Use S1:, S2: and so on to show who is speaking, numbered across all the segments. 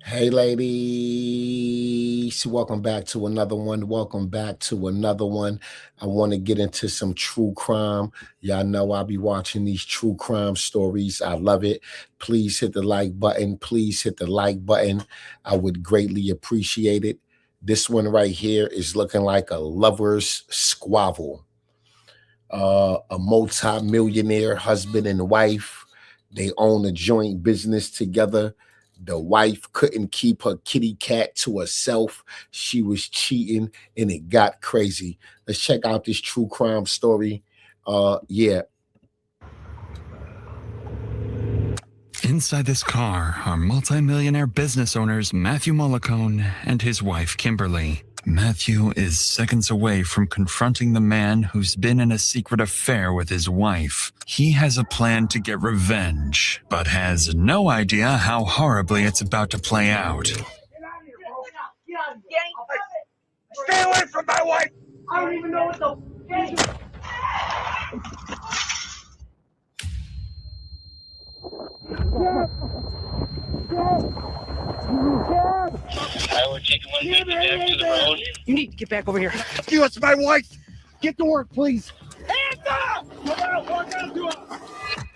S1: Hey, ladies, welcome back to another one. Welcome back to another one. I want to get into some true crime. Y'all know I'll be watching these true crime stories. I love it. Please hit the like button. Please hit the like button. I would greatly appreciate it. This one right here is looking like a lover's squabble. A multi-millionaire husband and wife. They own a joint business together. The wife couldn't keep her kitty cat to herself. She was cheating and it got crazy. Let's check out this true crime story. Yeah.
S2: Inside this car are multimillionaire business owners Matthew Mollicone and his wife Kimberly. Matthew is seconds away from confronting the man who's been in a secret affair with his wife. He has a plan to get revenge, but has no idea how horribly it's about to play out.
S3: Stay away from my wife! I don't even know what the
S4: We're taking 150 to the road.
S3: You need to get back over here. Give us my wife! Get to work, please! Hands up!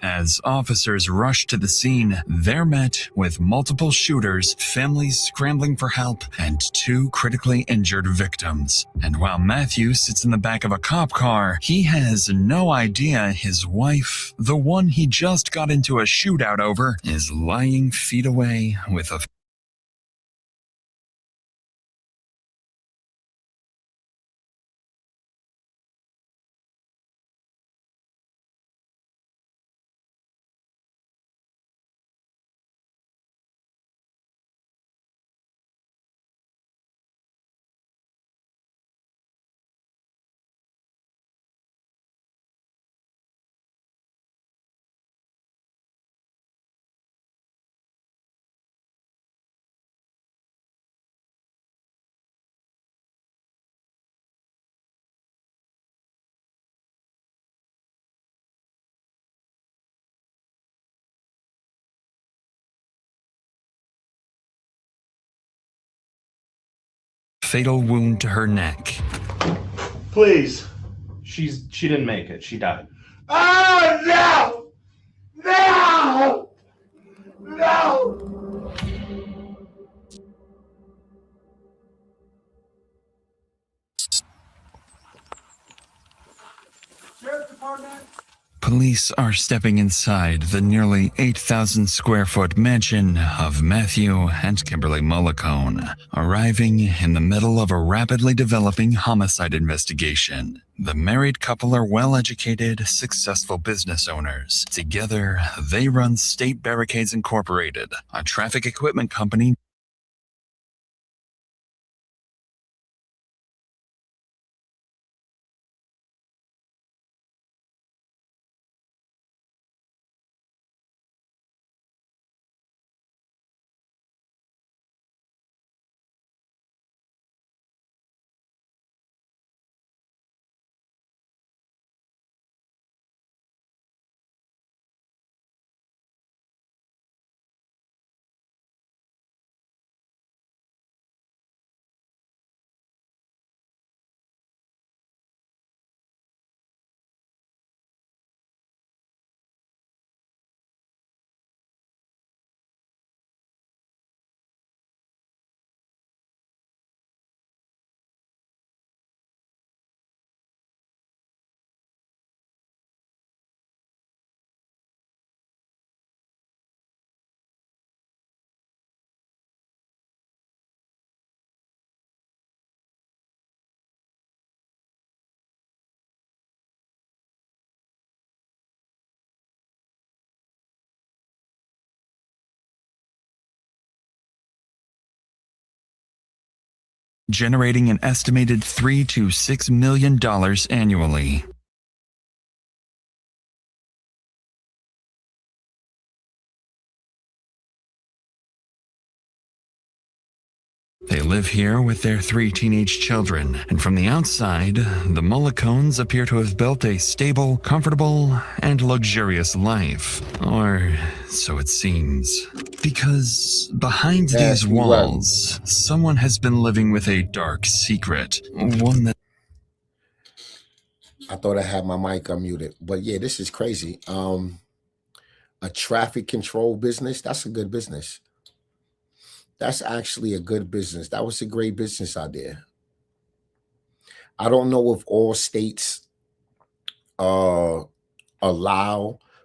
S2: As officers rush to the scene, they're met with multiple shooters, families scrambling for help, and 2 critically injured victims. And while Matthew sits in the back of a cop car, he has no idea his wife, the one he just got into a shootout over, is lying feet away with a fatal wound to her neck.
S5: Please. She didn't make it. She died.
S3: Oh, no! No! No! Sheriff's Department?
S2: Police are stepping inside the nearly 8,000 square foot mansion of Matthew and Kimberly Mollicone, arriving in the middle of a rapidly developing homicide investigation. The married couple are well-educated, successful business owners. Together, they run State Barricades Incorporated, a traffic equipment company generating an estimated $3 to $6 million annually. They live here with their 3 teenage children, and from the outside, the Mullicones appear to have built a stable, comfortable, and luxurious life. Or so it seems. Because behind these walls, someone has been living with a dark secret. One that...
S1: I thought I had my mic unmuted, but yeah, this is crazy. A traffic control business, that's a good business. That's actually a good business. That was a great business idea. I don't know if all states allow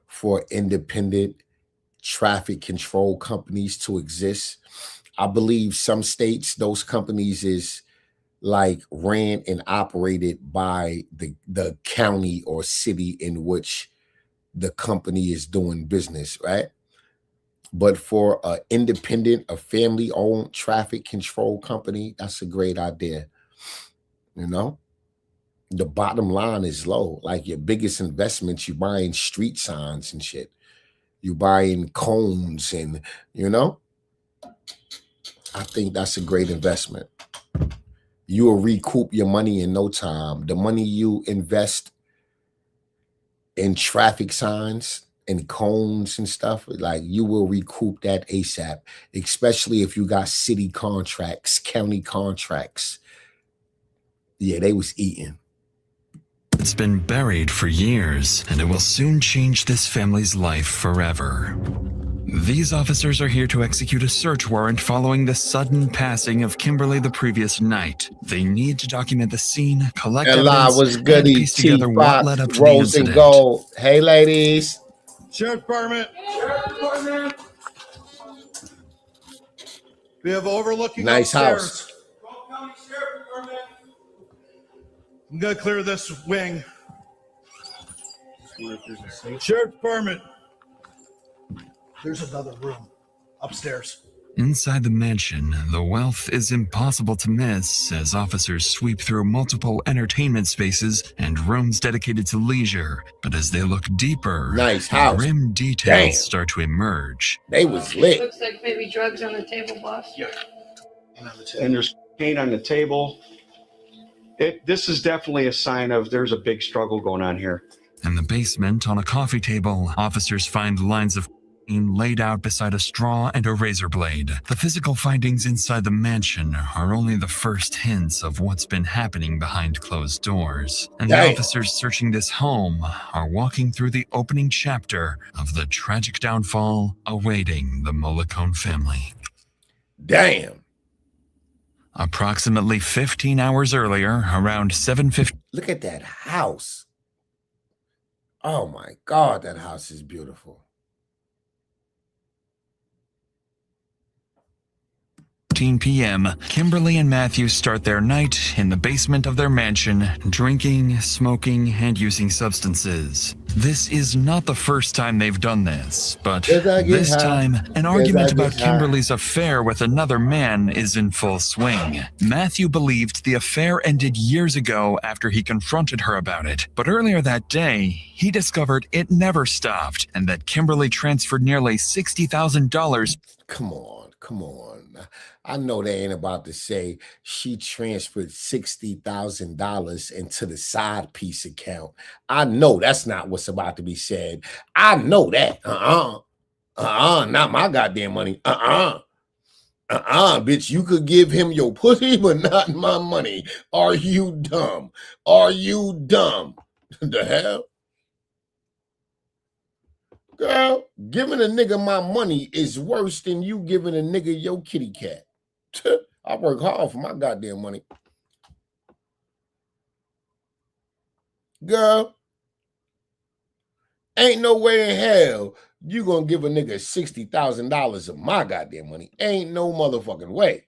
S1: for independent traffic control companies to exist. I believe some states, those companies is like ran and operated by the county or city in which the company is doing business, right? But for an independent, a family-owned traffic control company, that's a great idea. You know, the bottom line is low. Like your biggest investments, you buying street signs and shit. You buying cones and, you know, I think that's a great investment. You will recoup your money in no time. The money you invest in traffic signs and cones and stuff, like you will recoup that ASAP, especially if you got city contracts, county contracts. Yeah, they was eating.
S2: It's been buried for years, and it will soon change this family's life forever. These officers are here to execute a search warrant following the sudden passing of Kimberly the previous night. They need to document the scene, collect evidence, and piece together what led up to the incident.
S1: And Gold. Hey, ladies.
S3: Sheriff Department. Sheriff Department. We have overlooking
S1: nice
S3: upstairs.
S1: House.
S3: County Sheriff Department. I'm gonna clear this wing. Sheriff Department. There's another room upstairs.
S2: Inside the mansion, the wealth is impossible to miss as officers sweep through multiple entertainment spaces and rooms dedicated to leisure. But as they look deeper,
S1: nice house.
S2: Grim details start to emerge.
S1: They was lit.
S6: Looks like maybe drugs on the table, boss.
S7: Yeah. And there's paint on the table. This is definitely a sign of there's a big struggle going on here.
S2: In the basement, on a coffee table, officers find lines of laid out beside a straw and a razor blade. The physical findings inside the mansion are only the first hints of what's been happening behind closed doors. And the officers searching this home are walking through the opening chapter of the tragic downfall awaiting the Mullicone family.
S1: Damn.
S2: Approximately 15 hours earlier, around 7:50.
S1: Look at that house. Oh my God, that house is beautiful.
S2: p.m., Kimberly and Matthew start their night in the basement of their mansion, drinking, smoking, and using substances. This is not the first time they've done this, but this time, an argument about Kimberly's affair with another man is in full swing. Matthew believed the affair ended years ago after he confronted her about it, but earlier that day, he discovered it never stopped and that Kimberly transferred nearly $60,000.
S1: Come on. I know they ain't about to say she transferred $60,000 into the side piece account. I know that's not what's about to be said. I know that. Not my goddamn money. Bitch, you could give him your pussy, but not my money. Are you dumb? The hell? Girl, giving a nigga my money is worse than you giving a nigga your kitty cat. I work hard for my goddamn money. Girl, ain't no way in hell you gonna give a nigga $60,000 of my goddamn money. Ain't no motherfucking way.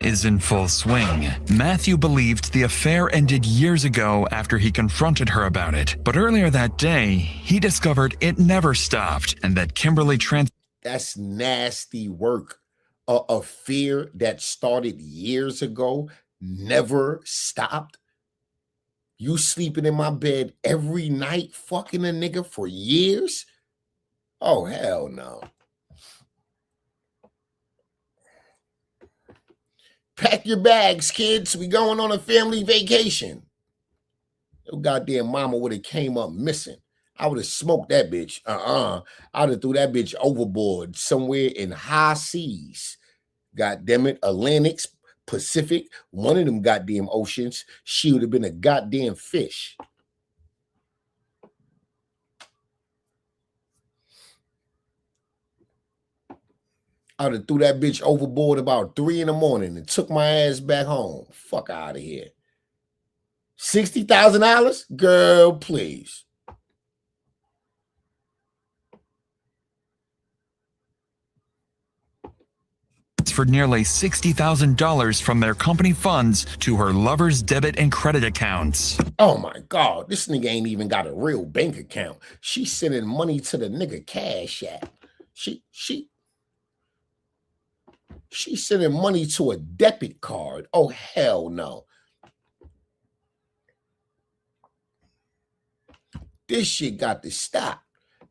S2: Is in full swing. Matthew believed the affair ended years ago after he confronted her about it, but earlier that day, he discovered it never stopped and that Kimberly
S1: That's nasty work. A affair that started years ago never stopped? You sleeping in my bed every night, fucking a nigga for years? Oh, hell no. Pack your bags, kids. We going on a family vacation. Your goddamn mama would have came up missing. I would have smoked that bitch. I would have threw that bitch overboard somewhere in high seas. God damn it, Atlantic, Pacific, one of them goddamn oceans. She would have been a goddamn fish. I would have threw that bitch overboard about 3 in the morning and took my ass back home. Fuck out of here. $60,000? Girl, please.
S2: For nearly $60,000 from their company funds to her lover's debit and credit accounts.
S1: Oh my God, this nigga ain't even got a real bank account. She's sending money to the nigga Cash App. She's sending money to a debit card. Oh, hell no. This shit got to stop.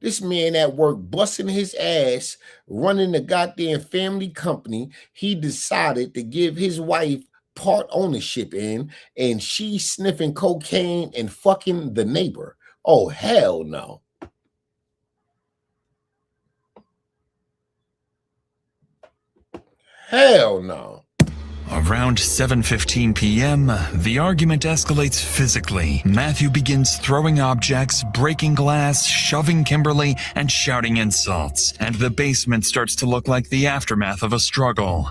S1: This man at work busting his ass, running the goddamn family company. He decided to give his wife part ownership in, and she's sniffing cocaine and fucking the neighbor. Oh, hell no. Hell no.
S2: Around 7:15 p.m., the argument escalates physically. Matthew begins throwing objects, breaking glass, shoving Kimberly, and shouting insults. And the basement starts to look like the aftermath of a struggle.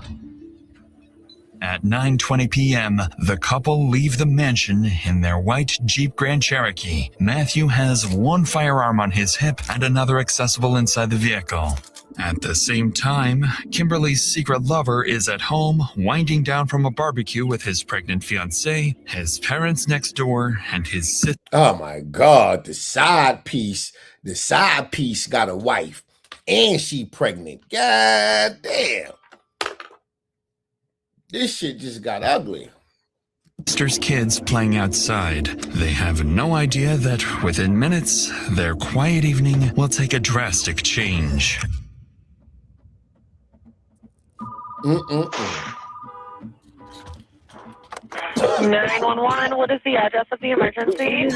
S2: At 9:20 p.m., the couple leave the mansion in their white Jeep Grand Cherokee. Matthew has one firearm on his hip and another accessible inside the vehicle. At the same time, Kimberly's secret lover is at home, winding down from a barbecue with his pregnant fiancée, his parents next door, and his sister.
S1: Oh my God, the side piece got a wife, and she pregnant. God damn. This shit just got ugly.
S2: Sister's kids playing outside. They have no idea that within minutes, their quiet evening will take a drastic change.
S8: 911, what is the address of the emergency?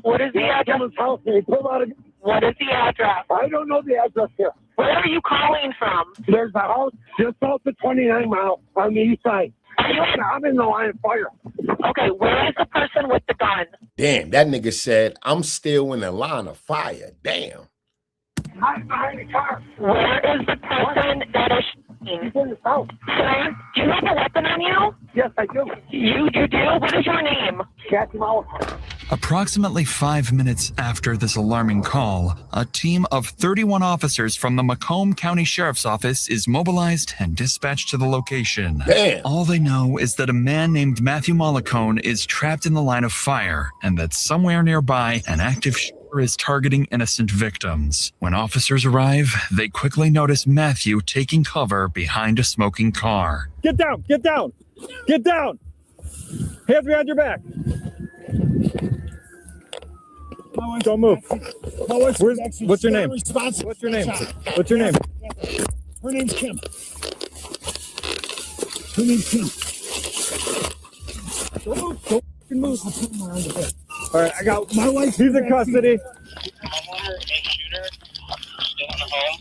S8: What is the address? What is the address?
S3: I don't know the address here.
S8: Where are you calling from?
S3: There's a house just south of 29 Mile on the east side. I'm in the line of fire.
S8: Okay, where is the person with the gun?
S1: Damn, that nigga said, I'm still in the line of fire. Damn.
S3: I'm behind the car.
S8: Where is the person that is shooting?
S3: He's in the house.
S8: Sir, do you have a weapon on you?
S3: Yes, I do.
S8: You do? What is your name?
S3: Catch him out.
S2: Approximately 5 minutes after this alarming call, a team of 31 officers from the Macomb County Sheriff's Office is mobilized and dispatched to the location.
S1: Damn.
S2: All they know is that a man named Matthew Mollicone is trapped in the line of fire and that somewhere nearby an active shooter is targeting innocent victims. When officers arrive, they quickly notice Matthew taking cover behind a smoking car.
S9: Get down! Get down! Get down! Hands behind your back. Don't move. What's your name? What's your name? What's your name?
S3: Her name's Kim. Her name's Kim. Don't move. I'll put him around the bed.
S9: All right, I got
S3: My wife.
S9: He's in custody.
S4: Homeowner and shooter still in the home.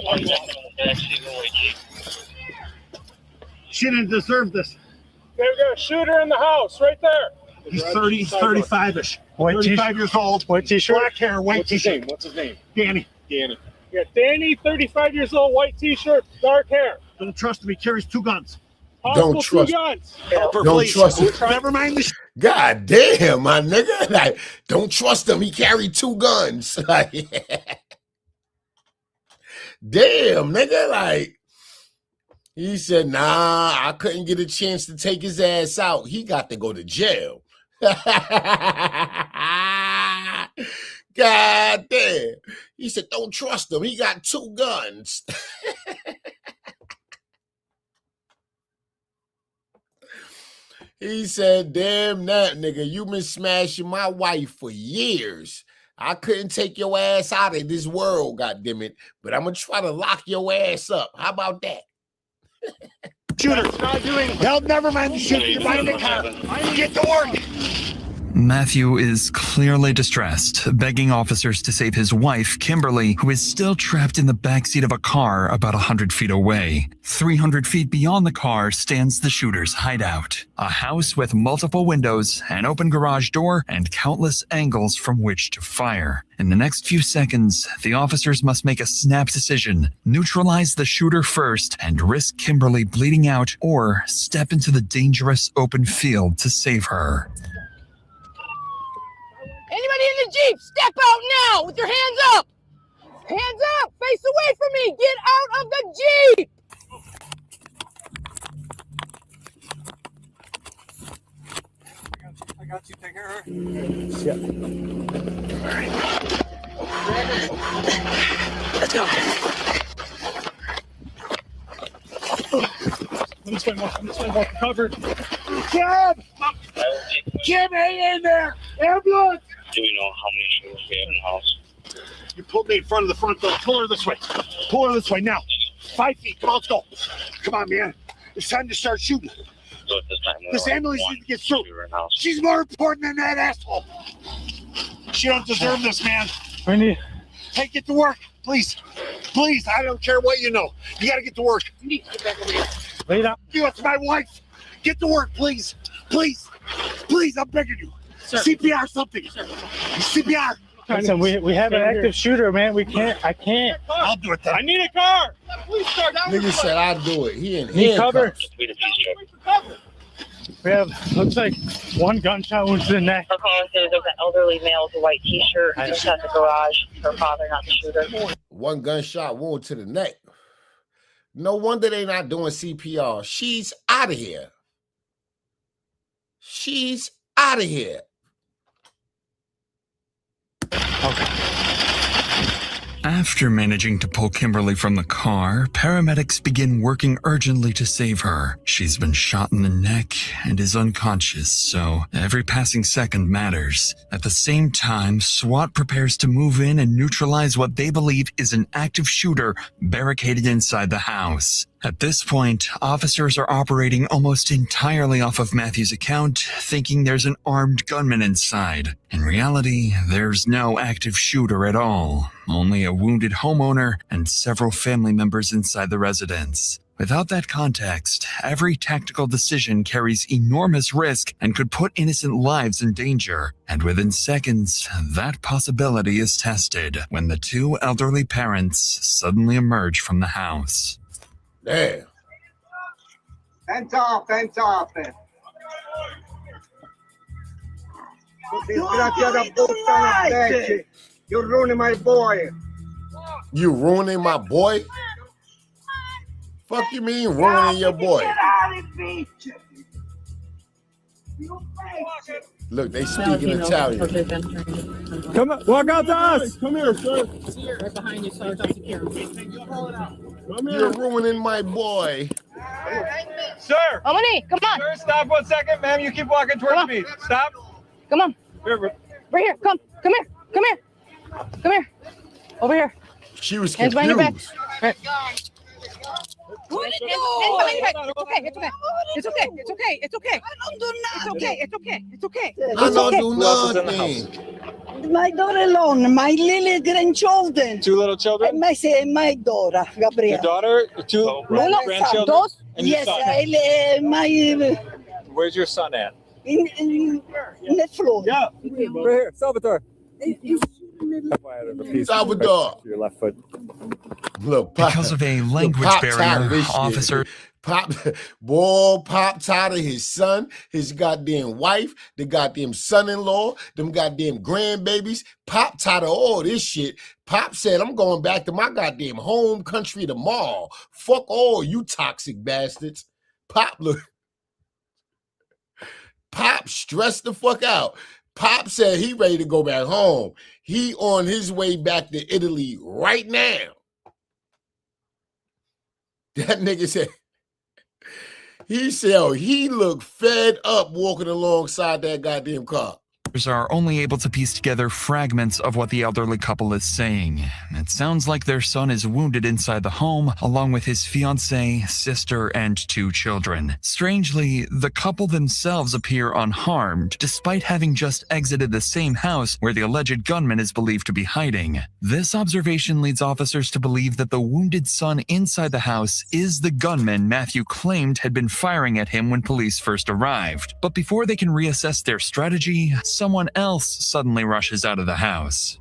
S4: One gentleman in the backseat of the white Jeep.
S3: She didn't deserve this.
S9: They've got a shooter in the house right there.
S3: He's 30, 35-ish.
S9: White
S3: 35 years old.
S9: White t-shirt.
S3: Black hair, white t-shirt.
S9: What's his name?
S3: Danny.
S9: Danny. Yeah, Danny, 35 years old, white t-shirt, dark hair.
S3: Don't trust him. He carries 2 guns.
S1: Don't trust.
S9: 2 guns.
S1: Don't trust him.
S3: Never mind the
S1: God damn, my nigga. Like, don't trust him. He carried 2 guns. Like, damn, nigga. Like, he said, nah, I couldn't get a chance to take his ass out. He got to go to jail. God damn. He said, don't trust him. He got 2 guns. He said, damn that, nigga. You been smashing my wife for years. I couldn't take your ass out of this world, goddammit. But I'm going to try to lock your ass up. How about that?
S3: Shooter. Not doing. Hell, never mind the shooter. You're buying the car. Get to work.
S2: Matthew is clearly distressed, begging officers to save his wife, Kimberly, who is still trapped in the backseat of a car about 100 feet away. 300 feet beyond the car stands the shooter's hideout, a house with multiple windows, an open garage door, and countless angles from which to fire. In the next few seconds, the officers must make a snap decision, neutralize the shooter first and risk Kimberly bleeding out, or step into the dangerous open field to save her.
S10: Anybody in the Jeep, step out now with your hands up. Hands up, face away from me. Get out of the Jeep.
S9: I got you. Take care of her.
S10: Shit. All right. Let's go.
S9: I'm just going to cover.
S3: Kim, hang in there. Ambulance.
S4: Do we know how many shooters we have in the house?
S3: You pulled me in front of the front door. Pull her this way. Pull her this way now. 5 feet. Come on, let's go. Come on, man. It's time to start shooting.
S4: So at this time,
S3: This ambulance needs to get through.
S4: House.
S3: She's more important than that asshole. She don't deserve this, man.
S9: I need.
S3: Hey, get to work, please. Please, I don't care what you know. You got to get to work.
S10: You need to get back over here.
S9: Lay down.
S3: You, it's my wife. Get to work, please. Please. Please, I'm begging you.
S10: Sir.
S3: CPR something.
S10: Sir.
S3: CPR.
S9: Listen, we have an active shooter, man. I can't.
S3: I'll do it then.
S9: I need a car.
S10: Please start down.
S1: Nigga said I'd do it. He in
S9: Need cover.
S1: handcuffs.
S4: We the police check.
S9: We have, looks like one gunshot wound to the neck.
S8: Her caller says there's an elderly male with a white t-shirt just at the garage. Her father, not the shooter.
S1: One gunshot wound to the neck. No wonder they not doing CPR. She's out of here. She's out of here.
S2: After managing to pull Kimberly from the car, paramedics begin working urgently to save her. She's been shot in the neck and is unconscious, so every passing second matters. At the same time, SWAT prepares to move in and neutralize what they believe is an active shooter barricaded inside the house. At this point, officers are operating almost entirely off of Matthew's account, thinking there's an armed gunman inside. In reality, there's no active shooter at all, only a wounded homeowner and several family members inside the residence. Without that context, every tactical decision carries enormous risk and could put innocent lives in danger. And within seconds, that possibility is tested when the two elderly parents suddenly emerge from the house.
S1: Damn.
S3: Hands off, hands off. You're ruining my boy.
S1: You ruining my boy? Fuck you mean ruining your boy? Look, they speaking Italian.
S9: Come on, walk out to us.
S3: Come here, sir.
S10: Right behind you, so it's secure.
S3: Come
S1: You're ruining my boy.
S9: Sir.
S10: Omani, come on.
S9: Sir, stop 1 second, ma'am. You keep walking towards me. Stop.
S10: Come on.
S9: Here,
S10: Right here. Come here. Come here. Come here. Over here.
S1: She was
S10: Hands behind your back.
S1: confused.
S10: Right. Hands behind your back. It's okay. It's okay. It's okay. It's okay. It's okay. It's okay. It's okay.
S1: I don't do nothing.
S11: My daughter alone, my little grandchildren.
S9: Two little children.
S11: My daughter, Gabriel.
S9: Your daughter, two
S11: No,
S9: grandchildren,
S11: dos.
S9: and your
S11: Yes,
S9: son.
S11: my
S9: Where's your son at?
S11: in the floor.
S9: Yeah. Right here, Salvatore.
S1: Salvador.
S9: Your left foot.
S1: Look, Pop,
S2: Because of a language
S1: Pop tired of
S2: barrier,
S1: this shit.
S2: officers
S1: Pop tired of his son, his goddamn wife, the goddamn son-in-law, them goddamn grandbabies. Pop tired of all this shit. Pop said, I'm going back to my goddamn home country tomorrow. Fuck all you toxic bastards. Pop, look. Pop stressed the fuck out. Pop said he ready to go back home. He on his way back to Italy right now. That nigga said, He said, oh, he looked fed up walking alongside that goddamn car.
S2: Are only able to piece together fragments of what the elderly couple is saying. It sounds like their son is wounded inside the home, along with his fiancée, sister, and 2 children. Strangely, the couple themselves appear unharmed, despite having just exited the same house where the alleged gunman is believed to be hiding. This observation leads officers to believe that the wounded son inside the house is the gunman Matthew claimed had been firing at him when police first arrived. But before they can reassess their strategy, someone else suddenly rushes out of the house.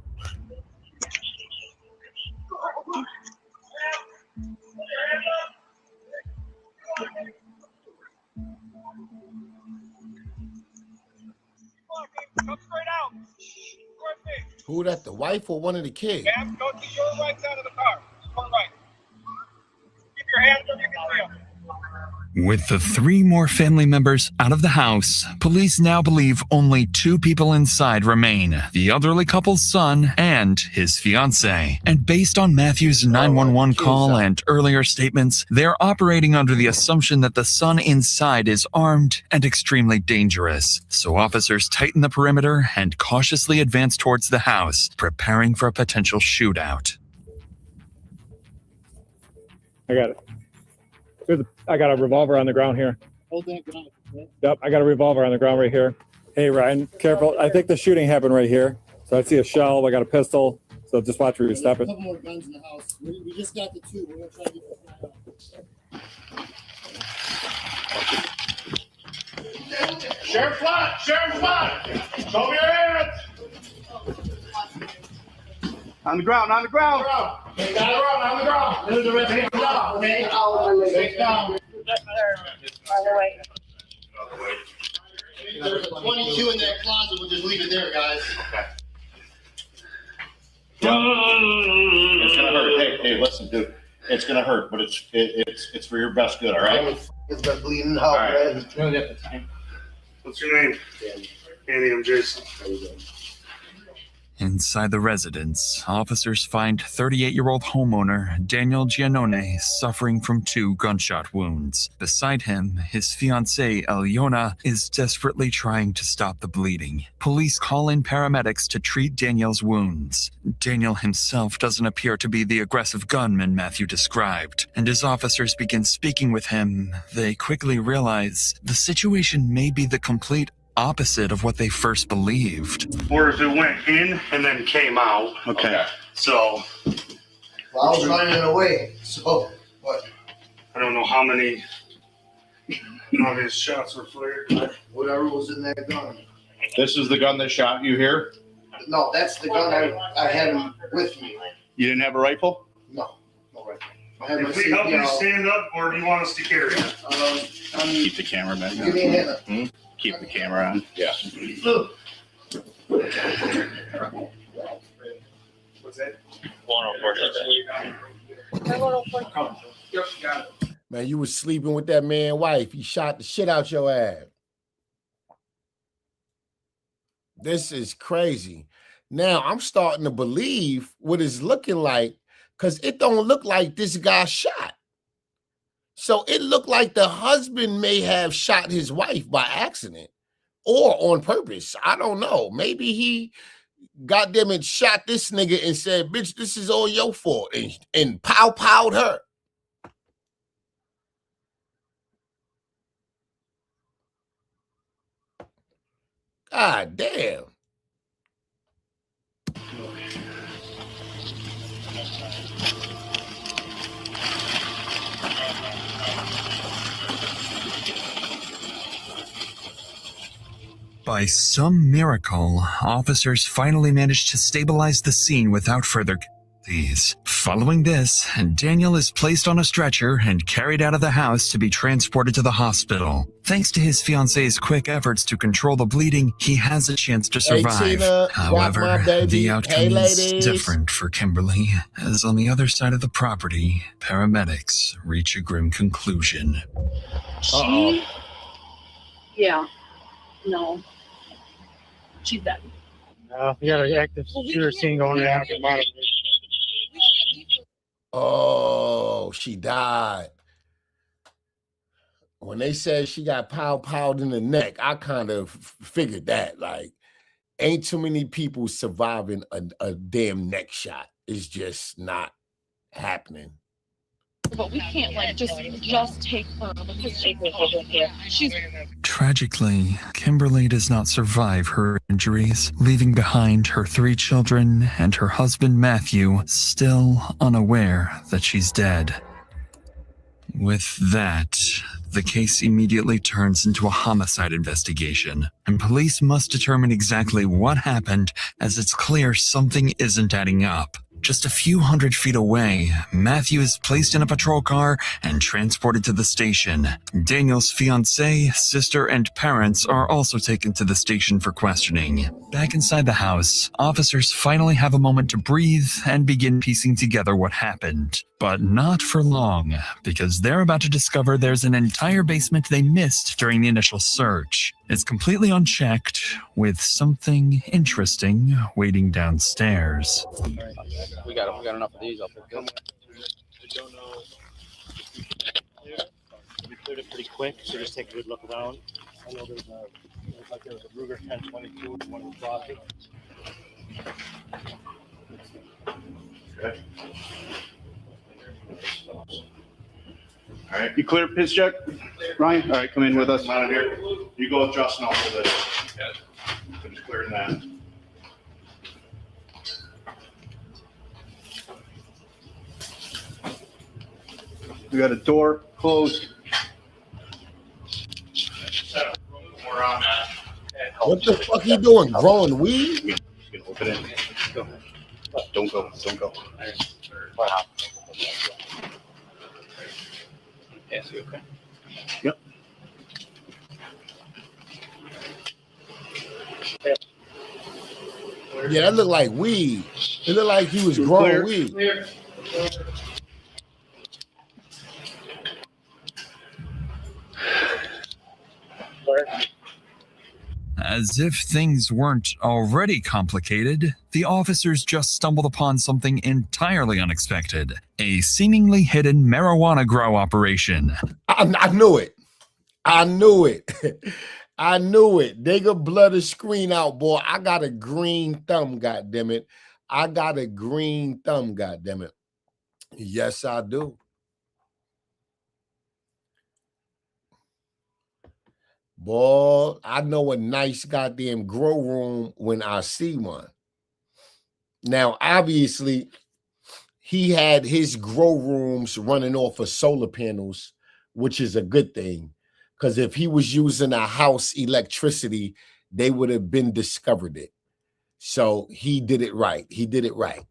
S12: Come straight out.
S1: Who that, the wife or one of the kids?
S12: Ma'am, go to your right side of the car. Your right. Keep your hands where you can see them.
S2: With the 3 more family members out of the house, police now believe only 2 people inside remain, the elderly couple's son and his fiancée. And based on Matthew's 911 call and earlier statements, they're operating under the assumption that the son inside is armed and extremely dangerous. So officers tighten the perimeter and cautiously advance towards the house, preparing for a potential shootout.
S9: I got it. I got a revolver on the ground here.
S3: Hold that ground.
S9: Yep, I got a revolver on the ground right here. Hey, Ryan, careful. I think the shooting happened right here. So I see a shell. I got a pistol. So just watch where you're stepping.
S3: A couple more guns in the house. We just got the 2. We're going to try to get the Sheriff Flat! Sheriff Flat! Show me your hands! On the ground, on the ground! Okay, got it wrong, on the ground. There's the rest of the ground, okay? Take down. There's a 22 in that closet. We'll just leave it there, guys. Okay.
S13: It's gonna hurt. Hey, listen, dude. It's gonna hurt, but it's for your best good, all right?
S3: It's been bleeding out, right.
S13: Man.
S3: What's your name? Andy, I'm Jason. How you doing?
S2: Inside the residence, officers find 38-year-old homeowner Daniel Giannone suffering from 2 gunshot wounds. Beside him, his fiancée, Eliona, is desperately trying to stop the bleeding. Police call in paramedics to treat Daniel's wounds. Daniel himself doesn't appear to be the aggressive gunman Matthew described, and as officers begin speaking with him, they quickly realize the situation may be the complete opposite of what they first believed.
S3: Or if it went in and then came out.
S13: Okay.
S3: So.
S14: Well, I was running away, so what?
S3: I don't know how many obvious shots were fired. But
S14: Whatever was in that gun.
S13: This is the gun that shot you here?
S14: No, that's the gun I had with me.
S13: You didn't have a rifle?
S14: No rifle. I had my
S3: if we help you
S14: CPL.
S3: stand up, or do you want us to carry it?
S13: Keep the camera back
S14: Give me a hand.
S13: Keep the camera on. Yeah.
S3: What's that?
S4: 104.
S1: Man, you was sleeping with that man's wife. He shot the shit out your ass. This is crazy. Now, I'm starting to believe what it's looking like, because it don't look like this guy shot. So it looked like the husband may have shot his wife by accident or on purpose. I don't know. Maybe he got them and shot this nigga and said, bitch, this is all your fault, and pow-powed her. God damn.
S2: By some miracle, officers finally managed to stabilize the scene without further casualties. Following this, Daniel is placed on a stretcher and carried out of the house to be transported to the hospital. Thanks to his fiance's quick efforts to control the bleeding, he has a chance to survive.
S1: Hey, Tina,
S2: However, the outcome
S1: hey,
S2: is
S1: ladies.
S2: different for Kimberly, as on the other side of the property, paramedics reach a grim conclusion.
S10: She, yeah, no, she's dead.
S5: We got an active shooter scene going on.
S1: Oh, she died. When they said she got powed in the neck, I kind of figured that. Like, ain't too many people surviving a damn neck shot. It's just not happening.
S10: But we can't like just take her because she's.
S2: Tragically, Kimberly does not survive her injuries, leaving behind her 3 children and her husband Matthew, still unaware that she's dead. With that, the case immediately turns into a homicide investigation, and police must determine exactly what happened, as it's clear something isn't adding up. Just a few hundred feet away, Matthew is placed in a patrol car and transported to the station. Daniel's fiancée, sister, and parents are also taken to the station for questioning. Back inside the house, officers finally have a moment to breathe and begin piecing together what happened. But not for long, because they're about to discover there's an entire basement they missed during the initial search. It's completely unchecked, with something interesting waiting downstairs.
S15: We got enough of these. I'll pick them.
S3: I don't know. We cleared it pretty quick, so just take a good look around. I know there's a Ruger 1022 in one of the closets.
S13: Okay. All right.
S3: You clear piss check? Ryan? All right, come in with us.
S13: Come out of here. You go with Justin also this. Finish clearing that.
S3: We got a door closed.
S13: We're on that.
S1: What the fuck you doing? Growing weed?
S3: You can open it. Go. Don't go. Don't go.
S15: Yes, you okay?
S3: Yep.
S1: Yeah, that looked like weed. It looked like he was growing weed.
S3: Clear.
S2: As if things weren't already complicated, the officers just stumbled upon something entirely unexpected. A seemingly hidden marijuana grow operation.
S1: I knew it. I knew it. I knew it. They could blur the screen out, boy. I got a green thumb, goddammit. I got a green thumb, goddammit. Yes, I do. Boy, I know a nice goddamn grow room when I see one. Now, obviously, he had his grow rooms running off of solar panels, which is a good thing. Because if he was using a house electricity, they would have been discovered it. So he did it right. He did it right.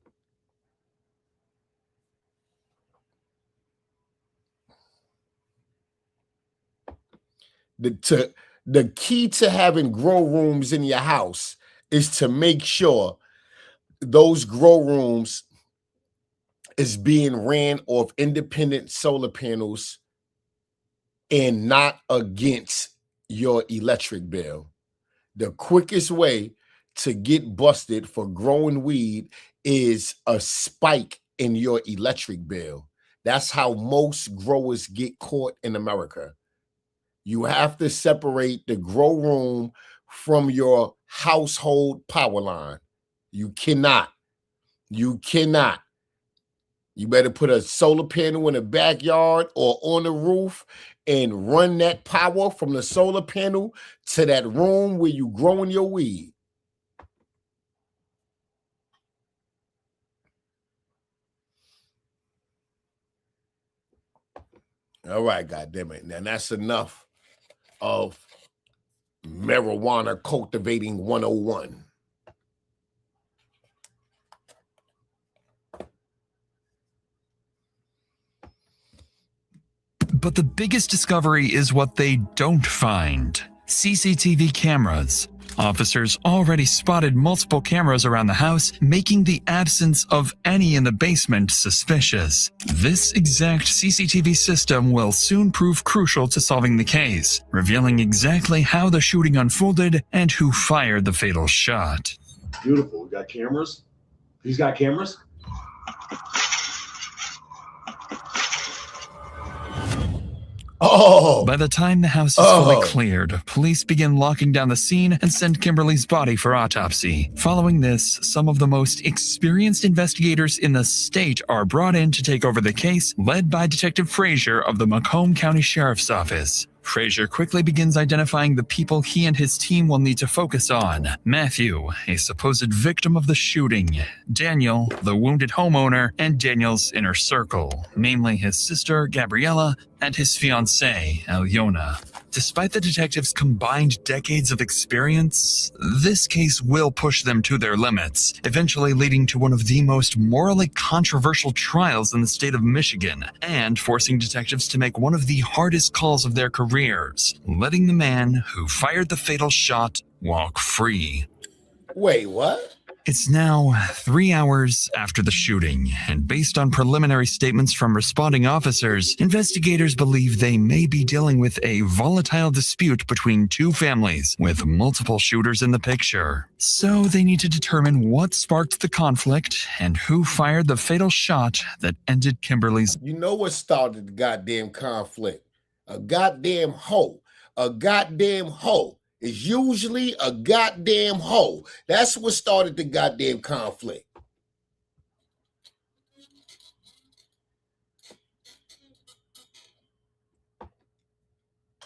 S1: The key to having grow rooms in your house is to make sure those grow rooms is being ran off independent solar panels and not against your electric bill. The quickest way to get busted for growing weed is a spike in your electric bill. That's how most growers get caught in America. You have to separate the grow room from your household power line. You cannot. You cannot. You better put a solar panel in the backyard or on the roof and run that power from the solar panel to that room where you growing your weed. All right, goddammit. Now that's enough of marijuana cultivating 101.
S2: But the biggest discovery is what they don't find. CCTV cameras. Officers already spotted multiple cameras around the house, making the absence of any in the basement suspicious. This exact CCTV system will soon prove crucial to solving the case, revealing exactly how the shooting unfolded and who fired the fatal shot.
S3: Beautiful. We got cameras. He's got cameras.
S1: Oh.
S2: By the time the house is fully cleared, police begin locking down the scene and send Kimberly's body for autopsy. Following this, some of the most experienced investigators in the state are brought in to take over the case, led by Detective Frazier of the Macomb County Sheriff's Office. Frazier quickly begins identifying the people he and his team will need to focus on. Matthew, a supposed victim of the shooting. Daniel, the wounded homeowner, and Daniel's inner circle, mainly his sister, Gabriella, and his fiancée, Alyona. Despite the detectives' combined decades of experience, this case will push them to their limits, eventually leading to one of the most morally controversial trials in the state of Michigan, and forcing detectives to make one of the hardest calls of their careers, letting the man who fired the fatal shot walk free.
S1: Wait, what?
S2: It's now 3 hours after the shooting, and based on preliminary statements from responding officers, investigators believe they may be dealing with a volatile dispute between two families, with multiple shooters in the picture. So they need to determine what sparked the conflict and who fired the fatal shot that ended Kimberly's.
S1: You know what started the goddamn conflict? A goddamn hoe. A goddamn hoe. Is usually a goddamn hoe. That's what started the goddamn conflict.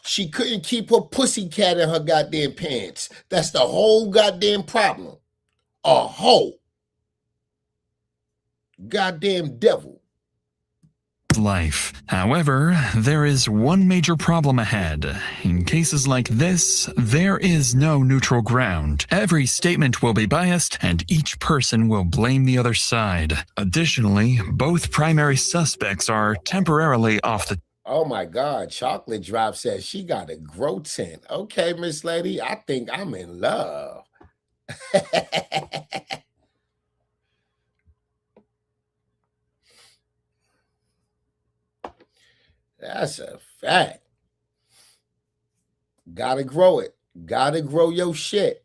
S1: She couldn't keep her pussycat in her goddamn pants. That's the whole goddamn problem. A hoe. Goddamn devil.
S2: Life. However, there is one major problem ahead. In cases like this, there is no neutral ground. Every statement will be biased, and each person will blame the other side. Additionally, both primary suspects are temporarily off the.
S1: Oh my God, Chocolate Drop says she got a grow tent. Okay, Miss Lady, I think I'm in love. That's a fact. Gotta grow it. Gotta grow your shit.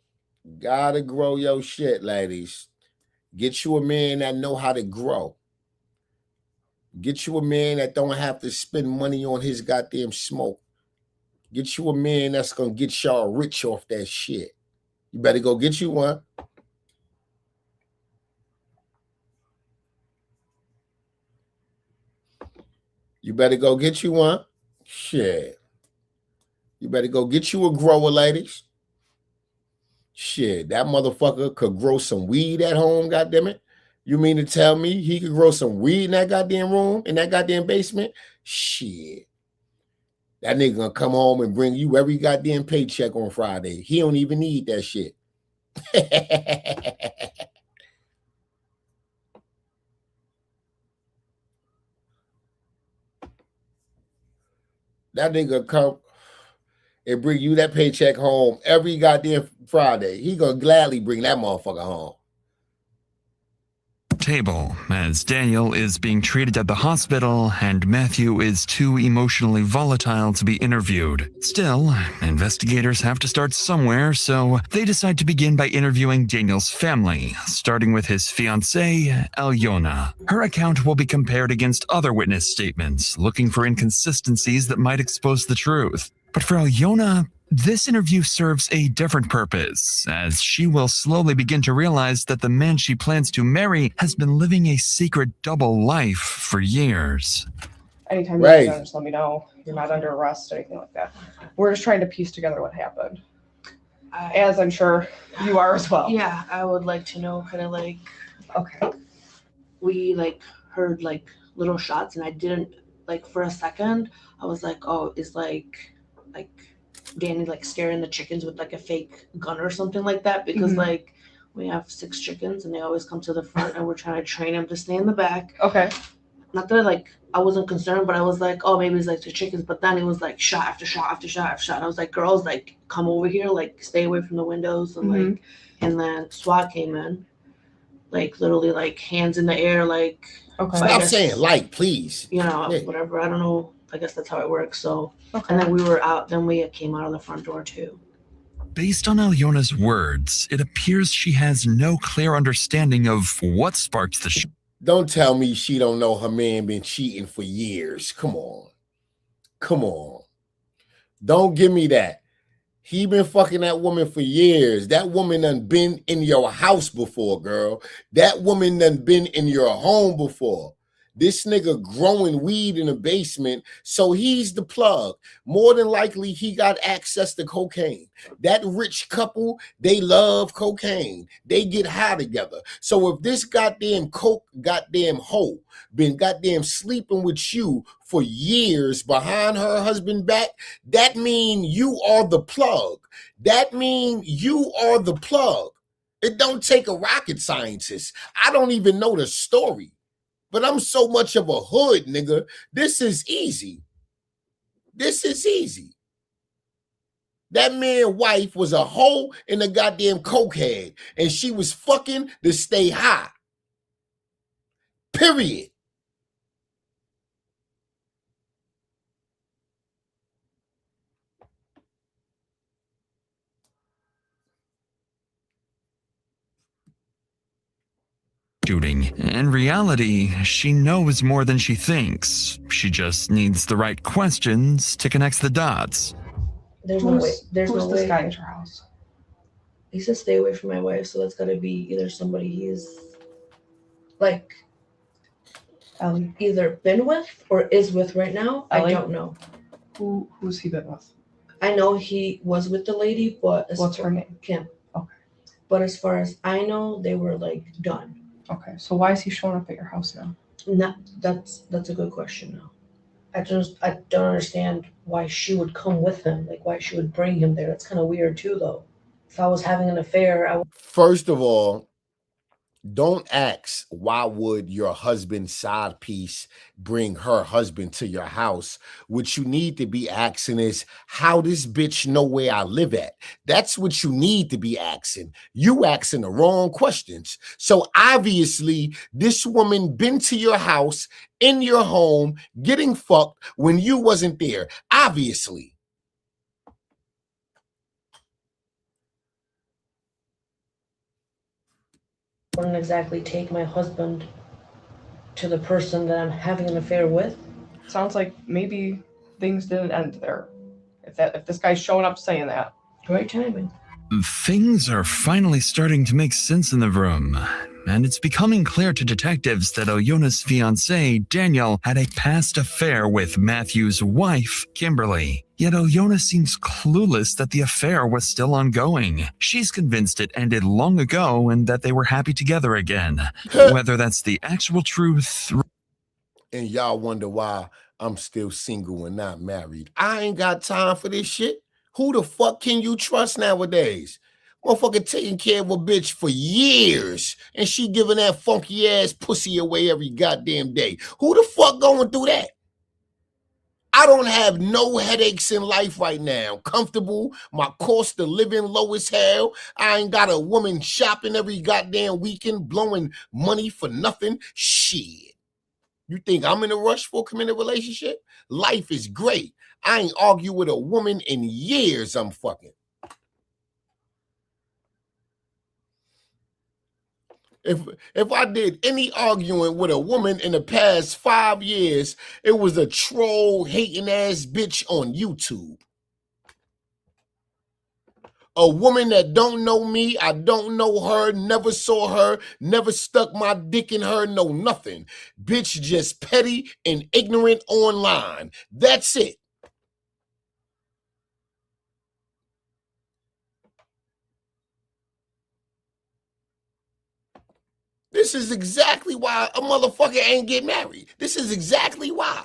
S1: Gotta grow your shit, ladies. Get you a man that know how to grow. Get you a man that don't have to spend money on his goddamn smoke. Get you a man that's gonna get y'all rich off that shit. You better go get you one. You better go get you one. Shit. You better go get you a grower, ladies. Shit, that motherfucker could grow some weed at home, goddammit. You mean to tell me he could grow some weed in that goddamn room, in that goddamn basement? Shit. That nigga gonna come home and bring you every goddamn paycheck on Friday. He don't even need that shit. That nigga come and bring you that paycheck home every goddamn Friday. He gonna gladly bring that motherfucker home.
S2: Table, as Daniel is being treated at the hospital and Matthew is too emotionally volatile to be interviewed. Still, investigators have to start somewhere, so they decide to begin by interviewing Daniel's family, starting with his fiancée, Alyona. Her account will be compared against other witness statements, looking for inconsistencies that might expose the truth. But for Alyona, this interview serves a different purpose, as she will slowly begin to realize that the man she plans to marry has been living a secret double life for years.
S16: Anytime you're done, just let me know. You're not under arrest or anything like that. We're just trying to piece together what happened. As I'm sure you are as well.
S17: Yeah, I would like to know kind of like,
S16: okay.
S17: We like heard like little shots and I didn't like for a second, I was like, oh, is like Danny like scaring the chickens with like a fake gun or something like that because like we have 6 chickens and they always come to the front and we're trying to train them to stay in the back.
S16: Okay.
S17: Not that I wasn't concerned, but I was like, oh, maybe it's like the chickens. But then it was like shot after shot after shot after shot. And I was like, girls, like come over here, like stay away from the windows and like. And then SWAT came in, like literally like hands in the air, like.
S1: Okay. Stop saying like, please.
S17: You know, whatever. I don't know. I guess that's how it works. So, and then we were out. Then we came out of the front door too.
S2: Based on Alyona's words, it appears she has no clear understanding of what sparked the.
S1: Don't tell me she don't know her man been cheating for years. Come on. Come on. Don't give me that. He been fucking that woman for years. That woman done been in your house before, girl. That woman done been in your home before. This nigga growing weed in the basement, so he's the plug. More than likely, he got access to cocaine. That rich couple, they love cocaine. They get high together. So if this goddamn coke goddamn hoe been goddamn sleeping with you for years behind her husband back, that mean you are the plug. That mean you are the plug. It don't take a rocket scientist. I don't even know the story. But I'm so much of a hood, nigga. This is easy. This is easy. That man's wife was a hoe in a goddamn cokehead, and she was fucking to stay high. Period.
S2: Shooting. In reality, she knows more than she thinks. She just needs the right questions to connect the dots.
S17: There's no way. There's
S16: who's
S17: no
S16: this
S17: way.
S16: guy at your house?
S17: He said stay away from my wife, so that's gotta be either somebody he's like
S16: Ellie.
S17: either been with or is with right now.
S16: Ellie?
S17: I don't know.
S16: Who's he been with?
S17: I know he was with the lady, but
S16: What's her name?
S17: Kim.
S16: Okay.
S17: But as far as I know, they were like done.
S16: Okay, so why is he showing up at your house now?
S17: That's a good question now. I don't understand why she would come with him, like why she would bring him there. That's kind of weird too, though. If I was having an affair, I would.
S1: First of all, don't ask why would your husband's side piece bring her husband to your house. What you need to be asking is how this bitch know where I live at. That's what you need to be asking. You asking the wrong questions. So obviously this woman been to your house, in your home, getting fucked when you wasn't there. Obviously.
S17: Wouldn't exactly take my husband to the person that I'm having an affair with.
S16: Sounds like maybe things didn't end there. If this guy's showing up saying that.
S17: Great timing.
S2: Things are finally starting to make sense in the room, and it's becoming clear to detectives that Oyona's fiance, Daniel, had a past affair with Matthew's wife, Kimberly. Yet Oyona seems clueless that the affair was still ongoing. She's convinced it ended long ago and that they were happy together again. Whether that's the actual truth.
S1: And y'all wonder why I'm still single and not married. I ain't got time for this shit. Who the fuck can you trust nowadays? Motherfucker taking care of a bitch for years and she giving that funky ass pussy away every goddamn day. Who the fuck going through that? I don't have no headaches in life right now. Comfortable. My cost of living low as hell. I ain't got a woman shopping every goddamn weekend, blowing money for nothing. Shit. You think I'm in a rush for a committed relationship? Life is great. I ain't argue with a woman in years I'm fucking. If I did any arguing with a woman in the past 5 years, it was a troll hating ass bitch on YouTube. A woman that don't know me, I don't know her, never saw her, never stuck my dick in her, know nothing. Bitch just petty and ignorant online. That's it. This is exactly why a motherfucker ain't get married. This is exactly why.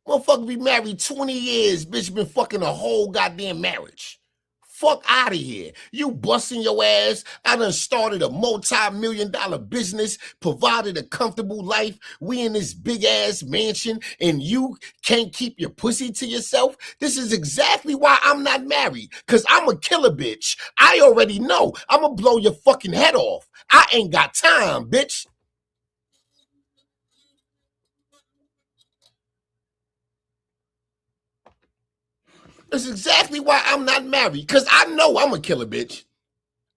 S1: Motherfucker be married 20 years, bitch been fucking a whole goddamn marriage. Fuck out of here. You busting your ass. I done started a multi-million-dollar business, provided a comfortable life. We in this big-ass mansion, and you can't keep your pussy to yourself? This is exactly why I'm not married, because I'm a killer bitch. I already know. I'm going to blow your fucking head off. I ain't got time, bitch. That's exactly why I'm not married, because I know I'm a killer bitch.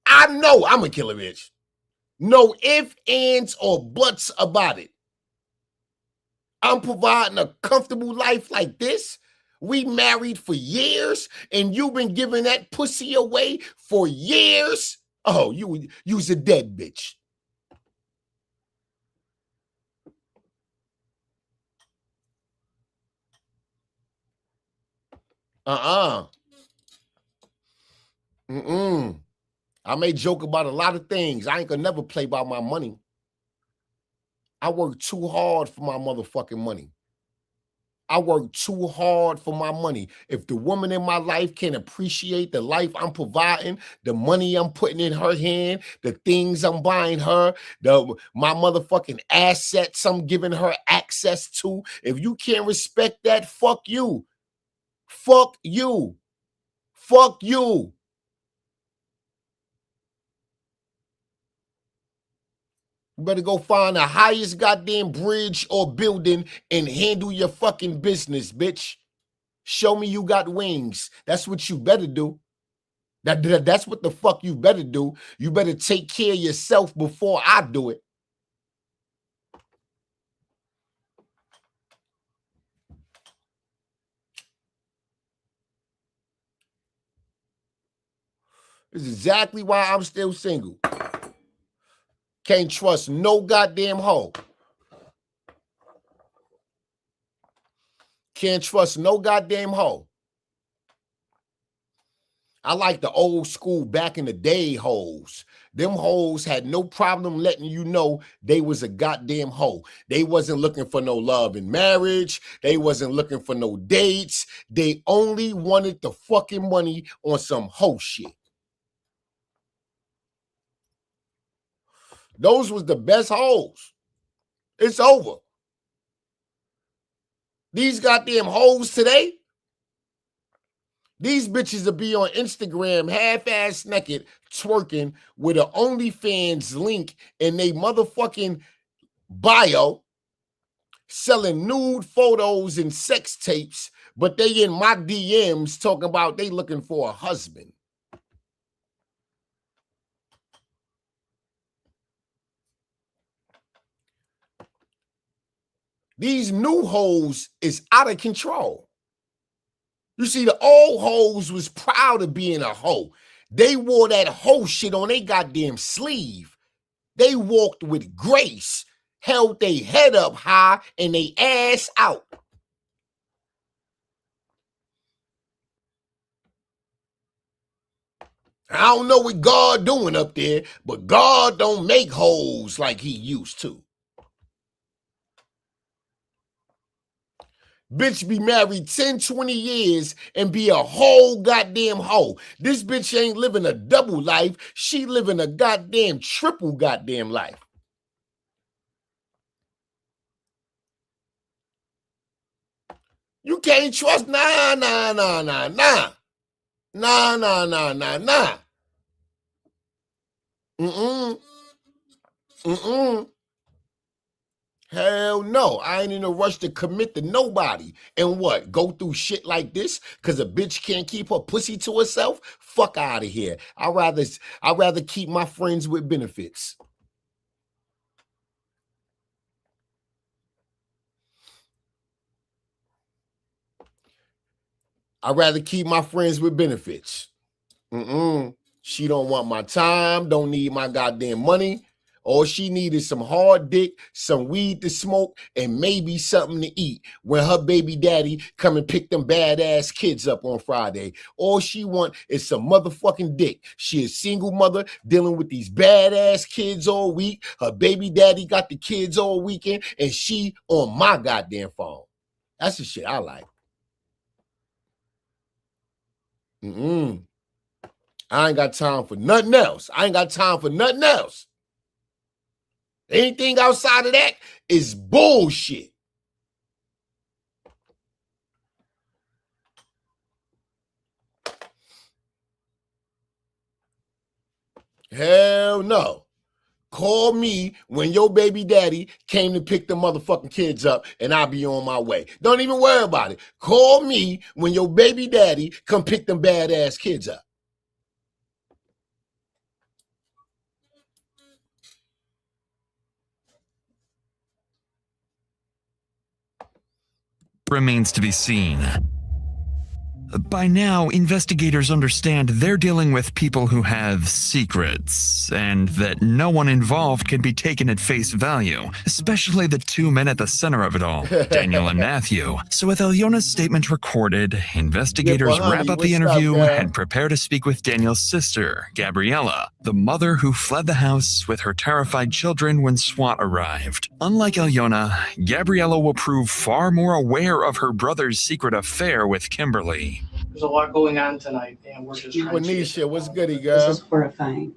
S1: I know I'm a killer bitch. No ifs, ands, or buts about it. I'm providing a comfortable life like this We married for years, and you've been giving that pussy away for years. Oh, you's a dead bitch. I may joke about a lot of things. I ain't gonna never play by my money. I work too hard for my motherfucking money. I work too hard for my money. If the woman in my life can appreciate the life I'm providing, the money I'm putting in her hand, the things I'm buying her, my motherfucking assets I'm giving her access to, if you can't respect that, fuck you. Fuck you. Fuck you. You better go find the highest goddamn bridge or building and handle your fucking business, bitch. Show me you got wings. That's what you better do. That's what the fuck you better do. You better take care of yourself before I do it. This is exactly why I'm still single. Can't trust no goddamn hoe. Can't trust no goddamn hoe. I like the old school back in the day hoes. Them hoes had no problem letting you know they was a goddamn hoe. They wasn't looking for no love and marriage. They wasn't looking for no dates. They only wanted the fucking money on some hoe shit. Those was the best hoes. It's over. These goddamn hoes today, these bitches will be on Instagram half-ass naked twerking with an OnlyFans link in they motherfucking bio, selling nude photos and sex tapes, but they in my DMs talking about they looking for a husband. These new hoes is out of control. You see, the old hoes was proud of being a hoe. They wore that hoe shit on their goddamn sleeve. They walked with grace, held their head up high and they ass out. I don't know what God doing up there, but God don't make hoes like he used to. Bitch be married 10, 20 years and be a whole goddamn hoe. This bitch ain't living a double life. She living a goddamn triple goddamn life. You can't trust, nah. Hell no. I ain't in a rush to commit to nobody. And what? Go through shit like this because a bitch can't keep her pussy to herself? Fuck out of here. I'd rather keep my friends with benefits. I'd rather keep my friends with benefits. She don't want my time, don't need my goddamn money. All she needed some hard dick, some weed to smoke, and maybe something to eat when her baby daddy come and pick them badass kids up on Friday. All she want is some motherfucking dick. She a single mother dealing with these badass kids all week. Her baby daddy got the kids all weekend, and she on my goddamn phone. That's the shit I like. I ain't got time for nothing else. Anything outside of that is bullshit. Hell no. Call me when your baby daddy came to pick the motherfucking kids up and I'll be on my way. Don't even worry about it. Call me when your baby daddy come pick them badass kids up.
S2: Remains to be seen By now, investigators understand they're dealing with people who have secrets, and that no one involved can be taken at face value, especially the two men at the center of it all, Daniel and Matthew. So with Alyona's statement recorded, investigators wrap up the interview and prepare to speak with Daniel's sister, Gabriella, the mother who fled the house with her terrified children when SWAT arrived. Unlike Alyona, Gabriella will prove far more aware of her brother's secret affair with Kimberly.
S18: There's a lot going on tonight, and we're just trying
S1: Wanisha, what's goody,
S19: This
S1: girl?
S19: is horrifying.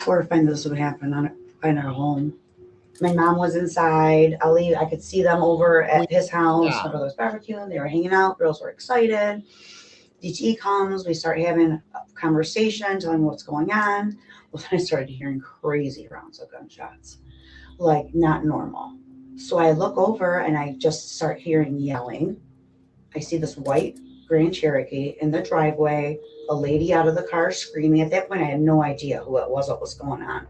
S19: Horrifying this would happen in our home. My mom was inside. I could see them over at his house. My brother was barbecuing. They were hanging out. Girls were excited. DTE comes. We start having a conversation, telling me what's going on. Well, then I started hearing crazy rounds of gunshots, like not normal. So I look over and I just start hearing yelling. I see this white Grand Cherokee in the driveway, a lady out of the car screaming. At that point, I had no idea who it was, what was going on.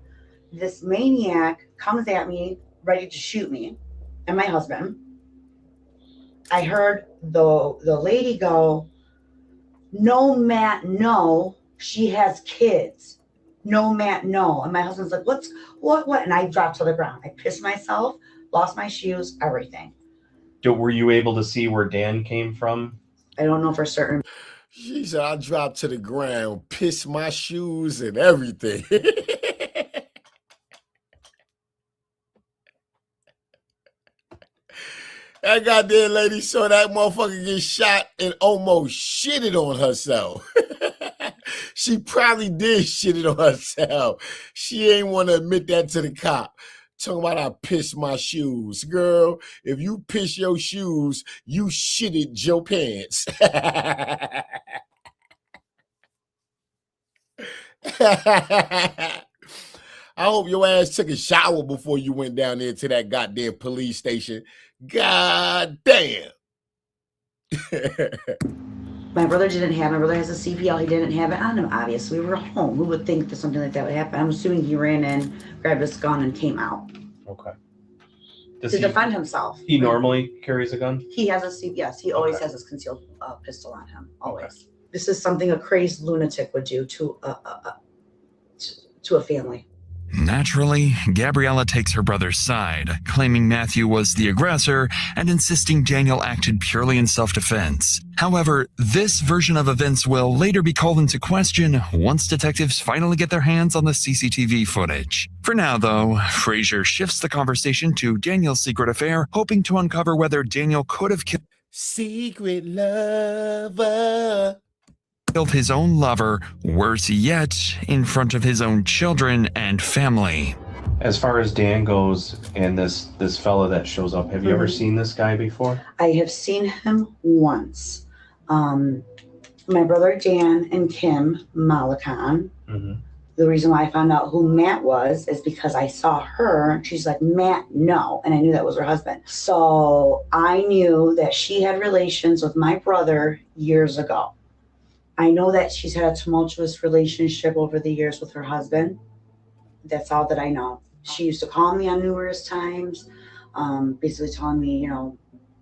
S19: This maniac comes at me, ready to shoot me and my husband. I heard the lady go, "No, Matt, no, she has kids. No, Matt, no." And my husband's like, what? And I dropped to the ground. I pissed myself, lost my shoes, everything.
S5: Were you able to see where Dan came from?
S19: I don't know for certain.
S1: She said, I dropped to the ground, pissed my shoes and everything. That goddamn lady saw that motherfucker get shot and almost shitted on herself. She probably did shit it on herself. She ain't want to admit that to the cop. Talking about I pissed my shoes. Girl, if you piss your shoes, you shitted your pants. I hope your ass took a shower before you went down there to that goddamn police station. God damn.
S19: My brother has a CPL. He didn't have it on him, obviously. We were home. Who would think that something like that would happen? I'm assuming he ran in, grabbed his gun, and came out.
S5: Okay.
S19: To defend himself.
S5: He normally carries a gun?
S19: He has a CPL. Yes, he always has his concealed pistol on him. Always. Okay. This is something a crazed lunatic would do to a family.
S2: Naturally, Gabriella takes her brother's side, claiming Matthew was the aggressor and insisting Daniel acted purely in self-defense. However, this version of events will later be called into question once detectives finally get their hands on the CCTV footage. For now, though, Frazier shifts the conversation to Daniel's secret affair, hoping to uncover whether Daniel could have killed
S1: secret lover.
S2: Killed his own lover, worse yet, in front of his own children and family.
S5: As far as Dan goes and this fella that shows up, have you ever seen this guy before?
S19: I have seen him once. My brother Dan and Kim Malakan. The reason why I found out who Matt was is because I saw her. She's like, "Matt, no." And I knew that was her husband. So I knew that she had relations with my brother years ago. I know that she's had a tumultuous relationship over the years with her husband. That's all that I know. She used to call me on numerous times, basically telling me, you know,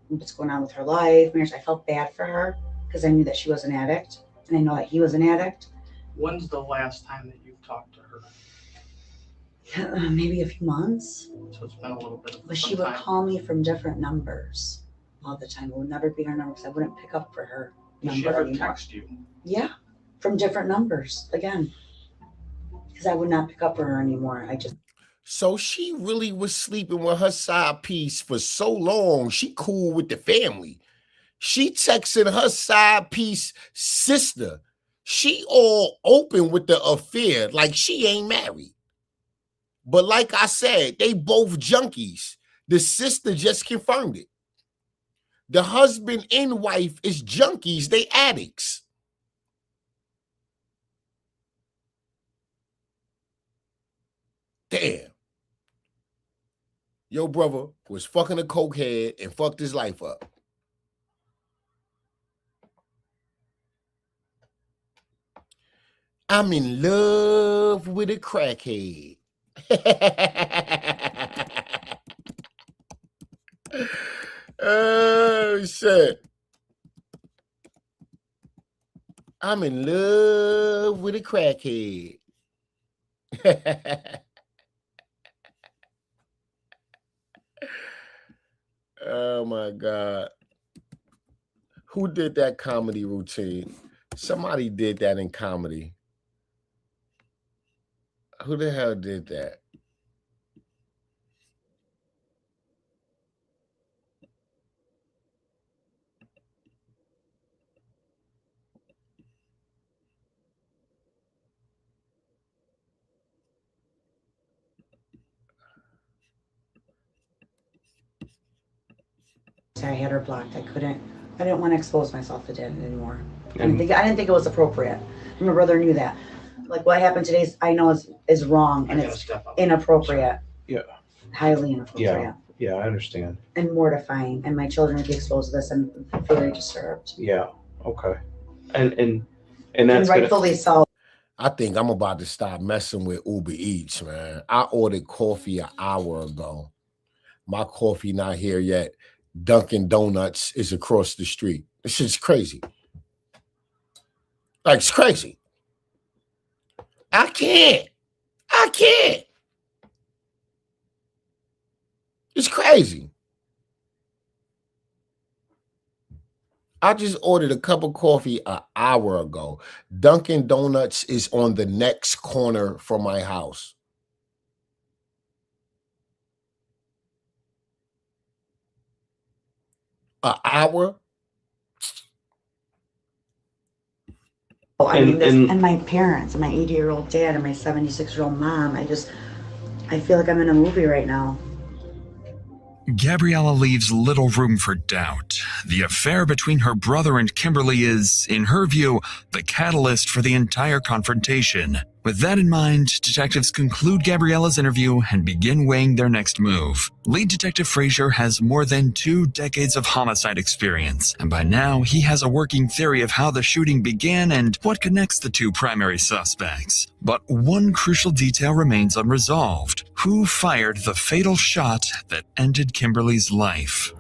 S19: what's going on with her life, marriage. I felt bad for her because I knew that she was an addict, and I know that he was an addict.
S18: When's the last time that you've talked to her?
S19: Maybe a few months.
S18: So it's been a little bit of
S19: But she would call me from different numbers all the time. It would never be her number because I wouldn't pick up for her number.
S18: Did she ever
S19: anymore.
S18: text you?
S19: Yeah, from different numbers again, because I would not pick up for her anymore.
S1: So she really was sleeping with her side piece for so long. She cool with the family. She texting her side piece sister. She all open with the affair, like she ain't married. But like I said, they both junkies. The sister just confirmed it. The husband and wife is junkies. They addicts. Damn. Your brother was fucking a cokehead and fucked his life up. I'm in love with a crackhead. Oh, shit. I'm in love with a crackhead. Oh my God. Who did that comedy routine? Somebody did that in comedy. Who the hell did that?
S19: I had her blocked. I didn't want to expose myself to that anymore. I didn't think it was appropriate. And my brother knew that. Like what happened today I know is wrong and it's inappropriate.
S5: Yeah.
S19: Highly inappropriate.
S5: Yeah, I understand.
S19: And mortifying. And my children would be exposed to this and very disturbed.
S5: Yeah. Okay. And that's
S19: rightfully so.
S1: I think I'm about to stop messing with Uber Eats, man. I ordered coffee an hour ago. My coffee not here yet. Dunkin' Donuts is across the street. This shit's crazy. Like, it's crazy. I can't. It's crazy. I just ordered a cup of coffee an hour ago. Dunkin' Donuts is on the next corner from my house. An hour?
S19: And my parents, and my 80-year-old dad, and my 76-year-old mom. I feel like I'm in a movie right now.
S2: Gabriella leaves little room for doubt. The affair between her brother and Kimberly is, in her view, the catalyst for the entire confrontation. With that in mind, detectives conclude Gabriella's interview and begin weighing their next move. Lead Detective Frazier has more than 2 decades of homicide experience, and by now he has a working theory of how the shooting began and what connects the 2 primary suspects. But one crucial detail remains unresolved. Who fired the fatal shot that ended Kimberly's life?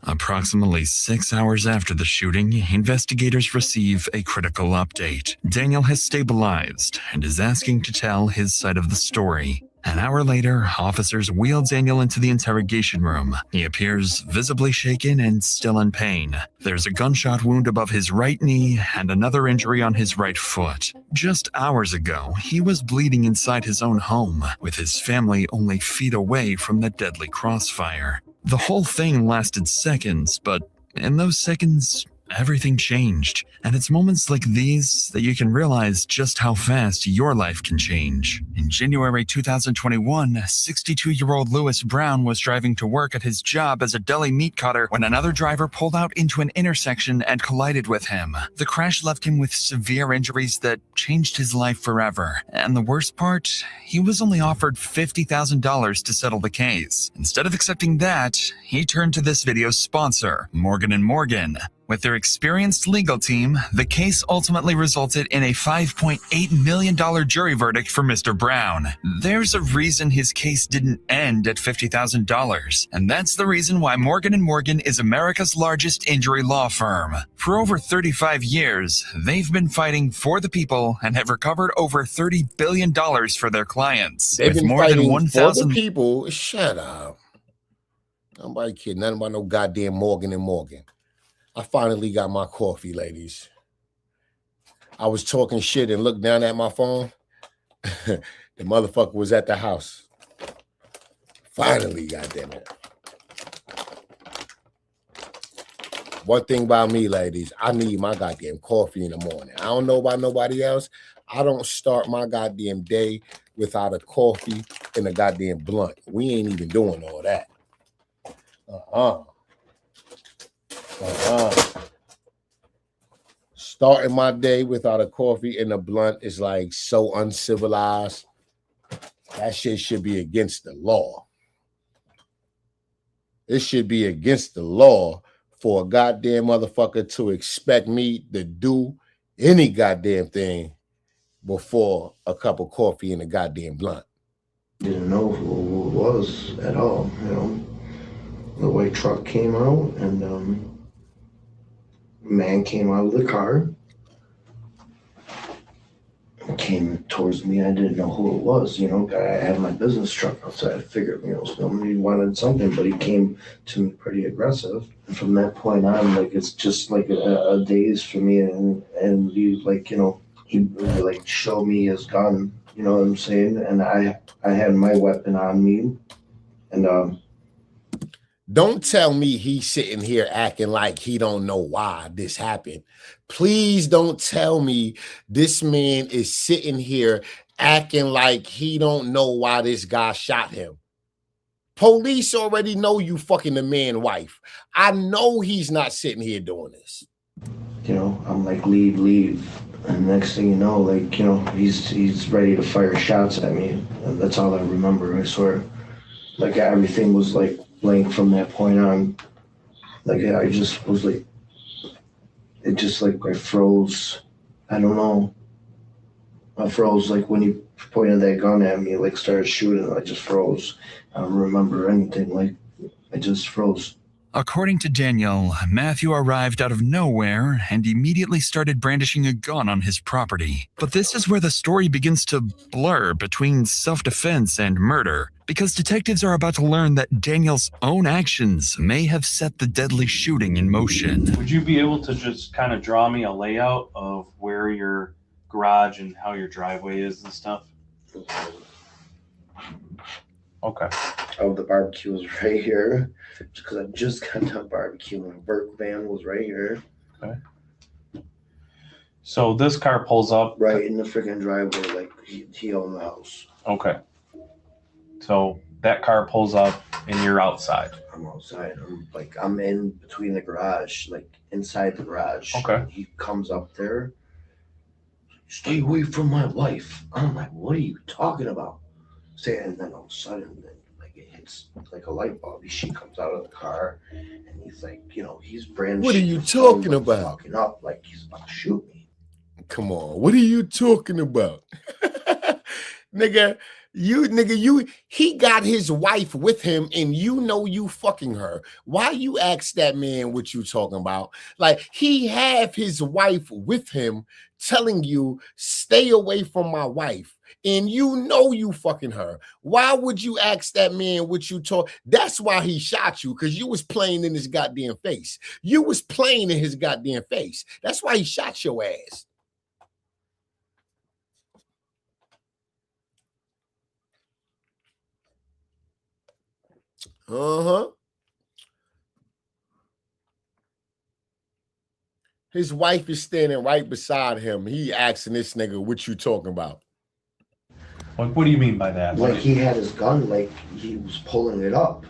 S2: Approximately 6 hours after the shooting, investigators receive a critical update. Daniel has stabilized and is asking to tell his side of the story. An hour later, officers wheel Daniel into the interrogation room. He appears visibly shaken and still in pain. There's a gunshot wound above his right knee and another injury on his right foot. Just hours ago, he was bleeding inside his own home, with his family only feet away from the deadly crossfire. The whole thing lasted seconds, but in those seconds, everything changed. And it's moments like these that you can realize just how fast your life can change. In January 2021, 62-year-old Lewis Brown was driving to work at his job as a deli meat cutter when another driver pulled out into an intersection and collided with him. The crash left him with severe injuries that changed his life forever. And the worst part, he was only offered $50,000 to settle the case. Instead of accepting that, he turned to this video's sponsor, Morgan & Morgan. With their experienced legal team, the case ultimately resulted in a $5.8 million jury verdict for Mr. Brown. There's a reason his case didn't end at $50,000, and that's the reason why Morgan & Morgan is America's largest injury law firm. For over 35 years, they've been fighting for the people and have recovered over $30 billion for their clients.
S1: They've
S2: with
S1: been
S2: more
S1: fighting
S2: than 1,000
S1: for the people. Shut up. Nobody kidding. Nothing about no goddamn Morgan & Morgan. I finally got my coffee, ladies. I was talking shit and looked down at my phone. The motherfucker was at the house. Finally, goddamn it. One thing about me, ladies, I need my goddamn coffee in the morning. I don't know about nobody else. I don't start my goddamn day without a coffee and a goddamn blunt. We ain't even doing all that. Starting my day without a coffee and a blunt is like so uncivilized. That shit should be against the law. It should be against the law for a goddamn motherfucker to expect me to do any goddamn thing before a cup of coffee and a goddamn blunt.
S14: Didn't know who it was at all, you know. The white truck came out and man came out of the car, came towards me. I didn't know who it was. You know, I had my business truck outside. I figured, you know, somebody wanted something, but he came to me pretty aggressive. And from that point on, like, it's just like a daze for me. And he, like, you know, he like showed me his gun. You know what I'm saying? And I had my weapon on me, and
S1: Don't tell me he's sitting here acting like he don't know why this happened. Please don't tell me this man is sitting here acting like he don't know why this guy shot him. Police already know you fucking the man's wife. I know he's not sitting here doing this.
S14: you know, I'm like, leave. And next thing you know, like, you know, he's ready to fire shots at me. And that's all I remember, I swear. Like, everything was like blank from that point on. Like, I just was like, it just like, I froze. I don't know. I froze, like, when he pointed that gun at me, like, started shooting, I just froze. I don't remember anything, like, I just froze.
S2: According to Daniel, Matthew arrived out of nowhere and immediately started brandishing a gun on his property. But this is where the story begins to blur between self-defense and murder, because detectives are about to learn that Daniel's own actions may have set the deadly shooting in motion.
S5: Would you be able to just kind of draw me a layout of where your garage and how your driveway is and stuff? Okay.
S14: Oh, the barbecue was right here. Because I just got done barbecuing. My work van was right here.
S5: Okay. So this car pulls up
S14: right in the freaking driveway, like he owned the house.
S5: Okay. So that car pulls up and you're outside.
S14: I'm outside. I'm in between the garage, like inside the garage.
S5: Okay.
S14: He comes up there. Stay away from my wife. I'm like, what are you talking about? And then all of a sudden, like, it hits like a light bulb. She comes out of the car, and he's like, you know, he's brandishing.
S1: What are you talking about?
S14: Fucking up, like he's about to shoot me.
S1: Come on, what are you talking about? He got his wife with him and you know you fucking her. Why you ask that man what you talking about? Like, he have his wife with him telling you, stay away from my wife. And you know you fucking her. Why would you ask that man what you talk? That's why he shot you, because you was playing in his goddamn face. You was playing in his goddamn face. That's why he shot your ass. Uh-huh. His wife is standing right beside him. He asking this nigga, what you talking about?
S5: Like, what do you mean by that?
S14: Like, he had his gun, like he was pulling it up.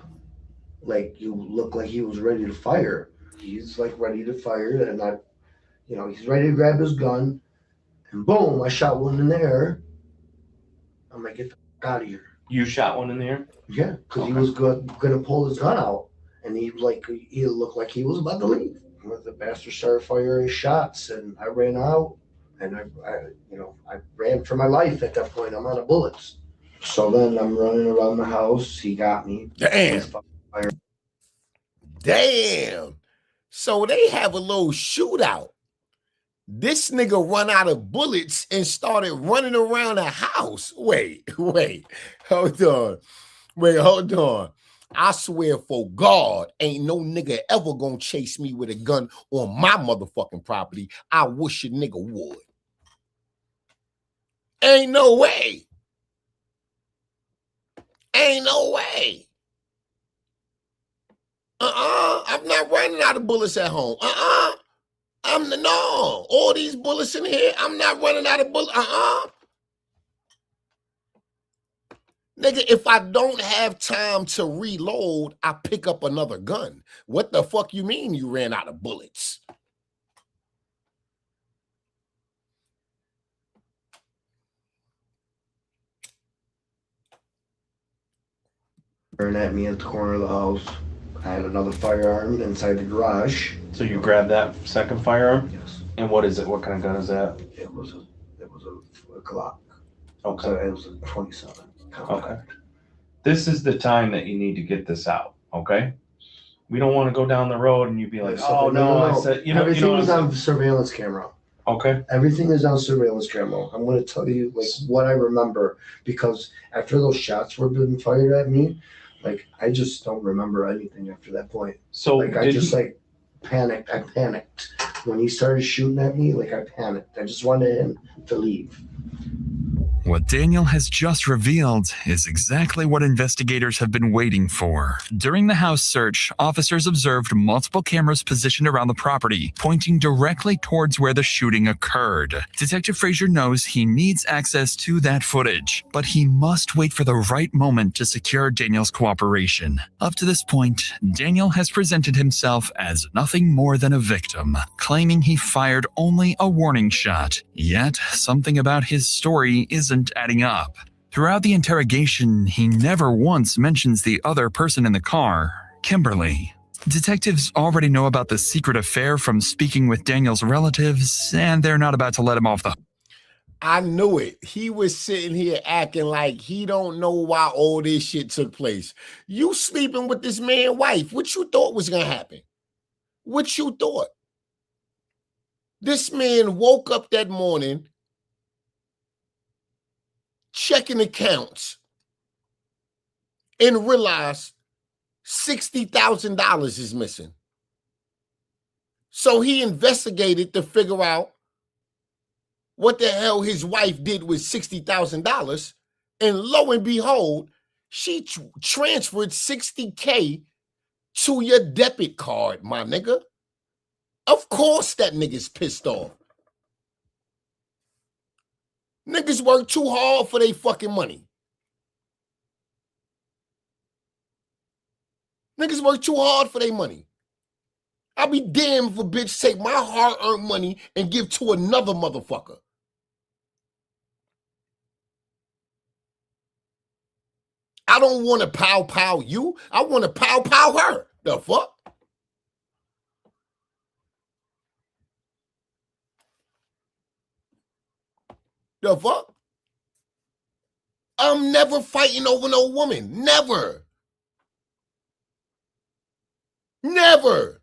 S14: Like, you look like he was ready to fire. He's like ready to fire, and he's ready to grab his gun, and boom, I shot one in the air. I'm like, get the fuck out of here.
S5: You shot one in the air?
S14: Yeah, because he was gonna pull his gun out, and he looked like he was about to leave. The bastard started firing shots, and I ran out, and I ran for my life at that point. I'm out of bullets. So then I'm running around the house. He got me.
S1: Damn. So they have a little shootout. This nigga run out of bullets and started running around the house. Wait, hold on. I swear for God, ain't no nigga ever gonna chase me with a gun on my motherfucking property. I wish a nigga would. Ain't no way. Ain't no way. I'm not running out of bullets at home. All these bullets in here, I'm not running out of bullets. Nigga, if I don't have time to reload, I pick up another gun. What the fuck you mean you ran out of bullets?
S14: Burn at me at the corner of the house. I had another firearm inside the garage.
S5: So you grabbed that second firearm?
S14: Yes.
S5: And what is it? What kind of gun is that?
S14: It was a Glock.
S5: Okay.
S14: So it was a 27.
S5: Okay. This is the time that you need to get this out, okay? We don't want to go down the road and you'd be like, oh no, I said,
S14: everything was on surveillance camera.
S5: Okay.
S14: Everything is on surveillance camera. I'm going to tell you like what I remember, because after those shots were being fired at me, like I just don't remember anything after that point.
S5: So
S14: like I just like panicked. I panicked when he started shooting at me. Like I panicked. I just wanted him to leave.
S2: What Daniel has just revealed is exactly what investigators have been waiting for. During the house search, officers observed multiple cameras positioned around the property, pointing directly towards where the shooting occurred. Detective Frazier knows he needs access to that footage, but he must wait for the right moment to secure Daniel's cooperation. Up to this point, Daniel has presented himself as nothing more than a victim, claiming he fired only a warning shot. Yet, something about his story isn't adding up. Throughout the interrogation, he never once mentions the other person in the car, Kimberly. Detectives already know about the secret affair from speaking with Daniel's relatives, and they're not about to let him off the hook.
S1: I knew it. He was sitting here acting like he don't know why all this shit took place. You sleeping with this man's wife. What you thought was going to happen? What you thought? This man woke up that morning checking accounts and realized $60,000 is missing. So he investigated to figure out what the hell his wife did with $60,000. And lo and behold, she transferred $60K to your debit card, my nigga. Of course that nigga's pissed off. Niggas work too hard for their fucking money. Niggas work too hard for their money. I'll be damned if a bitch take my hard-earned money and give to another motherfucker. I don't want to pow-pow you. I want to pow-pow her. The fuck? The fuck? I'm never fighting over no woman. Never. Never.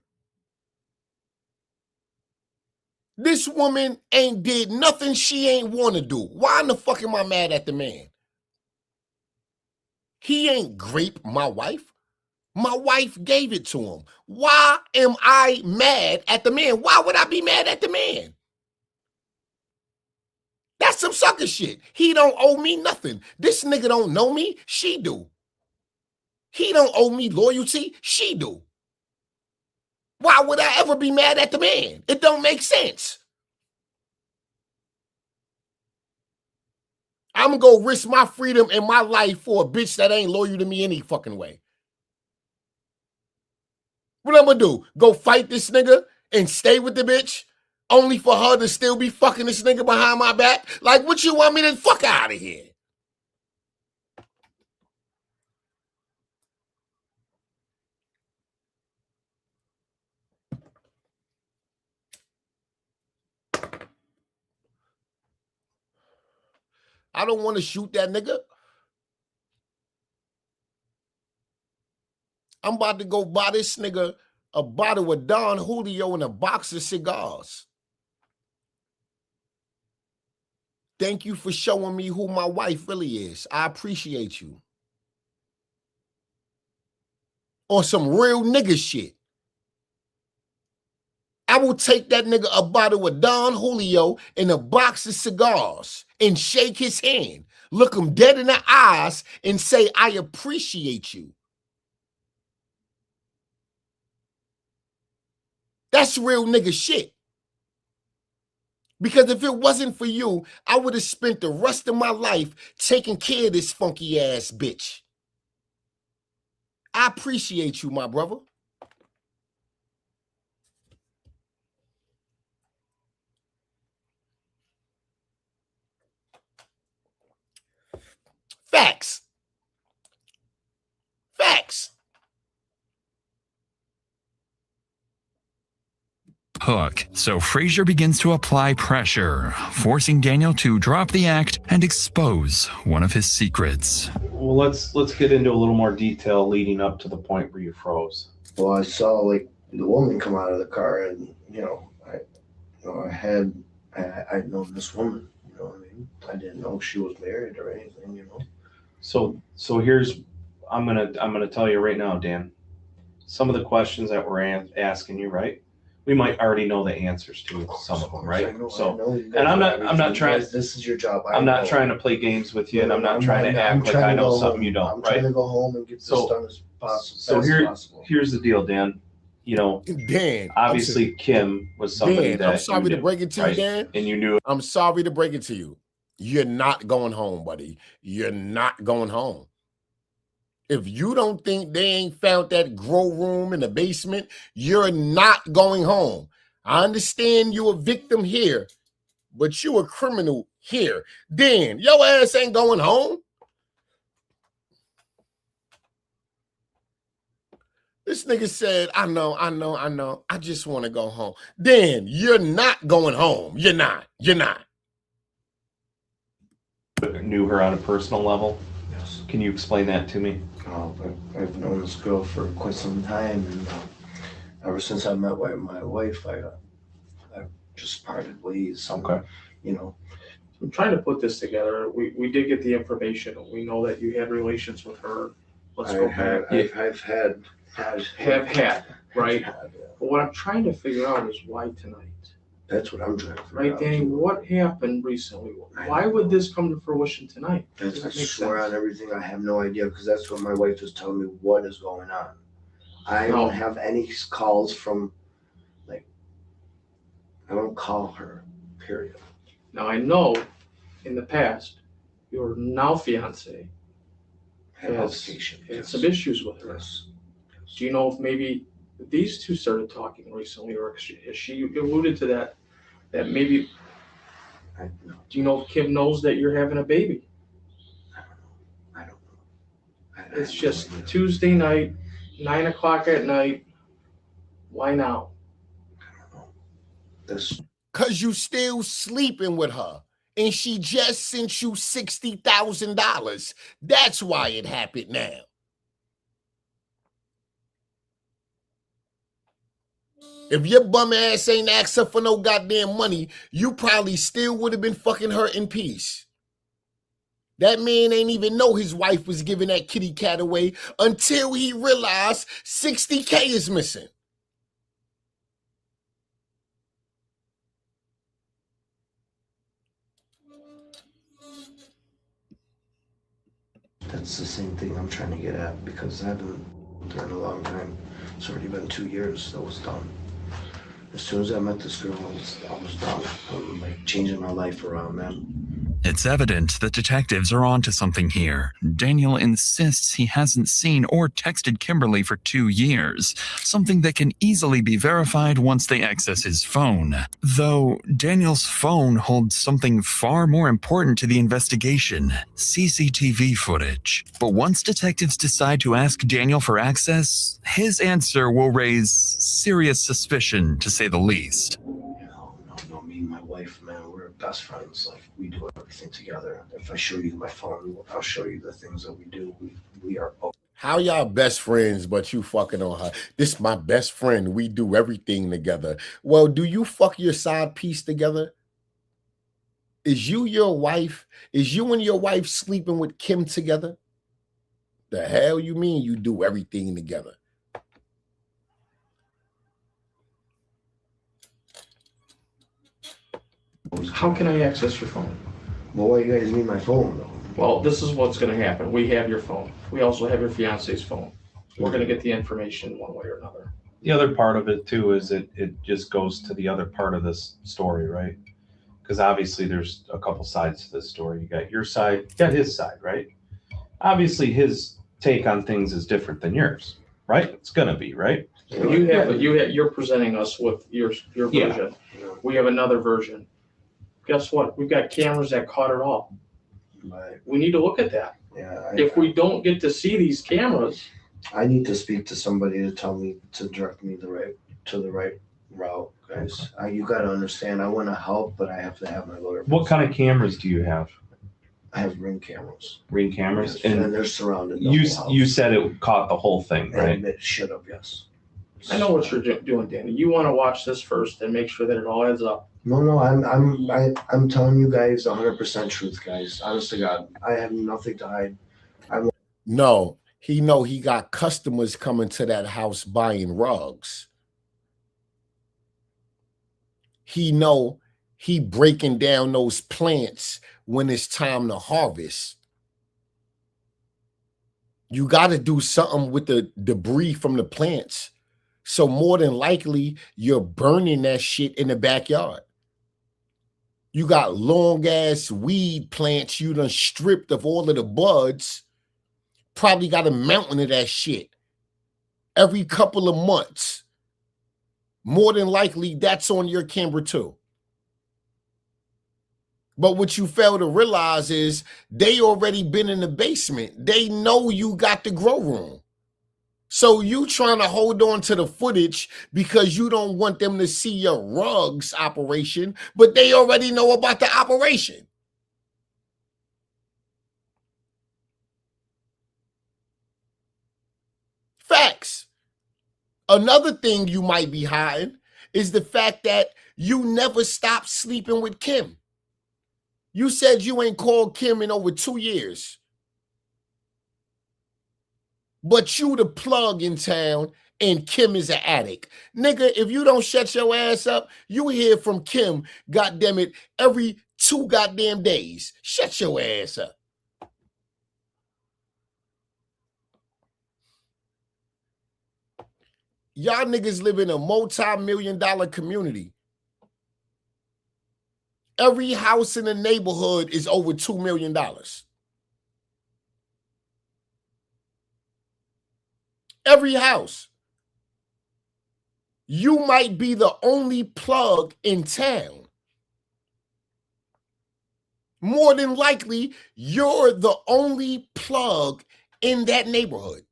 S1: This woman ain't did nothing she ain't want to do. Why in the fuck am I mad at the man? He ain't grape my wife. My wife gave it to him. Why am I mad at the man? Why would I be mad at the man? That's some sucker shit. He don't owe me nothing. This nigga don't know me. She do. He don't owe me loyalty. She do. Why would I ever be mad at the man? It don't make sense. I'm going to risk my freedom and my life for a bitch that ain't loyal to me any fucking way. What I'm going to do? Go fight this nigga and stay with the bitch only for her to still be fucking this nigga behind my back? Like, what you want me to fuck out of here? I don't want to shoot that nigga. I'm about to go buy this nigga a bottle of Don Julio and a box of cigars. Thank you for showing me who my wife really is. I appreciate you. On some real nigga shit. I will take that nigga a bottle of Don Julio and a box of cigars and shake his hand, look him dead in the eyes and say, I appreciate you. That's real nigga shit. Because if it wasn't for you, I would have spent the rest of my life taking care of this funky ass bitch. I appreciate you, my brother. Facts. Facts.
S2: Hook. So Frazier begins to apply pressure, forcing Daniel to drop the act and expose one of his secrets.
S5: Well, let's get into a little more detail leading up to the point where you froze.
S14: Well, I saw like the woman come out of the car, and I'd known this woman. You know what I mean? I didn't know she was married or anything. You know.
S5: So here's, I'm gonna tell you right now, Dan. Some of the questions that we're asking you, right? We might already know the answers to some of them, right? And I'm not trying.
S14: This is your job.
S5: I'm not trying to play games with you, and I'm not trying to act like I know something you don't,
S14: I'm
S5: right?
S14: trying to go home and get this done as possible.
S5: So here's the deal, Dan. You know,
S1: Dan,
S5: obviously Kim was somebody
S1: Dan,
S5: that
S1: I'm sorry to break it to you, Dan.
S5: And you knew.
S1: I'm sorry to break it to you. You're not going home, buddy. You're not going home. If you don't think they ain't found that grow room in the basement, you're not going home. I understand you're a victim here, but you a criminal here. Dan, your ass ain't going home. This nigga said, I know. I just want to go home. Dan, you're not going home. You're not.
S5: Knew her on a personal level?
S14: Yes.
S5: Can you explain that to me?
S14: Oh, I've known this girl for quite some time, and ever since I met my wife, I just parted ways.
S5: Okay.
S14: You know.
S18: I'm trying to put this together. We did get the information. We know that you had relations with her. Let's go back.
S14: I've had,
S18: right? But what I'm trying to figure out is why tonight.
S14: That's what I'm trying to figure
S18: right,
S14: out.
S18: Danny? What happened recently? Why would this come to fruition tonight?
S14: I swear on everything, I have no idea, because that's what my wife is telling me what is going on. I don't have any calls from, like, I don't call her, period.
S18: Now, I know in the past, your now fiance has had some issues with her.
S14: Yes.
S18: Do you know if maybe these two started talking recently, or has she alluded to that maybe? Do you know if Kim knows that you're having a baby?
S14: I don't know.
S18: It's just Tuesday night, 9 o'clock at night. Why now?
S14: I don't know.
S1: Cause you still sleeping with her, and she just sent you $60,000. That's why it happened now. If your bum ass ain't asked her for no goddamn money, you probably still would have been fucking her in peace. That man ain't even know his wife was giving that kitty cat away until he realized $60K is missing.
S14: That's the same thing I'm trying to get at, because I've been there a long time. It's already been 2 years that was done. As soon as I met this girl, I was done. I'm like changing my life around, man.
S2: It's evident that detectives are onto something here. Daniel insists he hasn't seen or texted Kimberly for 2 years, something that can easily be verified once they access his phone. Though Daniel's phone holds something far more important to the investigation, CCTV footage. But once detectives decide to ask Daniel for access, his answer will raise serious suspicion, to say the least.
S14: No, me and my wife, man, we're best friends. Like, we do everything together. If I show you my phone, I'll show you the things that we do. We are both.
S1: How y'all best friends, but you fucking on her? This my best friend. We do everything together. Well, do you fuck your side piece together? Is you your wife? Is you and your wife sleeping with Kim together? The hell you mean you do everything together?
S18: How can I access your phone?
S14: Well, why you guys need my phone, though?
S18: Well, this is what's going to happen. We have your phone. We also have your fiance's phone. We're going to get the information one way or another.
S5: The other part of it too is it just goes to the other part of this story, right? Because obviously there's a couple sides to this story. You got your side, you got his side, right? Obviously his take on things is different than yours, right? It's gonna be, right?
S18: You're presenting us with your version.
S5: Yeah.
S18: We have another version. Guess what? We've got cameras that caught it all.
S14: Right.
S18: We need to look at that.
S14: Yeah.
S18: If we don't get to see these cameras,
S14: I need to speak to somebody to tell me, to direct me the right route, guys. You got to understand, I want to help, but I have to have my lawyer.
S5: What kind of cameras do you have?
S14: I have Ring cameras.
S5: Ring cameras?
S14: Yes, and they're surrounded.
S5: You said it caught the whole thing, right?
S14: And it should have, yes.
S18: I know what you're doing, Danny. You want to watch this first and make sure that it all adds up.
S14: No, I'm telling you guys 100% truth, guys. Honest to God, I have nothing to hide.
S1: No, he know he got customers coming to that house buying rugs. He know he breaking down those plants when it's time to harvest. You got to do something with the debris from the plants. So more than likely, you're burning that shit in the backyard. You got long ass weed plants you done stripped of all of the buds. Probably got a mountain of that shit every couple of months. More than likely, that's on your camera too. But what you fail to realize is they already been in the basement. They know you got the grow room. So you trying to hold on to the footage because you don't want them to see your rugs operation, but they already know about the operation. Facts. Another thing you might be hiding is the fact that you never stopped sleeping with Kim. You said you ain't called Kim in over 2 years. But you the plug in town and Kim is an addict. Nigga, if you don't shut your ass up, you hear from Kim, goddammit, every 2 goddamn days. Shut your ass up. Y'all niggas live in a multi-million-dollar community. Every house in the neighborhood is over $2 million. Every house. You might be the only plug in town. More than likely, you're the only plug in that neighborhood.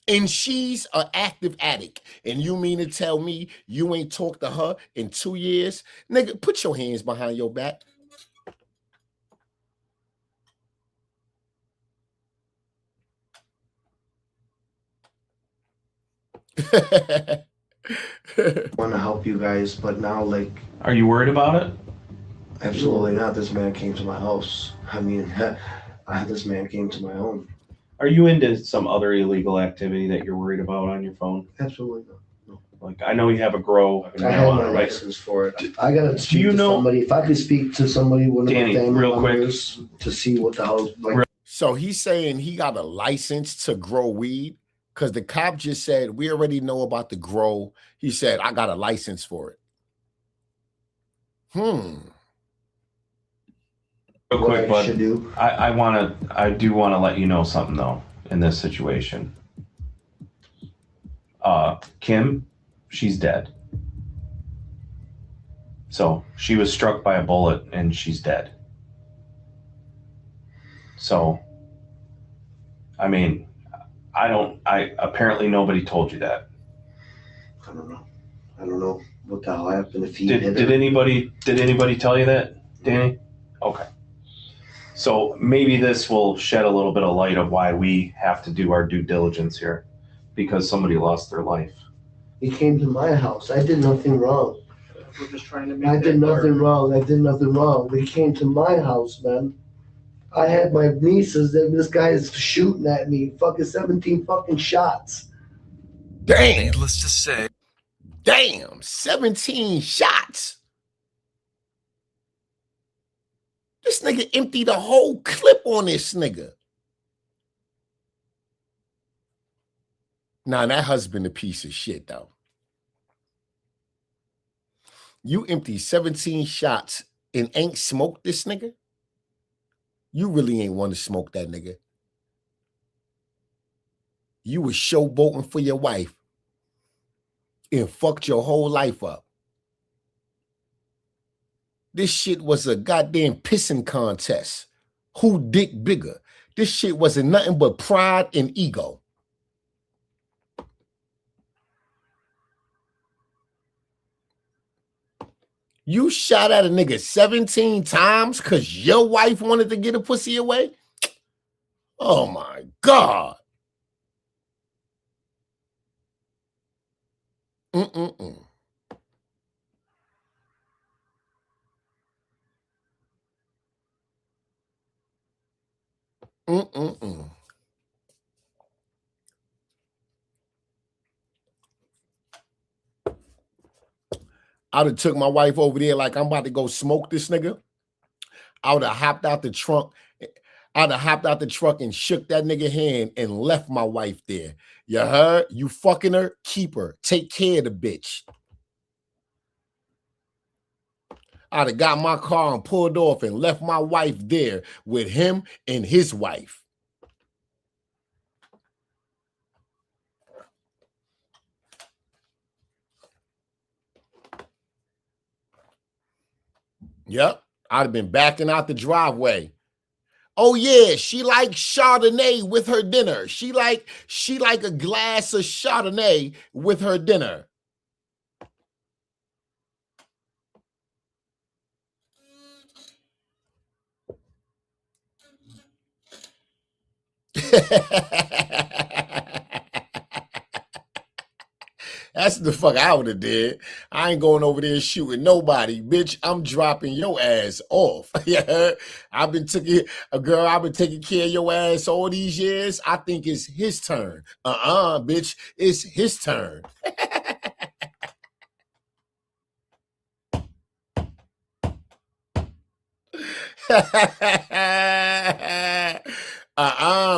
S1: And she's an active addict. And you mean to tell me you ain't talked to her in 2 years? Nigga, put your hands behind your back.
S14: Want to help you guys, but now, like,
S5: are you worried about it?
S14: Absolutely not. This man came to my house. I mean, this man came to my home.
S5: Are you into some other illegal activity that you're worried about on your phone?
S14: Absolutely not. No.
S5: Like, I know you have a grow.
S14: I have my license for it. I gotta speak to somebody. If I could speak to somebody, one of my family members, to see what the hell. Like,
S1: so he's saying he got a license to grow weed because the cop just said, we already know about the grow. He said, I got a license for it.
S5: Real quick, bud. I do want to let you know something though in this situation. Kim, she's dead. So she was struck by a bullet and she's dead. So, I mean, apparently nobody told you that.
S14: I don't know what the hell happened. If he
S5: did anybody tell you that, Danny? Okay. So maybe this will shed a little bit of light of why we have to do our due diligence here, because somebody lost their life.
S14: He came to my house. I did nothing wrong.
S18: We're just trying to make
S14: I did nothing wrong. I did nothing wrong. He came to my house, man. I had my nieces, and this guy is shooting at me. Fucking 17 fucking shots.
S1: Damn.
S2: Needless to say.
S1: Damn, 17 shots. This nigga emptied a whole clip on this nigga. Nah, that husband a piece of shit, though. You empty 17 shots and ain't smoked this nigga? You really ain't want to smoke that nigga. You was showboating for your wife and fucked your whole life up. This shit was a goddamn pissing contest. Who dick bigger? This shit wasn't nothing but pride and ego. You shot at a nigga 17 times because your wife wanted to get a pussy away? Oh my God. Mm-mm-mm. Mm-mm-mm. I'd have took my wife over there like I'm about to go smoke this nigga. I would have hopped out the trunk. I'd have hopped out the truck and shook that nigga hand and left my wife there. You heard? You fucking her? Keep her. Take care of the bitch. I'd have got my car and pulled off and left my wife there with him and his wife. Yep. I'd have been backing out the driveway. Oh yeah, she likes Chardonnay with her dinner. She like a glass of Chardonnay with her dinner. That's the fuck I would have did. I ain't going over there shooting nobody, bitch. I'm dropping your ass off. Yeah, I've been taking care of your ass all these years. I think it's his turn. Bitch, it's his turn.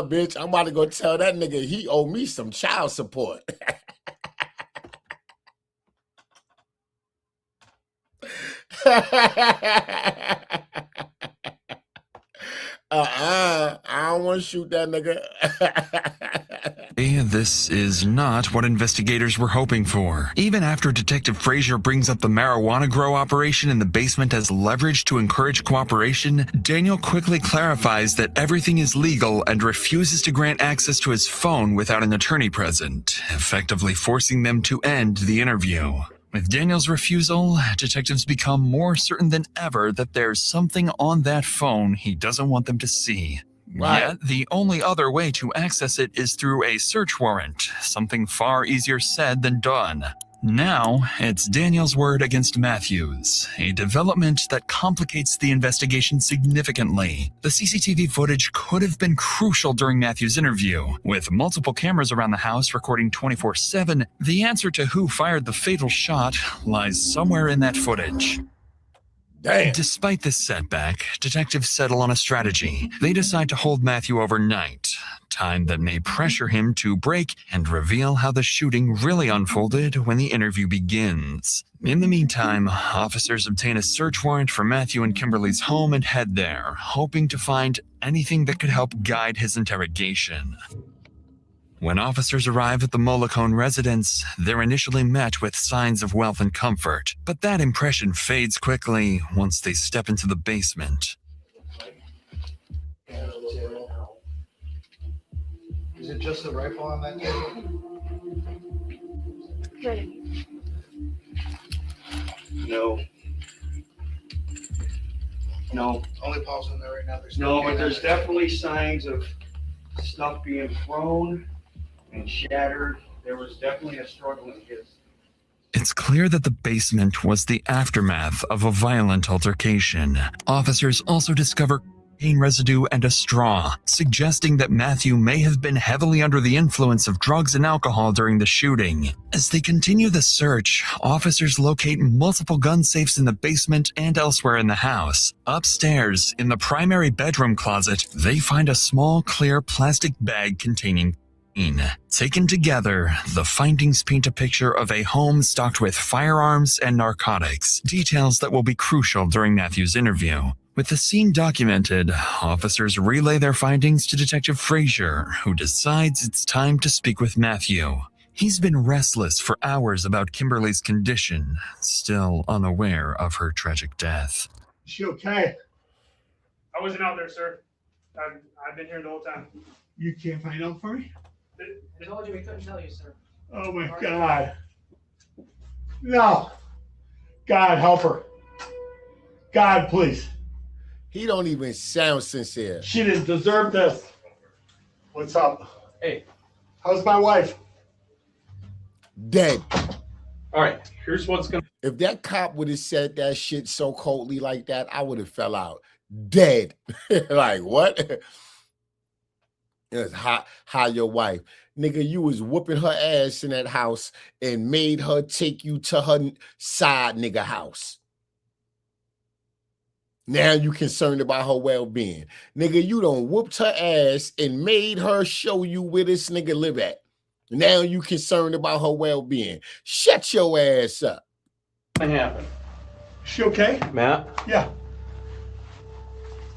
S1: Bitch, I'm about to go tell that nigga he owe me some child support. I don't want to shoot that nigga.
S2: This is not what investigators were hoping for. Even after Detective Frazier brings up the marijuana grow operation in the basement as leverage to encourage cooperation, Daniel quickly clarifies that everything is legal and refuses to grant access to his phone without an attorney present, effectively forcing them to end the interview. With Daniel's refusal, detectives become more certain than ever that there's something on that phone he doesn't want them to see.
S1: Right.
S2: Yet, the only other way to access it is through a search warrant, something far easier said than done. Now, it's Daniel's word against Matthew's, a development that complicates the investigation significantly. The CCTV footage could have been crucial during Matthew's interview. With multiple cameras around the house recording 24/7, the answer to who fired the fatal shot lies somewhere in that footage.
S1: Damn.
S2: Despite this setback, detectives settle on a strategy. They decide to hold Matthew overnight, time that may pressure him to break and reveal how the shooting really unfolded when the interview begins. In the meantime, officers obtain a search warrant for Matthew and Kimberly's home and head there, hoping to find anything that could help guide his interrogation. When officers arrive at the Mollicone residence, they're initially met with signs of wealth and comfort, but that impression fades quickly once they step into the basement.
S20: Is it just a rifle on that table?
S7: No. No.
S20: Only Paul's in there right now. There's
S7: No, but there's definitely signs of stuff being thrown and shattered. There was definitely a struggle in his.
S2: It's clear that the basement was the aftermath of a violent altercation. Officers also discover cocaine residue and a straw, suggesting that Matthew may have been heavily under the influence of drugs and alcohol during the shooting. As they continue the search, officers locate multiple gun safes in the basement and elsewhere in the house. Upstairs, in the primary bedroom closet, they find a small, clear plastic bag containing cocaine. Taken together, the findings paint a picture of a home stocked with firearms and narcotics, details that will be crucial during Matthew's interview. With the scene documented, officers relay their findings to Detective Frazier, who decides it's time to speak with Matthew. He's been restless for hours about Kimberly's condition, still unaware of her tragic death.
S3: Is she okay?
S21: I wasn't out there, sir. I've been here the whole time.
S3: You can't find out for me?
S15: I told you we couldn't tell you, sir.
S3: Oh my God. No. God, help her. God, please.
S1: He don't even sound sincere.
S3: She didn't deserve this. What's up?
S15: Hey.
S3: How's my wife?
S1: Dead.
S5: All right, here's what's gonna.
S1: If that cop would have said that shit so coldly like that, I would have fell out dead. Like what? Yes, hi your wife. Nigga, you was whooping her ass in that house and made her take you to her side nigga house. Now you concerned about her well-being. Nigga, you done whooped her ass and made her show you where this nigga live at. Now you concerned about her well-being. Shut your ass up.
S5: Gonna happen.
S3: She okay?
S5: Matt?
S3: Yeah.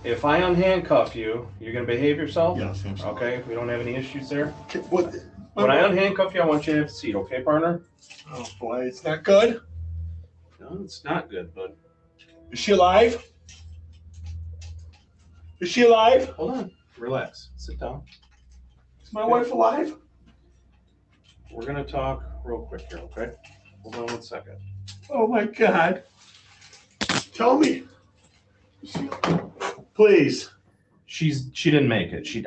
S5: If I unhandcuff you, you're gonna behave yourself?
S3: Yes, absolutely.
S5: Okay, we don't have any issues there.
S3: What?
S5: When I unhandcuff you, I want you to have a seat, okay, partner?
S3: Oh boy, it's not good.
S5: No, it's not good, but.
S3: Is she alive? Is she alive?
S5: Hold on. Relax. Sit down.
S3: Is my wife alive?
S5: We're gonna talk real quick here, okay? Hold on 1 second.
S3: Oh my God. Tell me. Please.
S5: She didn't make it. She.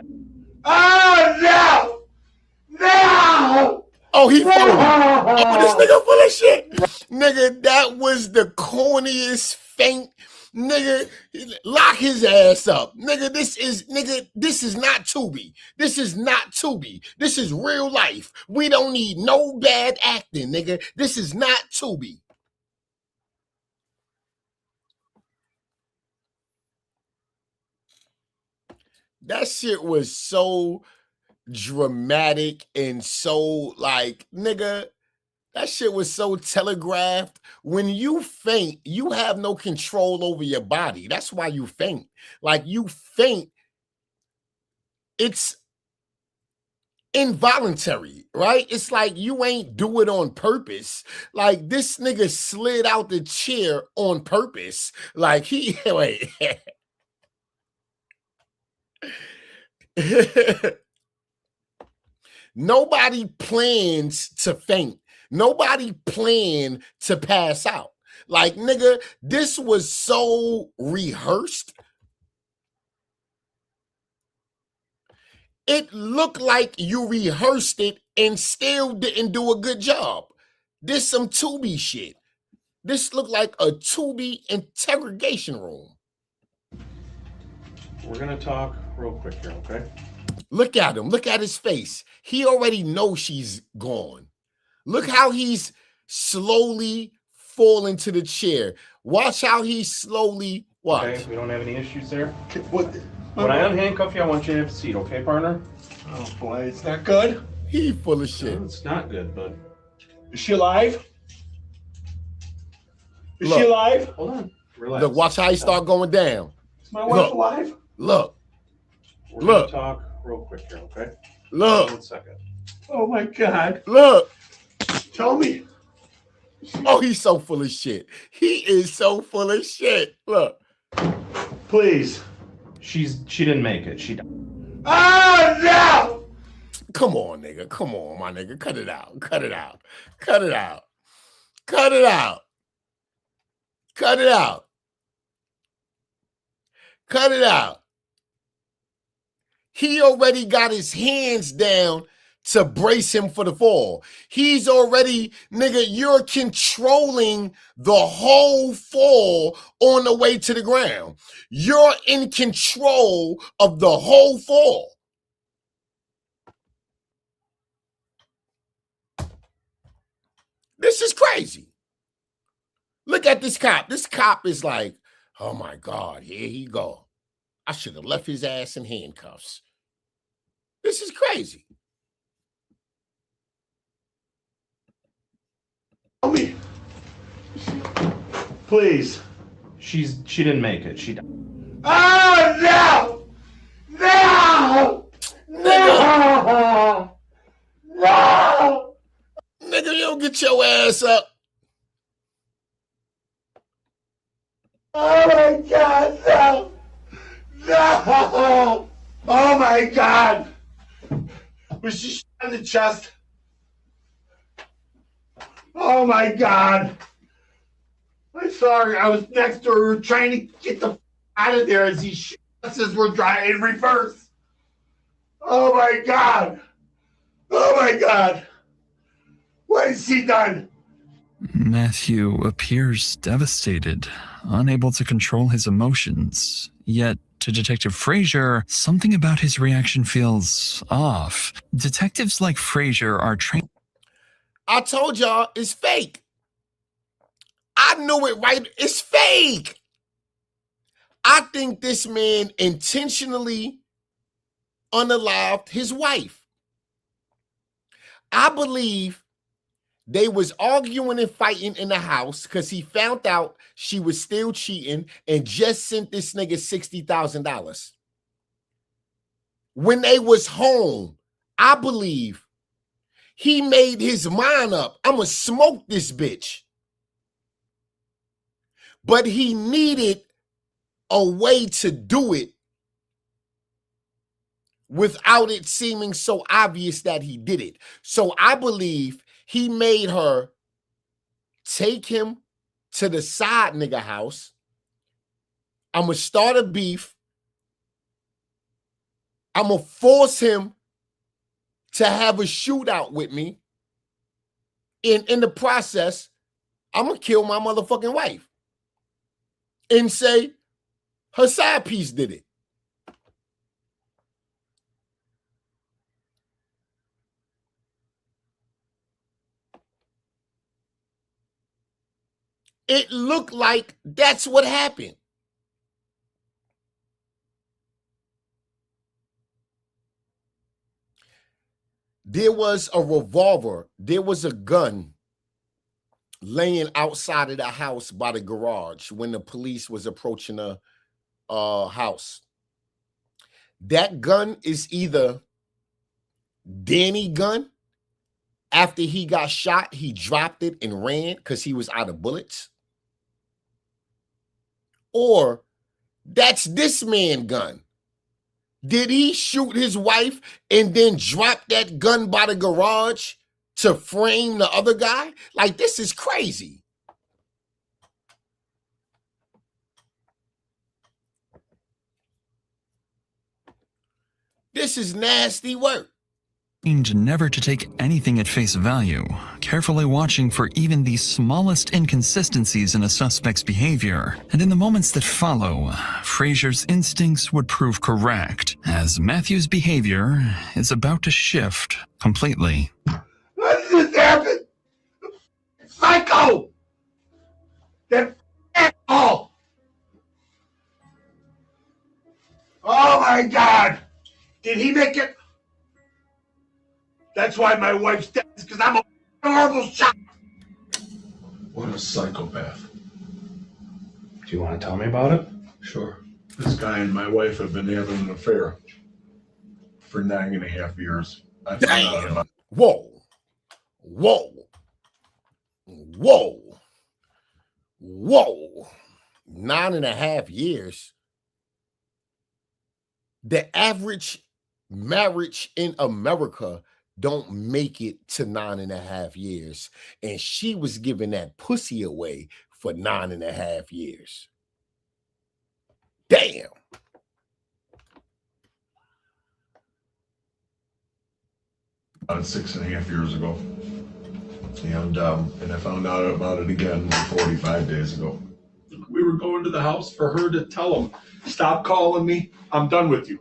S3: Oh no! No!
S1: Oh, he full of oh, this nigga full of shit. Nigga, that was the corniest faint. Nigga, lock his ass up. Nigga, this is not Tubi. This is not Tubi. This is real life. We don't need no bad acting, nigga. This is not Tubi. That shit was so dramatic and so like, nigga, that shit was so telegraphed. When you faint, you have no control over your body. That's why you faint. Like you faint, it's involuntary, right? It's like you ain't do it on purpose. Like this nigga slid out the chair on purpose. Like he, wait. Nobody plans to faint. Nobody planned to pass out. Like, nigga, this was so rehearsed. It looked like you rehearsed it and still didn't do a good job. This some Tubi shit. This looked like a Tubi interrogation room.
S5: We're gonna talk real quick here, okay?
S1: Look at him. Look at his face. He already knows she's gone. Look how he's slowly falling to the chair. Watch how he slowly watch.
S5: Okay, we don't have any issues there.
S3: What?
S5: When I unhandcuff you, I want you to have a seat, okay, partner?
S3: Oh boy, it's not good.
S1: He full of shit.
S5: No, it's not good, but.
S3: Is she alive? Is
S1: Look.
S3: she alive?
S5: Hold on. Relax.
S1: Look, watch how he start going down.
S3: Is my wife alive?
S1: Look.
S5: We're
S1: Look.
S5: gonna talk real quick here, okay?
S1: Look.
S5: 1 second.
S3: Oh my God.
S1: Look.
S3: Tell me.
S1: Oh, he's so full of shit. He is so full of shit. Look.
S3: Please.
S5: She didn't make it. She.
S3: Oh no!
S1: Come on, nigga. Come on, my nigga. Cut it out. Cut it out. Cut it out. Cut it out. Cut it out. Cut it out. He already got his hands down to brace him for the fall. He's already, nigga, you're controlling the whole fall on the way to the ground. You're in control of the whole fall. This is crazy. Look at this cop. This cop is like, oh my God, here he go. I should have left his ass in handcuffs. This is crazy.
S3: Tell me. Please.
S5: She didn't make it. She.
S3: Oh no! No! No! No!
S1: Nigga, you don't get your ass up.
S3: Oh my God, no! No! Oh my God! Was she shot in the chest? Oh my God! I'm sorry, I was next to her. We were trying to get the out of there as these shots were driving in reverse. Oh my God! Oh my God! What has he done?
S2: Matthew appears devastated, unable to control his emotions. Yet, to Detective Frazier, something about his reaction feels off. Detectives like Frazier are trained.
S1: I told y'all it's fake. I knew it right. It's fake. I think this man intentionally unalived his wife. I believe they was arguing and fighting in the house because he found out she was still cheating and just sent this nigga $60,000. When they was home, I believe he made his mind up. I'm going to smoke this bitch. But he needed a way to do it without it seeming so obvious that he did it. So I believe he made her take him to the side nigga house. I'm going to start a beef. I'm going to force him to have a shootout with me. In the process, I'm going to kill my motherfucking wife and say her side piece did it. It looked like that's what happened. There was a revolver. There was a gun laying outside of the house by the garage when the police was approaching the house. That gun is either Danny gun. After he got shot, he dropped it and ran because he was out of bullets. Or that's this man gun. Did he shoot his wife and then drop that gun by the garage to frame the other guy? Like, this is crazy. This is nasty work.
S2: Never to take anything at face value, carefully watching for even the smallest inconsistencies in a suspect's behavior. And in the moments that follow, Frazier's instincts would prove correct, as Matthew's behavior is about to shift completely.
S3: What just happened? Psycho! That asshole! Oh my God! Did he make it? That's why my wife's dead, because I'm a horrible shot.
S6: What a psychopath.
S5: Do you want to tell me about it?
S6: Sure. This guy and my wife have been having an affair for 9.5 years. I found out about it.
S1: Whoa. Whoa. Whoa. Whoa. 9.5 years. The average marriage in America don't make it to 9.5 years. And she was giving that pussy away for 9.5 years. Damn.
S6: About 6.5 years ago. And I found out about it again 45 days ago. We were going to the house for her to tell him, stop calling me, I'm done with you.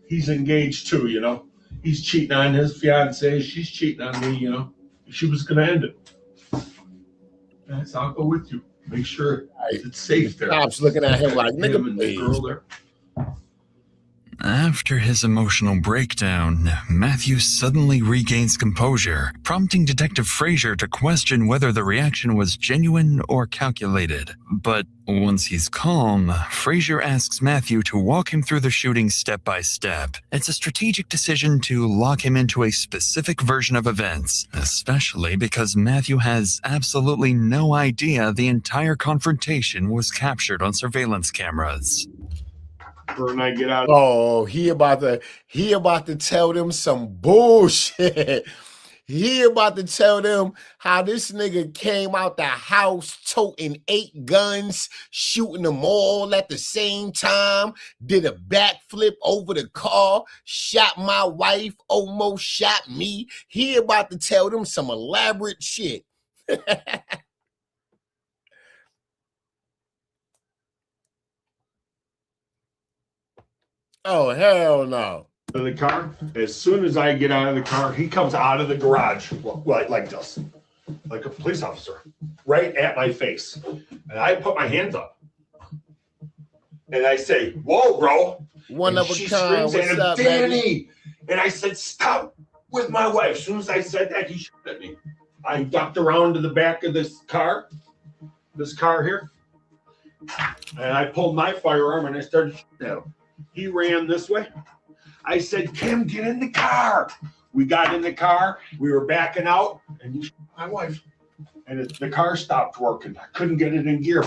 S6: He's engaged too, you know. He's cheating on his fiance, she's cheating on me, you know. She was gonna end it. And I said, I'll go with you. Make sure it's safe there.
S1: Cops looking at him like, nigga,
S6: and the girl there.
S2: After his emotional breakdown, Matthew suddenly regains composure, prompting Detective Frazier to question whether the reaction was genuine or calculated. But once he's calm, Frazier asks Matthew to walk him through the shooting step by step. It's a strategic decision to lock him into a specific version of events, especially because Matthew has absolutely no idea the entire confrontation was captured on surveillance cameras.
S3: When I get out.
S1: Oh, he about to tell them some bullshit. He about to tell them how this nigga came out the house toting 8 guns, shooting them all at the same time, did a backflip over the car, shot my wife, almost shot me. He about to tell them some elaborate shit. Oh, hell no.
S3: In the car, as soon as I get out of the car, he comes out of the garage like this, like a police officer, right at my face. And I put my hands up. And I say, whoa, bro.
S1: One
S3: and
S1: of a
S3: she
S1: kind.
S3: screams
S1: What's
S3: at him,
S1: up,
S3: Danny.
S1: baby?
S3: And I said, stop with my wife. As soon as I said that, he shot at me. I ducked around to the back of this car here. And I pulled my firearm and I started shooting at him. He ran this way. I said, Kim, get in the car. We got in the car. We were backing out, and he shot my wife. And the car stopped working. I couldn't get it in gear.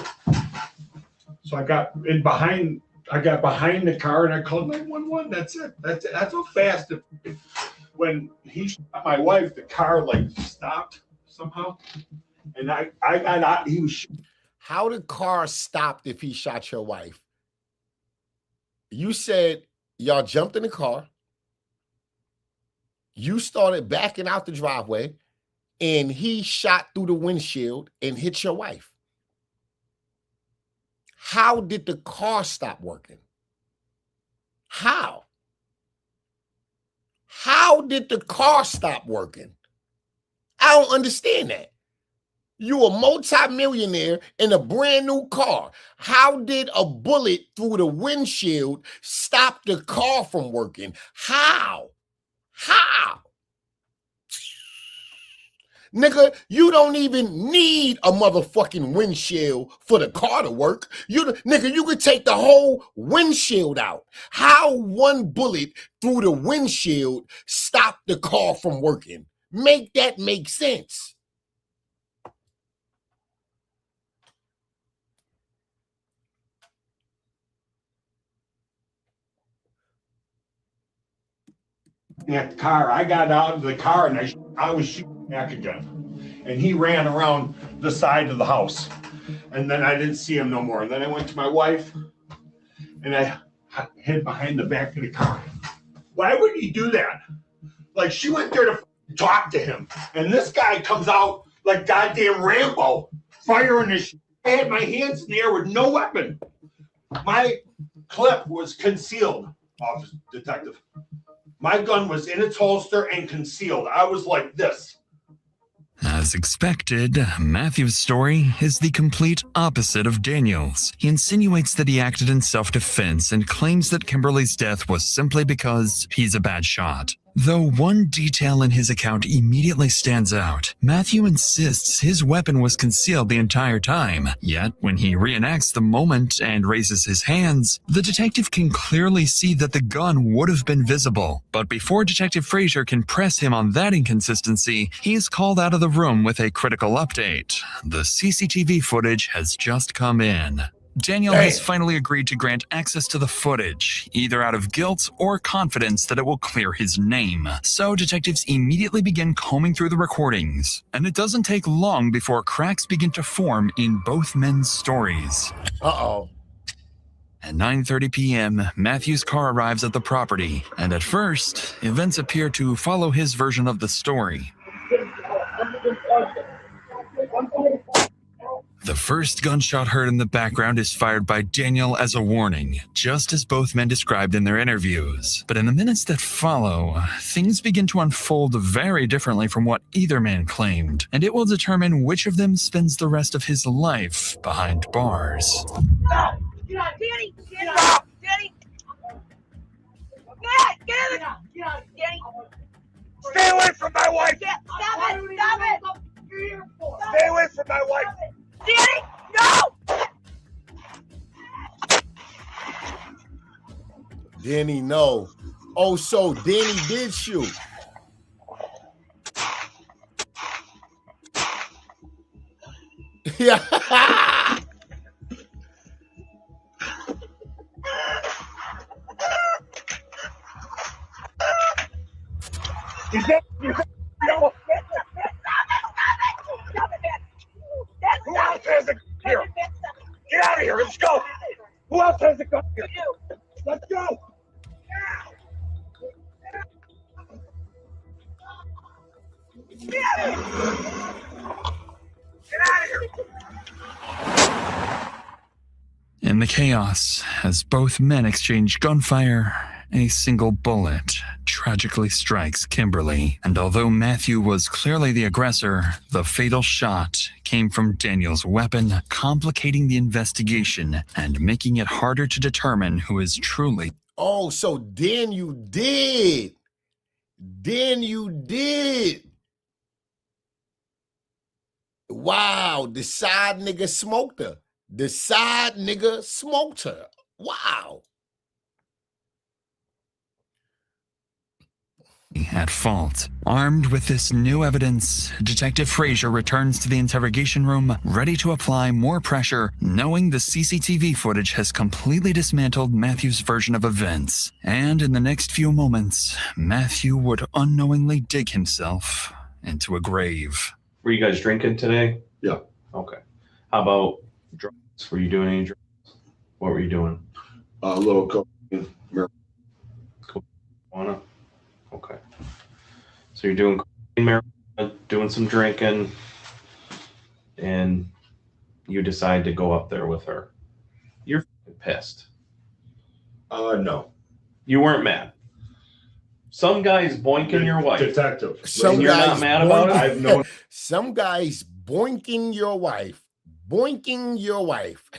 S3: So I got behind the car and I called 911. That's it. That's how fast it. When he shot my wife, the car like stopped somehow. And I got out. He was shooting.
S1: How the car stopped if he shot your wife? You said y'all jumped in the car. You started backing out the driveway, and he shot through the windshield and hit your wife. How did the car stop working? How? How did the car stop working? I don't understand that. You a multimillionaire in a brand new car. How did a bullet through the windshield stop the car from working? How? How? Nigga, you don't even need a motherfucking windshield for the car to work. Nigga, you could take the whole windshield out. How one bullet through the windshield stopped the car from working? Make that make sense.
S3: At the car, I got out of the car and I was shooting back again. And he ran around the side of the house. And then I didn't see him no more. And then I went to my wife and I hid behind the back of the car. Why would he do that? Like, she went there to talk to him. And this guy comes out like goddamn Rambo, firing his shit. I had my hands in the air with no weapon. My clip was concealed, officer detective. My gun was in its holster and concealed. I was like this.
S2: As expected, Matthew's story is the complete opposite of Daniel's. He insinuates that he acted in self-defense and claims that Kimberly's death was simply because he's a bad shot. Though one detail in his account immediately stands out, Matthew insists his weapon was concealed the entire time. Yet, when he reenacts the moment and raises his hands, the detective can clearly see that the gun would have been visible. But before Detective Frazier can press him on that inconsistency, he is called out of the room with a critical update. The CCTV footage has just come in. Daniel has finally agreed to grant access to the footage, either out of guilt or confidence that it will clear his name. So detectives immediately begin combing through the recordings, and it doesn't take long before cracks begin to form in both men's stories.
S1: Uh-oh.
S2: At 9:30 p.m., Matthew's car arrives at the property, and at first, events appear to follow his version of the story. The first gunshot heard in the background is fired by Daniel as a warning, just as both men described in their interviews. But in the minutes that follow, things begin to unfold very differently from what either man claimed, and it will determine which of them spends the rest of his life behind bars.
S10: Get out, Danny! Get out, Danny! Get out, Danny!
S3: Stay away from my wife!
S10: Stop it! Stop it!
S3: Stay away from my wife!
S10: Danny, no!
S1: Danny, no. Oh, so Danny did shoot. Yeah.
S3: Who else has a gun here? Get out of here. Let's go. Who else has a gun here? Let's go.
S2: In the chaos, as both men exchange gunfire, a single bullet tragically strikes Kimberly. And although Matthew was clearly the aggressor, the fatal shot came from Daniel's weapon, complicating the investigation and making it harder to determine who is truly.
S1: Oh, so then you did. Then you did. Wow, the side nigga smoked her. The side nigga smoked her. Wow.
S2: At fault. Armed with this new evidence, Detective Frazier returns to the interrogation room, ready to apply more pressure, knowing the CCTV footage has completely dismantled Matthew's version of events. And in the next few moments, Matthew would unknowingly dig himself into a grave.
S5: Were you guys drinking today?
S6: Yeah.
S5: Okay. How about drugs? Were you doing any drugs? What were you doing?
S6: A little cocaine.
S5: Marijuana? Okay. So you're doing cocaine, marijuana, doing some drinking, and you decide to go up there with her. You're pissed.
S6: No.
S5: You weren't mad. Some guy's boinking your wife.
S6: Detective.
S1: Some
S5: you're
S1: guys
S5: not mad about it?
S6: I've known.
S1: Some guys boinking your wife. Boinking your wife.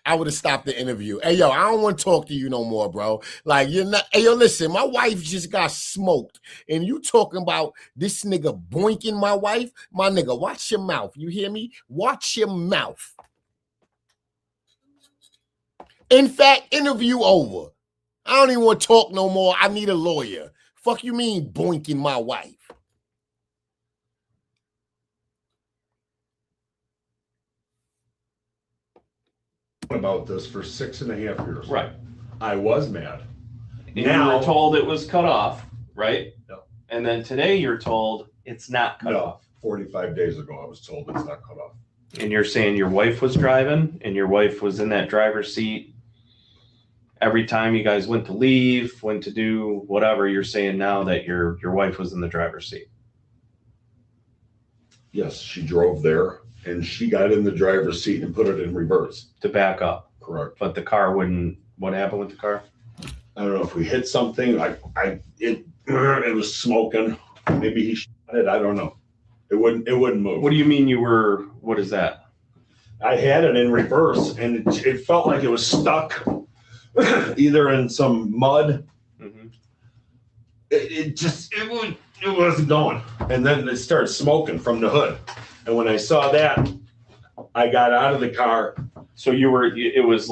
S1: I would have stopped the interview. Hey, yo, I don't want to talk to you no more, bro. Like, you're not. Hey, yo, listen, my wife just got smoked. And you talking about this nigga boinking my wife? My nigga, watch your mouth. You hear me? Watch your mouth. In fact, interview over. I don't even want to talk no more. I need a lawyer. Fuck you mean boinking my wife?
S6: About this for 6.5 years.
S5: Right.
S6: I was mad.
S5: And you were told it was cut off, right?
S6: No.
S5: And then today you're told it's not cut off.
S6: 45 days ago, I was told it's not cut off.
S5: And you're saying your wife was driving and your wife was in that driver's seat every time you guys went to leave, went to do whatever. You're saying now that your wife was in the driver's seat.
S6: Yes, she drove there and she got in the driver's seat and put it in reverse.
S5: To back up.
S6: Correct.
S5: But the car wouldn't. What happened with the car?
S6: I don't know if we hit something. It was smoking. Maybe he shot it. I don't know. It wouldn't move.
S5: What do you mean you were? What is that?
S6: I had it in reverse and it felt like it was stuck either in some mud.
S5: Mm-hmm.
S6: It wasn't going. And then it started smoking from the hood. And when I saw that, I got out of the car.
S5: So was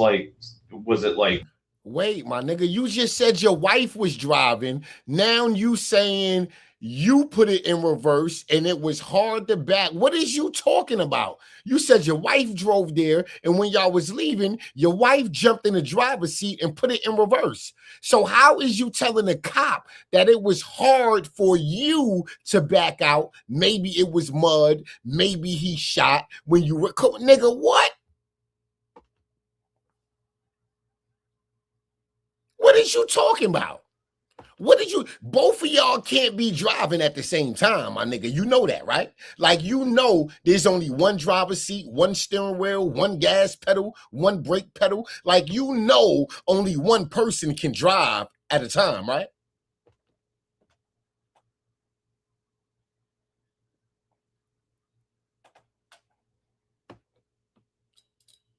S5: it like?
S1: Wait, my nigga, you just said your wife was driving. Now you saying you put it in reverse and it was hard to back. What is you talking about? You said your wife drove there and when y'all was leaving, your wife jumped in the driver's seat and put it in reverse. So how is you telling the cop that it was hard for you to back out? Maybe it was mud. Maybe he shot when you were, nigga, what? What is you talking about? Both of y'all can't be driving at the same time, my nigga. You know that, right? Like, you know, there's only one driver's seat, one steering wheel, one gas pedal, one brake pedal. Like, you know, only one person can drive at a time, right?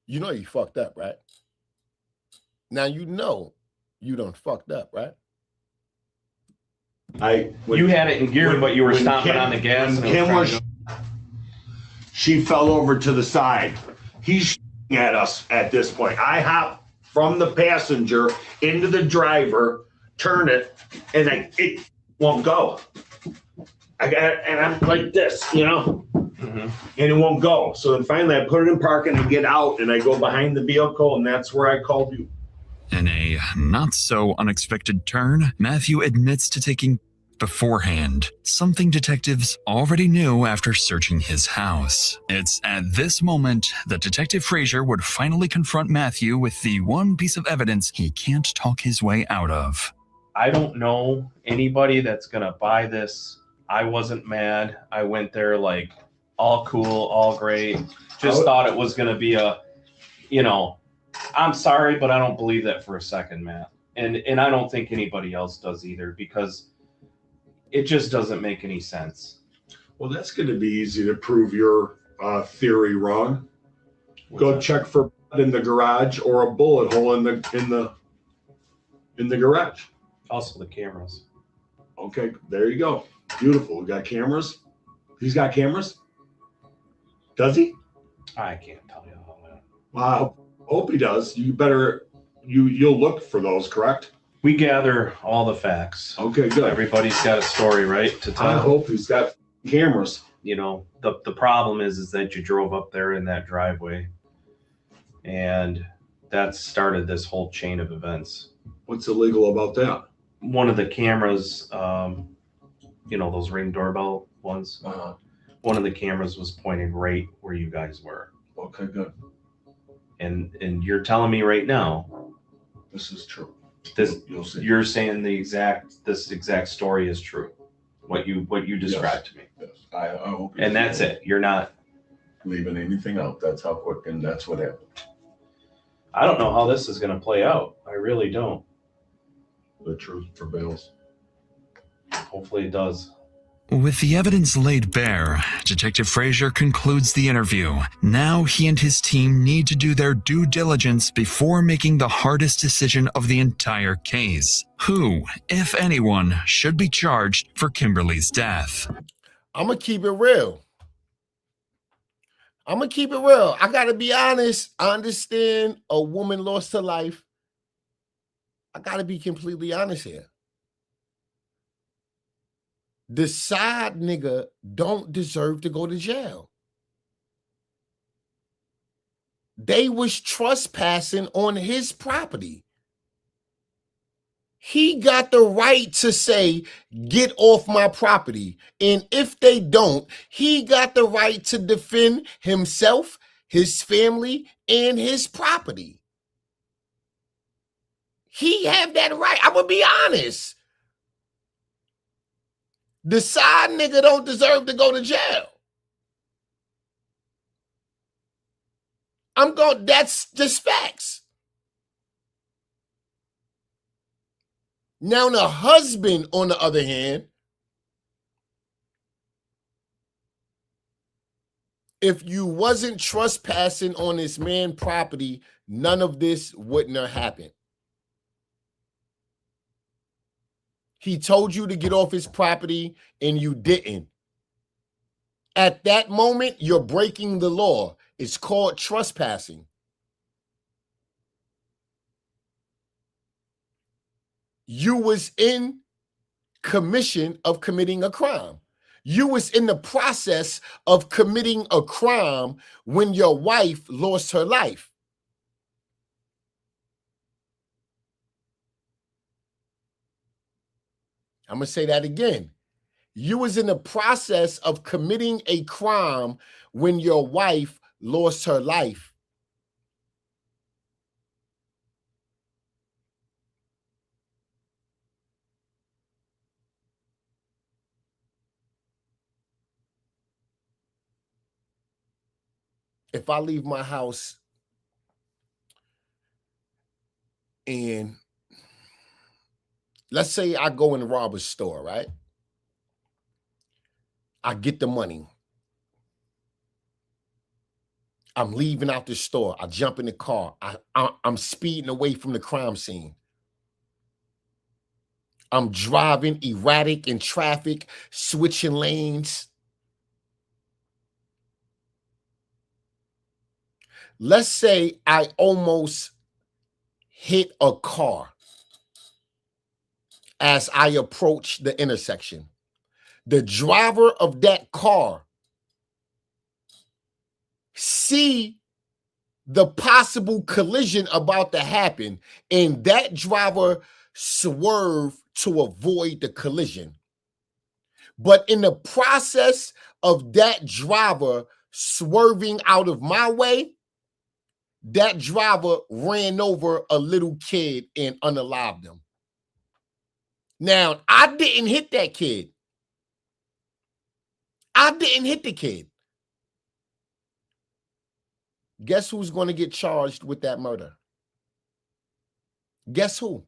S1: You know you fucked up, right? Now you know you done fucked up, right?
S5: You had it in gear, but you were stomping on the gas.
S6: She fell over to the side. He's at us at this point. I hop from the passenger into the driver, turn it, and it won't go. And I'm like this, you know, and it won't go. So then finally I put it in park and I get out and I go behind the vehicle, and that's where I called you.
S2: In a not-so-unexpected turn, Matthew admits to taking beforehand, something detectives already knew after searching his house. It's at this moment that Detective Frazier would finally confront Matthew with the one piece of evidence he can't talk his way out of.
S5: I don't know anybody that's going to buy this I wasn't mad. I went there like all cool, all great. Just thought it was going to be a, you know, I'm sorry, but I don't believe that for a second, Matt. And I don't think anybody else does either, because it just doesn't make any sense.
S6: Well, that's going to be easy to prove your theory wrong. Go check for blood in the garage or a bullet hole in the garage.
S5: Also the cameras.
S6: Okay, there you go. Beautiful. We got cameras. He's got cameras. Does he?
S5: I can't tell you how that.
S6: Well, I hope he does. You better you'll look for those, correct?
S5: We gather all the facts.
S6: Okay, good.
S5: Everybody's got a story, right? To tell.
S6: I hope he's got cameras.
S5: You know, the problem is that you drove up there in that driveway, and that started this whole chain of events.
S6: What's illegal about that?
S5: One of the cameras, you know, those Ring doorbell ones. One of the cameras was pointing right where you guys were.
S6: Okay, good.
S5: And you're telling me right now,
S6: this is true.
S5: You'll see. You're saying this exact story is true. What you described to me.
S6: Yes. I hope.
S5: And that's it. You're not
S6: leaving anything out. That's how quick, and that's what happened.
S5: I don't know how this is going to play out. I really don't.
S6: The truth prevails.
S5: Hopefully it does.
S2: With the evidence laid bare, Detective Frazier concludes the interview. Now he and his team need to do their due diligence before making the hardest decision of the entire case. Who, if anyone, should be charged for Kimberly's death?
S1: I'm going to keep it real. I got to be honest. I understand a woman lost her life. I got to be completely honest here. The side nigga don't deserve to go to jail. They was trespassing on his property. He got the right to say, get off my property. And if they don't, he got the right to defend himself, his family, and his property. He have that right. I'm going to be honest. The side nigga don't deserve to go to jail. That's just facts. Now, the husband, on the other hand, if you wasn't trespassing on this man's property, none of this wouldn't have happened. He told you to get off his property and you didn't. At that moment, you're breaking the law. It's called trespassing. You was in commission of committing a crime. You was in the process of committing a crime when your wife lost her life. I'm going to say that again. You was in the process of committing a crime when your wife lost her life. If I leave my house and let's say I go and rob a store, right? I get the money. I'm leaving out the store. I jump in the car. I'm speeding away from the crime scene. I'm driving erratic in traffic, switching lanes. Let's say I almost hit a car as I approach the intersection. The driver of that car see the possible collision about to happen, and that driver swerve to avoid the collision. But in the process of that driver swerving out of my way, that driver ran over a little kid and unalived him. Now, I didn't hit that kid. I didn't hit the kid. Guess who's going to get charged with that murder? Guess who?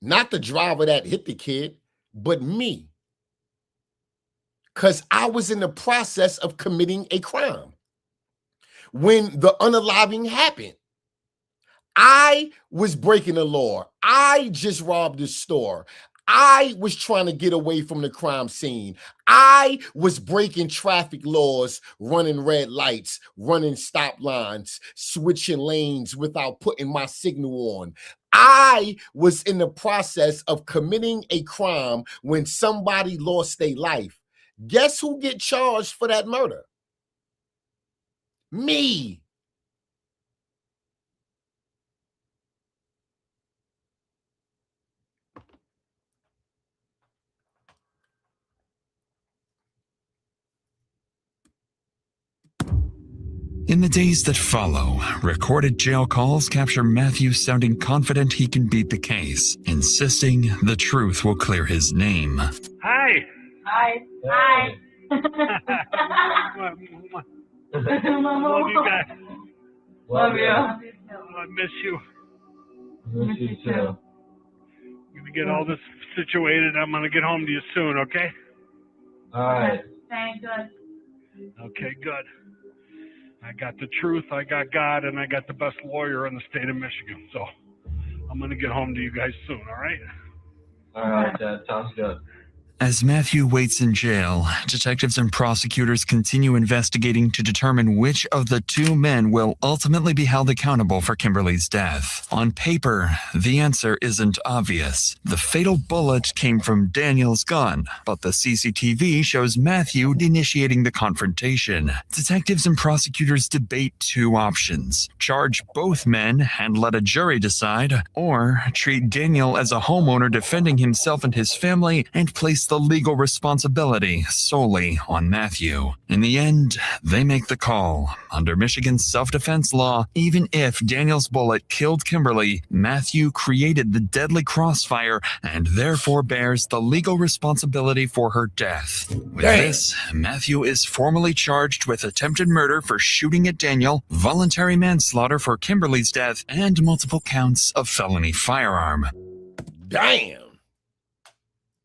S1: Not the driver that hit the kid, but me. Because I was in the process of committing a crime when the unaliving happened. I was breaking the law. I just robbed the store. I was trying to get away from the crime scene. I was breaking traffic laws, running red lights, running stop lines, switching lanes without putting my signal on. I was in the process of committing a crime when somebody lost their life. Guess who get charged for that murder? Me.
S2: In the days that follow, recorded jail calls capture Matthew sounding confident he can beat the case, insisting the truth will clear his name.
S21: Hi.
S8: Hi. Hi.
S21: Love you guys.
S8: Love you.
S21: I miss you.
S8: Miss you too.
S21: Gonna get all this situated. I'm gonna get home to you soon, okay?
S8: All right. Thank good.
S21: Okay, good. I got the truth, I got God, and I got the best lawyer in the state of Michigan. So I'm gonna get home to you guys soon, all right?
S8: All right, Dad. Sounds good.
S2: As Matthew waits in jail, detectives and prosecutors continue investigating to determine which of the two men will ultimately be held accountable for Kimberly's death. On paper, the answer isn't obvious. The fatal bullet came from Daniel's gun, but the CCTV shows Matthew initiating the confrontation. Detectives and prosecutors debate two options: charge both men and let a jury decide, or treat Daniel as a homeowner defending himself and his family and place the legal responsibility solely on Matthew. In the end, they make the call. Under Michigan's self-defense law, even if Daniel's bullet killed Kimberly, Matthew created the deadly crossfire and therefore bears the legal responsibility for her death. With this, Matthew is formally charged with attempted murder for shooting at Daniel, voluntary manslaughter for Kimberly's death, and multiple counts of felony firearm.
S1: Damn.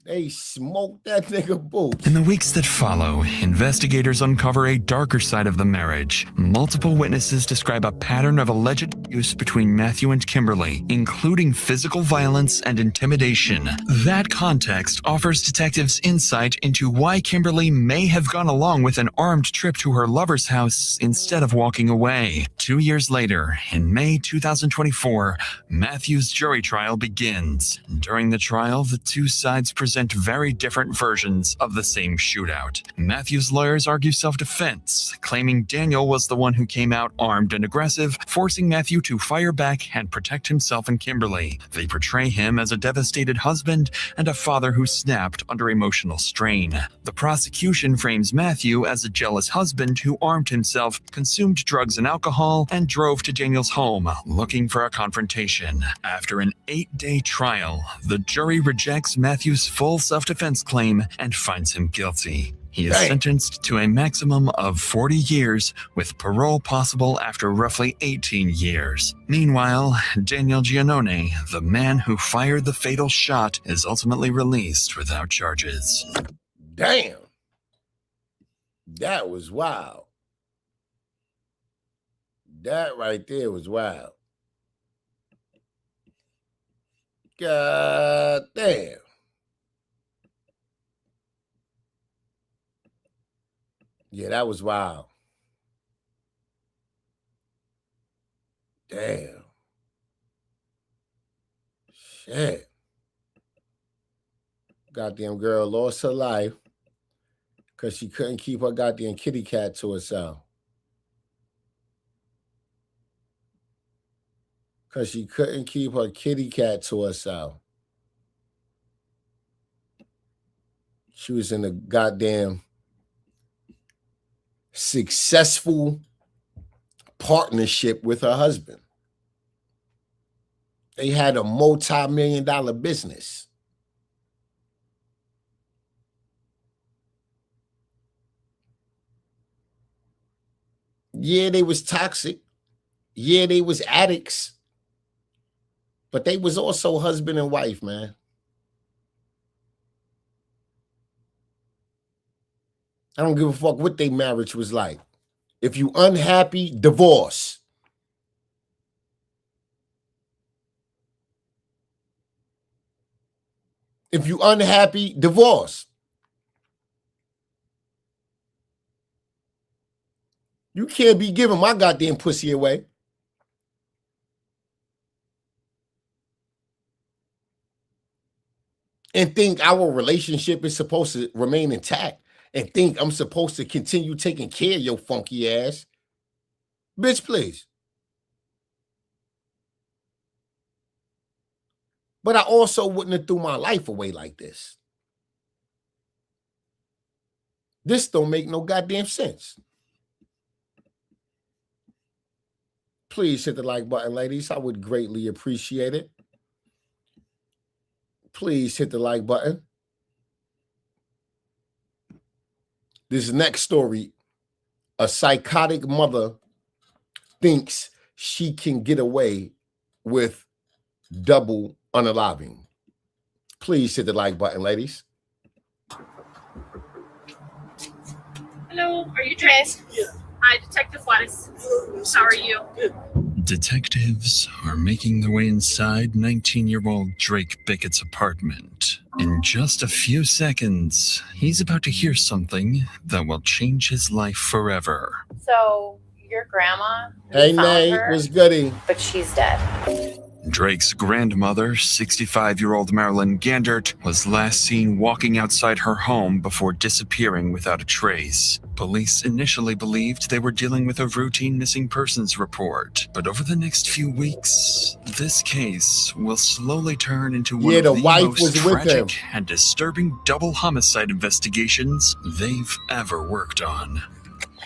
S1: They smoked that nigga boots.
S2: In the weeks that follow, investigators uncover a darker side of the marriage. Multiple witnesses describe a pattern of alleged abuse between Matthew and Kimberly, including physical violence and intimidation. That context offers detectives insight into why Kimberly may have gone along with an armed trip to her lover's house instead of walking away. 2 years later, in May 2024, Matthew's jury trial begins. During the trial, the two sides present very different versions of the same shootout. Matthew's lawyers argue self-defense, claiming Daniel was the one who came out armed and aggressive, forcing Matthew to fire back and protect himself and Kimberly. They portray him as a devastated husband and a father who snapped under emotional strain. The prosecution frames Matthew as a jealous husband who armed himself, consumed drugs and alcohol, and drove to Daniel's home, looking for a confrontation. After an 8-day trial, the jury rejects Matthew's full self-defense claim and finds him guilty. He is sentenced to a maximum of 40 years, with parole possible after roughly 18 years. Meanwhile, Daniel Giannone, the man who fired the fatal shot, is ultimately released without charges.
S1: Damn. That was wild. That right there was wild. God damn. Yeah, that was wild. Damn. Shit. Goddamn girl lost her life because she couldn't keep her goddamn kitty cat to herself. Because she couldn't keep her kitty cat to herself. She was in a goddamn successful partnership with her husband. They had a multi-million-dollar business. Yeah, they was toxic. Yeah, they was addicts. But they was also husband and wife, man. I don't give a fuck what their marriage was like. If you unhappy, divorce. If you unhappy, divorce. You can't be giving my goddamn pussy away. And think our relationship is supposed to remain intact. And think I'm supposed to continue taking care of your funky ass. Bitch, please. But I also wouldn't have threw my life away like this. This don't make no goddamn sense. Please hit the like button, ladies. I would greatly appreciate it. Please hit the like button. This next story, a psychotic mother thinks she can get away with double unaliving. Please hit the like button, ladies.
S11: Hello, are you Trace? Yeah. Hi, Detective Juarez. How are you? Good.
S2: Detectives are making their way inside 19-year-old Drake Bickett's apartment. In just a few seconds, he's about to hear something that will change his life forever.
S22: So, your grandma,
S1: Hey,
S22: found
S1: Nay,
S22: her,
S1: what's goody?
S22: but she's dead.
S2: Drake's grandmother, 65-year-old Marilyn Gandert, was last seen walking outside her home before disappearing without a trace. Police initially believed they were dealing with a routine missing persons report, but over the next few weeks, this case will slowly turn into one of the most tragic and disturbing double homicide investigations they've ever worked on.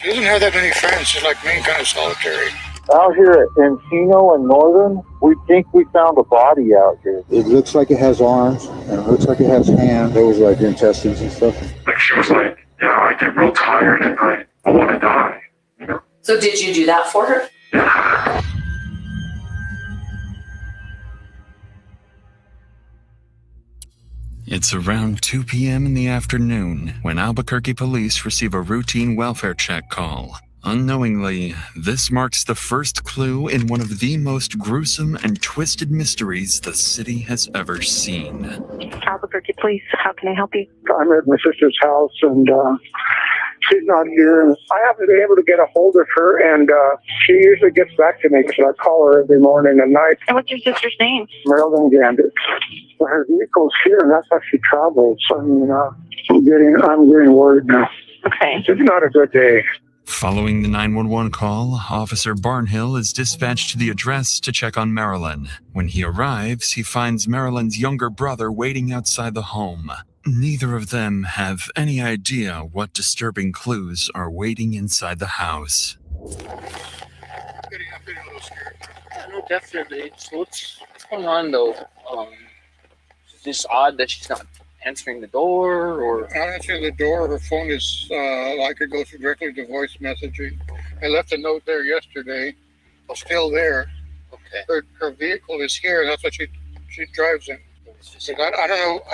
S20: She doesn't have that many friends. She's like me, kind of solitary.
S23: Out here at Encino and Northern, we think we found a body out here. It looks like it has arms, and it looks like it has hands. There was like intestines and stuff.
S24: Like she was like, I get real tired at night. I want to die. You know?
S22: So did you do that for her?
S24: Yeah.
S2: It's around 2 p.m. in the afternoon when Albuquerque police receive a routine welfare check call. Unknowingly, this marks the first clue in one of the most gruesome and twisted mysteries the city has ever seen.
S25: Albuquerque Police, how can I help you?
S23: I'm at my sister's house, and she's not here. I haven't been able to get a hold of her, and she usually gets back to me because I call her every morning and night.
S25: And what's your sister's name?
S23: Marilyn Gandert. Her vehicle's here, and that's how she travels. I mean, I'm getting worried now.
S25: Okay.
S23: It's not a good day.
S2: Following the 911 call, Officer Barnhill is dispatched to the address to check on Marilyn. When he arrives, he finds Marilyn's younger brother waiting outside the home. Neither of them have any idea what disturbing clues are waiting inside the house.
S20: I'm getting a little scared.
S26: Yeah, no, definitely. So what's going on, though? Is this odd that she's not answering the door, or?
S20: Not answering the door. Her phone is like it goes directly to voice messaging. I left a note there yesterday. It's still there.
S26: Okay.
S20: Her vehicle is here. That's what she drives in. I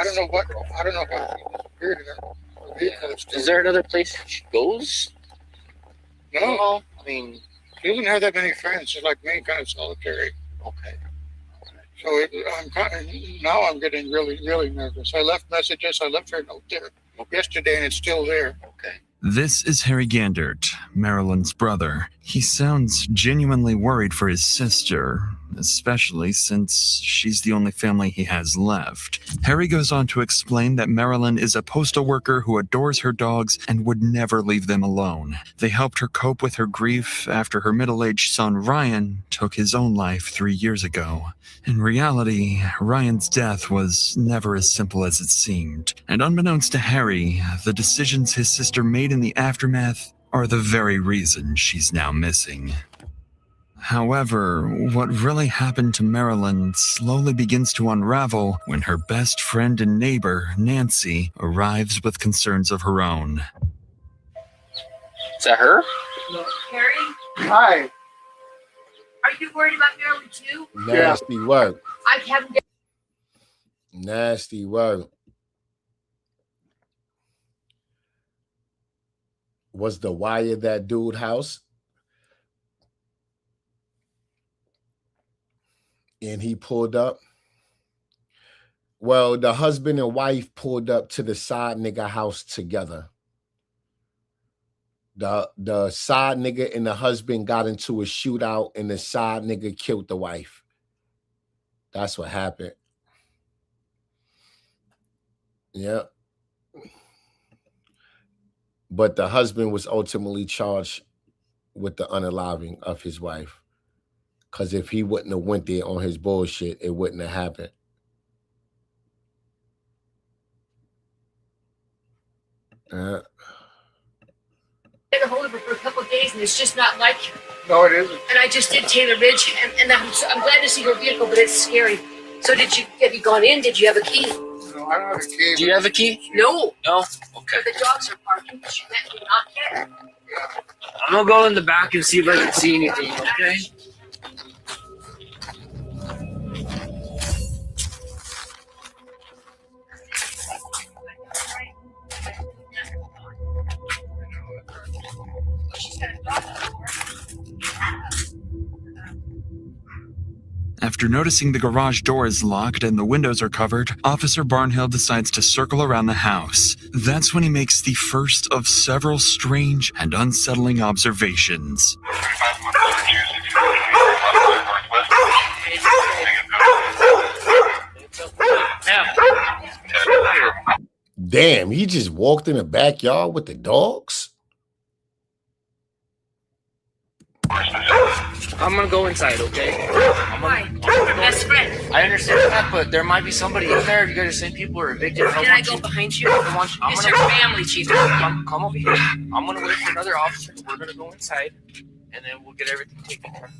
S20: don't know what disappeared in her vehicle.
S26: Is there another place she goes?
S20: No.
S26: I mean,
S20: she doesn't have that many friends. She's like me, kind of solitary.
S26: Okay.
S20: So now I'm getting really, really nervous. I left messages. I left her a note there yesterday, and it's still there.
S26: Okay.
S2: This is Harry Gandert, Marilyn's brother. He sounds genuinely worried for his sister, especially since she's the only family he has left. Harry goes on to explain that Marilyn is a postal worker who adores her dogs and would never leave them alone. They helped her cope with her grief after her middle-aged son Ryan took his own life 3 years ago. In reality, Ryan's death was never as simple as it seemed, and unbeknownst to Harry, the decisions his sister made in the aftermath are the very reason she's now missing. However, what really happened to Marilyn slowly begins to unravel when her best friend and neighbor, Nancy, arrives with concerns of her own.
S26: Is that her?
S11: Harry,
S20: Hi.
S11: Are you worried about Marilyn too?
S1: Nasty work.
S11: I haven't.
S1: Nasty work. Was the wire that dude house? And he pulled up. Well, the husband and wife pulled up to the side nigga house together. The side nigga and the husband got into a shootout, and the side nigga killed the wife. That's what happened. Yeah. But the husband was ultimately charged with the unaliving of his wife. Because if he wouldn't have went there on his bullshit, it wouldn't have happened.
S11: Get a hold of her for a couple of days, and it's just not like you.
S20: No, it isn't.
S11: And I just did Taylor Ridge, and I'm glad to see her vehicle, but it's scary. So have you gone in? Did you have a key?
S20: No, I don't have a key.
S26: Do you have a key?
S11: No.
S26: No? Okay.
S11: The dogs are barking. She meant to not get.
S26: I'm gonna go in the back and see if I can see anything, okay?
S2: After noticing the garage door is locked and the windows are covered, Officer Barnhill decides to circle around the house. That's when he makes the first of several strange and unsettling observations.
S1: Damn, he just walked in the backyard with the dogs?
S26: I'm gonna go inside, okay?
S11: Why? You're her best friend.
S26: I understand that, but there might be somebody in there. You guys are saying people are evicted.
S11: Did I go behind you? It's her family, Chief.
S26: Come over here. I'm gonna wait for another officer. We're gonna go inside, and then we'll get everything taken care of.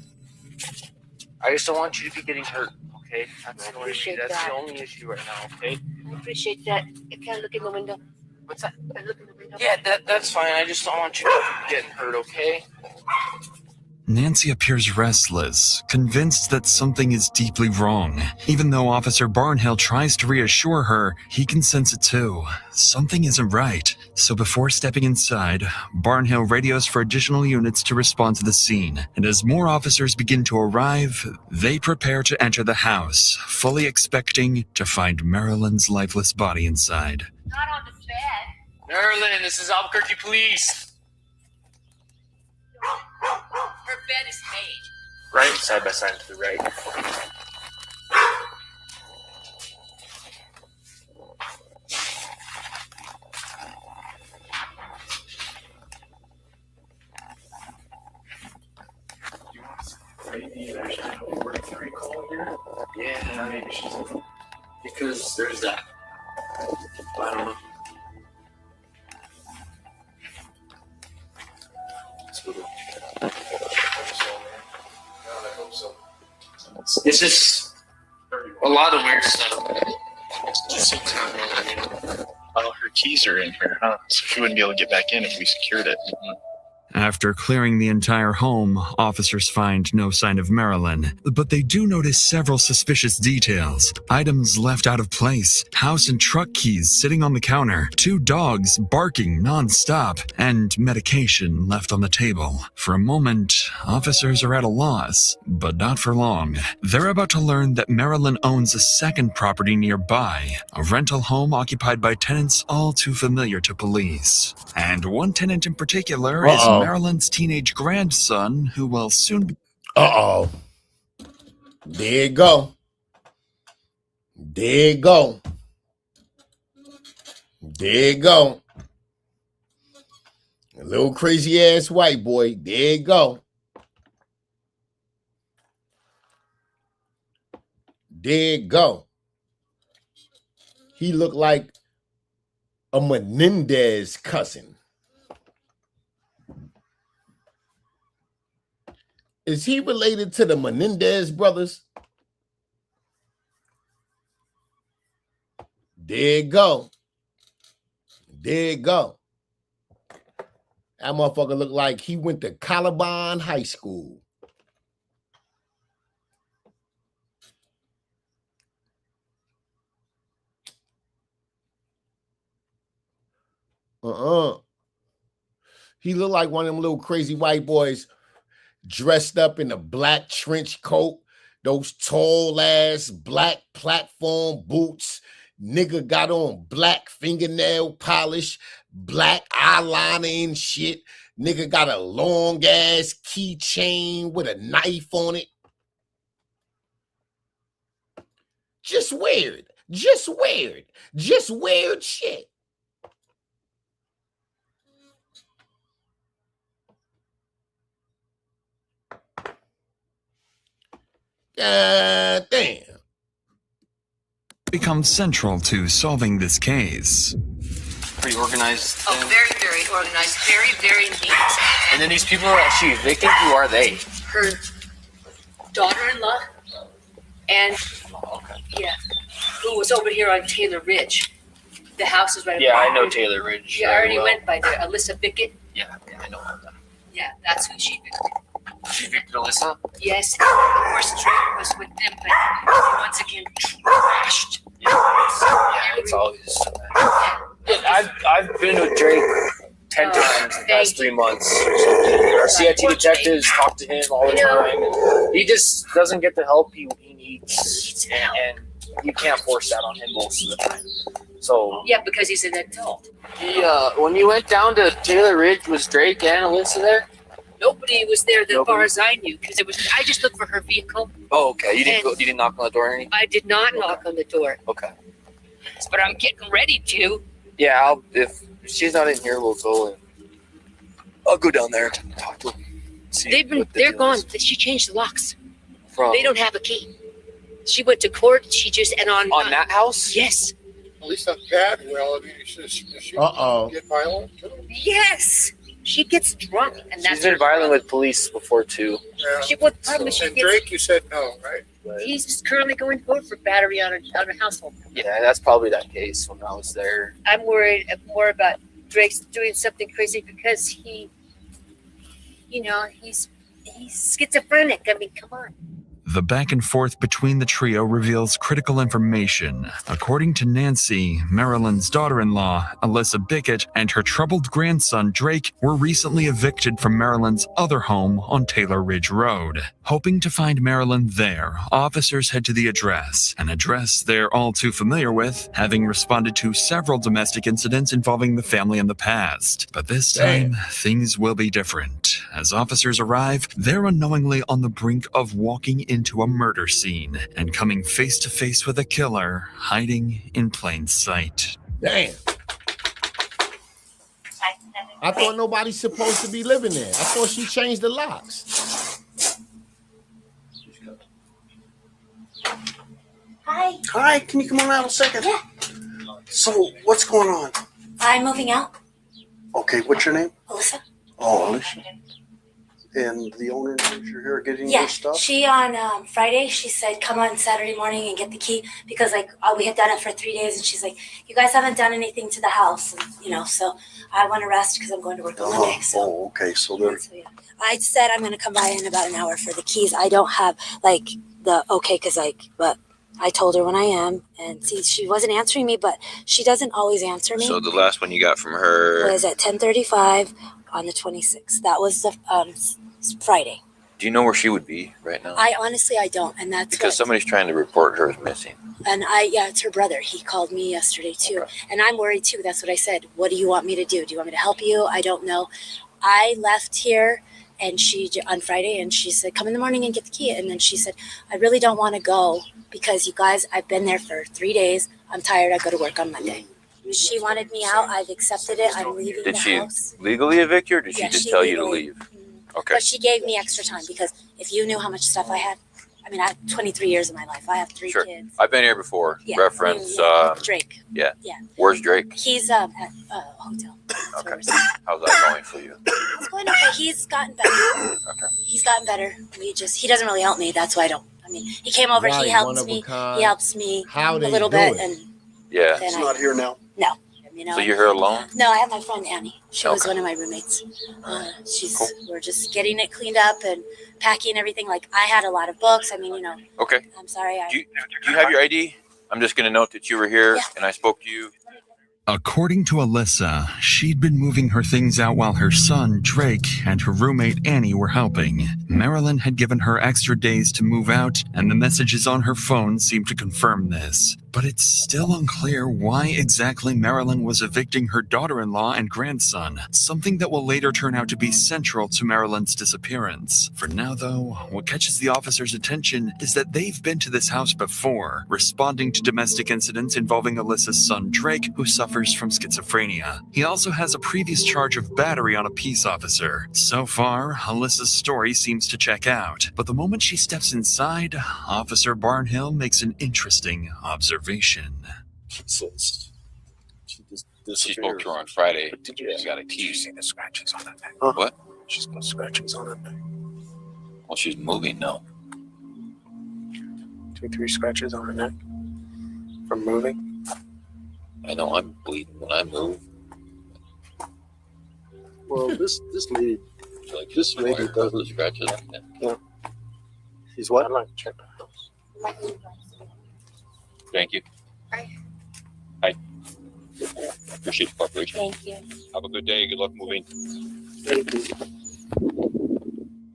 S26: I just don't want you to be getting hurt, okay? That's the only issue right now, okay?
S11: I appreciate that. Can I look in the window?
S26: What's that?
S11: Can I look in the window?
S26: Yeah, that's fine. I just don't want you to be getting hurt, okay?
S2: Nancy appears restless, convinced that something is deeply wrong. Even though Officer Barnhill tries to reassure her, he can sense it too. Something isn't right. So before stepping inside, Barnhill radios for additional units to respond to the scene. And as more officers begin to arrive, they prepare to enter the house, fully expecting to find Marilyn's lifeless body inside.
S11: Not on the bed.
S26: Marilyn, this is Albuquerque Police.
S11: Her bed is made.
S26: Right, side by side to the right.
S18: Maybe there's an 043 call here.
S26: Yeah,
S18: Maybe she's in.
S26: because there's that. I don't know. It's just a lot of weird stuff.
S4: Just seems well, her keys are in here, huh? So she wouldn't be able to get back in if we secured it.
S2: After clearing the entire home, officers find no sign of Marilyn, but they do notice several suspicious details. Items left out of place, house and truck keys sitting on the counter, 2 dogs barking non-stop, and medication left on the table. For a moment, officers are at a loss, but not for long. They're about to learn that Marilyn owns a second property nearby, a rental home occupied by tenants all too familiar to police. And one tenant in particular is Marilyn's teenage grandson, who will soon be...
S1: Uh-oh. There you go. There you go. There you go. A little crazy ass white boy. There you go. There you go. He looked like a Menendez cousin. Is he related to the Menendez brothers? There you go. There you go. That motherfucker looked like he went to Columbine High School. He looked like one of them little crazy white boys dressed up in a black trench coat, those tall ass black platform boots. Nigga got on black fingernail polish, black eyeliner and shit. Nigga got a long ass keychain with a knife on it. Just weird. Just weird. Just weird shit. Damn.
S2: Becomes central to solving this case.
S9: Pretty organized.
S11: Oh, very, very organized. Very, very neat.
S9: And then these people are actually evicted. Who are they?
S11: Her daughter-in-law and, yeah, who was over here on Taylor Ridge. The house is right
S9: Yeah,
S11: above
S9: I know
S11: her.
S9: Taylor Ridge.
S11: Yeah, I
S9: very
S11: already
S9: well.
S11: went by there. Alyssa Bickett.
S9: Yeah, I know about that.
S11: Yeah, that's who she evicted.
S9: She evicted Alyssa?
S11: Yes, of course, Drake was with them, but once again, trashed.
S9: Yeah, it's always. Yeah, I've been with Drake 10 times in the past 3 months or something. Our CIT detectives talk to him all the time. He just doesn't get the help he needs, and you can't force that on him most of the time. So
S11: Yeah, because he's an adult.
S9: when you went down to Taylor Ridge, was Drake and Alyssa there?
S11: Nobody was there as far as I knew, because it was. I just looked for her vehicle.
S9: Oh, okay. You didn't
S11: And-
S9: go. You didn't knock on the door or anything.
S11: I did not knock on the door,
S9: Okay.
S11: but I'm getting ready to.
S9: Yeah, if she's not in here, we'll go and I'll go down there and talk to him.
S11: They're gone. She changed the locks.
S9: From
S11: They don't have a key. She went to court. She just and on
S9: that house.
S11: Yes.
S20: At least not bad. Well, I mean, does she get violent too?
S11: Yes. She gets drunk, and that's
S9: She's been
S11: her
S9: violent with police before too.
S20: Yeah.
S11: She what problem is she
S20: And
S11: gets?
S20: Drake, you said no, right?
S11: He's currently going to court for battery on a household.
S9: Yeah, that's probably that case when I was there.
S11: I'm worried more about Drake's doing something crazy because he's schizophrenic. I mean, come on.
S2: The back and forth between the trio reveals critical information. According to Nancy, Marilyn's daughter-in-law, Alyssa Bickett, and her troubled grandson, Drake, were recently evicted from Marilyn's other home on Taylor Ridge Road. Hoping to find Marilyn there, officers head to the address, an address they're all too familiar with, having responded to several domestic incidents involving the family in the past. But this time, things will be different. As officers arrive, they're unknowingly on the brink of walking into a murder scene and coming face to face with a killer hiding in plain sight.
S1: Damn. I thought nobody's supposed to be living there. I thought she changed the locks.
S12: Hi.
S13: Hi, can you come on out a second?
S12: Yeah.
S13: So, what's going on?
S12: I'm moving out.
S13: Okay, what's your name?
S12: Alyssa.
S13: Oh, Alicia. And the owner knows you're here getting
S12: Yeah.
S13: your stuff?
S12: She on Friday, she said, come on Saturday morning and get the key because we had done it for 3 days and she's like, you guys haven't done anything to the house. And, so I want to rest because I'm going to work on Monday. So.
S13: Oh, okay. So they're...
S12: I said I'm going to come by in about an hour for the keys. I don't have but I told her when I am, and see, she wasn't answering me, but she doesn't always answer me.
S16: So the last one you got from her
S12: was at 10:35 on the 26th. That was the Friday.
S16: Do you know where she would be right now?
S12: I honestly don't, and that's
S16: Because somebody's trying to report her as missing.
S12: And it's her brother. He called me yesterday too, and I'm worried too. That's what I said. What do you want me to do? Do you want me to help you? I don't know. I left here. And she on Friday, and she said, "Come in the morning and get the key." And then she said, "I really don't want to go because you guys, I've been there for 3 days. I'm tired. I go to work on Monday." She wanted me out. I've accepted it. I'm leaving
S16: Did
S12: the
S16: she
S12: house.
S16: legally evict you, or did she
S12: Yeah,
S16: just
S12: she
S16: tell you to
S12: legally-
S16: leave? Okay.
S12: But she gave me extra time because if you knew how much stuff I had, I have 23 years of my life. I have 3
S16: Sure.
S12: kids.
S16: I've been here before.
S12: Yeah,
S16: Reference.
S12: Drake.
S16: Yeah.
S12: Yeah.
S16: Where's Drake?
S12: He's at a hotel.
S16: Okay. How's that going for you?
S12: It's going okay. He's gotten better. He's gotten better. He doesn't really help me. That's why I don't. He came over.
S1: Right,
S12: he
S1: one
S12: helps
S1: of a
S12: me.
S1: kind.
S12: He helps me
S1: How
S12: a
S1: they
S12: little
S1: do
S12: bit,
S1: it?
S12: and
S16: Yeah.
S12: then
S13: He's not here now.
S12: No. you know.
S16: So you're here alone?
S12: No, I have my friend Annie. She was
S16: Okay.
S12: one of my roommates.
S16: Alright.
S12: Cool. We're just getting it cleaned up and packing everything. Like, I had a lot of books. I mean, you know.
S16: Okay.
S12: I'm sorry.
S16: Do you have your ID? I'm just going to note that you were here
S12: Yeah.
S16: and I spoke to you.
S2: According to Alyssa, she'd been moving her things out while her son, Drake, and her roommate, Annie, were helping. Marilyn had given her extra days to move out, and the messages on her phone seemed to confirm this. But it's still unclear why exactly Marilyn was evicting her daughter-in-law and grandson, something that will later turn out to be central to Marilyn's disappearance. For now, though, what catches the officers' attention is that they've been to this house before, responding to domestic incidents involving Alyssa's son, Drake, who suffers from schizophrenia. He also has a previous charge of battery on a peace officer. So far, Alyssa's story seems to check out, but the moment she steps inside, Officer Barnhill makes an interesting observation.
S16: She says she spoke to her on Friday. She's got a key.
S13: You see the scratches on that neck?
S16: What?
S13: She's got scratches on her neck.
S16: Well, she's moving now.
S13: 2, 3 scratches on her neck from moving.
S16: I know I'm bleeding when I move.
S13: Well, this lady,
S16: Like
S13: this lady doesn't.
S16: scratches on that.
S13: Yeah. She's what? I'd like to check the house.
S16: Thank you. Hi. Appreciate the cooperation.
S12: Thank you.
S16: Have a good day. Good luck moving.
S13: Thank you.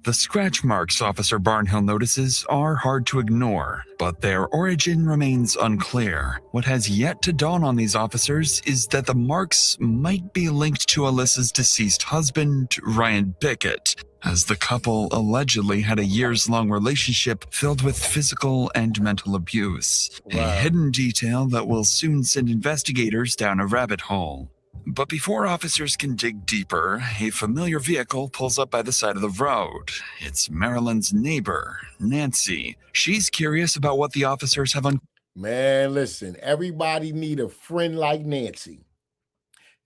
S2: The scratch marks Officer Barnhill notices are hard to ignore, but their origin remains unclear. What has yet to dawn on these officers is that the marks might be linked to Alyssa's deceased husband, Ryan Bickett, as the couple allegedly had a years-long relationship filled with physical and mental abuse. A hidden detail that will soon send investigators down a rabbit hole. But before officers can dig deeper, a familiar vehicle pulls up by the side of the road. It's Marilyn's neighbor, Nancy. She's curious about what the officers have
S1: Man, listen, everybody need a friend like Nancy.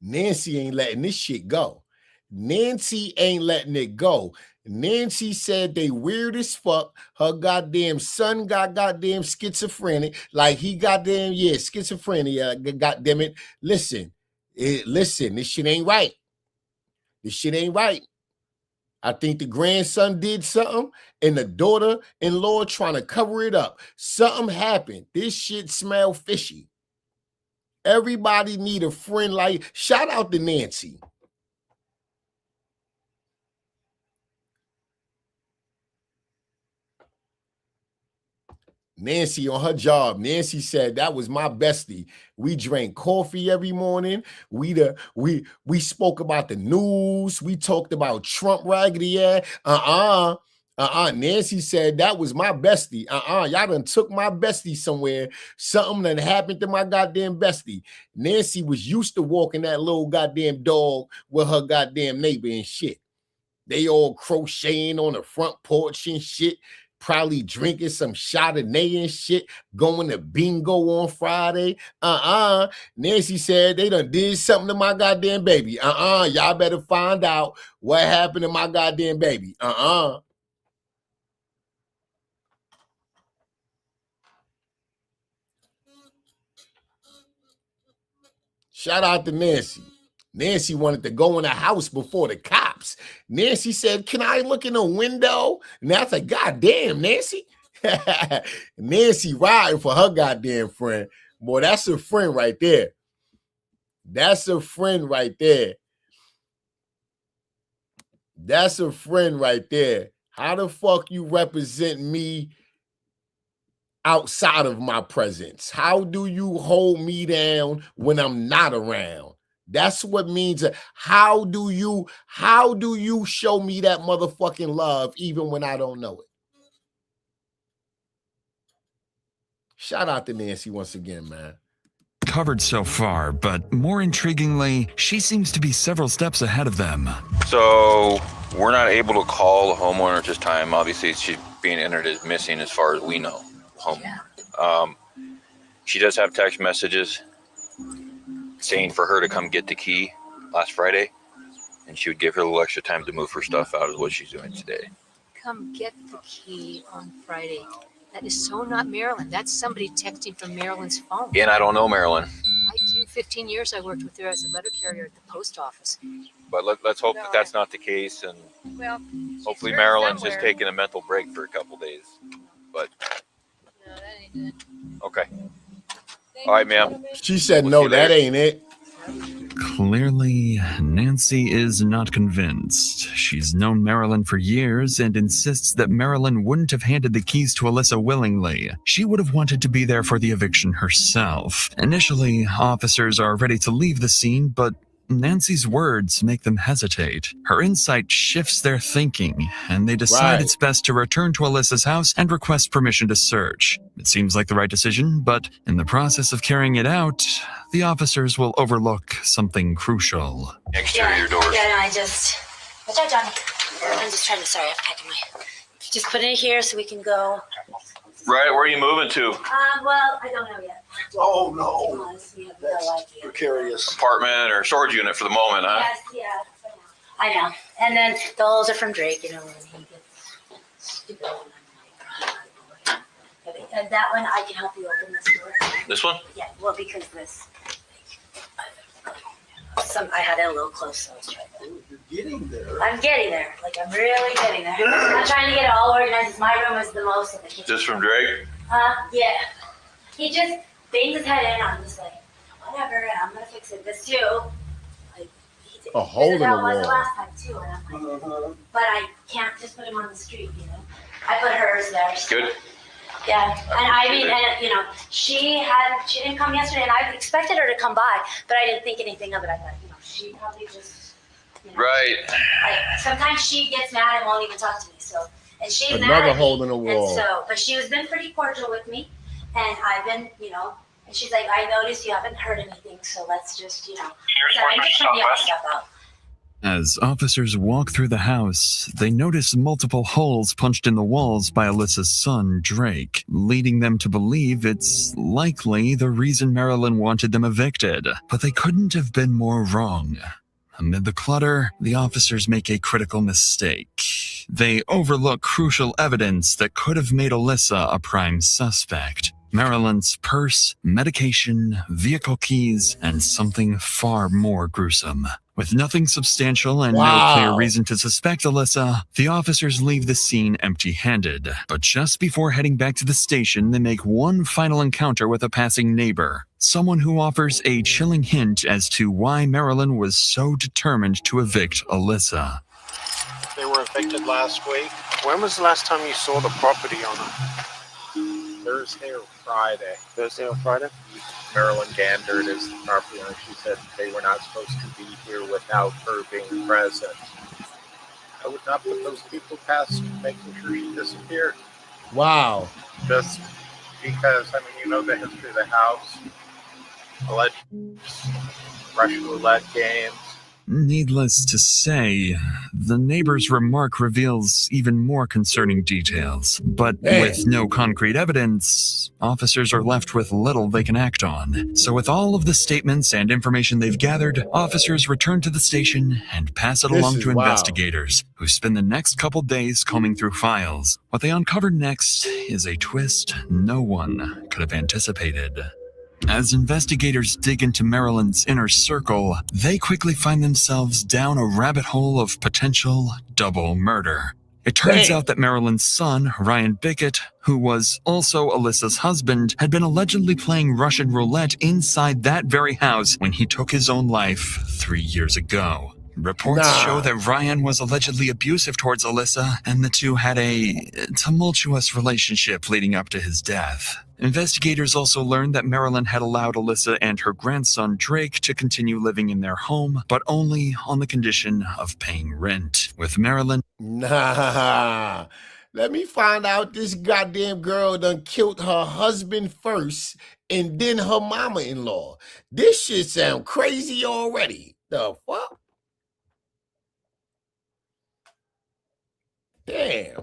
S1: Nancy ain't letting this shit go. Nancy ain't letting it go. Nancy said they weird as fuck. Her goddamn son got goddamn schizophrenic. Like he goddamn, schizophrenia. Goddamn it. Listen, this shit ain't right. This shit ain't right. I think the grandson did something and the daughter-in-law trying to cover it up. Something happened. This shit smell fishy. Everybody need a friend like, shout out to Nancy. Nancy on her job. Nancy said that was my bestie. We drank coffee every morning. We spoke about the news. We talked about Trump raggedy ass. Nancy said that was my bestie. Y'all done took my bestie somewhere. Something done happened to my goddamn bestie. Nancy was used to walking that little goddamn dog with her goddamn neighbor and shit. They all crocheting on the front porch and shit. Probably drinking some Chardonnay and shit, going to bingo on Friday. Nancy said they done did something to my goddamn baby. Y'all better find out what happened to my goddamn baby. Shout out to Nancy. Nancy wanted to go in the house before the cops. Nancy said, can I look in the window? And I said, God damn, Nancy. Nancy riding for her goddamn friend. Boy, that's a friend right there. That's a friend right there. That's a friend right there. How the fuck you represent me outside of my presence? How do you hold me down when I'm not around? That's what means. How do you show me that motherfucking love even when I don't know it? Shout out to Nancy once again, man.
S2: covered so far, but more intriguingly, she seems to be several steps ahead of them.
S16: So we're not able to call the homeowner at this time. Obviously, she's being entered as missing as far as we know. She does have text messages saying for her to come get the key last Friday, and she would give her a little extra time to move her stuff out, is what she's doing today.
S11: Come get the key on Friday. That is so not Marilyn. That's somebody texting from Marilyn's phone.
S16: And I don't know Marilyn.
S11: I do.
S12: 15 years I worked with her as a letter carrier at the post office.
S16: But let's hope that that's not the case, and
S12: Well,
S16: hopefully Marilyn's just taking a mental break for a couple days. But
S12: no, that ain't it.
S16: okay. All right, ma'am.
S1: She said,
S16: We'll
S1: no,
S16: see you
S1: that
S16: later.
S1: ain't it.
S2: Clearly, Nancy is not convinced. She's known Marilyn for years and insists that Marilyn wouldn't have handed the keys to Alyssa willingly. She would have wanted to be there for the eviction herself. Initially, officers are ready to leave the scene, but Nancy's words make them hesitate. Her insight shifts their thinking, and they decide
S1: Right.
S2: it's best to return to Alyssa's house and request permission to search. It seems like the right decision, but in the process of carrying it out, the officers will overlook something crucial.
S16: Exterior doors.
S12: Yeah, no, What's up, Johnny? I'm just trying to, sorry, I'm packing my, just put it here so we can go.
S16: Right, where are you moving to?
S12: Well, I don't know yet.
S13: Oh, no.
S12: Honestly, I have no idea.
S13: Precarious.
S16: Apartment or storage unit for the moment, huh?
S12: Yes, yeah, for now. I know. And then the holes are from Drake, you know, when he gets stupid. And that one, I can help you open this door.
S16: This one?
S12: Yeah, well, because this, I had it a little close, so I was trying to.
S13: You're getting there.
S12: I'm getting there. Like, I'm really getting there. I'm trying to get it all organized. My room is the most of the kitchen.
S16: Just from Drake?
S12: Yeah. He just bangs his head in. I'm just like, whatever, and I'm gonna fix it. This too. Like,
S1: A hole in the
S12: This is how it was the
S1: wall.
S12: last time too, and I'm like, but I can't just put him on the street, you know. I put hers there. So.
S16: Good.
S12: Yeah, and I mean, and you know, she didn't come yesterday, and I expected her to come by, but I didn't think anything of it. I thought, you know, she probably just, you know,
S16: Right.
S12: like sometimes she gets mad and won't even talk to me. So, and she's mad
S1: Another
S12: at me,
S1: hole in the wall.
S12: And so, but she has been pretty cordial with me, and I've been, you know, and she's like, I noticed you haven't heard anything, so let's just, you know, so I'm just trying to get my stuff out.
S2: As officers walk through the house, they notice multiple holes punched in the walls by Alyssa's son, Drake, leading them to believe it's likely the reason Marilyn wanted them evicted. But they couldn't have been more wrong. Amid the clutter, the officers make a critical mistake. They overlook crucial evidence that could have made Alyssa a prime suspect. Marilyn's purse, medication, vehicle keys, and something far more gruesome. With nothing substantial and no clear reason to suspect Alyssa, the officers leave the scene empty-handed. But just before heading back to the station, they make one final encounter with a passing neighbor. Someone who offers a chilling hint as to why Marilyn was so determined to evict Alyssa.
S7: They were evicted last week. When was the last time you saw the property owner? Thursday or Friday. Thursday or Friday? Marilyn Gander is the property owner. She said they were not supposed to be here without her being present. I would not put those people past making sure she disappeared.
S1: Wow.
S7: Just because, I mean, you know the history of the house. Alleged Russian roulette games.
S2: Needless to say, the neighbor's remark reveals even more concerning details. But with no concrete evidence, officers are left with little they can act on. So with all of the statements and information they've gathered, officers return to the station and pass it along to investigators, who spend the next couple days combing through files. What they uncover next is a twist no one could have anticipated. As investigators dig into Marilyn's inner circle, they quickly find themselves down a rabbit hole of potential double murder. It turns out that Marilyn's son, Ryan Bickett, who was also Alyssa's husband, had been allegedly playing Russian roulette inside that very house when he took his own life 3 years ago. Reports show that Ryan was allegedly abusive towards Alyssa, and the two had a tumultuous relationship leading up to his death. Investigators also learned that Marilyn had allowed Alyssa and her grandson Drake to continue living in their home, but only on the condition of paying rent. With Marilyn...
S1: Nah. Let me find out this goddamn girl done killed her husband first and then her mama-in-law. This shit sound crazy already. The fuck? Damn.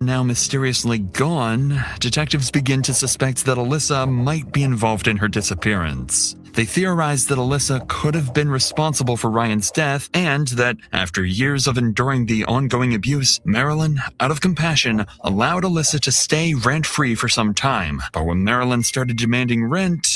S2: Now mysteriously gone, detectives begin to suspect that Alyssa might be involved in her disappearance. They theorized that Alyssa could have been responsible for Ryan's death, and that after years of enduring the ongoing abuse, Marilyn, out of compassion, allowed Alyssa to stay rent-free for some time. But when Marilyn started demanding rent,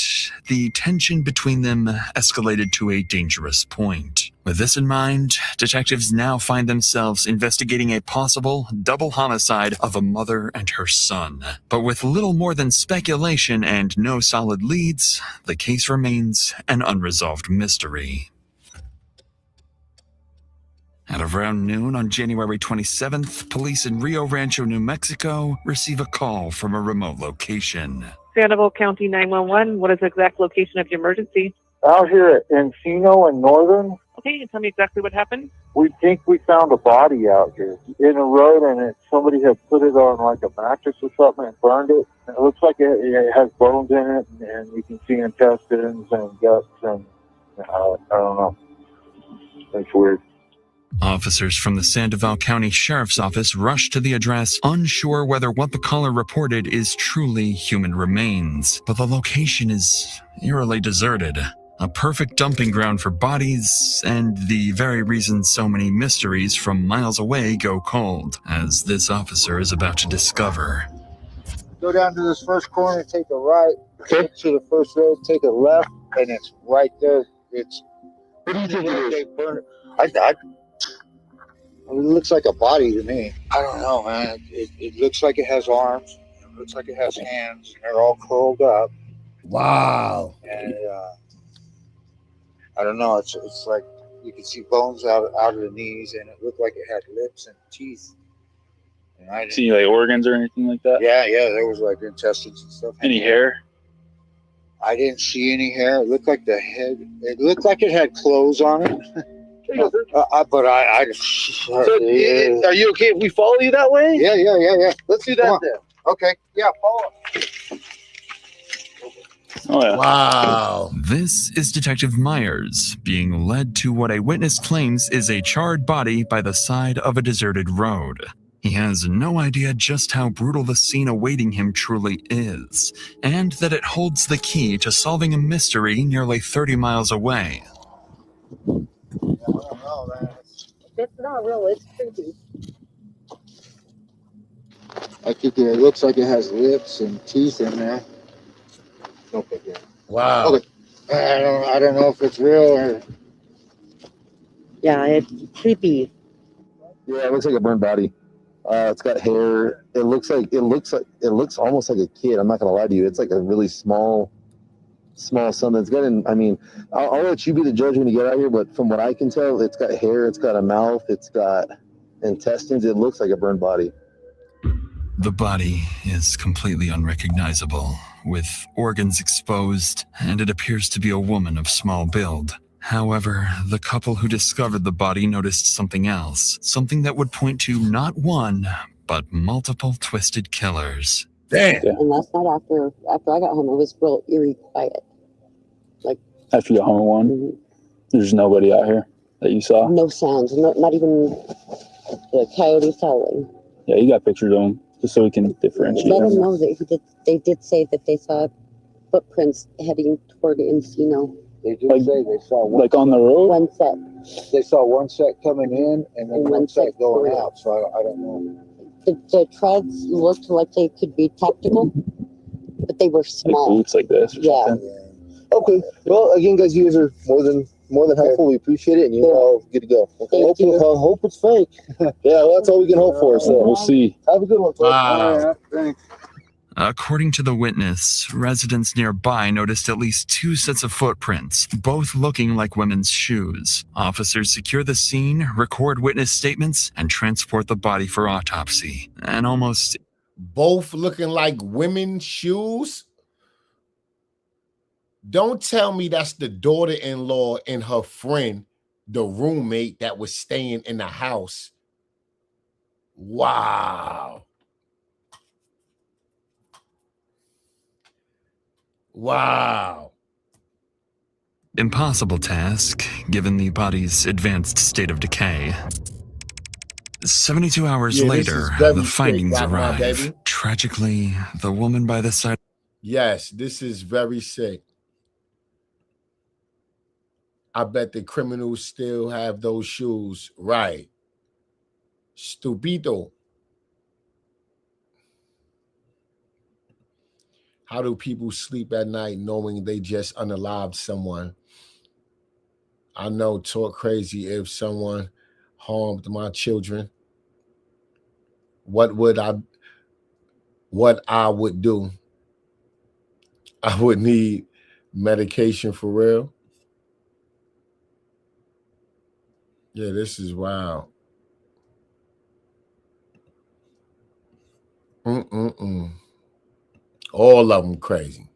S2: the tension between them escalated to a dangerous point. With this in mind, detectives now find themselves investigating a possible double homicide of a mother and her son. But with little more than speculation and no solid leads, the case remains an unresolved mystery. At around noon on January 27th, police in Rio Rancho, New Mexico, receive a call from a remote location.
S25: Sandoval County 911, what is the exact location of your emergency?
S23: Out here at Encino and Northern,
S25: Okay, and tell me exactly what happened.
S23: we think we found a body out here in a road, and somebody had put it on like a mattress or something and burned it. And it looks like it has bones in it, and you can see intestines and guts, and I don't know. It's weird.
S2: Officers from the Sandoval County Sheriff's Office rush to the address, unsure whether what the caller reported is truly human remains. But the location is eerily deserted. A perfect dumping ground for bodies, and the very reason so many mysteries from miles away go cold, as this officer is about to discover.
S23: Go down to this first corner, take a right, take to the first road, take a left, and it's right there. It's. What do you think it is? They burn it. I mean, it looks like a body to me. I don't know, man. It looks like it has arms. It looks like it has hands. They're all curled up.
S1: Wow.
S23: And I don't know. It's like you can see bones out of the knees, and it looked like it had lips and teeth. And I didn't
S3: see like organs or anything like that?
S23: Yeah, there was like intestines and stuff.
S3: Any hair?
S23: I didn't see any hair. It looked like the head. It looked like it had clothes on it. But I
S10: So, are you okay if we follow you that way?
S23: Yeah.
S10: Let's do that then.
S23: Okay. Yeah, follow.
S3: Oh, yeah.
S1: Wow.
S2: This is Detective Myers, being led to what a witness claims is a charred body by the side of a deserted road. He has no idea just how brutal the scene awaiting him truly is, and that it holds the key to solving a mystery nearly 30 miles away.
S23: It's not real. It's creepy. I think it looks like it has lips and teeth in there. Okay. Yeah.
S1: Wow.
S23: Okay. I don't know if it's real or.
S25: Yeah, it's creepy.
S10: Yeah, it looks like a burned body. It's got hair. It looks almost like a kid. I'm not gonna lie to you. It's like a really small son. It's got I'll let you be the judge when you get out here, but from what I can tell, it's got hair, it's got a mouth, it's got intestines. It looks like a burned body.
S2: The body is completely unrecognizable, with organs exposed, and it appears to be a woman of small build. However, the couple who discovered the body noticed something else, something that would point to not one, but multiple twisted killers.
S1: Damn.
S25: And last night after I got home, it was real eerie quiet. Like
S3: After you got home at 1, there's nobody out here that you saw?
S25: no sounds, not even the coyotes howling.
S3: Yeah, you got pictures of them, just so we can differentiate
S25: Let them
S3: them.
S25: know that they did say that they saw footprints heading toward Encino.
S23: They did say they saw one.
S3: Like on the road?
S25: One set.
S23: They saw one set coming in and then
S25: And
S23: one
S25: one
S23: set
S25: set
S23: going
S25: going
S23: out. So I don't know.
S25: The treads looked like they could be tactical, but they were
S3: Like
S25: small.
S3: boots like this or
S25: Yeah.
S3: something?
S10: Okay. Well, again, guys, you guys are more than helpful. We appreciate it, and you're all good to go. Okay. Hope it's fake. Yeah, well, that's all we can hope for. So
S3: We'll see.
S10: have a good one, folks.
S1: Wow.
S23: Yeah, thanks.
S2: According to the witness, residents nearby noticed at least 2 sets of footprints, both looking like women's shoes. Officers secure the scene, record witness statements, and transport the body for autopsy. And almost
S1: Both looking like women's shoes? Don't tell me that's the daughter-in-law and her friend, the roommate that was staying in the house. Wow. Wow.
S2: impossible task, given the body's advanced state of decay. 72 hours
S1: Yeah, this
S2: later,
S1: is very
S2: the findings
S1: sick, Batman,
S2: arrive.
S1: baby.
S2: Tragically, the woman by the side.
S1: Yes, this is very sick. I bet the criminals still have those shoes. Right. Stupido. How do people sleep at night knowing they just unalived someone? I know, talk crazy. If someone harmed my children, what I would do? I would need medication for real. Yeah, this is wild. All of them crazy.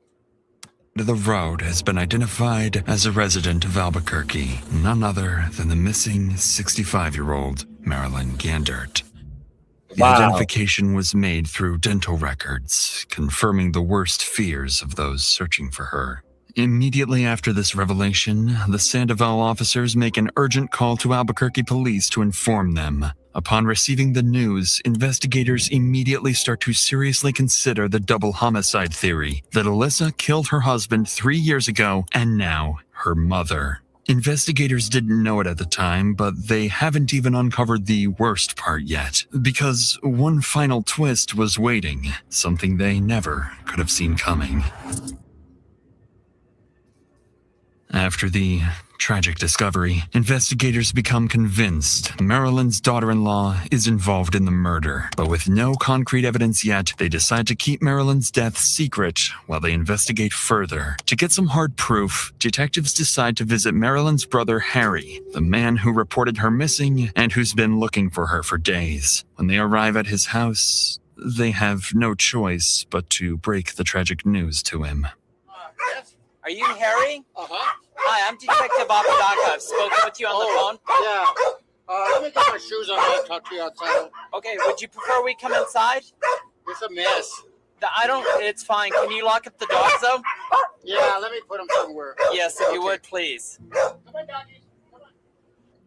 S2: The road has been identified as a resident of Albuquerque, none other than the missing 65-year-old Marilyn Gandert. The identification was made through dental records, confirming the worst fears of those searching for her. Immediately after this revelation, the Sandoval officers make an urgent call to Albuquerque police to inform them. Upon receiving the news, investigators immediately start to seriously consider the double homicide theory that Alyssa killed her husband 3 years ago and now her mother. Investigators didn't know it at the time, but they haven't even uncovered the worst part yet, because one final twist was waiting, something they never could have seen coming. After the tragic discovery, investigators become convinced Marilyn's daughter-in-law is involved in the murder. But with no concrete evidence yet, they decide to keep Marilyn's death secret while they investigate further. To get some hard proof, detectives decide to visit Marilyn's brother Harry, the man who reported her missing and who's been looking for her for days. When they arrive at his house, they have no choice but to break the tragic news to him.
S5: Are you Harry? Uh-huh. Hi, I'm Detective Apodaca. I've spoken with you on the phone.
S23: Yeah. Let me get my shoes on. I'll talk to you outside.
S5: Okay, would you prefer we come inside?
S23: It's a mess.
S5: It's fine. Can you lock up the dogs, though?
S23: Yeah, let me put them somewhere.
S5: Yes, if you would, please.
S23: Come on, doggies.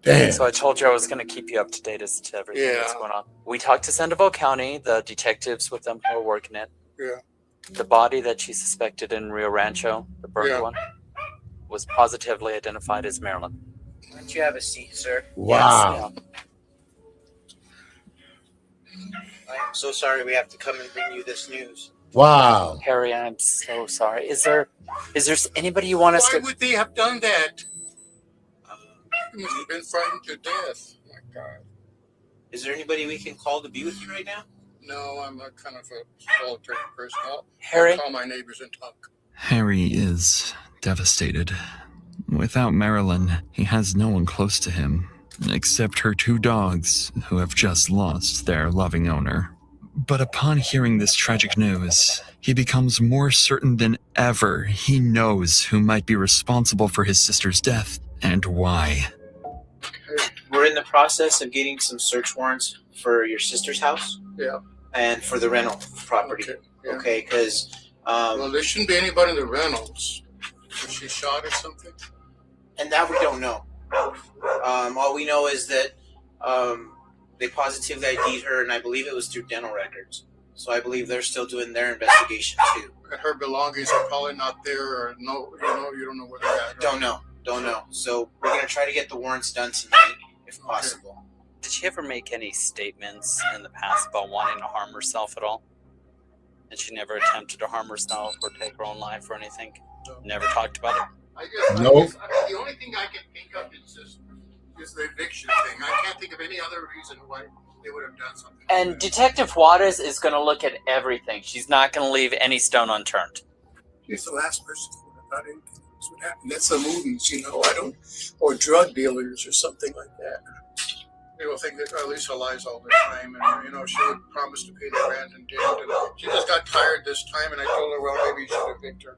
S1: Damn.
S5: So I told you I was going to keep you up to date as to everything that's going on. We talked to Sandoval County, the detectives with them who are working it.
S23: Yeah.
S5: The body that she suspected in Rio Rancho, the burned one, was positively identified as Marilyn. Why don't you have a seat, sir?
S1: Wow.
S5: Yes, I'm so sorry we have to come and bring you this news.
S1: Wow.
S5: Harry, I'm so sorry. Is there anybody you want us to...
S20: Why would they have done that? You must have been frightened to death. Oh my God.
S5: Is there anybody we can call to be with you right now?
S20: No, I'm a kind of a solitary person.
S5: Harry?
S20: I'll call my neighbors and talk.
S2: Harry is devastated. Without Marilyn, he has no one close to him, except her 2 dogs, who have just lost their loving owner. But upon hearing this tragic news, he becomes more certain than ever he knows who might be responsible for his sister's death and why.
S5: We're in the process of getting some search warrants for your sister's house.
S20: Yeah.
S5: And for the rental property. Okay, because...
S20: well, there shouldn't be anybody in the rentals. Was she shot or something?
S5: And that we don't know. All we know is that they positively ID'd her, and I believe it was through dental records. So I believe they're still doing their investigation too.
S20: And her belongings are probably not there, or no, you don't know where they're at. Right?
S5: Don't know. So we're gonna try to get the warrants done tonight, if possible. Did she ever make any statements in the past about wanting to harm herself at all? And she never attempted to harm herself or take her own life or anything? No. Never talked about it?
S20: I guess the only thing I can think of is the eviction thing. I can't think of any other reason why they would have done something.
S5: And Detective Juarez is going to look at everything. She's not going to leave any stone unturned.
S20: She's the last person who would have thought anything would happen. That's the movies, or drug dealers or something like that. People think that Lisa lies all the time, and she would promise to pay the rent and didn't. And she just got tired this time, and I told her, well, maybe you should evict her.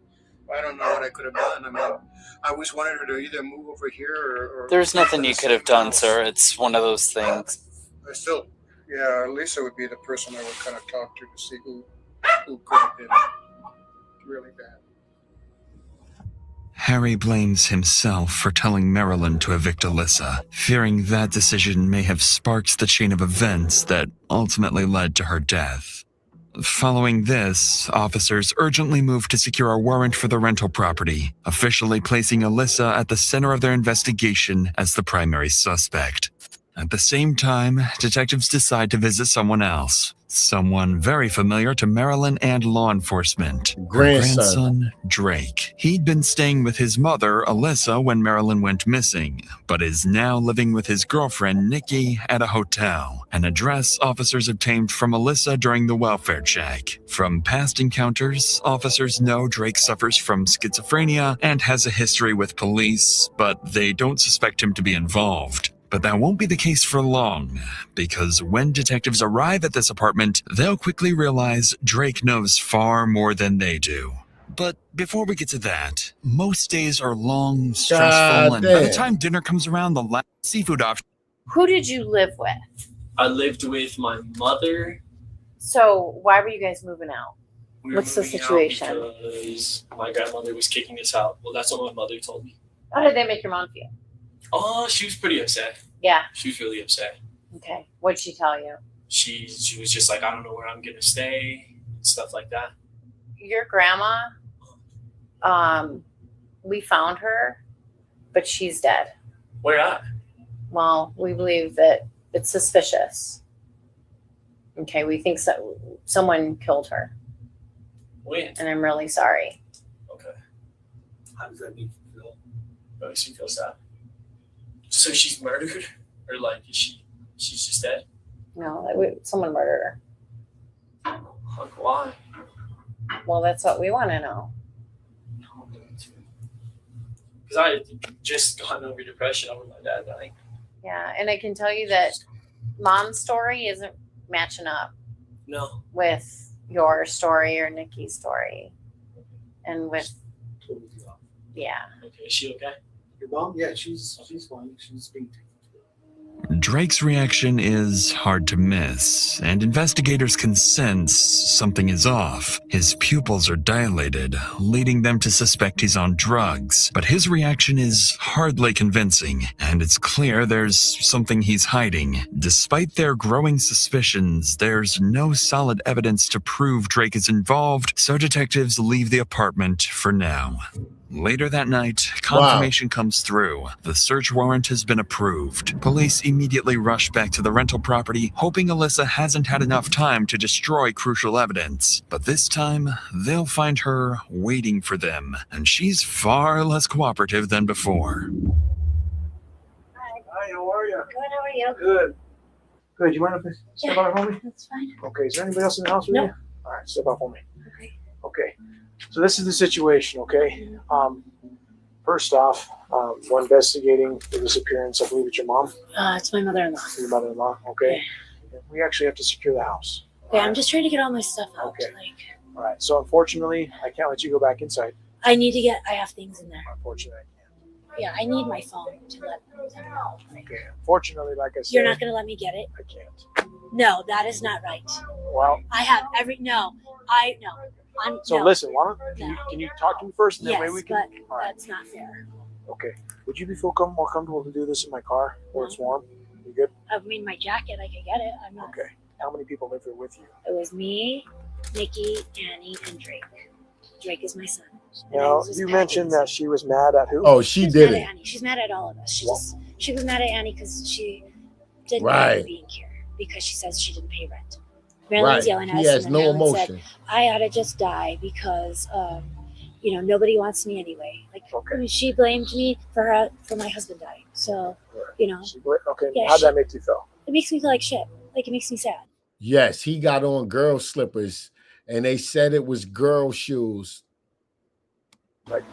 S20: I don't know what I could have done. I mean, I always wanted her to either move over here or
S5: there's nothing you could have done, sir. It's one of those things.
S20: Lisa would be the person I would kind of talk to see who could have been really bad.
S2: Harry blames himself for telling Marilyn to evict Alyssa, fearing that decision may have sparked the chain of events that ultimately led to her death. Following this, officers urgently moved to secure a warrant for the rental property, officially placing Alyssa at the center of their investigation as the primary suspect. At the same time, detectives decide to visit someone else. Someone very familiar to Marilyn and law enforcement. Her grandson, Drake. He'd been staying with his mother, Alyssa, when Marilyn went missing, but is now living with his girlfriend, Nikki, at a hotel. An address officers obtained from Alyssa during the welfare check. From past encounters, officers know Drake suffers from schizophrenia and has a history with police, but they don't suspect him to be involved. But that won't be the case for long, because when detectives arrive at this apartment, they'll quickly realize Drake knows far more than they do. But before we get to that, most days are long, stressful, and by the time dinner comes around, the last seafood option.
S22: Who did you live with?
S6: I lived with my mother.
S22: So why were you guys moving out?
S6: We were
S22: What's the
S6: moving out
S22: situation?
S6: Because my grandmother was kicking us out. Well, that's what my mother told me.
S22: How did they make your mom feel?
S6: Oh, she was pretty upset.
S22: Yeah.
S6: She was really upset.
S22: Okay. What'd she tell you?
S6: She was just like, I don't know where I'm gonna stay, and stuff like that.
S22: Your grandma, we found her, but she's dead.
S6: Where at?
S22: Well, we believe that it's suspicious. Okay, we think someone killed her.
S6: When?
S22: And I'm really sorry.
S6: Okay. How does that make you feel? What makes you feel sad? So she's murdered? Or like, she's just dead?
S22: No, someone murdered her.
S6: Like, why?
S22: Well, that's what we want to know.
S6: Because I just got over depression over my dad dying.
S22: Yeah, and I can tell you that Mom's story isn't matching up.
S6: No.
S22: With your story or Nikki's story. And with, yeah.
S6: Okay, is she okay?
S13: Your mom? Yeah, she's fine. She's being taken.
S2: Drake's reaction is hard to miss, and investigators can sense something is off. His pupils are dilated, leading them to suspect he's on drugs. But his reaction is hardly convincing, and it's clear there's something he's hiding. Despite their growing suspicions, there's no solid evidence to prove Drake is involved, so detectives leave the apartment for now. Later that night, confirmation comes through. The search warrant has been approved. Police immediately rush back to the rental property, hoping Alyssa hasn't had enough time to destroy crucial evidence. But this time, they'll find her waiting for them, and she's far less cooperative than before.
S23: Hi, how are you?
S22: Good, how are you?
S23: Good. Good. You mind if I step out for me?
S22: That's fine.
S23: Okay. Is there anybody else in the house with
S22: No.
S23: you? All right, step out for me.
S22: Okay.
S23: Okay. So this is the situation, okay? First off, we're investigating the disappearance. I believe it's your mom.
S12: It's my mother-in-law.
S23: Your mother-in-law, okay? And we actually have to secure the house.
S12: Yeah, I'm just trying to get all my stuff out.
S23: Okay.
S12: Like,
S23: All right. So unfortunately, I can't let you go back inside.
S12: I have things in there.
S23: Unfortunately,
S12: Yeah, I need my phone to let them know.
S23: okay. Unfortunately, like I said,
S12: You're not going to let me get it?
S23: I can't.
S12: No, that is not right.
S23: Well,
S12: I have no.
S23: so
S12: no.
S23: listen, why don't can you talk to me first, and then
S12: Yes,
S23: maybe we can.
S12: but that's not fair.
S23: Okay. Would you be more comfortable to do this in my car where it's warm? You good?
S12: I mean, my jacket, I could get it. I'm not.
S23: Okay. How many people live here with you?
S12: It was me, Nikki, Annie, and Drake. Drake is my son.
S23: Now, you mentioned that she was mad at who?
S1: Oh, she
S12: She's
S1: did
S12: mad
S1: it.
S12: at Annie. She's mad at all of us. She was mad at Annie because she didn't
S1: Right.
S12: like being here because she says she didn't pay rent.
S1: Right.
S12: Marilyn's yelling at
S1: He
S12: us,
S1: has
S12: and then
S1: no
S12: Marilyn said,
S1: emotion.
S12: I ought to just die because, nobody wants me anyway. Like,
S23: Okay.
S12: I mean, she blamed me for my husband dying. So,
S23: Okay.
S12: Yeah,
S23: How'd that make you feel?
S12: it makes me feel like shit. Like, it makes me sad.
S1: Yes, he got on girl slippers, and they said it was girl shoes.
S23: Right.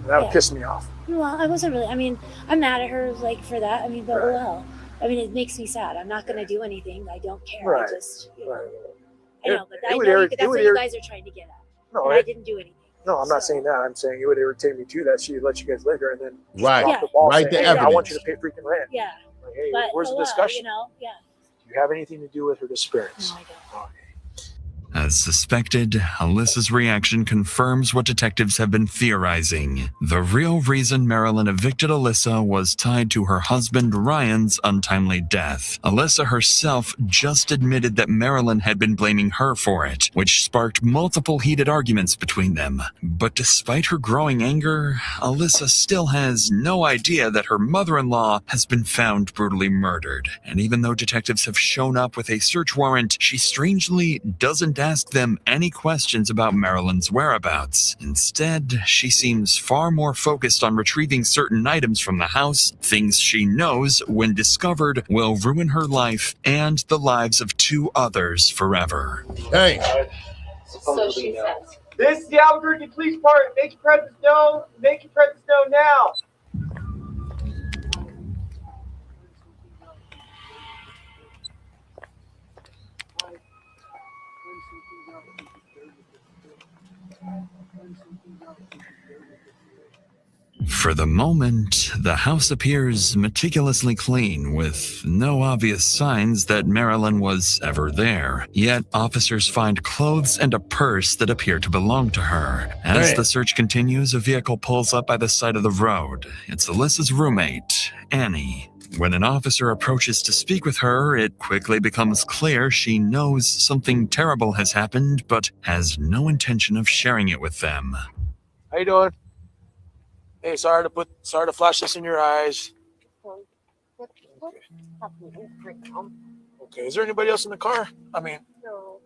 S23: That
S12: Yeah.
S23: pissed me off.
S12: Well, I wasn't really. I mean, I'm mad at her like for that. I mean, but
S23: Right.
S12: well, I mean, it makes me sad. I'm not going to do anything. I don't care.
S23: Right.
S12: I just,
S23: Right.
S12: I know, but
S23: It
S12: I
S23: would
S12: know
S23: irrit-
S12: that's
S23: it would
S12: what you
S23: irrit-
S12: guys are trying to get at.
S23: No,
S12: And I didn't do anything.
S23: No, I'm not saying that. I'm saying it would irritate me too that she let you guys live here and then just
S1: Right.
S23: drop
S12: Yeah.
S23: the ball.
S1: Right,
S23: saying,
S1: the
S23: hey, I want
S1: evidence.
S23: you to pay freaking rent.
S12: Yeah,
S23: Like, hey,
S12: but
S23: where's the
S12: well,
S23: discussion?
S12: Yeah.
S23: Do you have anything to do with her disappearance?
S12: No, I don't.
S2: As suspected, Alyssa's reaction confirms what detectives have been theorizing. The real reason Marilyn evicted Alyssa was tied to her husband Ryan's untimely death. Alyssa herself just admitted that Marilyn had been blaming her for it, which sparked multiple heated arguments between them. But despite her growing anger, Alyssa still has no idea that her mother-in-law has been found brutally murdered. And even though detectives have shown up with a search warrant, she strangely doesn't ask them any questions about Marilyn's whereabouts. Instead, she seems far more focused on retrieving certain items from the house, things she knows, when discovered, will ruin her life and the lives of 2 others forever.
S1: Hey.
S22: So she says.
S8: This is the Albuquerque Police Department. Make your presence known. Make your presence known now.
S2: For the moment, the house appears meticulously clean, with no obvious signs that Marilyn was ever there. Yet, officers find clothes and a purse that appear to belong to her. As the search continues, a vehicle pulls up by the side of the road. It's Alyssa's roommate, Annie. When an officer approaches to speak with her, it quickly becomes clear she knows something terrible has happened, but has no intention of sharing it with them.
S8: How you doing? Hey, sorry to flash this in your eyes. Okay, is there anybody else in the car? I mean,
S14: No.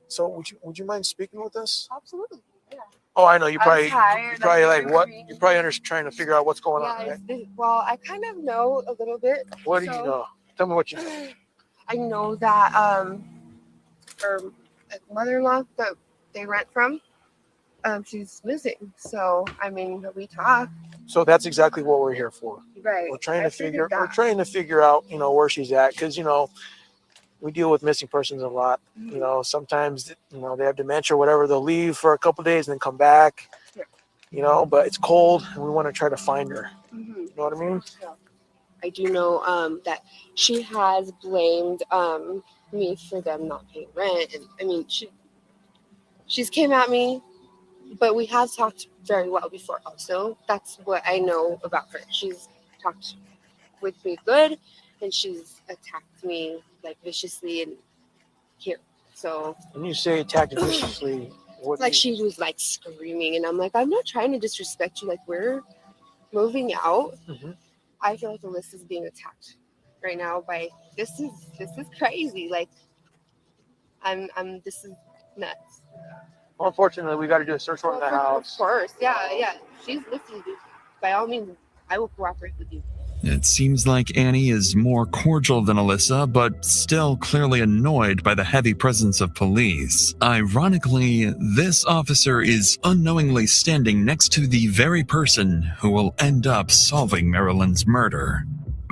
S8: So would you mind speaking with us?
S14: Absolutely. Yeah.
S8: Oh, I know you probably
S14: tired,
S8: like what you're probably trying to figure out what's going on. Right?
S14: Well, I kind of know a little bit.
S8: What do you know? Tell me what you know.
S14: I know that her mother-in-law that they rent from, she's missing. So I mean, we talk.
S8: So that's exactly what we're here for.
S14: Right.
S8: We're trying to figure out, where she's at, because we deal with missing persons a lot.
S14: Mm-hmm.
S8: Sometimes they have dementia or whatever. They'll leave for a couple of days and then come back. Yeah. But it's cold and we want to try to find her.
S14: Mm-hmm.
S8: You know what I mean?
S14: Yeah. I do know that she has blamed me for them not paying rent, and I mean she's came at me, but we have talked very well before. Also, that's what I know about her. She's talked with me good, and she's attacked me like viciously and here. So
S8: when you say attacked viciously, what?
S14: Like she was like screaming, and I'm like, I'm not trying to disrespect you. Like we're moving out.
S8: Mm-hmm.
S14: I feel like Alyssa's being attacked right now by this is crazy. Like I'm this is nuts.
S8: Well, unfortunately, we got to do a search warrant in the house.
S14: Of course, yeah. She's listening. By all means, I will cooperate with you.
S2: It seems like Annie is more cordial than Alyssa, but still clearly annoyed by the heavy presence of police. Ironically, this officer is unknowingly standing next to the very person who will end up solving Marilyn's murder.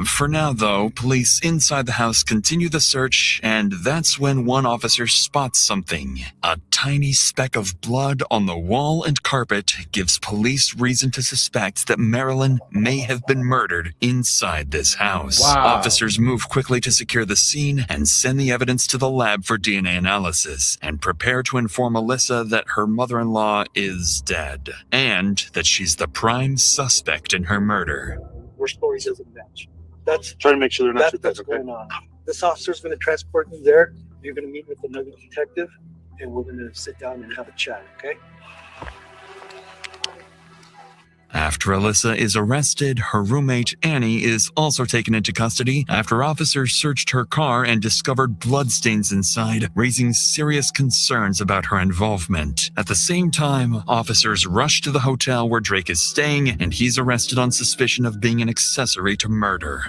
S2: For now, though, police inside the house continue the search, and that's when one officer spots something. A tiny speck of blood on the wall and carpet gives police reason to suspect that Marilyn may have been murdered inside this house.
S1: Wow.
S2: Officers move quickly to secure the scene and send the evidence to the lab for DNA analysis, and prepare to inform Alyssa that her mother-in-law is dead, and that she's the prime suspect in her murder.
S15: We're stories doesn't match.
S24: That's trying to make sure they're not
S15: that's what's going on. This officer's going to transport you there. You're going to meet with another detective, and we're going to sit down and have a chat. Okay?
S2: After Alyssa is arrested, her roommate Annie is also taken into custody after officers searched her car and discovered bloodstains inside, raising serious concerns about her involvement. At the same time, officers rush to the hotel where Drake is staying, and he's arrested on suspicion of being an accessory to murder.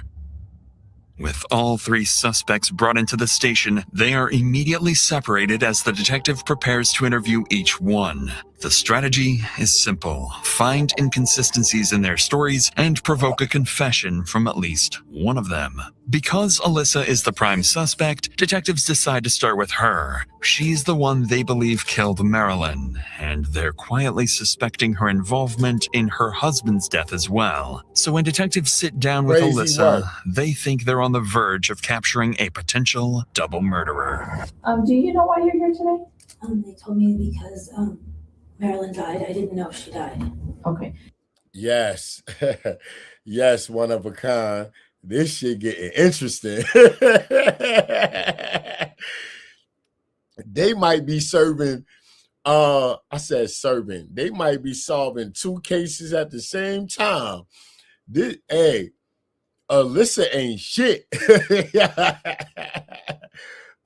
S2: With all 3 suspects brought into the station, they are immediately separated as the detective prepares to interview each one. The strategy is simple: find inconsistencies in their stories and provoke a confession from at least one of them. Because Alyssa is the prime suspect, detectives decide to start with her. She's the one they believe killed Marilyn, and they're quietly suspecting her involvement in her husband's death as well. So when detectives sit down with Alyssa, they think they're on the verge of capturing a potential double murderer.
S17: Do you know why you're here today?
S12: They told me because Marilyn died. I didn't know she died.
S4: Okay.
S1: Yes. Yes, one of a kind. This shit getting interesting. They might be serving, I said serving. They might be solving 2 cases at the same time. This, hey, Alyssa ain't shit.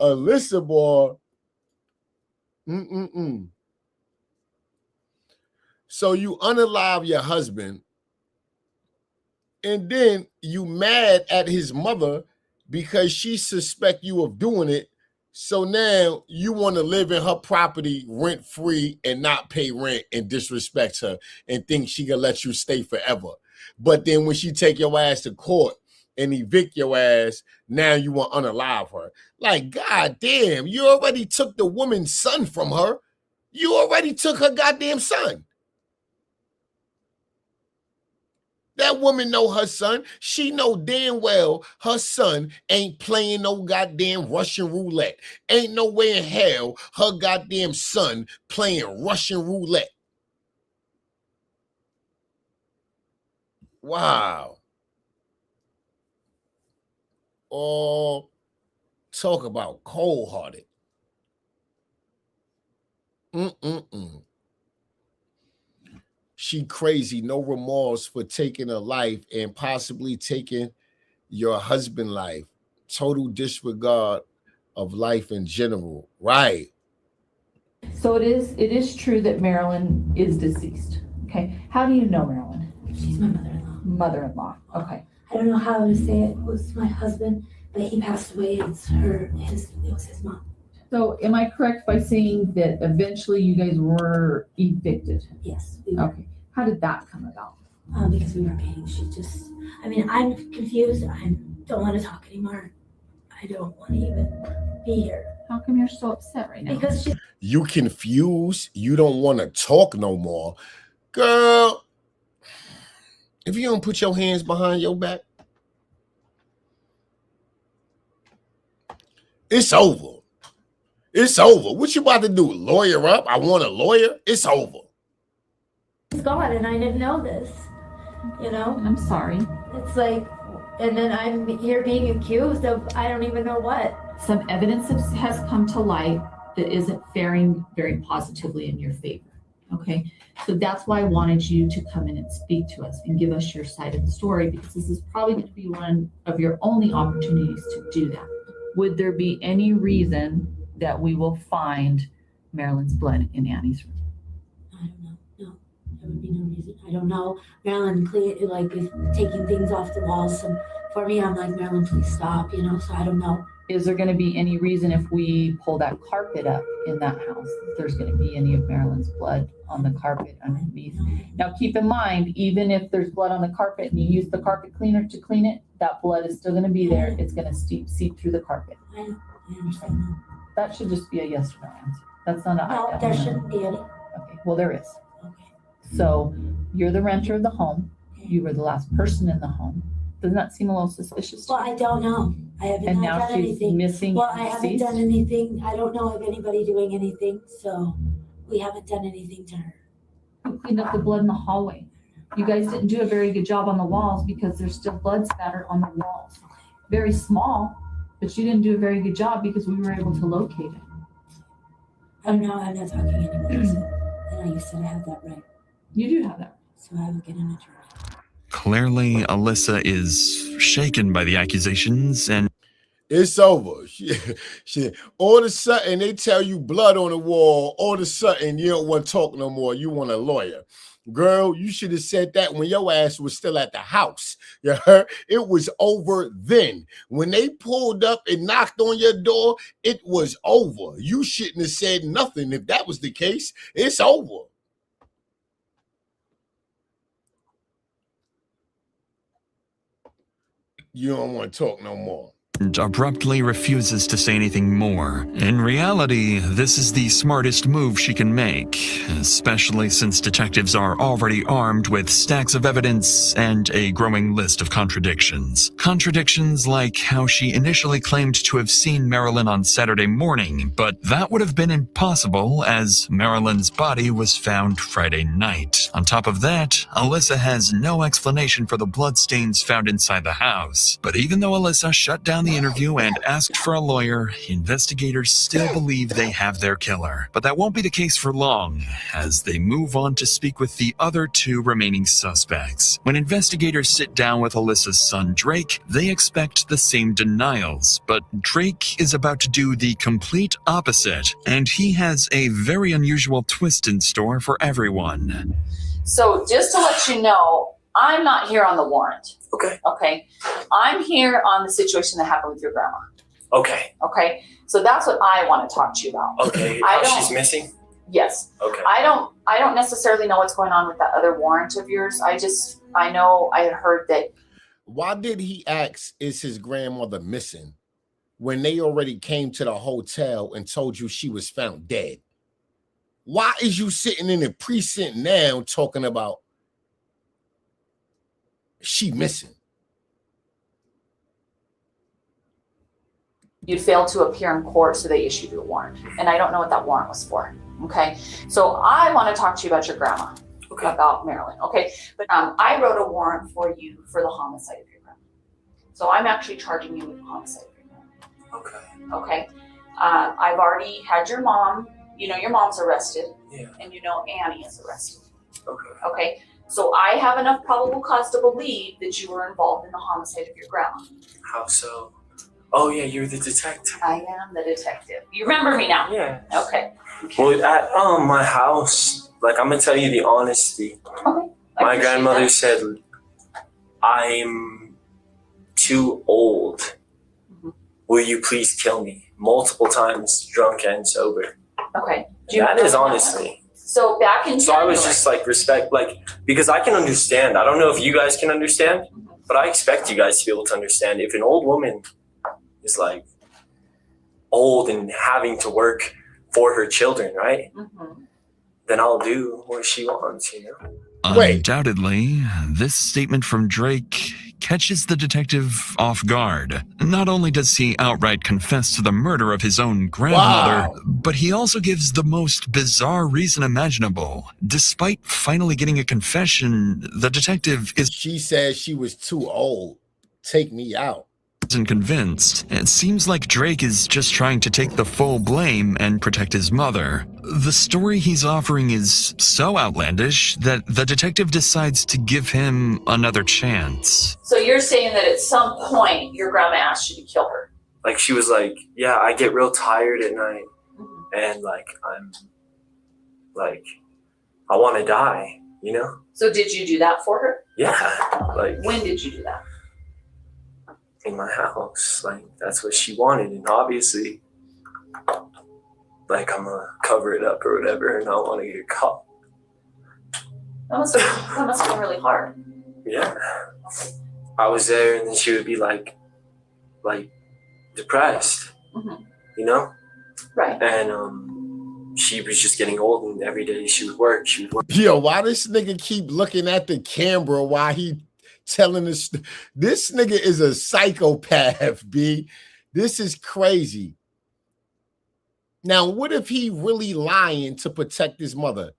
S1: Alyssa, boy. So you unalive your husband, and then you mad at his mother because she suspect you of doing it. So now you want to live in her property rent-free and not pay rent and disrespect her and think she can let you stay forever. But then when she take your ass to court and evict your ass, now you want to unalive her. Like, God damn, you already took the woman's son from her. You already took her goddamn son. That woman know her son. She know damn well her son ain't playing no goddamn Russian roulette. Ain't no way in hell her goddamn son playing Russian roulette. Wow. Oh, talk about cold-hearted. She crazy, no remorse for taking a life and possibly taking your husband's life. Total disregard of life in general. Right.
S4: So it is true that Marilyn is deceased. Okay. How do you know Marilyn?
S12: She's my mother-in-law.
S4: Mother-in-law. Okay.
S12: I don't know how to say it. It was my husband, but he passed away. It was his mom.
S4: So am I correct by saying that eventually you guys were evicted?
S12: Yes.
S4: Okay. How did that come about?
S12: Because we weren't paying. I'm confused. I don't want to talk anymore. I don't want to even be here.
S4: How come you're so upset right now?
S12: Because
S1: you confused. You don't want to talk no more. Girl, if you don't put your hands behind your back, it's over. It's over. What you about to do? Lawyer up? I want a lawyer? It's over.
S12: It's gone, and I didn't know this. You know?
S4: I'm sorry.
S12: It's like, and then I'm here being accused of I don't even know what.
S4: Some evidence has come to light that isn't faring very positively in your favor. Okay, so that's why I wanted you to come in and speak to us and give us your side of the story, because this is probably going to be one of your only opportunities to do that. Would there be any reason that we will find Marilyn's blood in Annie's room?
S12: I don't know. No, there would be no reason. I don't know. Marilyn is taking things off the walls. And for me, I'm like, Marilyn, please stop. So I don't know.
S4: Is there going to be any reason if we pull that carpet up in that house, that there's going to be any of Marilyn's blood on the carpet underneath? Now, keep in mind, even if there's blood on the carpet and you use the carpet cleaner to clean it, that blood is still going to be there. It's going to seep through the carpet.
S12: I understand that.
S4: That should just be a yes or no answer. That's not a
S12: No, there shouldn't be any.
S4: Okay, well, there is.
S12: Okay.
S4: So you're the renter of the home. You were the last person in the home. Doesn't that seem a little suspicious?
S12: Well, I don't know. I haven't
S4: and now
S12: done
S4: she's
S12: anything.
S4: Missing.
S12: Well, I haven't done anything. I don't know of anybody doing anything, so we haven't done anything to her.
S4: You cleaned up the blood in the hallway. You guys didn't do a very good job on the walls because there's still blood spatter on the walls. Very small, but you didn't do a very good job because we were able to locate it.
S12: I don't know. I'm not talking anymore. So I know you said I have that right.
S4: You do have that.
S12: So I will get an attorney.
S2: Clearly, Alyssa is shaken by the accusations and
S1: it's over. All of a sudden, they tell you blood on the wall. All of a sudden, you don't want to talk no more. You want a lawyer. Girl, you should have said that when your ass was still at the house. You heard? It was over then. When they pulled up and knocked on your door, it was over. You shouldn't have said nothing if that was the case. It's over. You don't want to talk no more.
S2: and abruptly refuses to say anything more. In reality, this is the smartest move she can make, especially since detectives are already armed with stacks of evidence and a growing list of contradictions. Contradictions like how she initially claimed to have seen Marilyn on Saturday morning, but that would have been impossible as Marilyn's body was found Friday night. On top of that, Alyssa has no explanation for the bloodstains found inside the house. But even though Alyssa shut down the interview and asked for a lawyer, investigators still believe they have their killer. But that won't be the case for long, as they move on to speak with the other two remaining suspects. When investigators sit down with Alyssa's son Drake, they expect the same denials, but Drake is about to do the complete opposite, and he has a very unusual twist in store for everyone.
S9: So just to let you know, I'm not here on the warrant.
S6: Okay.
S9: Okay. I'm here on the situation that happened with your grandma.
S6: Okay.
S9: Okay. So that's what I want to talk to you about.
S6: Okay. How she's missing?
S9: Yes.
S6: Okay.
S9: I don't necessarily know what's going on with that other warrant of yours. I know I had heard that.
S1: Why did he ask, is his grandmother missing, when they already came to the hotel and told you she was found dead? Why is you sitting in the precinct now talking about she missing?
S9: You failed to appear in court, so they issued you a warrant. And I don't know what that warrant was for. Okay. So I want to talk to you about your grandma. Okay. About Marilyn. Okay. But I wrote a warrant for you for the homicide of your grandma. So I'm actually charging you with homicide of your grandma.
S6: Okay.
S9: Okay. I've already had your mom, your mom's arrested.
S6: Yeah.
S9: And Annie is arrested.
S6: Okay.
S9: Okay. So I have enough probable cause to believe that you were involved in the homicide of your grandma.
S6: How so? Oh yeah, you're the detective.
S9: I am the detective. You remember me now?
S6: Yeah.
S9: Okay.
S6: Well, at my house, like I'm gonna tell you the honesty.
S9: Okay.
S6: My grandmother said I'm too old. Mm-hmm. Will you please kill me? Multiple times, drunk and sober.
S9: Okay.
S6: That is honestly.
S9: So back in
S6: So I was just like because I can understand. I don't know if you guys can understand, but I expect you guys to be able to understand. If an old woman is like old and having to work for her children, right? Mm-hmm. Then I'll do what she wants,
S2: Undoubtedly, this statement from Drake catches the detective off guard. Not only does he outright confess to the murder of his own grandmother, but he also gives the most bizarre reason imaginable. Despite finally getting a confession, the detective is...
S1: She said she was too old. Take me out.
S2: Isn't convinced. It seems like Drake is just trying to take the full blame and protect his mother. The story he's offering is so outlandish that the detective decides to give him another chance.
S9: So you're saying that at some point your grandma asked you to kill her?
S6: Like she was like, yeah, I get real tired at night, and like I'm like I want to die,
S9: So did you do that for her?
S6: Yeah. Like
S9: when did you do that?
S6: In my house. Like that's what she wanted, and obviously like I'm gonna cover it up or whatever and I want to get caught.
S9: That must have been really hard.
S6: Yeah. I was there and then she would be like depressed. Mm-hmm.
S1: Right.
S6: And she was just getting old and every day she would work.
S1: Yo, why this nigga keep looking at the camera while he telling us? This nigga is a psychopath, B. This is crazy. Now, what if he really lying to protect his mother?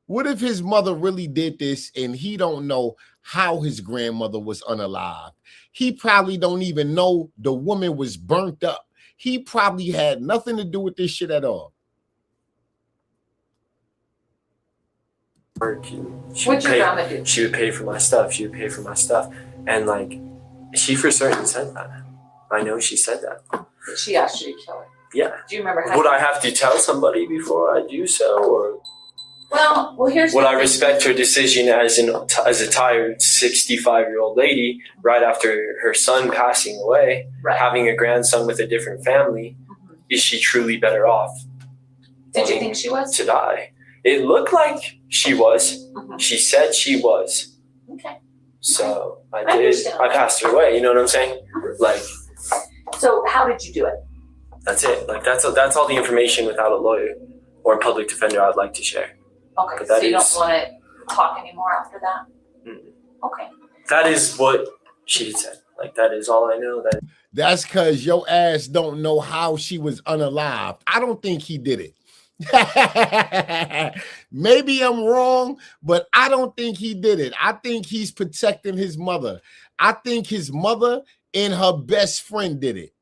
S1: What if his mother really did this and he don't know how his grandmother was unalive? He probably don't even know the woman was burnt up. He probably had nothing to do with this shit at all.
S6: What'd
S9: your grandma do?
S6: She would pay for my stuff. And like, she for certain said that. I know she said that.
S9: She asked you to kill her.
S6: Yeah.
S9: Do you remember how?
S6: Would I have to tell somebody before I do so, or?
S9: Well, here's.
S6: Would I respect her decision as a tired 65-year-old lady right after her son passing away, having a grandson with a different family? Mm-hmm. Is she truly better off?
S9: Did you think she was?
S6: To die. It looked like she was.
S9: Mm-hmm.
S6: She said she was.
S9: Okay.
S6: So I did. I passed her away. You know what I'm saying? Like.
S9: So how did you do it?
S6: That's it. Like that's all the information without a lawyer or a public defender I'd like to share.
S9: Okay,
S6: But
S9: so
S6: that
S9: you don't
S6: is-
S9: want to talk anymore after that? Okay.
S6: That is what she had said. Like that is all I know.
S1: That's because your ass don't know how she was unalived. I don't think he did it. Maybe I'm wrong, but I don't think he did it. I think he's protecting his mother. I think his mother and her best friend did it.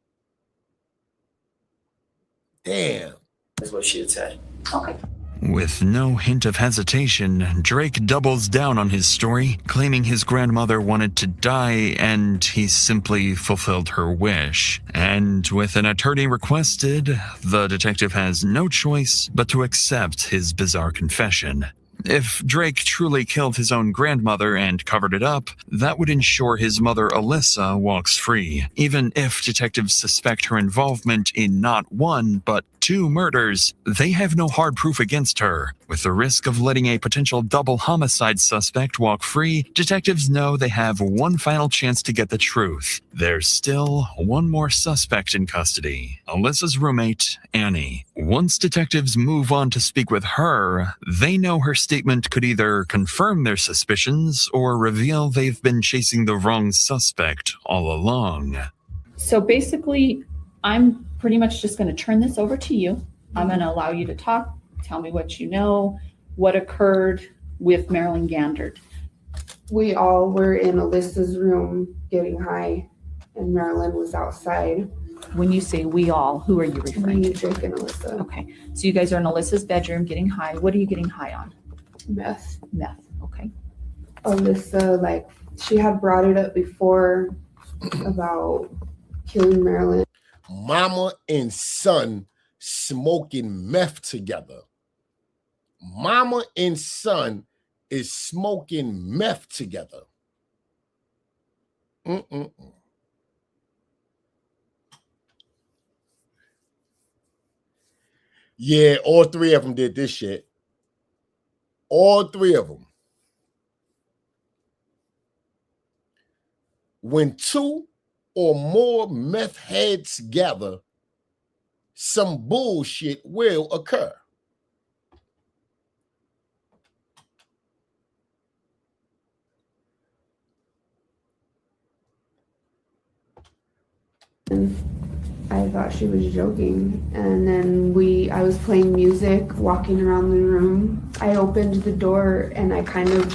S1: Damn.
S6: Is what she had said.
S9: Okay.
S2: With no hint of hesitation, Drake doubles down on his story, claiming his grandmother wanted to die and he simply fulfilled her wish. And with an attorney requested, the detective has no choice but to accept his bizarre confession. If Drake truly killed his own grandmother and covered it up, that would ensure his mother Alyssa walks free. Even if detectives suspect her involvement in not one, but 2 murders, they have no hard proof against her. With the risk of letting a potential double homicide suspect walk free, detectives know they have one final chance to get the truth. There's still one more suspect in custody, Alyssa's roommate, Annie. Once detectives move on to speak with her, they know her statement could either confirm their suspicions or reveal they've been chasing the wrong suspect all along.
S4: So basically, I'm pretty much just going to turn this over to you. I'm going to allow you to talk, tell me what you know, what occurred with Marilyn Gandert.
S14: We all were in Alyssa's room getting high, and Marilyn was outside.
S4: When you say we all, who are you referring
S14: Me,
S4: to?
S14: Drake, and Alyssa.
S4: Okay, so you guys are in Alyssa's bedroom getting high. What are you getting high on?
S14: Meth.
S4: Meth, okay.
S14: Alyssa, like, she had brought it up before about killing Marilyn.
S1: Mama and son smoking meth together. Mama and son is smoking meth together. Yeah, all 3 of them did this shit. All 3 of them. When 2 or more meth heads gather, some bullshit will occur.
S14: I thought she was joking, and then I was playing music, walking around the room. I opened the door, and I kind of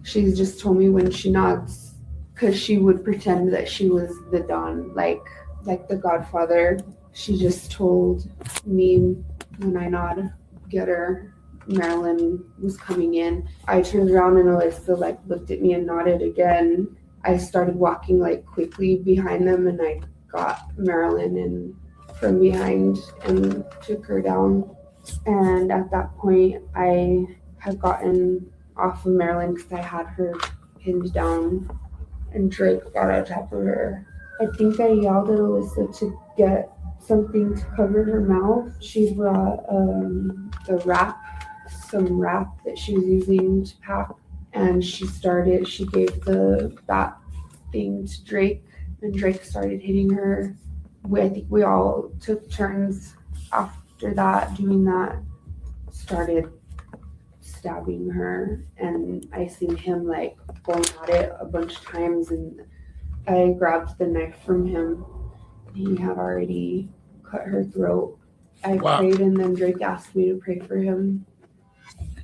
S14: she just told me when she nods, because she would pretend that she was the Don, like the Godfather. She just told me when I nod, get her. Marilyn was coming in. I turned around and Alyssa looked at me and nodded again. I started walking quickly behind them, and I got Marilyn in from behind and took her down. And at that point, I had gotten off of Marilyn because I had her pinned down, and Drake got on top of her. I think I yelled at Alyssa to get something to cover her mouth. She brought some wrap that she was using to pack, and she gave that thing to Drake, and Drake started hitting her. I think we all took turns after that doing that, started stabbing her, and I seen him going at it a bunch of times, and I grabbed the knife from him. He had already cut her throat. I prayed, and then Drake asked me to pray for him.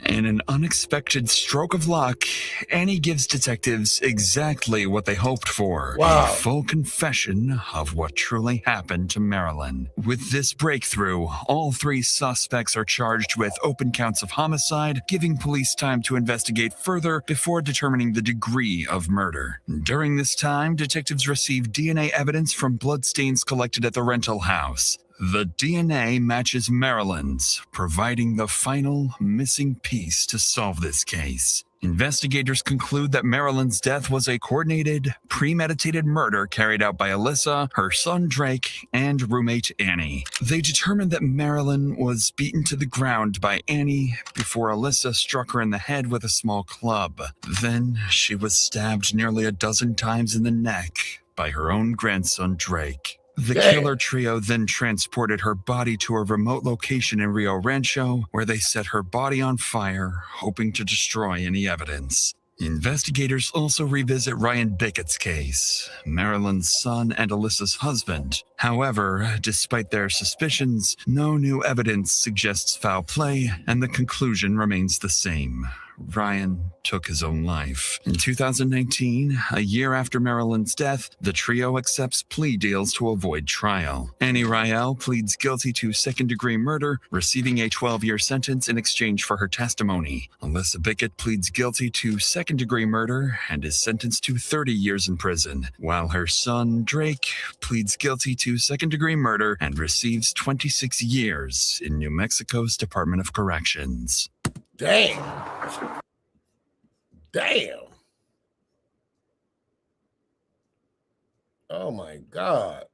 S2: In an unexpected stroke of luck, Annie gives detectives exactly what they hoped for.
S1: Wow.
S2: A full confession of what truly happened to Marilyn. With this breakthrough, all 3 suspects are charged with open counts of homicide, giving police time to investigate further before determining the degree of murder. During this time, detectives receive DNA evidence from bloodstains collected at the rental house. The DNA matches Marilyn's, providing the final missing piece to solve this case. Investigators conclude that Marilyn's death was a coordinated, premeditated murder carried out by Alyssa, her son Drake, and roommate Annie. They determined that Marilyn was beaten to the ground by Annie before Alyssa struck her in the head with a small club. Then she was stabbed nearly a dozen times in the neck by her own grandson, Drake. The
S1: Damn.
S2: killer trio then transported her body to a remote location in Rio Rancho, where they set her body on fire, hoping to destroy any evidence. Investigators also revisit Ryan Bickett's case, Marilyn's son and Alyssa's husband. However, despite their suspicions, no new evidence suggests foul play, and the conclusion remains the same. Ryan took his own life. In 2019, a year after Marilyn's death, the trio accepts plea deals to avoid trial. Annie Rael pleads guilty to second-degree murder, receiving a 12-year sentence in exchange for her testimony. Alyssa Bickett pleads guilty to second-degree murder and is sentenced to 30 years in prison, while her son, Drake, pleads guilty to second-degree murder and receives 26 years in New Mexico's Department of Corrections.
S1: Damn. Damn. Oh my God.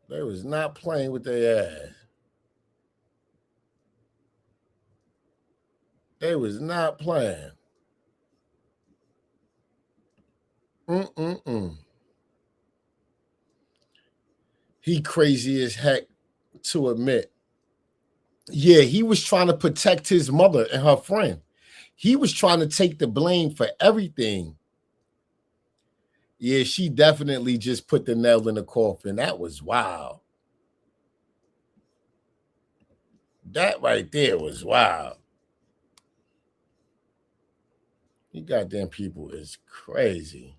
S1: They was not playing with their ass. They was not playing. He crazy as heck to admit. Yeah, he was trying to protect his mother and her friend. He was trying to take the blame for everything. Yeah, she definitely just put the nail in the coffin. That was wild. That right there was wild. You goddamn people is crazy.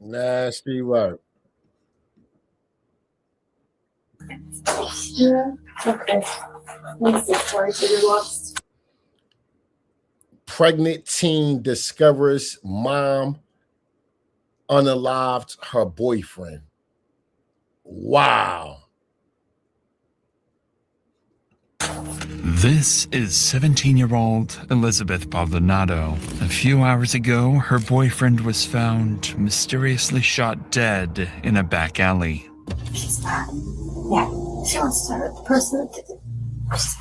S1: Nasty work.
S9: Yeah. Okay. What's the story to your lost?
S1: Pregnant teen discovers mom unalived her boyfriend. Wow.
S2: This is 17-year-old Elizabeth Baldonado. A few hours ago, her boyfriend was found mysteriously shot dead in a back alley.
S11: She's not. Yeah, she wants to hurt the person that did it. She's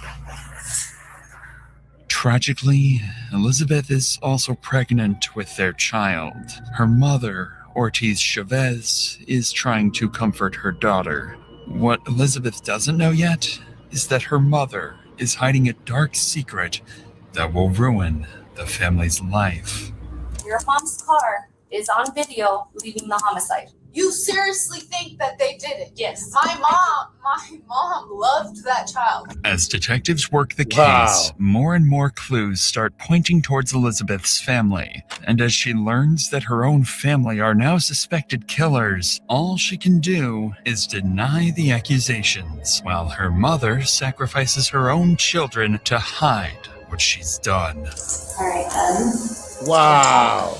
S2: Tragically, Elizabeth is also pregnant with their child. Her mother, Ortiz Chavez, is trying to comfort her daughter. What Elizabeth doesn't know yet is that her mother is hiding a dark secret that will ruin the family's life.
S11: Your mom's car is on video leaving the homicide. You seriously think that they did it? Yes. My mom loved that child.
S2: As detectives work the case, more and more clues start pointing towards Elizabeth's family. And as she learns that her own family are now suspected killers, all she can do is deny the accusations, while her mother sacrifices her own children to hide what she's done.
S11: All right,
S1: Wow.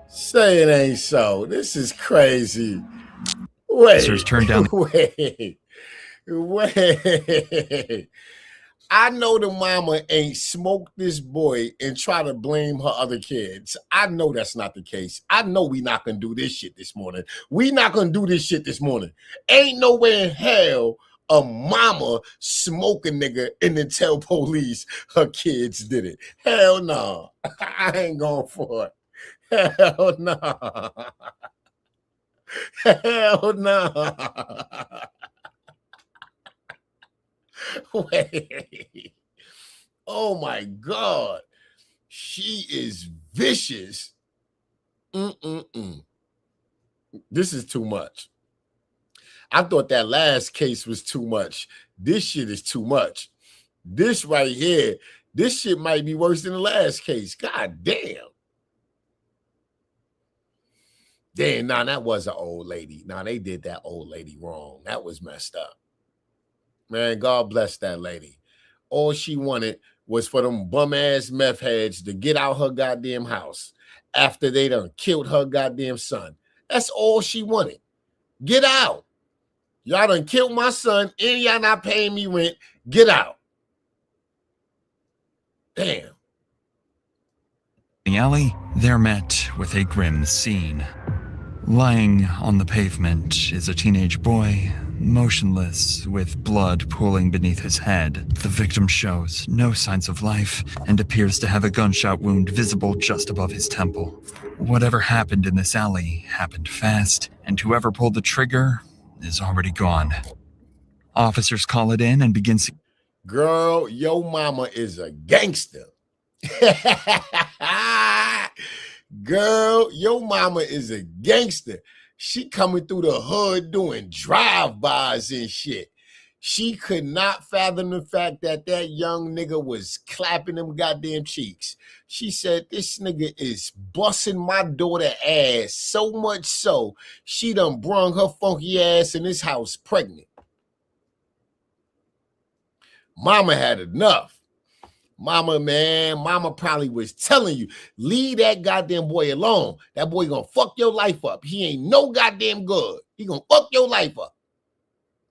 S1: Say it ain't so. This is crazy. Wait.
S2: Turned down.
S1: Wait. I know the mama ain't smoked this boy and try to blame her other kids. I know that's not the case. I know we not gonna do this shit this morning. We not gonna do this shit this morning. Ain't no way in hell a mama smoke a nigga and then tell police her kids did it. Hell no. I ain't going for it. Hell no. Hell no. Wait. Oh my God. She is vicious. This is too much. I thought that last case was too much. This shit is too much. This right here, this shit might be worse than the last case. God damn. Damn, nah, that was an old lady. Nah, they did that old lady wrong. That was messed up. Man, God bless that lady. All she wanted was for them bum-ass meth heads to get out her goddamn house after they done killed her goddamn son. That's all she wanted. Get out. Y'all done killed my son and y'all not paying me rent. Get out. Damn.
S2: the alley, they're met with a grim scene. Lying on the pavement is a teenage boy, motionless, with blood pooling beneath his head. The victim shows no signs of life and appears to have a gunshot wound visible just above his temple. Whatever happened in this alley happened fast, and whoever pulled the trigger is already gone. Officers call it in and begin.
S1: Girl, yo mama is a gangster. Girl, your mama is a gangster. She coming through the hood doing drive-bys and shit. She could not fathom the fact that that young nigga was clapping them goddamn cheeks. She said, this nigga is busting my daughter ass so much so, she done brung her funky ass in this house pregnant. Mama had enough. Mama, man, mama probably was telling you, leave that goddamn boy alone. That boy gonna fuck your life up. He ain't no goddamn good. He gonna fuck your life up.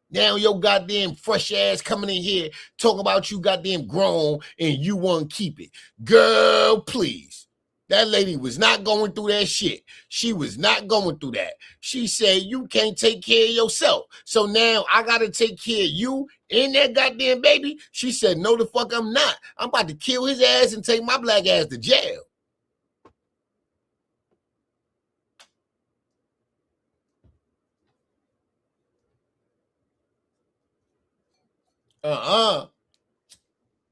S1: Now your goddamn fresh ass coming in here talking about you goddamn grown and you want to keep it. Girl, please. That lady was not going through that shit. She was not going through that. She said, you can't take care of yourself. So now I got to take care of you and that goddamn baby. She said, no, the fuck I'm not. I'm about to kill his ass and take my black ass to jail.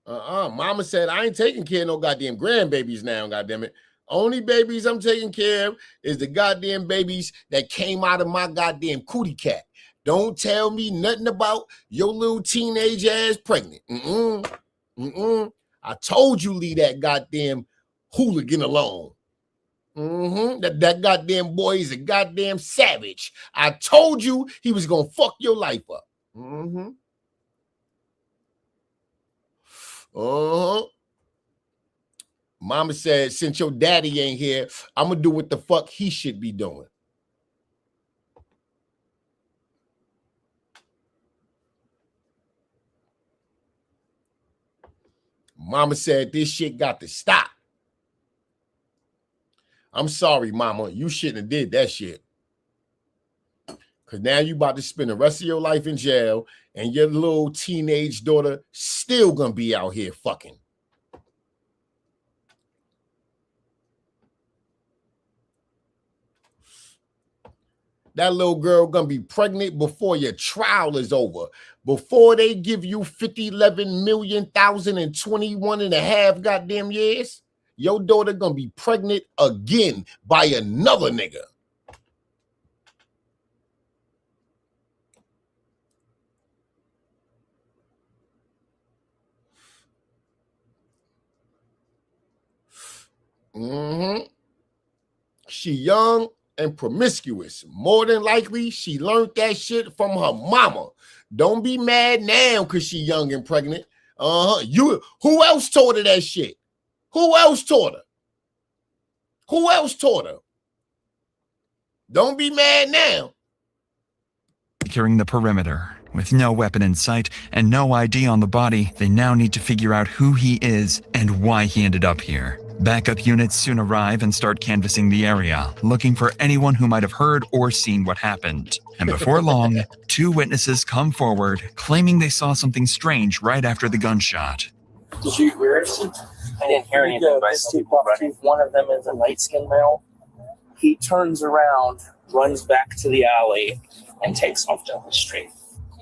S1: Mama said, I ain't taking care of no goddamn grandbabies now, goddamn it. Only babies I'm taking care of is the goddamn babies that came out of my goddamn cootie cat. Don't tell me nothing about your little teenage ass pregnant. I told you leave that goddamn hooligan alone. That goddamn boy is a goddamn savage. I told you he was gonna fuck your life up. Mama said, since your daddy ain't here, I'm gonna do what the fuck he should be doing. Mama said, this shit got to stop. I'm sorry, mama. You shouldn't have did that shit. Because now you about to spend the rest of your life in jail and your little teenage daughter still gonna be out here fucking. That little girl gonna be pregnant before your trial is over. Before they give you 50, 11 million, 1,021 and a half goddamn years, your daughter gonna be pregnant again by another nigga. She young and promiscuous. More than likely, she learned that shit from her mama. Don't be mad now because she young and pregnant. Who else taught her that shit? Who else taught her? Who else taught her? Don't be mad now.
S2: Securing the perimeter. With no weapon in sight and no ID on the body, they now need to figure out who he is and why he ended up here. Backup units soon arrive and start canvassing the area, looking for anyone who might have heard or seen what happened. And before long, 2 witnesses come forward, claiming they saw something strange right after the gunshot.
S16: Did you hear anything? I didn't hear anything, but I saw people running. One of them is a light-skinned male. He turns around, runs back to the alley, and takes off down the street.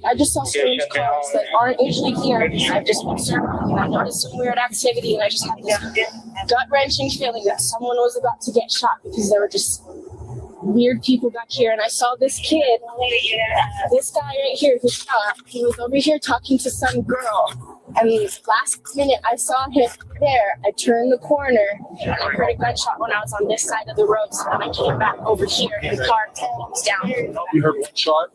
S14: I just saw strange cars that aren't usually here. I've just been circling and I noticed some weird activity and I just had this gut-wrenching feeling that someone was about to get shot because there were just weird people back here. And I saw this kid, this guy right here who shot, he was over here talking to some girl. And last minute I saw him there, I turned the corner and I heard a gunshot when I was on this side of the road. So then I came back over here and the car was down.
S16: You heard one shot?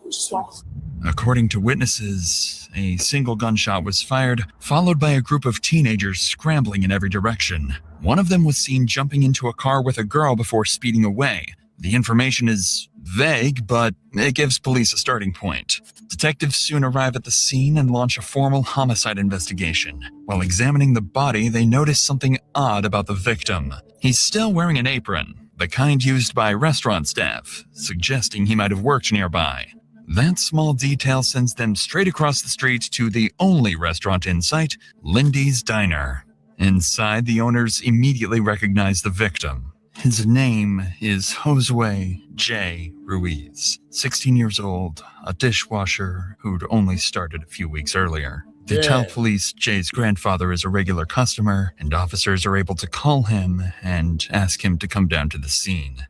S2: According to witnesses, a single gunshot was fired, followed by a group of teenagers scrambling in every direction. One of them was seen jumping into a car with a girl before speeding away. The information is vague, but it gives police a starting point. Detectives soon arrive at the scene and launch a formal homicide investigation. While examining the body, they notice something odd about the victim. He's still wearing an apron, the kind used by restaurant staff, suggesting he might have worked nearby. That small detail sends them straight across the street to the only restaurant in sight, Lindy's Diner. Inside, the owners immediately recognize the victim. His name is Josue J. Ruiz, 16 years old, a dishwasher who'd only started a few weeks earlier. They tell police Jay's grandfather is a regular customer, and officers are able to call him and ask him to come down to the scene.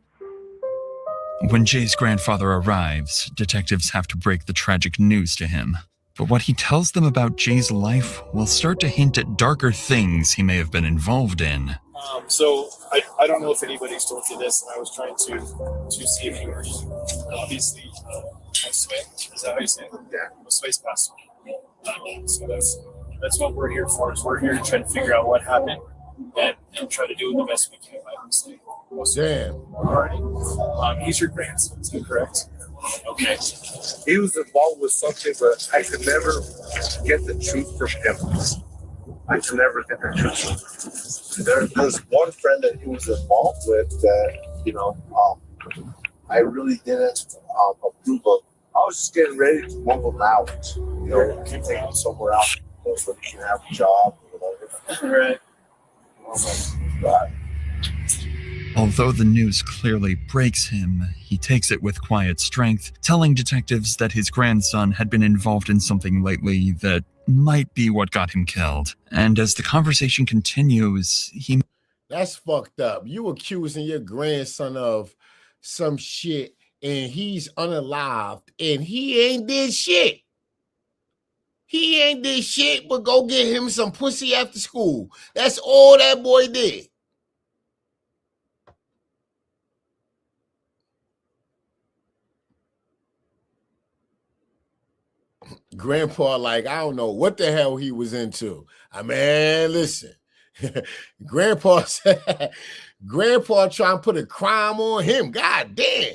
S2: When Jay's grandfather arrives, detectives have to break the tragic news to him. But what he tells them about Jay's life will start to hint at darker things he may have been involved in.
S7: So I don't know if anybody's told you this, and I was trying to see if you were obviously Josue. Is that how you say it? Yeah, Josue's passed away. So that's what we're here for. Is we're here to try to figure out what happened and try to do the best we can by Jose.
S1: Damn.
S7: Alrighty. He's your grandson, is that correct? Okay.
S17: He was involved with something, but I could never get the truth from him. I could never get the truth. There's one friend that he was involved with that, I really didn't approve of. I was just getting ready to move him out, take him somewhere else so he can have a job or whatever.
S7: Right.
S17: God.
S2: Although the news clearly breaks him, he takes it with quiet strength, telling detectives that his grandson had been involved in something lately that might be what got him killed. And as the conversation continues,
S1: That's fucked up. You accusing your grandson of some shit and he's unalived and he ain't did shit. He ain't did shit but go get him some pussy after school. That's all that boy did. Grandpa, like, I don't know what the hell he was into. Listen. Grandpa said, Grandpa trying to put a crime on him. God damn.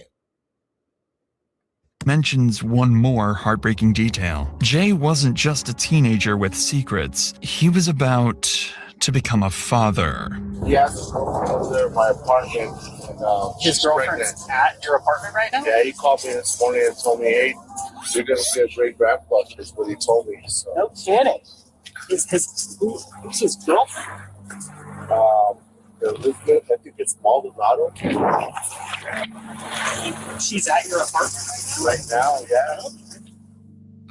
S2: mentions one more heartbreaking detail. Jay wasn't just a teenager with secrets. He was about to become a father.
S17: He has a girlfriend over there in my apartment. And,
S16: his girlfriend's at your apartment right now?
S17: Yeah, he called me this morning and told me, hey, you're going to see a great grandpa, is what he told me. So.
S16: No kidding. Who's his girlfriend?
S17: Elizabeth, I think it's Maldonado.
S16: She's at your apartment
S17: right now, yeah.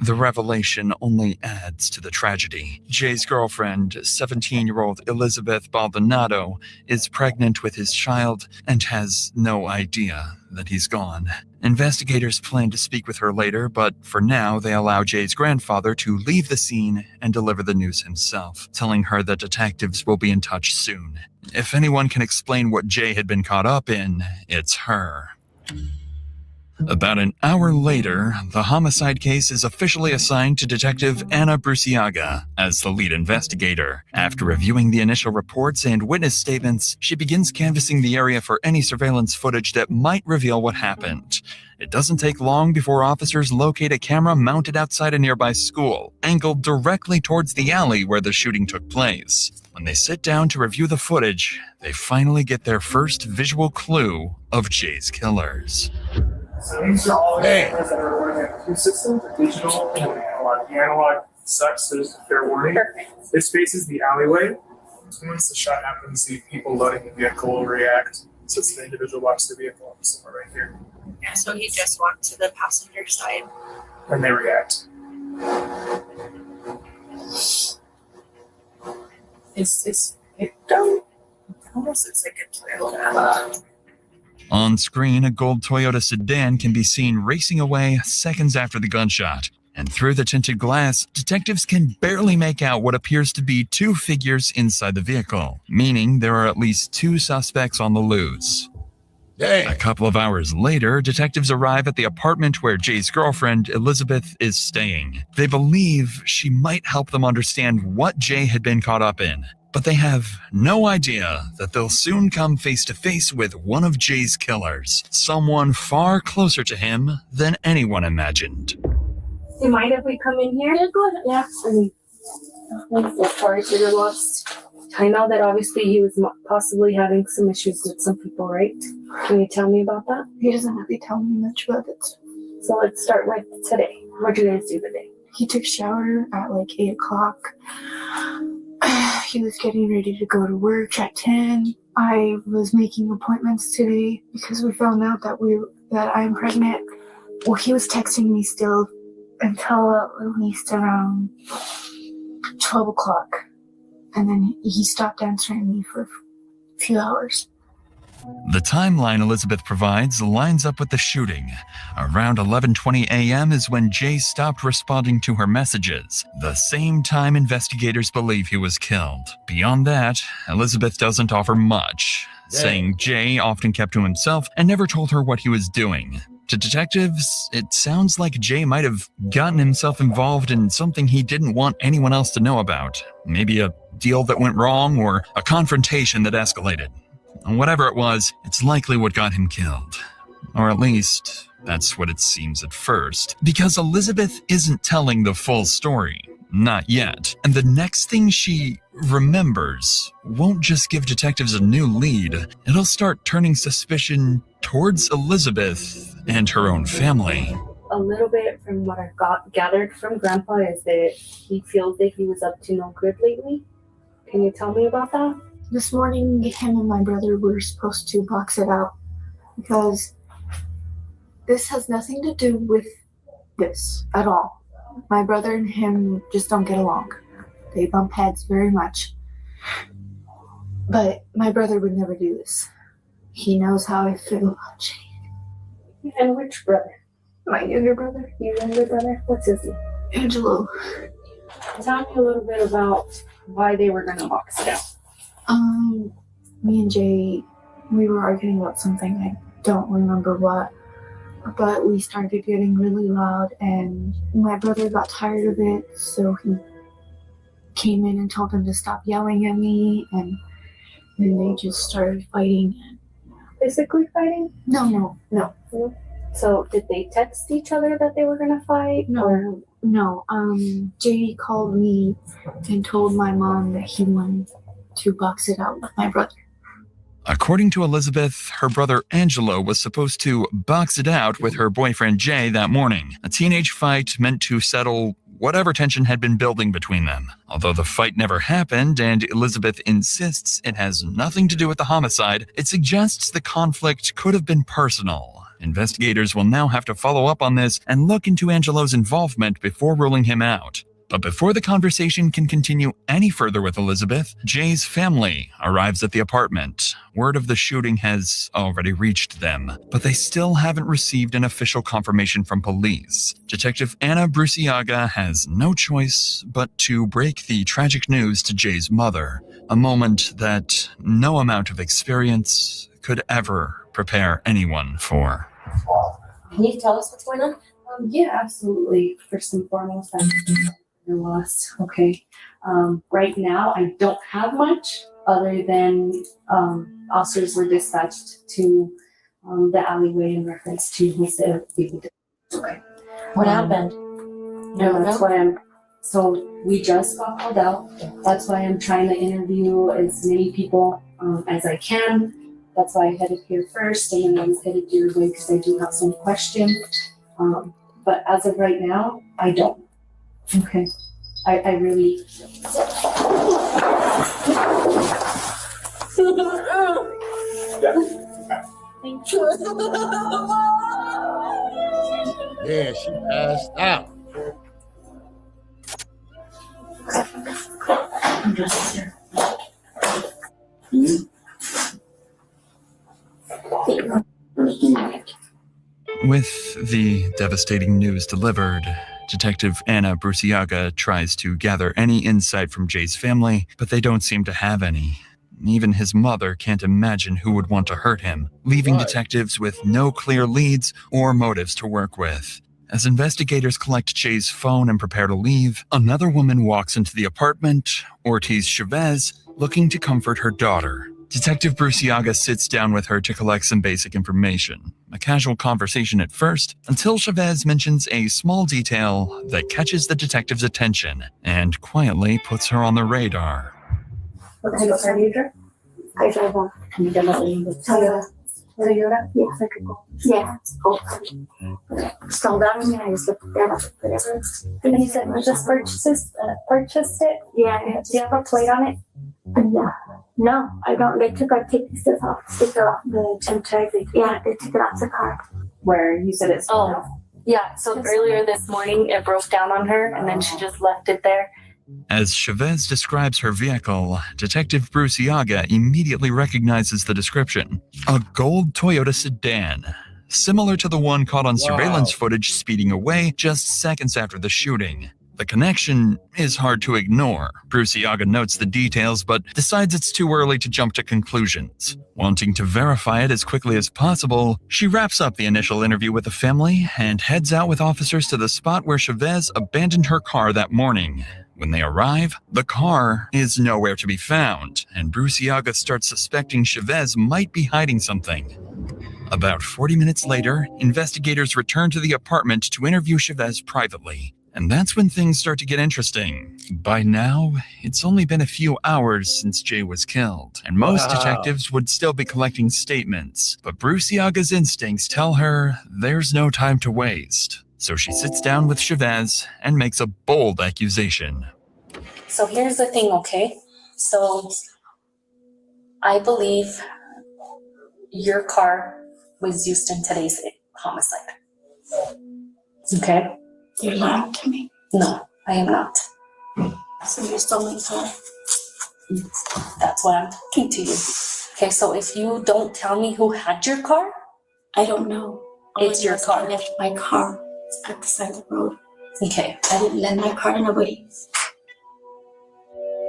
S2: The revelation only adds to the tragedy. Jay's girlfriend, 17-year-old Elizabeth Maldonado, is pregnant with his child and has no idea that he's gone. Investigators plan to speak with her later, but for now they allow Jay's grandfather to leave the scene and deliver the news himself, telling her that detectives will be in touch soon. If anyone can explain what Jay had been caught up in, it's her. About an hour later, the homicide case is officially assigned to Detective Anna Bruciaga as the lead investigator. After reviewing the initial reports and witness statements, she begins canvassing the area for any surveillance footage that might reveal what happened. It doesn't take long before officers locate a camera mounted outside a nearby school, angled directly towards the alley where the shooting took place. When they sit down to review the footage, they finally get their first visual clue of Jay's killers.
S7: So these are all cameras that are running at two systems, digital and analog. The analog sucks, so just a fair warning. This faces the alleyway. Once the shot happens, the people loading the vehicle will react. So it's the individual walks the vehicle somewhere right here.
S11: Yeah, so he just walked to the passenger side.
S7: And they react. It almost looks like a Toyota.
S2: On screen, a gold Toyota sedan can be seen racing away seconds after the gunshot. And through the tinted glass, detectives can barely make out what appears to be two figures inside the vehicle, meaning there are at least two suspects on the loose.
S1: Dang.
S2: A couple of hours later, detectives arrive at the apartment where Jay's girlfriend, Elizabeth, is staying. They believe she might help them understand what Jay had been caught up in. But they have no idea that they'll soon come face to face with one of Jay's killers, someone far closer to him than anyone imagined.
S3: Do you mind if we come in here? Yeah, go ahead. Yeah. I'm so sorry for your loss. I know that obviously he was possibly having some issues with some people, right? Can you tell me about that?
S18: He doesn't really tell me much about it.
S3: So let's start with today. What did you guys do today?
S18: He took a shower at like 8 o'clock. He was getting ready to go to work at 10. I was making appointments today because we found out that I'm pregnant. Well, he was texting me still until at least around 12 o'clock. And then he stopped answering me for a few hours.
S2: The timeline Elizabeth provides lines up with the shooting. Around 11:20 a.m. is when Jay stopped responding to her messages, the same time investigators believe he was killed. Beyond that, Elizabeth doesn't offer much, saying Jay often kept to himself and never told her what he was doing. To detectives, it sounds like Jay might have gotten himself involved in something he didn't want anyone else to know about. Maybe a deal that went wrong or a confrontation that escalated. Whatever it was, it's likely what got him killed. Or at least, that's what it seems at first. Because Elizabeth isn't telling the full story. Not yet. And the next thing she remembers won't just give detectives a new lead. It'll start turning suspicion towards Elizabeth and her own family.
S3: A little bit from what I gathered from Grandpa is that he feels that he was up to no good lately. Can you tell me about that?
S18: This morning, him and my brother were supposed to box it out because this has nothing to do with this at all. My brother and him just don't get along. They bump heads very much. But my brother would never do this. He knows how I feel about Jay.
S3: And which brother?
S18: My younger brother.
S3: Your younger brother? What's his name?
S18: Angelo.
S3: Tell me a little bit about why they were going to box it out.
S18: Me and Jay, we were arguing about something. I don't remember what. But we started getting really loud, and my brother got tired of it, so he came in and told him to stop yelling at me, and then they just started fighting.
S3: Physically fighting?
S18: No.
S3: So did they text each other that they were gonna fight?
S18: No. Jay called me and told my mom that he wanted to box it out with my brother.
S2: According to Elizabeth, her brother Angelo was supposed to box it out with her boyfriend Jay that morning. A teenage fight meant to settle whatever tension had been building between them. Although the fight never happened and Elizabeth insists it has nothing to do with the homicide, it suggests the conflict could have been personal. Investigators will now have to follow up on this and look into Angelo's involvement before ruling him out. But before the conversation can continue any further with Elizabeth, Jay's family arrives at the apartment. Word of the shooting has already reached them, but they still haven't received an official confirmation from police. Detective Anna Bruciaga has no choice but to break the tragic news to Jay's mother, a moment that no amount of experience could ever prepare anyone for.
S22: Can you tell us what's going on?
S3: Yeah, absolutely. First and foremost, I'm your loss. Okay. Right now, I don't have much other than officers were dispatched to the alleyway in reference to who said people did. Okay.
S22: What happened?
S3: And that's why so we just got called out. That's why I'm trying to interview as many people as I can. That's why I headed here first, and then I was headed your way because I do have some questions. But as of right now, I don't. Okay. I really. Thank you.
S1: Yeah, she passed out.
S3: I'm just here.
S2: With the devastating news delivered, Detective Anna Bruciaga tries to gather any insight from Jay's family, but they don't seem to have any. Even his mother can't imagine who would want to hurt him, leaving detectives with no clear leads or motives to work with. As investigators collect Jay's phone and prepare to leave, another woman walks into the apartment, Ortiz Chavez, looking to comfort her daughter. Detective Bruciaga sits down with her to collect some basic information. A casual conversation at first, until Chavez mentions a small detail that catches the detective's attention and quietly puts her on the radar.
S18: What type of car do you drive? I drive one. Toyota. Toyota? Yes, I could go. Yeah, go. Stalled out on me, I just looked there, whatever. And he said, we just purchased it? Yeah. Do you have a plate on it? Yeah. No, I don't. They took our tickets off, sticker off the tag. Yeah, they took it off the car.
S3: Where you said it's.
S18: Oh,
S3: Yeah, so earlier this morning it broke down on her and then she just left it there.
S2: As Chavez describes her vehicle, Detective Bruciaga immediately recognizes the description. A gold Toyota sedan, similar to the one caught on surveillance footage speeding away just seconds after the shooting. The connection is hard to ignore. Bruciaga notes the details, but decides it's too early to jump to conclusions. Wanting to verify it as quickly as possible, she wraps up the initial interview with the family and heads out with officers to the spot where Chavez abandoned her car that morning. When they arrive, the car is nowhere to be found, and Bruciaga starts suspecting Chavez might be hiding something. About 40 minutes later, investigators return to the apartment to interview Chavez privately. And that's when things start to get interesting. By now, it's only been a few hours since Jay was killed, and most detectives would still be collecting statements. But Bruciaga's instincts tell her there's no time to waste. So she sits down with Chavez and makes a bold accusation.
S3: So here's the thing, okay? So I believe your car was used in today's homicide. Okay?
S18: You're lying to me.
S3: No, I am not.
S18: So you stole my car.
S3: That's why I'm talking to you. Okay, so if you don't tell me who had your car,
S18: I don't know.
S3: It's your car.
S18: I left my car at the side of the road.
S3: Okay.
S18: I didn't lend my car to nobody.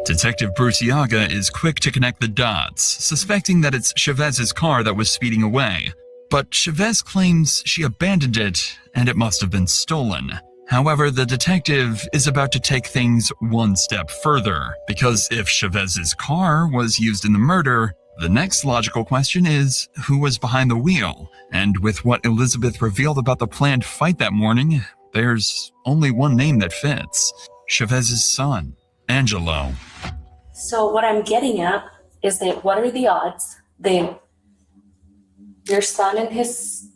S2: Detective Bruciaga is quick to connect the dots, suspecting that it's Chavez's car that was speeding away. But Chavez claims she abandoned it and it must have been stolen. However, the detective is about to take things one step further, because if Chavez's car was used in the murder, the next logical question is, who was behind the wheel? And with what Elizabeth revealed about the planned fight that morning, there's only one name that fits: Chavez's son, Angelo.
S3: So what I'm getting at is that what are the odds that your son and his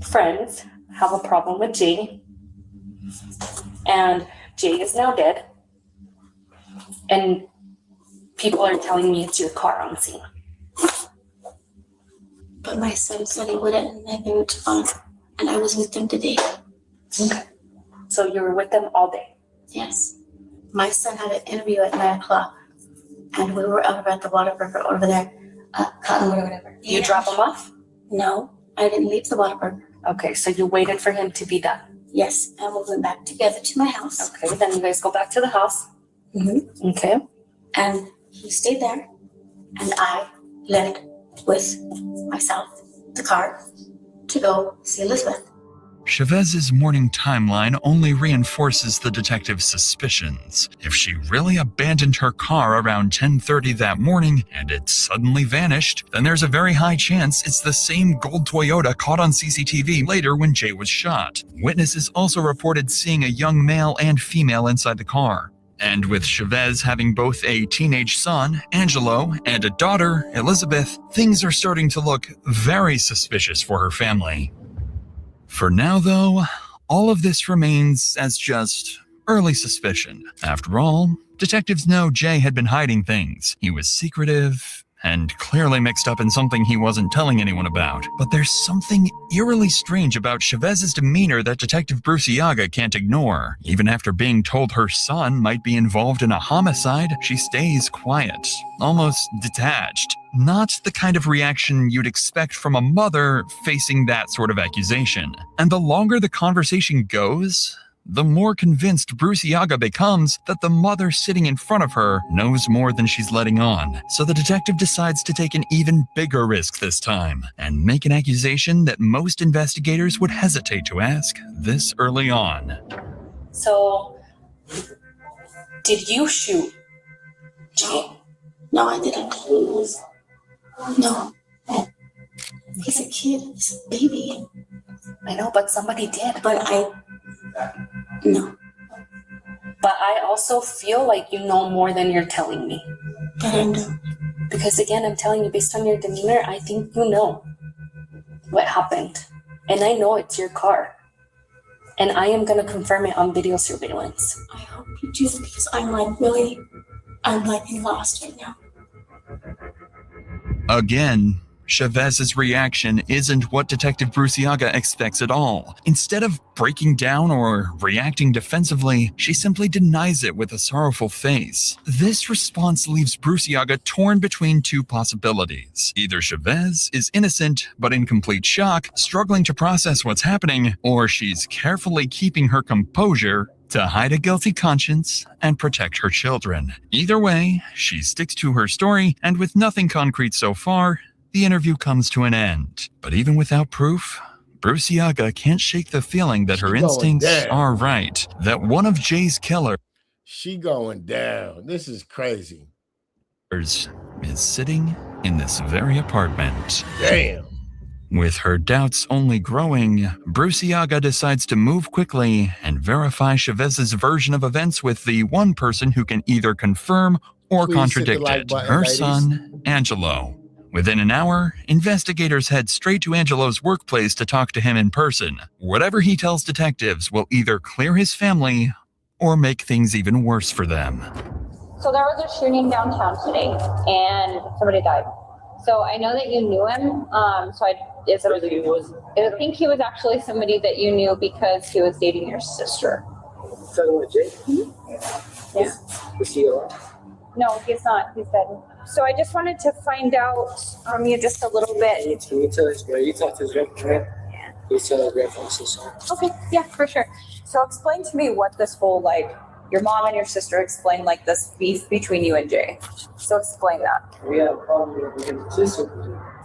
S3: friends have a problem with Jay, and Jay is now dead, and people are telling me it's your car on scene?
S18: But my son said he wouldn't, and I think it's fine. And I was with them today.
S3: Okay. So you were with them all day?
S18: Yes. My son had an interview at 9 o'clock, and we were over at the Whataburger over there, Cottonwood or whatever.
S3: You drop him off?
S18: No, I didn't leave the Whataburger.
S3: Okay, so you waited for him to be done?
S18: Yes, and we went back together to my house.
S3: Okay, then you guys go back to the house.
S18: Mm-hmm.
S3: Okay.
S18: And he stayed there, and I left with myself, the car, to go see Elizabeth.
S2: Chavez's morning timeline only reinforces the detective's suspicions. If she really abandoned her car around 10:30 that morning and it suddenly vanished, then there's a very high chance it's the same gold Toyota caught on CCTV later when Jay was shot. Witnesses also reported seeing a young male and female inside the car. And with Chavez having both a teenage son, Angelo, and a daughter, Elizabeth, things are starting to look very suspicious for her family. For now, though, all of this remains as just early suspicion. After all, detectives know Jay had been hiding things. He was secretive and clearly mixed up in something he wasn't telling anyone about. But there's something eerily strange about Chavez's demeanor that Detective Bruciaga can't ignore. Even after being told her son might be involved in a homicide, she stays quiet, almost detached. Not the kind of reaction you'd expect from a mother facing that sort of accusation. And the longer the conversation goes, the more convinced Bruciaga becomes that the mother sitting in front of her knows more than she's letting on. So the detective decides to take an even bigger risk this time and make an accusation that most investigators would hesitate to ask this early on.
S3: So, did you shoot Jay?
S18: No, I didn't.
S11: No. He's a kid. He's a baby.
S3: I know, but somebody did.
S11: But no.
S3: But I also feel like you know more than you're telling me.
S11: But I know.
S3: Because again, I'm telling you, based on your demeanor, I think you know what happened. And I know it's your car. And I am going to confirm it on video surveillance.
S11: I hope you do, because I'm like lost right now.
S2: Again, Chavez's reaction isn't what Detective Bruciaga expects at all. Instead of breaking down or reacting defensively, she simply denies it with a sorrowful face. This response leaves Bruciaga torn between two possibilities. Either Chavez is innocent but in complete shock, struggling to process what's happening, or she's carefully keeping her composure to hide a guilty conscience and protect her children. Either way, she sticks to her story, and with nothing concrete so far, the interview comes to an end. But even without proof, Bruciaga can't shake the feeling that her instincts are right, that one of Jay's killers
S1: She going down. This is crazy.
S2: is sitting in this very apartment.
S1: Damn.
S2: With her doubts only growing, Bruciaga decides to move quickly and verify Chavez's version of events with the one person who can either confirm or contradict it, her son, Angelo. Within an hour, investigators head straight to Angelo's workplace to talk to him in person. Whatever he tells detectives will either clear his family or make things even worse for them.
S5: So there was a shooting downtown today, and somebody died. So I know that you knew him. I think he was actually somebody that you knew because he was dating your sister.
S10: Talking with Jay?
S5: Mm-hmm. Yeah.
S10: Is he alive?
S5: No, he's not. He's dead. So I just wanted to find out from you just a little bit.
S10: Can you tell his grandpa? You talk to his grandpa? Yeah. You tell his grandpa I'm so sorry.
S5: Okay, yeah, for sure. So explain to me what this whole, your mom and your sister explained, this beef between you and Jay. So explain that.
S10: We had a problem with his sister.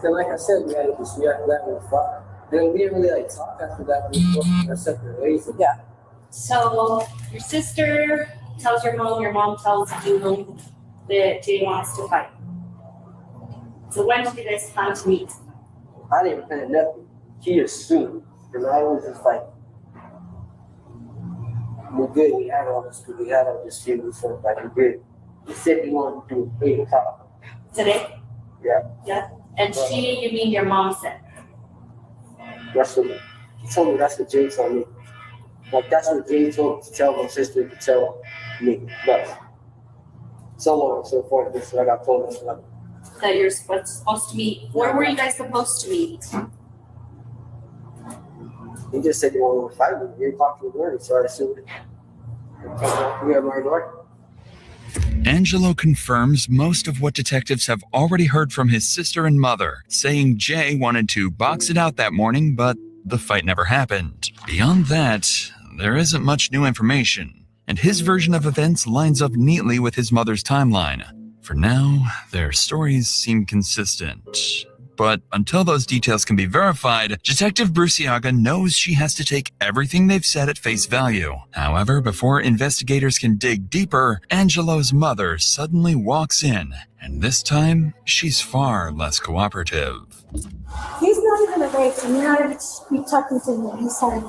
S10: So like I said, we had that with fire. Then we didn't really talk after that. We both got separate ways.
S5: Yeah.
S3: So your sister tells your mom tells you that Jay wants to fight. So when did you guys plan to meet?
S10: I didn't plan nothing. He assumed. And I was just like, we're good. We had all this. We had all this shit. We felt like we're good. He said he wanted to do 8 o'clock.
S3: Today?
S10: Yeah.
S3: Yeah. And she, you mean your mom said?
S10: That's what he told me. That's what Jay told me. That's what Jay told to tell my sister to tell me. But so on and so forth. This is what I got told us.
S3: That you're supposed to meet. Where were you guys supposed to meet?
S10: He just said he wanted to fight me. He didn't talk to the lawyer, so I assumed we have my door.
S2: Angelo confirms most of what detectives have already heard from his sister and mother, saying Jay wanted to box it out that morning, but the fight never happened. Beyond that, there isn't much new information, and his version of events lines up neatly with his mother's timeline. For now, their stories seem consistent. But until those details can be verified, Detective Bruciaga knows she has to take everything they've said at face value. However, before investigators can dig deeper, Angelo's mother suddenly walks in, and this time, she's far less cooperative.
S19: He's not even a rape, and you're not even talking to him. He's sorry.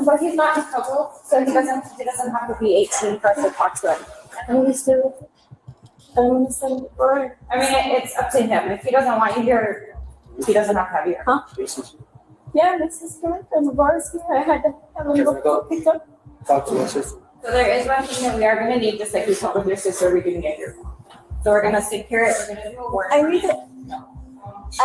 S19: But he's not in trouble, so he doesn't have to be 18 for us to talk to him. And we still. I mean, it's up to him. If he doesn't want you here, he doesn't have to have you here. Huh? Yeah, this is good. And the bar's here. I had to have him go pick up.
S10: Talk to my sister.
S5: So there is one thing that we are going to need, just like you told with your sister, we didn't get your phone. So we're going to secure it. We're going to do a warrant.
S19: I need it.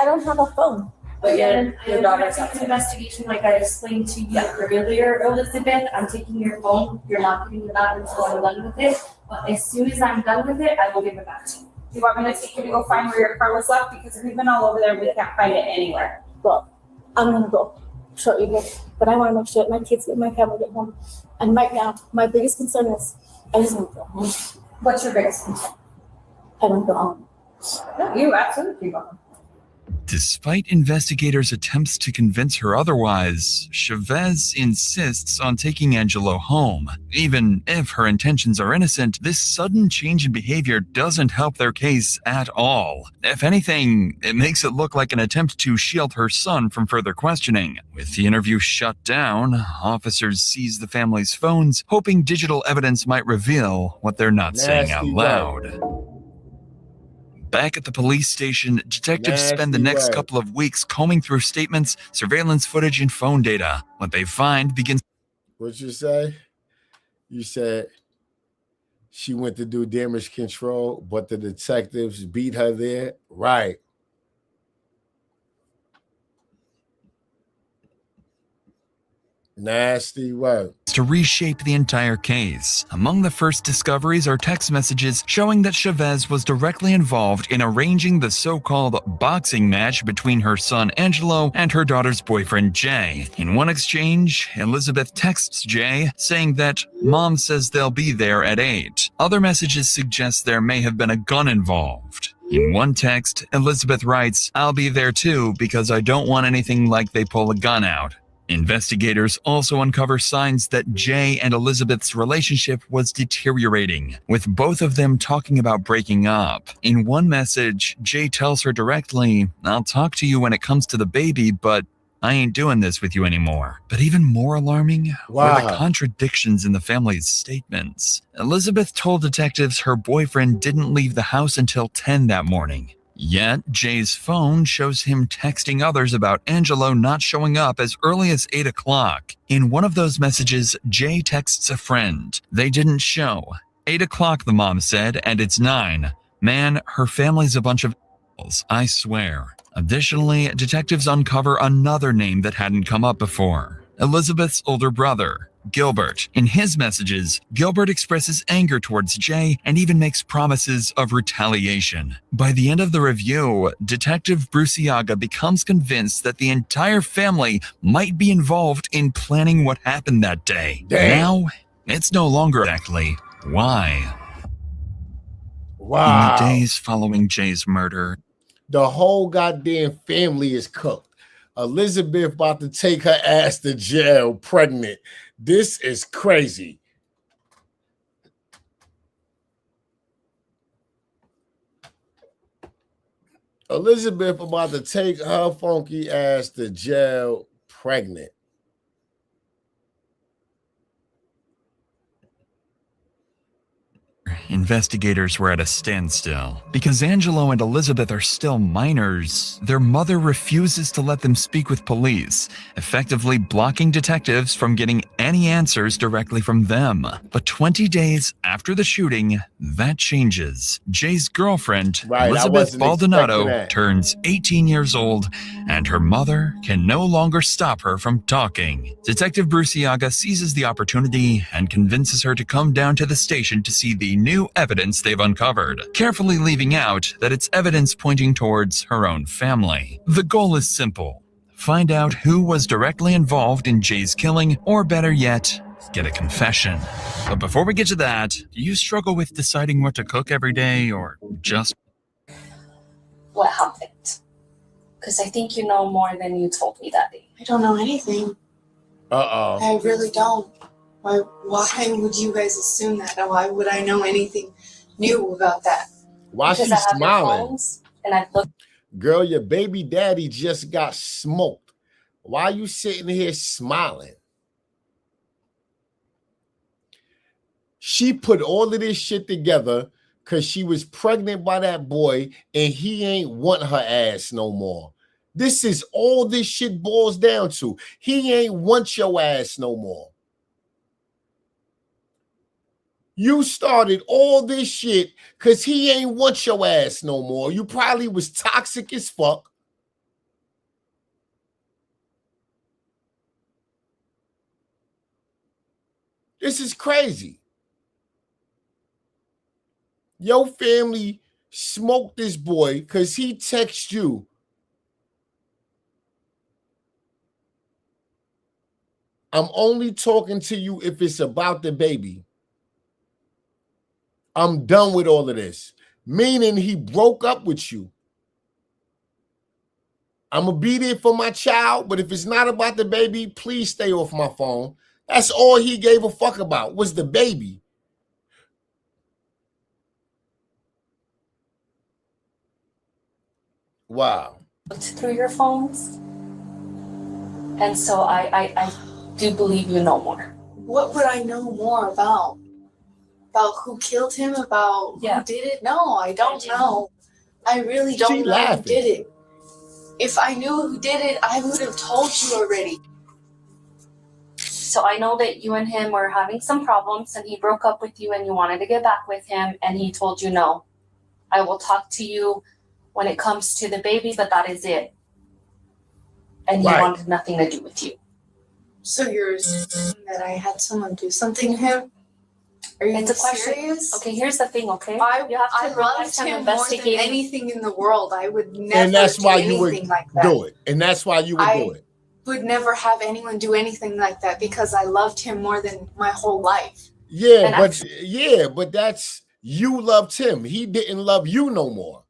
S19: I don't have a phone.
S5: But your daughter's
S3: an investigation, like I explained to you earlier, Elizabeth. I'm taking your phone. You're not giving it back until I'm done with it. But as soon as I'm done with it, I will give it back to you.
S5: Do you want me to take you to go find where your car was left? Because we've been all over there, we can't find it anywhere.
S19: Well, I'm gonna go show you this, but I want to make sure that my kids and my family get home. And right now, my biggest concern is I just want to go home.
S5: What's your biggest concern?
S19: I want to go home.
S5: No, you absolutely go home.
S2: Despite investigators' attempts to convince her otherwise, Chavez insists on taking Angelo home. Even if her intentions are innocent, this sudden change in behavior doesn't help their case at all. If anything, it makes it look like an attempt to shield her son from further questioning. With the interview shut down, officers seize the family's phones, hoping digital evidence might reveal what they're not saying out
S1: Nasty
S2: loud. Back at the police station, detectives spend the
S1: Nasty
S2: next
S1: word.
S2: couple of weeks combing through statements, surveillance footage, and phone data. What they find begins.
S1: What you say? You said she went to do damage control, but the detectives beat her there? Right. Nasty work.
S2: To reshape the entire case. Among the first discoveries are text messages showing that Chavez was directly involved in arranging the so-called boxing match between her son Angelo and her daughter's boyfriend Jay. In one exchange, Elizabeth texts Jay saying that mom says they'll be there at 8. Other messages suggest there may have been a gun involved. In one text, Elizabeth writes, "I'll be there too because I don't want anything like they pull a gun out." Investigators also uncover signs that Jay and Elizabeth's relationship was deteriorating, with both of them talking about breaking up. In one message, Jay tells her directly, "I'll talk to you when it comes to the baby, but I ain't doing this with you anymore." But even more alarming were the contradictions in the family's statements. Elizabeth told detectives her boyfriend didn't leave the house until 10 that morning. Yet, Jay's phone shows him texting others about Angelo not showing up as early as 8 o'clock. In one of those messages, Jay texts a friend. "They didn't show. 8 o'clock, the mom said, and it's 9. Man, her family's a bunch of assholes, I swear." Additionally, detectives uncover another name that hadn't come up before: Elizabeth's older brother, Gilbert. In his messages, Gilbert expresses anger towards Jay and even makes promises of retaliation. By the end of the review, Detective Bruciaga becomes convinced that the entire family might be involved in planning what happened that day. Now, it's no longer exactly why. In the days following Jay's murder,
S1: the whole goddamn family is cooked. Elizabeth about to take her ass to jail pregnant. This is crazy. Elizabeth about to take her funky ass to jail pregnant.
S2: investigators were at a standstill. Because Angelo and Elizabeth are still minors, their mother refuses to let them speak with police, effectively blocking detectives from getting any answers directly from them. But 20 days after the shooting, that changes. Jay's girlfriend, Elizabeth Baldonado, turns 18 years old, and her mother can no longer stop her from talking. Detective Bruciaga seizes the opportunity and convinces her to come down to the station to see the new evidence they've uncovered, carefully leaving out that it's evidence pointing towards her own family. The goal is simple: find out who was directly involved in Jay's killing, or better yet, get a confession. But before we get to that, do you struggle with deciding what to cook every day, or just...
S11: What happened? Because I think you know more than you told me that day.
S18: I don't know anything. I really don't. Why would you guys assume that? Why would I know anything new about that?
S1: Why
S11: Because
S1: she
S11: I have
S1: smiling?
S11: your phones and I've looked.
S1: Girl, your baby daddy just got smoked. Why you sitting here smiling? She put all of this shit together because she was pregnant by that boy and he ain't want her ass no more. This is all this shit boils down to. He ain't want your ass no more. You started all this shit because he ain't want your ass no more. You probably was toxic as fuck. This is crazy. Your family smoked this boy because he texted you. I'm only talking to you if it's about the baby. I'm done with all of this. Meaning he broke up with you. I'm going to be there for my child, but if it's not about the baby, please stay off my phone. That's all he gave a fuck about was the baby. Wow.
S3: Through your phones. And so I do believe you know more.
S13: What would I know more about? About who killed him? About who did it? No, I don't know. I really don't know who did it. If I knew who did it, I would have told you already.
S3: So I know that you and him were having some problems and he broke up with you and you wanted to get back with him and he told you no. I will talk to you when it comes to the baby, but that is it. And he wanted nothing to do with you.
S13: So you're saying that I had someone do something to him? Are you
S3: It's a question.
S13: serious?
S3: Okay, here's the thing, okay?
S13: I
S3: realize
S13: loved
S3: I'm
S13: him more than
S3: investigating.
S13: anything in the world. I would never
S1: And that's
S13: do
S1: why you would
S13: anything like that.
S1: do it. And that's why you would do it.
S13: Would never have anyone do anything like that because I loved him more than my whole life.
S1: Yeah, but that's, you loved him. He didn't love you no more.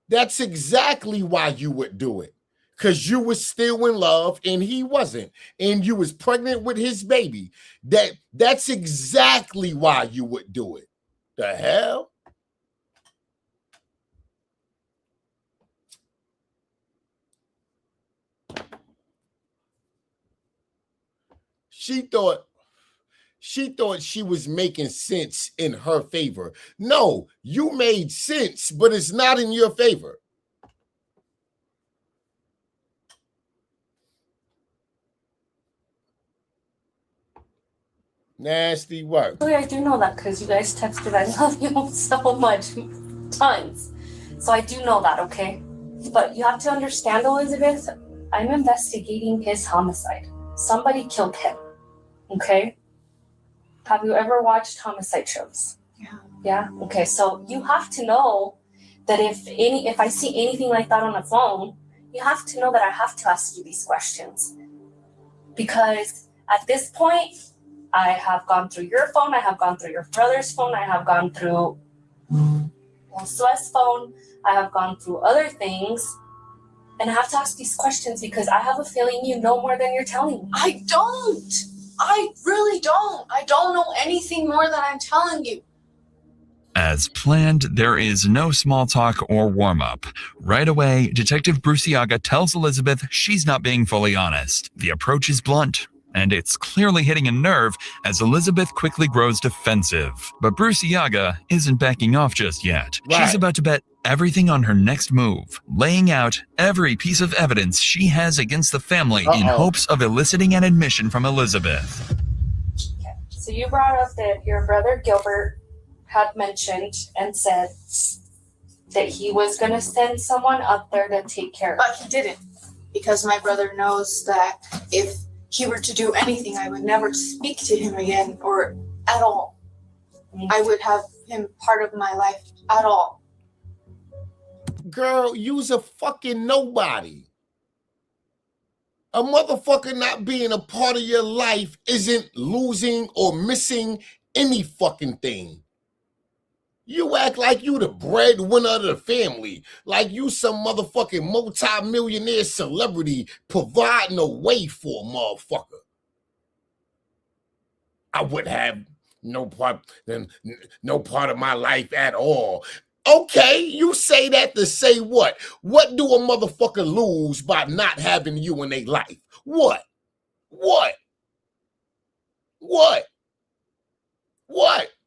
S1: That's exactly why you would do it. Because you was still in love and he wasn't. And you was pregnant with his baby. That's exactly why you would do it. The hell? She thought she was making sense in her favor. No, you made sense, but it's not in your favor. Nasty work.
S3: Oh, yeah, I do know that because you guys texted, I love you so much, tons. So I do know that, okay? But you have to understand, Elizabeth, I'm investigating his homicide. Somebody killed him, okay? Have you ever watched homicide shows?
S13: Yeah.
S3: Yeah? Okay, so you have to know that if I see anything like that on a phone, you have to know that I have to ask you these questions. Because at this point, I have gone through your phone, I have gone through your brother's phone, I have gone through Josue's phone, I have gone through other things, and I have to ask these questions because I have a feeling you know more than you're telling me.
S13: I don't. I really don't. I don't know anything more than I'm telling you.
S2: As planned, there is no small talk or warm-up. Right away, Detective Bruciaga tells Elizabeth she's not being fully honest. The approach is blunt, and it's clearly hitting a nerve as Elizabeth quickly grows defensive. But Bruciaga isn't backing off just yet. She's about to bet everything on her next move, laying out every piece of evidence she has against the family in hopes of eliciting an admission from Elizabeth.
S3: Okay. So you brought up that your brother Gilbert had mentioned and said that he was going to send someone up there to take care of it.
S13: But he didn't, because my brother knows that if he were to do anything, I would never speak to him again or at all. I would have him part of my life at all.
S1: Girl, you's a fucking nobody. A motherfucker not being a part of your life isn't losing or missing any fucking thing. You act like you the breadwinner of the family, like you some motherfucking multi-millionaire celebrity providing a way for a motherfucker. I would have no part of my life at all. Okay, you say that to say what? What do a motherfucker lose by not having you in their life? What?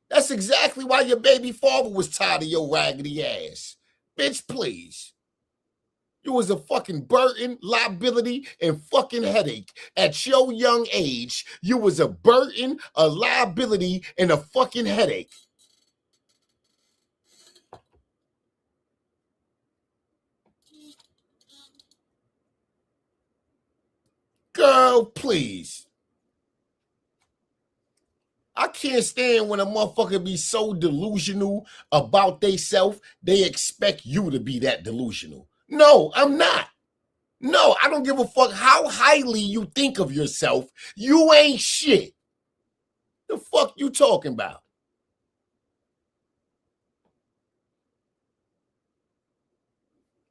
S1: That's exactly why your baby father was tired of your raggedy ass. Bitch, please. You was a fucking burden, liability, and fucking headache. At your young age, you was a burden, a liability, and a fucking headache. Girl, please. I can't stand when a motherfucker be so delusional about theyself, they expect you to be that delusional. No, I'm not. No, I don't give a fuck how highly you think of yourself. You ain't shit. The fuck you talking about?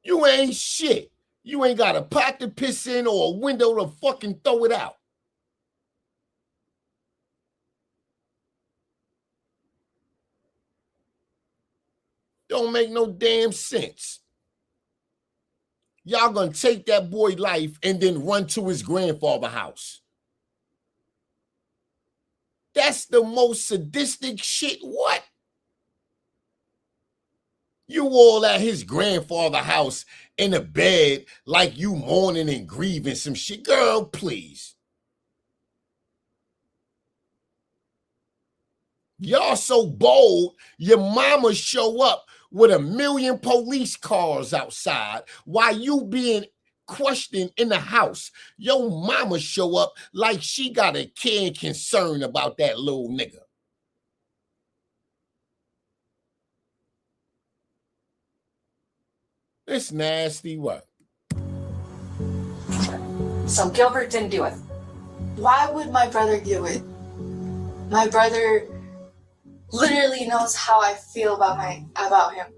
S1: You ain't shit. You ain't got a pot to piss in or a window to fucking throw it out. Don't make no damn sense. Y'all gonna take that boy life and then run to his grandfather's house. That's the most sadistic shit. What? You all at his grandfather's house in a bed like you mourning and grieving some shit. Girl, please. Y'all so bold, your mama show up with 1,000,000 police cars outside while you being questioned in the house. Your mama show up like she got a care and concern about that little nigga. It's nasty work.
S11: So Gilbert didn't do it.
S13: Why would my brother do it? My brother literally knows how I feel about him.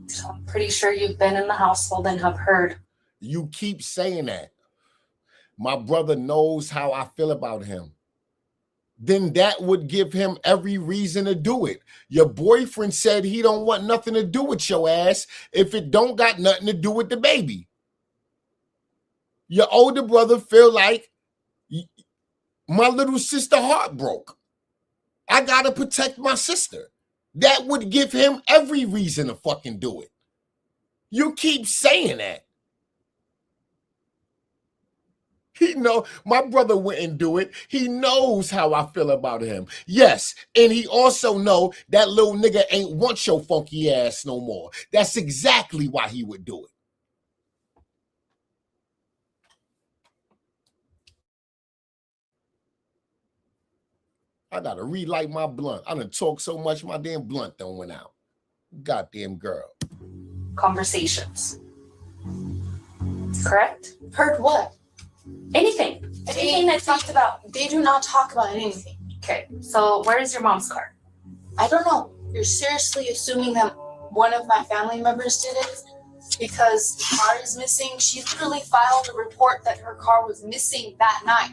S11: So I'm pretty sure you've been in the household and have heard.
S1: You keep saying that. My brother knows how I feel about him. Then that would give him every reason to do it. Your boyfriend said he don't want nothing to do with your ass if it don't got nothing to do with the baby. Your older brother feel like my little sister heart broke. I gotta protect my sister. That would give him every reason to fucking do it. You keep saying that. He know my brother wouldn't do it. He knows how I feel about him. Yes, and he also know that little nigga ain't want your funky ass no more. That's exactly why he would do it. I gotta relight my blunt. I done talked so much my damn blunt done went out. Goddamn girl.
S11: Conversations. Correct?
S13: Heard what?
S11: Anything. Anything that talked about.
S13: They do not talk about anything.
S11: Okay, so where is your mom's car?
S13: I don't know. You're seriously assuming that one of my family members did it? Because the car is missing. She literally filed a report that her car was missing that night.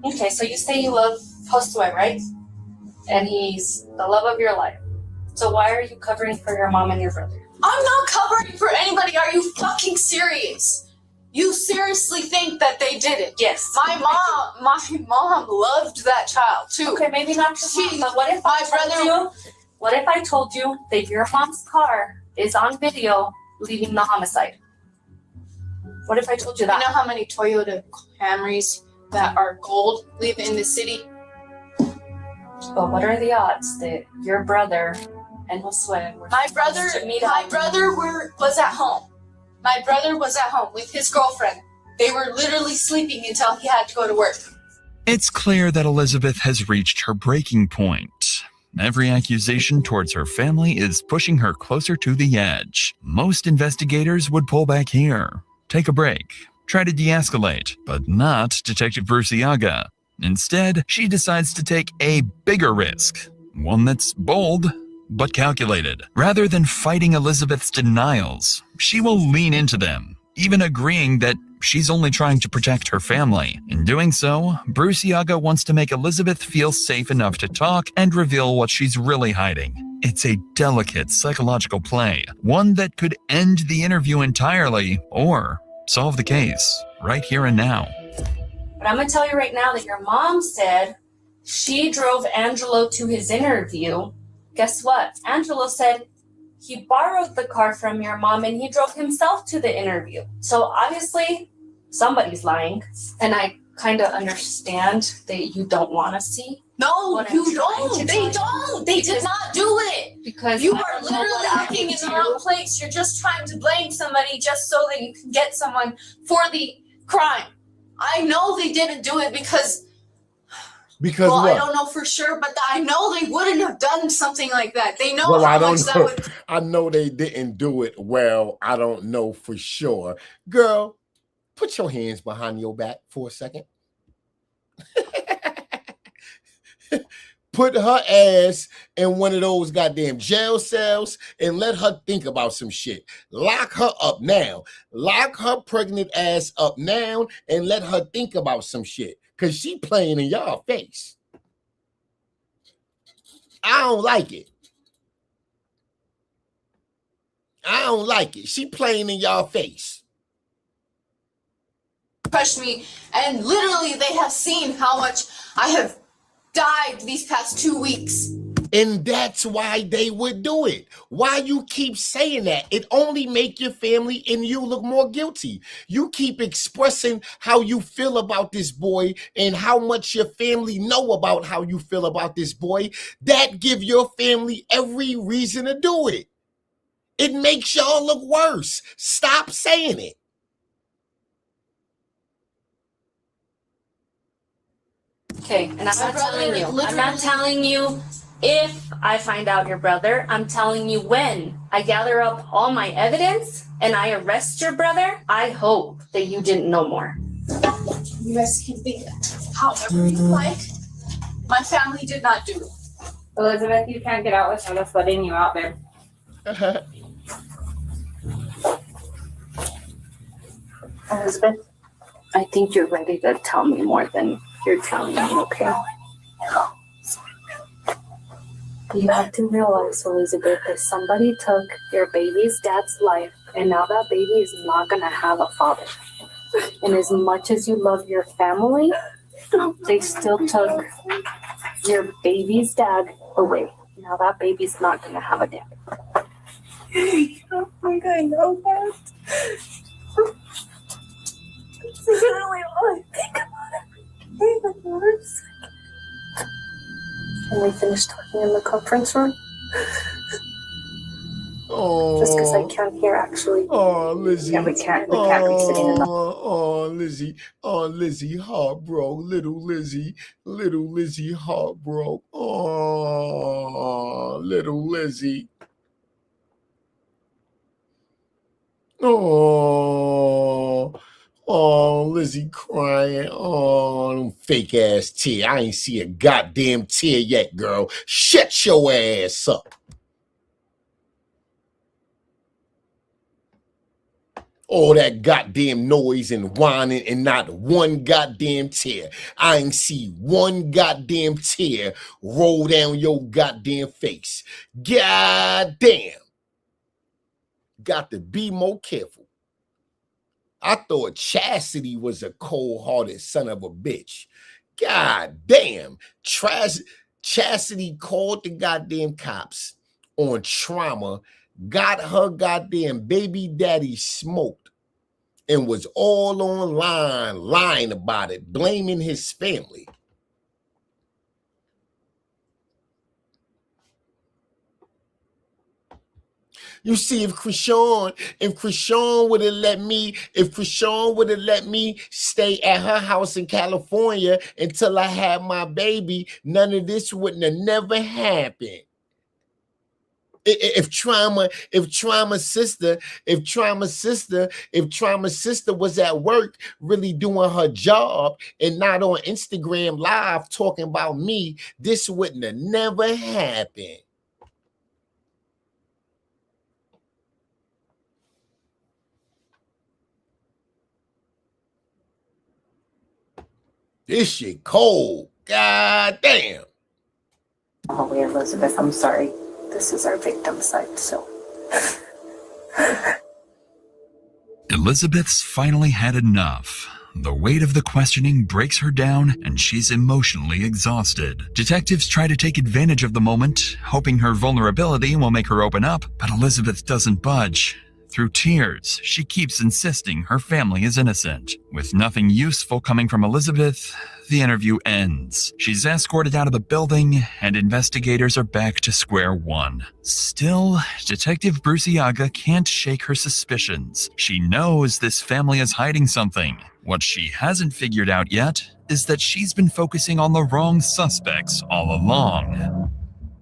S11: Okay, so you say you love Josue, right? And he's the love of your life. So why are you covering for your mom and your brother?
S13: I'm not covering for anybody. Are you fucking serious? You seriously think that they did it?
S11: Yes.
S13: My mom loved that child too.
S11: Okay, maybe not your mom, but what if I told you that your mom's car is on video leaving the homicide? What if I told you that?
S13: You know how many Toyota Camrys that are gold live in the city?
S11: But what are the odds that your brother and Josue were
S13: My brother was at home. My brother was at home with his girlfriend. They were literally sleeping until he had to go to work.
S2: It's clear that Elizabeth has reached her breaking point. Every accusation towards her family is pushing her closer to the edge. Most investigators would pull back here, take a break, try to de-escalate, but not Detective Bruciaga. Instead, she decides to take a bigger risk, one that's bold but calculated. Rather than fighting Elizabeth's denials, she will lean into them, even agreeing that she's only trying to protect her family. In doing so, Bruciaga wants to make Elizabeth feel safe enough to talk and reveal what she's really hiding. It's a delicate psychological play, one that could end the interview entirely or solve the case right here and now.
S11: But I'm gonna tell you right now that your mom said she drove Angelo to his interview. Guess what? Angelo said he borrowed the car from your mom and he drove himself to the interview. So obviously somebody's lying. And I kind of understand that you don't want to see.
S13: No, you don't. They don't. They did not do it.
S11: Because
S13: you are literally looking in the wrong place. You're just trying to blame somebody just so that you can get someone for the crime. I know they didn't do it because well,
S1: what?
S13: I don't know for sure, but I know they wouldn't have done something like that. They know
S1: well,
S13: how
S1: I don't
S13: much
S1: know.
S13: that would.
S1: I know they didn't do it. Well, I don't know for sure. Girl, put your hands behind your back for a second. Put her ass in one of those goddamn jail cells and let her think about some shit. Lock her up now. Lock her pregnant ass up now and let her think about some shit. Because she playing in y'all face. I don't like it. I don't like it. She playing in y'all face.
S13: Push me, and literally they have seen how much I have died these past 2 weeks.
S1: And that's why they would do it. Why you keep saying that? It only make your family and you look more guilty. You keep expressing how you feel about this boy and how much your family know about how you feel about this boy. That give your family every reason to do it. It makes y'all look worse. Stop saying it.
S11: Okay, and I'm not telling you if I find out your brother. I'm telling you when I gather up all my evidence and I arrest your brother, I hope that you didn't know more.
S13: You guys can think however you like. My family did not do it.
S8: Elizabeth, you can't get out without us letting you out there.
S11: Elizabeth, I think you're ready to tell me more than you're telling me, okay? You have to realize, Elizabeth, that somebody took your baby's dad's life, and now that baby is not gonna have a father. And as much as you love your family, they still took your baby's dad away. Now that baby's not gonna have a dad.
S13: I don't think I know that. That's literally all I think about every day.
S11: Can we finish talking in the conference room?
S1: Oh,
S11: just because I can't hear, actually.
S1: Oh, Lizzie.
S11: Yeah, we can't be sitting in the.
S1: Oh, Lizzie. Oh, Lizzie, heartbroke. Little Lizzie, heartbroke. Oh, little Lizzie. Oh, Lizzie crying. Oh, them fake ass tear. I ain't see a goddamn tear yet, girl. Shut your ass up. All that goddamn noise and whining and not one goddamn tear. I ain't see one goddamn tear roll down your goddamn face. Goddamn. Got to be more careful. I thought Chastity was a cold-hearted son of a bitch. God damn. Chastity called the goddamn cops on trauma, got her goddamn baby daddy smoked, and was all online lying about it, blaming his family. You see, if Krishan would have let me stay at her house in California until I had my baby, none of this wouldn't have never happened. If Trauma sister was at work really doing her job and not on Instagram Live talking about me, this wouldn't have never happened. This shit cold. God damn.
S11: Holly, Elizabeth, I'm sorry. This is our victim side, so.
S2: Elizabeth's finally had enough. The weight of the questioning breaks her down, and she's emotionally exhausted. Detectives try to take advantage of the moment, hoping her vulnerability will make her open up, but Elizabeth doesn't budge. Through tears, she keeps insisting her family is innocent. With nothing useful coming from Elizabeth, the interview ends. She's escorted out of the building, and investigators are back to square one. Still, Detective Bruciaga can't shake her suspicions. She knows this family is hiding something. What she hasn't figured out yet is that she's been focusing on the wrong suspects all along.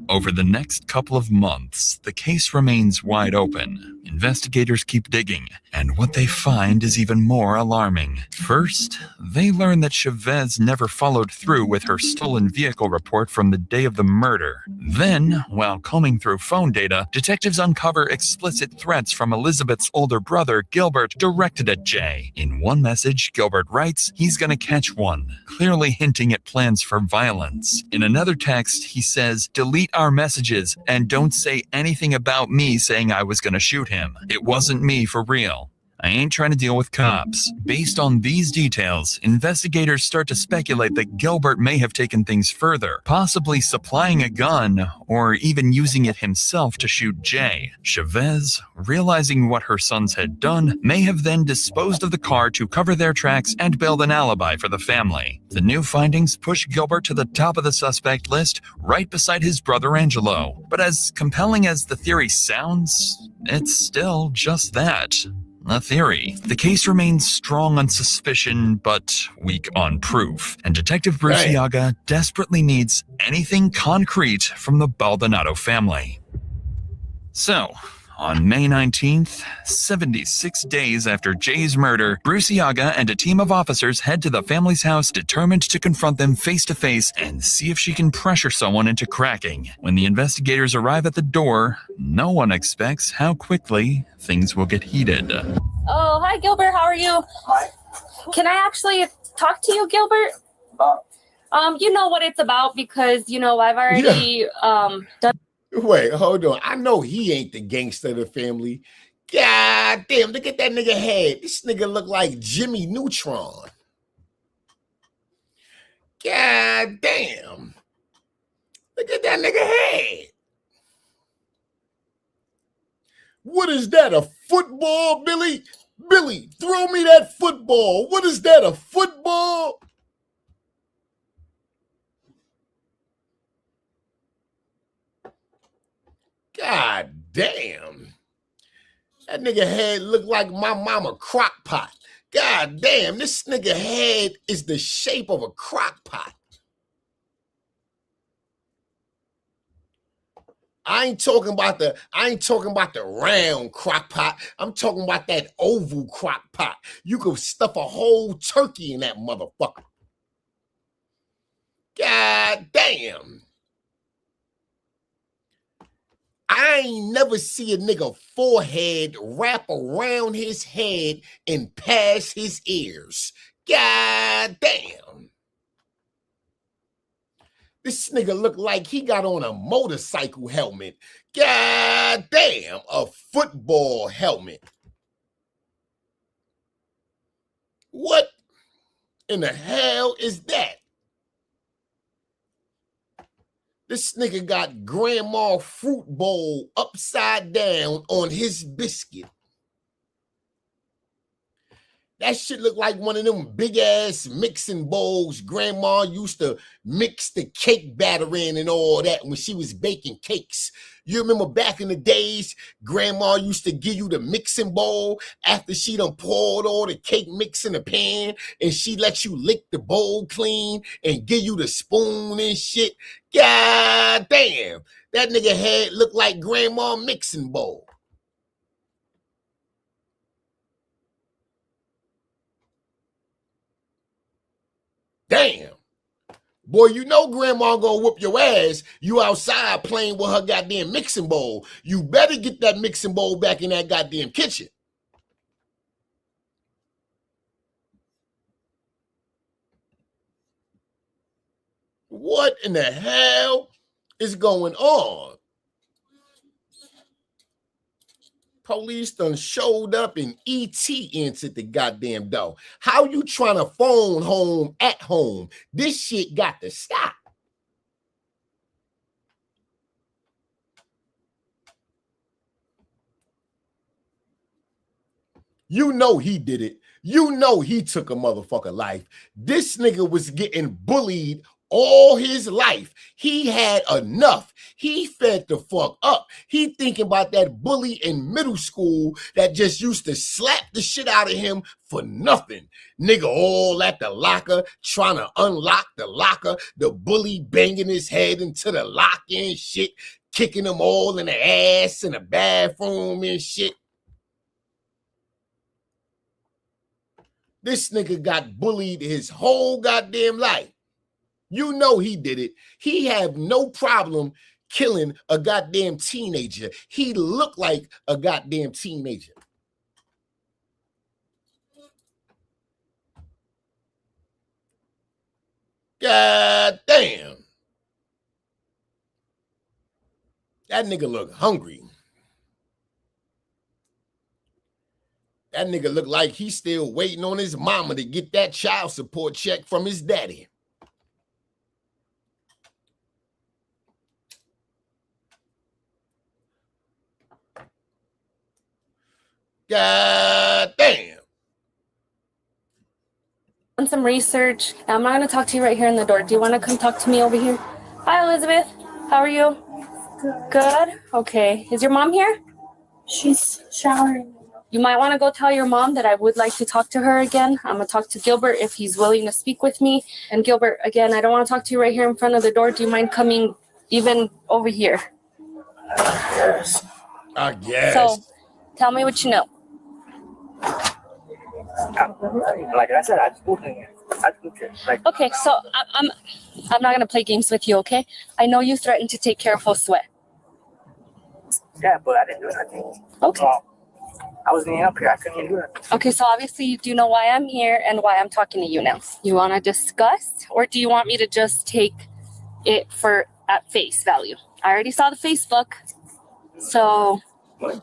S2: Over the next couple of months, the case remains wide open. Investigators keep digging, and what they find is even more alarming. First, they learn that Chavez never followed through with her stolen vehicle report from the day of the murder. Then, while combing through phone data, detectives uncover explicit threats from Elizabeth's older brother, Gilbert, directed at Jay. In one message, Gilbert writes he's gonna catch one, clearly hinting at plans for violence. In another text, he says, "Delete our messages and don't say anything about me saying I was gonna shoot him. It wasn't me for real. I ain't trying to deal with cops." Based on these details, investigators start to speculate that Gilbert may have taken things further, possibly supplying a gun or even using it himself to shoot Jay. Chavez, realizing what her sons had done, may have then disposed of the car to cover their tracks and build an alibi for the family. The new findings push Gilbert to the top of the suspect list, right beside his brother Angelo. But as compelling as the theory sounds, it's still just that. A theory. The case remains strong on suspicion, but weak on proof. And Detective Bruciaga desperately needs anything concrete from the Baldonado family. So, on May 19th, 76 days after Jay's murder, Bruciaga and a team of officers head to the family's house determined to confront them face to face and see if she can pressure someone into cracking. When the investigators arrive at the door, no one expects how quickly things will get heated.
S11: Oh, hi, Gilbert. How are you?
S10: Hi.
S11: Can I actually talk to you, Gilbert? You know what it's about because, I've already done.
S1: Wait, hold on. I know he ain't the gangster of the family. God damn, look at that nigga head. This nigga look like Jimmy Neutron. God damn. Look at that nigga head. What is that, a football, Billy? Billy, throw me that football. What is that, a football? God damn. That nigga head look like my mama crock pot. God damn, this nigga head is the shape of a crock pot. I ain't talking about the round crock pot. I'm talking about that oval crock pot. You could stuff a whole turkey in that motherfucker. God damn. I ain't never see a nigga forehead wrap around his head and past his ears. God damn. This nigga look like he got on a motorcycle helmet. God damn, a football helmet. What in the hell is that? This nigga got grandma fruit bowl upside down on his biscuit. That shit look like one of them big ass mixing bowls grandma used to mix the cake batter in and all that when she was baking cakes. You remember back in the days, grandma used to give you the mixing bowl after she done poured all the cake mix in the pan and she let you lick the bowl clean and give you the spoon and shit. God damn, that nigga head looked like grandma mixing bowl. Damn. Boy, you know grandma gonna whoop your ass. You outside playing with her goddamn mixing bowl. You better get that mixing bowl back in that goddamn kitchen. What in the hell is going on? Police done showed up and ET entered the goddamn door. How you trying to phone home at home? This shit got to stop. You know he did it. You know he took a motherfucker life. This nigga was getting bullied all his life. He had enough. He fed the fuck up. He thinking about that bully in middle school that just used to slap the shit out of him for nothing. Nigga all at the locker trying to unlock the locker. The bully banging his head into the lock and shit. Kicking them all in the ass in the bathroom and shit. This nigga got bullied his whole goddamn life. You know he did it. He had no problem killing a goddamn teenager. He looked like a goddamn teenager. God damn. That nigga look hungry. That nigga look like he's still waiting on his mama to get that child support check from his daddy. God damn.
S11: On some research. I'm not going to talk to you right here in the door. Do you want to come talk to me over here? Hi, Elizabeth. How are you? Good. Okay. Is your mom here?
S18: She's showering.
S11: You might want to go tell your mom that I would like to talk to her again. I'm going to talk to Gilbert if he's willing to speak with me. And Gilbert, again, I don't want to talk to you right here in front of the door. Do you mind coming even over here?
S1: Yes. I guess.
S11: So, tell me what you know.
S16: Like I said, I just moved in here.
S11: Okay, so I'm not going to play games with you, okay? I know you threatened to take care of Josue.
S16: Yeah, but I didn't do anything.
S11: Okay.
S16: I wasn't even up here. I couldn't even do that.
S11: Okay, so obviously you do know why I'm here and why I'm talking to you now. You want to discuss, or do you want me to just take it for at face value? I already saw the Facebook, so.
S16: I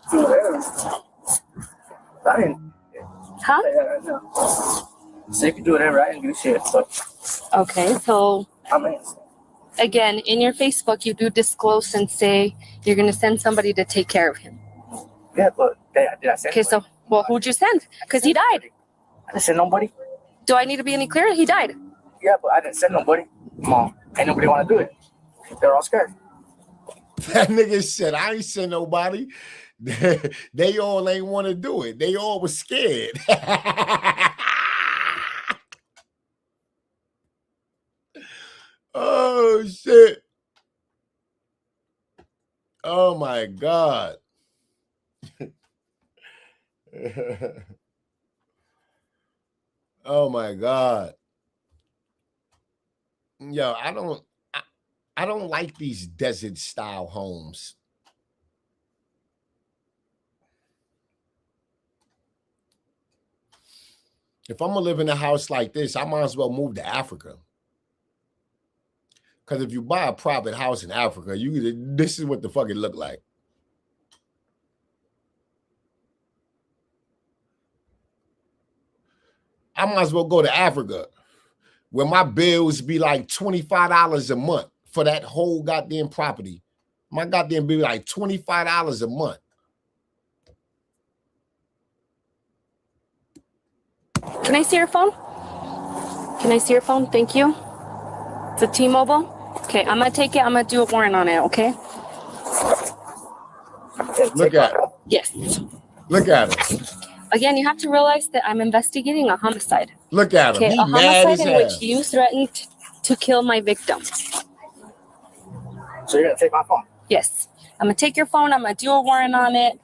S16: didn't.
S11: Huh?
S16: So you can do whatever. I didn't do shit. So.
S11: Okay, so. Again, in your Facebook, you do disclose and say you're going to send somebody to take care of him.
S16: Yeah, but did I send?
S11: Okay, so, well, who'd you send? Because he died.
S16: I didn't send nobody.
S11: Do I need to be any clearer? He died.
S16: Yeah, but I didn't send nobody. Mom, ain't nobody want to do it. They're all scared.
S1: That nigga said, I ain't send nobody. They all ain't want to do it. They all was scared. Oh, shit. Oh, my God. Oh, my God. Yo, I don't like these desert style homes. If I'm gonna live in a house like this, I might as well move to Africa. Because if you buy a private house in Africa, this is what the fuck it look like. I might as well go to Africa, where my bills be like $25 a month for that whole goddamn property. My goddamn bill be like $25 a month.
S11: Can I see your phone? Can I see your phone? Thank you. It's a T-Mobile. Okay, I'm gonna take it. I'm gonna do a warrant on it. Okay.
S1: Look at it.
S11: Yes.
S1: Look at it.
S11: Again, you have to realize that I'm investigating a homicide.
S1: Look at him.
S11: Okay,
S1: He
S11: a
S1: mad
S11: homicide
S1: as
S11: in
S1: hell.
S11: which you threatened to kill my victim.
S16: So you're gonna take my phone?
S11: Yes. I'm gonna take your phone. I'm gonna do a warrant on it.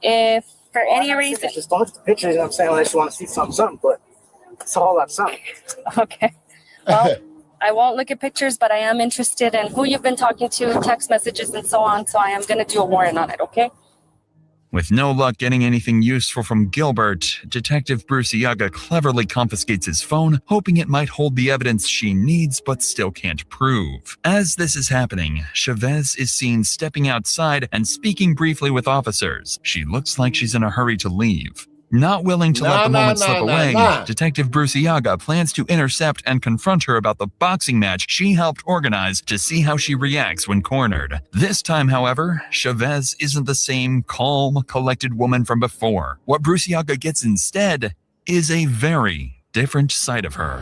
S11: If for any reason.
S16: Just don't look at the pictures. You know what I'm saying? Unless you want to see something, but it's a whole lot of something.
S11: Okay. Well, I won't look at pictures, but I am interested in who you've been talking to, text messages, and so on. So I am going to do a warrant on it, okay?
S2: With no luck getting anything useful from Gilbert, Detective Bruce Iaga cleverly confiscates his phone, hoping it might hold the evidence she needs but still can't prove. As this is happening, Chavez is seen stepping outside and speaking briefly with officers. She looks like she's in a hurry to leave. Not willing to let the moment slip away, Detective Bruce Iaga plans to intercept and confront her about the boxing match she helped organize to see how she reacts when cornered. This time, however, Chavez isn't the same calm, collected woman from before. What Bruce Iaga gets instead is a very different side of her.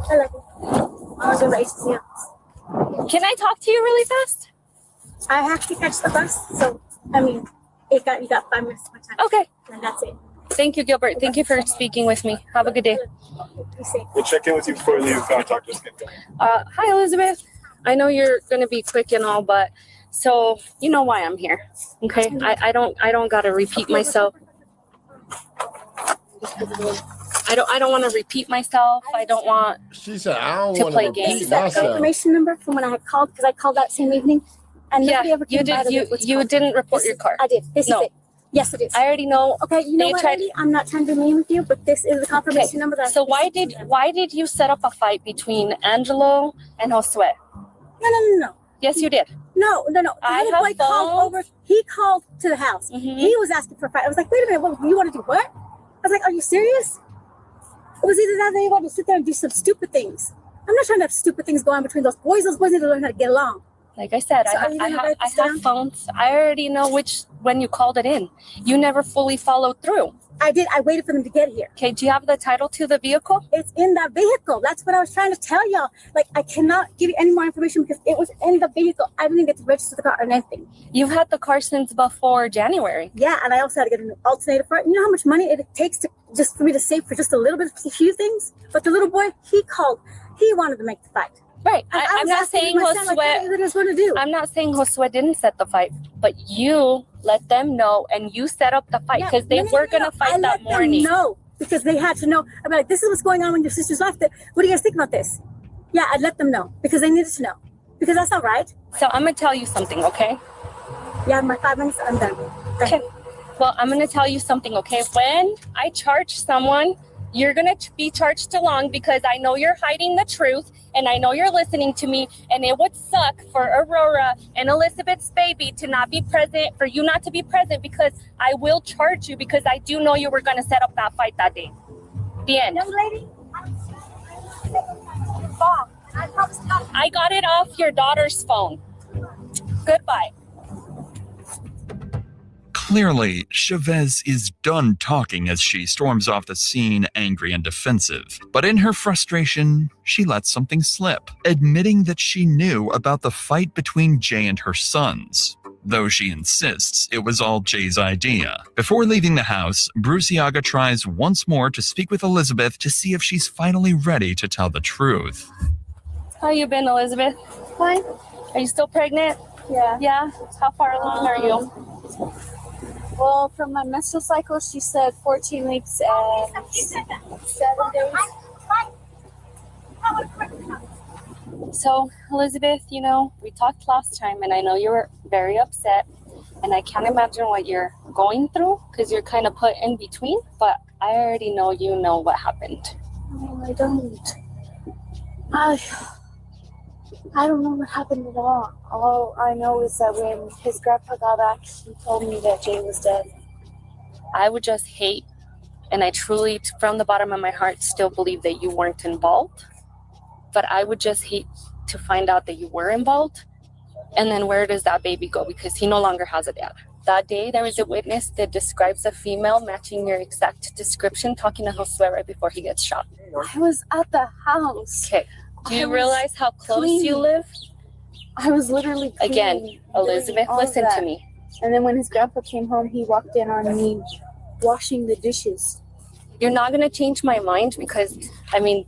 S19: Hello.
S11: Can I talk to you really fast?
S19: I have to catch the bus, so you got 5 minutes of my time.
S11: Okay.
S19: And that's it.
S11: Thank you, Gilbert. Thank you for speaking with me. Have a good day.
S7: We'll check in with you before we leave. Talk to us again.
S11: Hi, Elizabeth. I know you're going to be quick and all, but so you know why I'm here, okay? I don't got to repeat myself. I don't want to repeat myself. I don't want.
S1: She said, I don't
S11: To
S1: want
S11: play
S1: to
S11: games.
S1: repeat
S19: Is that
S1: myself.
S19: confirmation number from when I had called? Because I called that same evening, and
S11: Yeah,
S19: nobody ever
S11: you
S19: came by
S11: did. You didn't report your car.
S19: I did. This
S11: No.
S19: is it. Yes, it is.
S11: I already know.
S19: Okay, you know
S11: They
S19: what,
S11: tried-
S19: Eddie? I'm not trying to be mean with you, but this is the confirmation
S11: Okay.
S19: number that.
S11: So why did you set up a fight between Angelo and Josue?
S19: No.
S11: Yes, you did.
S19: No. The
S11: I
S19: little
S11: have
S19: boy called
S11: phones.
S19: over. He called to the house.
S11: Mhm.
S19: He was asking for a fight. I was like, wait a minute, what, you want to do what? I was like, are you serious? It was either that or they wanted to sit there and do some stupid things. I'm not trying to have stupid things going on between those boys. Those boys need to learn how to get along.
S11: Like I said,
S19: So
S11: I
S19: are you gonna write
S11: have
S19: this down?
S11: phones. I already know when you called it in. You never fully followed through.
S19: I did. I waited for them to get here.
S11: Okay, do you have the title to the vehicle?
S19: It's in that vehicle. That's what I was trying to tell y'all. Like, I cannot give you any more information because it was in the vehicle. I didn't get to register the car or anything.
S11: You've had the car since before January.
S19: Yeah, and I also had to get an alternator for it. You know how much money it takes to just for me to save for just a little bit of a few things? But the little boy, he called. He wanted to make the fight.
S11: Right.
S19: And I
S11: I'm
S19: was
S11: not
S19: asking
S11: saying
S19: myself, like, what
S11: Josue.
S19: do you want to do?
S11: I'm not saying Josue didn't set the fight, but you let them know and you set up the fight because they were gonna fight
S19: I
S11: that
S19: let
S11: morning.
S19: them know because they had to know. I'm like, this is what's going on when your sister's left. What do you guys think about this? Yeah, I let them know because they needed to know because that's not right.
S11: So I'm gonna tell you something, okay?
S19: Yeah, my 5 minutes, I'm done.
S11: Okay. Well, I'm gonna tell you something, okay? When I charge someone, you're gonna be charged along because I know you're hiding the truth and I know you're listening to me, and it would suck for Aurora and Elizabeth's baby to not be present, for you not to be present, because I will charge you because I do know you were gonna set up that fight that day. The end.
S19: Young lady,
S11: I got it off your daughter's phone. Goodbye.
S2: Clearly, Chavez is done talking as she storms off the scene, angry and defensive. But in her frustration, she lets something slip, admitting that she knew about the fight between Jay and her sons, though she insists it was all Jay's idea. Before leaving the house, Bruciaga tries once more to speak with Elizabeth to see if she's finally ready to tell the truth.
S11: How you been, Elizabeth?
S19: Fine.
S11: Are you still pregnant?
S19: Yeah.
S11: Yeah? How far along are you?
S19: Well, from my menstrual cycle, she said 14 weeks and 7 days.
S11: So, Elizabeth, you know, we talked last time and I know you were very upset and I can't imagine what you're going through because you're kind of put in between, but I already know you know what happened.
S19: No, I don't. I don't know what happened at all. All I know is that when his grandpa got back, he told me that Jay was dead.
S11: I would just hate, and I truly, from the bottom of my heart, still believe that you weren't involved. But I would just hate to find out that you were involved. And then where does that baby go? Because he no longer has a dad. That day, there was a witness that describes a female matching your exact description, talking to Josue right before he gets shot.
S19: I was at the house.
S11: Okay. Do you
S19: I was
S11: realize how close you
S19: cleaning.
S11: live?
S19: I was literally
S11: Again,
S19: cleaning,
S11: Elizabeth,
S19: doing all of
S11: listen
S19: that.
S11: to me.
S19: And then when his grandpa came home, he walked in on me washing the dishes.
S11: You're not going to change my mind because, I mean,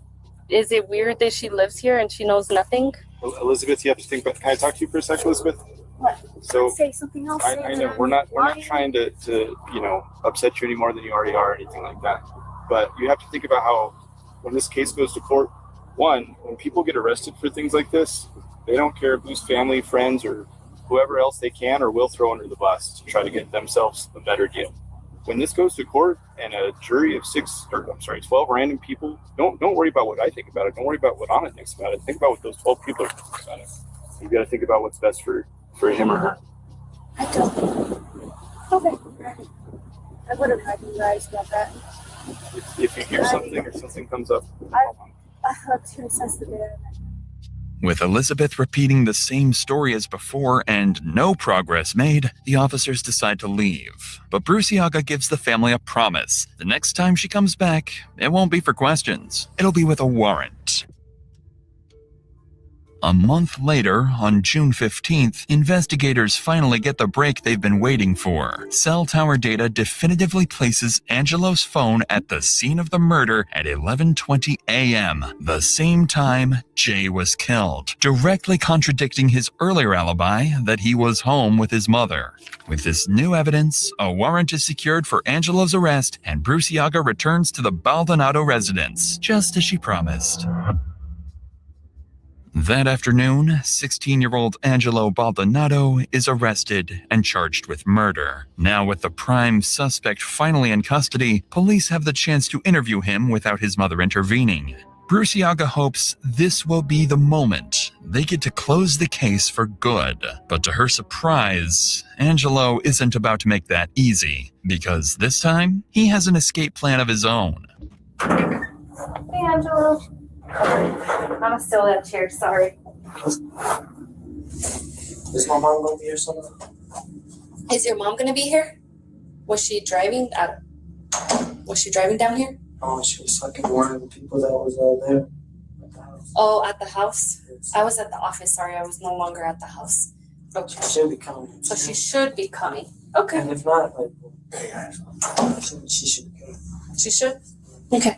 S11: is it weird that she lives here and she knows nothing?
S7: Elizabeth, you have to think about. Can I talk to you for a second, Elizabeth?
S19: What?
S7: So
S19: Say something else.
S7: I know we're not trying to upset you any more than you already are or anything like that. But you have to think about how when this case goes to court, one, when people get arrested for things like this, they don't care whose family, friends, or whoever else they can or will throw under the bus to try to get themselves a better deal. When this goes to court and a jury of 12 random people, don't worry about what I think about it. Don't worry about what Anna thinks about it. Think about what those 12 people are thinking about it. You've got to think about what's best for him or her.
S19: I don't. Okay. I would have had you guys about that.
S7: If you hear something or something comes up.
S19: I have to sense the bit.
S2: With Elizabeth repeating the same story as before and no progress made, the officers decide to leave. But Bruciaga gives the family a promise. The next time she comes back, it won't be for questions. It'll be with a warrant. A month later, on June 15th, investigators finally get the break they've been waiting for. Cell tower data definitively places Angelo's phone at the scene of the murder at 11:20 a.m., the same time Jay was killed, directly contradicting his earlier alibi that he was home with his mother. With this new evidence, a warrant is secured for Angelo's arrest, and Bruciaga returns to the Baldonado residence, just as she promised. That afternoon, 16-year-old Angelo Baldonado is arrested and charged with murder. Now with the prime suspect finally in custody, police have the chance to interview him without his mother intervening. Bruciaga hopes this will be the moment they get to close the case for good. But to her surprise, Angelo isn't about to make that easy, because this time, he has an escape plan of his own.
S11: Hey, Angelo. I'm still in that chair, sorry.
S16: Is my mom gonna be here somewhere?
S11: Is your mom gonna be here? Was she driving down here?
S16: Oh, she was talking to one of the people that was there at the house.
S11: Oh, at the house? I was at the office, sorry, I was no longer at the house. Okay.
S16: She should be coming.
S11: So she should be coming. Okay.
S16: And if not, like, she should be coming.
S11: She should? Okay.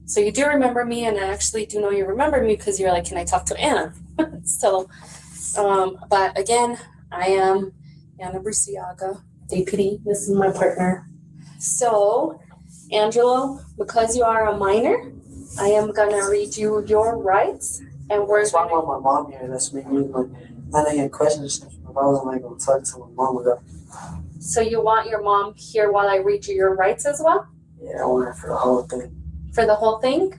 S11: So you do remember me, and I actually do know you remember me because you're like, can I talk to Anna? So, but again, I am Anna Bruciaga, deputy. This is my partner. So, Angelo, because you are a minor, I am gonna read you your rights, and we're
S16: gonna... I want my mom here. That's me. Like, I didn't get questions. If I wasn't like gonna talk to my mom about.
S11: So you want your mom here while I read you your rights as well?
S16: Yeah, I want her for the whole thing.
S11: For the whole thing?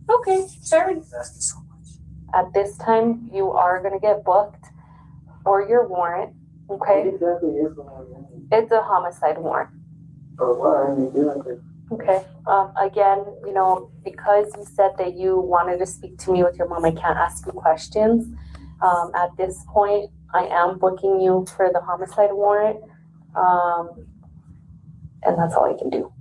S11: Okay, sure.
S16: Thank you so much.
S11: At this time, you are going to get booked for your warrant, okay?
S16: What exactly is the warrant?
S11: It's a homicide warrant.
S16: Oh, what? I mean, exactly.
S11: Okay. Again, you know, because you said that you wanted to speak to me with your mom, I can't ask you questions. At this point, I am booking you for the homicide warrant, and that's all I can do.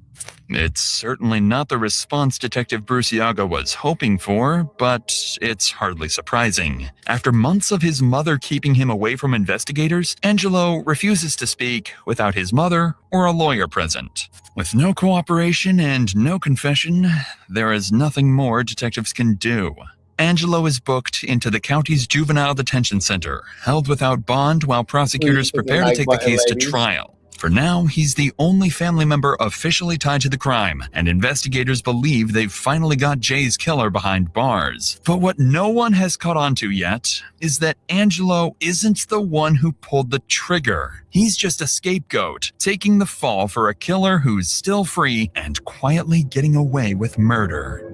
S2: It's certainly not the response Detective Bruciaga was hoping for, but it's hardly surprising. After months of his mother keeping him away from investigators, Angelo refuses to speak without his mother or a lawyer present. With no cooperation and no confession, there is nothing more detectives can do. Angelo is booked into the county's juvenile detention center, held without bond while prosecutors prepare to take the case to trial. For now, he's the only family member officially tied to the crime, and investigators believe they've finally got Jay's killer behind bars. But what no one has caught on to yet is that Angelo isn't the one who pulled the trigger. He's just a scapegoat, taking the fall for a killer who's still free and quietly getting away with murder.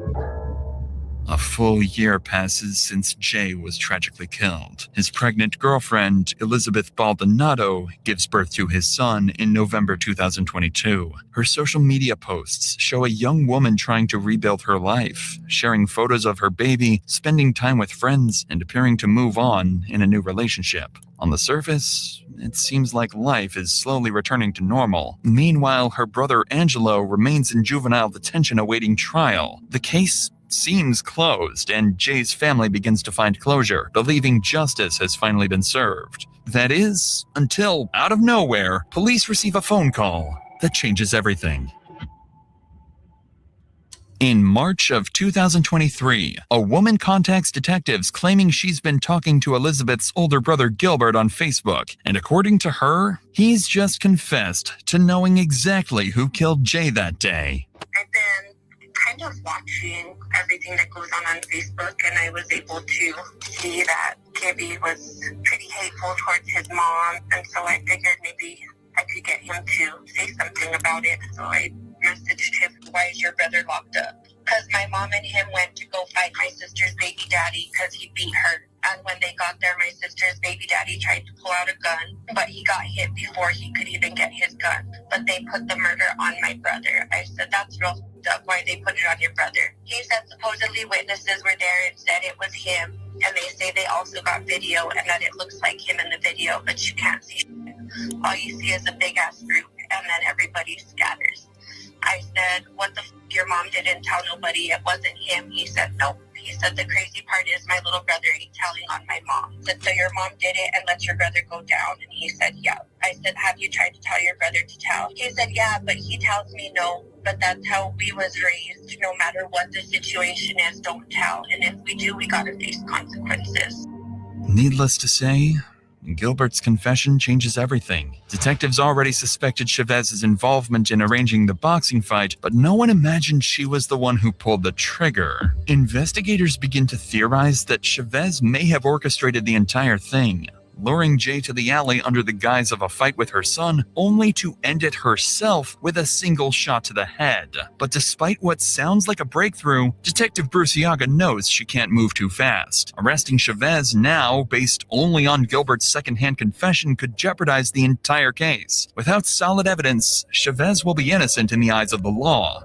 S2: A full year passes since Jay was tragically killed. His pregnant girlfriend, Elizabeth Baldonado, gives birth to his son in November 2022. Her social media posts show a young woman trying to rebuild her life, sharing photos of her baby, spending time with friends, and appearing to move on in a new relationship. On the surface, it seems like life is slowly returning to normal. Meanwhile, her brother Angelo remains in juvenile detention awaiting trial. The case seems closed, and Jay's family begins to find closure, believing justice has finally been served. That is, until, out of nowhere, police receive a phone call that changes everything. In March of 2023, a woman contacts detectives claiming she's been talking to Elizabeth's older brother Gilbert on Facebook, and according to her, he's just confessed to knowing exactly who killed Jay that day.
S20: I've been kind of watching everything that goes on Facebook, and I was able to see that Gibby was pretty hateful towards his mom, and so I figured maybe I could get him to say something about it. So I messaged him, "Why is your brother locked up?" Because my mom and him went to go fight my sister's baby daddy because he beat her. And when they got there, my sister's baby daddy tried to pull out a gun, but he got hit before he could even get his gun. But they put the murder on my brother. I said, "That's real f***ed up. Why they put it on your brother?" He said supposedly witnesses were there and said it was him. And they say they also got video and that it looks like him in the video, but you can't see shit. All you see is a big-ass group, and then everybody scatters. I said, "What the f***, your mom didn't tell nobody it wasn't him?" He said, "Nope." he said the crazy part is my little brother ain't telling on my mom. That so your mom did it and let your brother go down. And he said, yeah. I said, have you tried to tell your brother to tell? He said, yeah, but he tells me no. But that's how we was raised. No matter what the situation is, don't tell. And if we do, we gotta face consequences.
S2: Needless to say, Gilbert's confession changes everything. Detectives already suspected Chavez's involvement in arranging the boxing fight, but no one imagined she was the one who pulled the trigger. Investigators begin to theorize that Chavez may have orchestrated the entire thing, luring Jay to the alley under the guise of a fight with her son, only to end it herself with a single shot to the head. But despite what sounds like a breakthrough, Detective Bruciaga knows she can't move too fast. Arresting Chavez now, based only on Gilbert's secondhand confession, could jeopardize the entire case. Without solid evidence, Chavez will be innocent in the eyes of the law.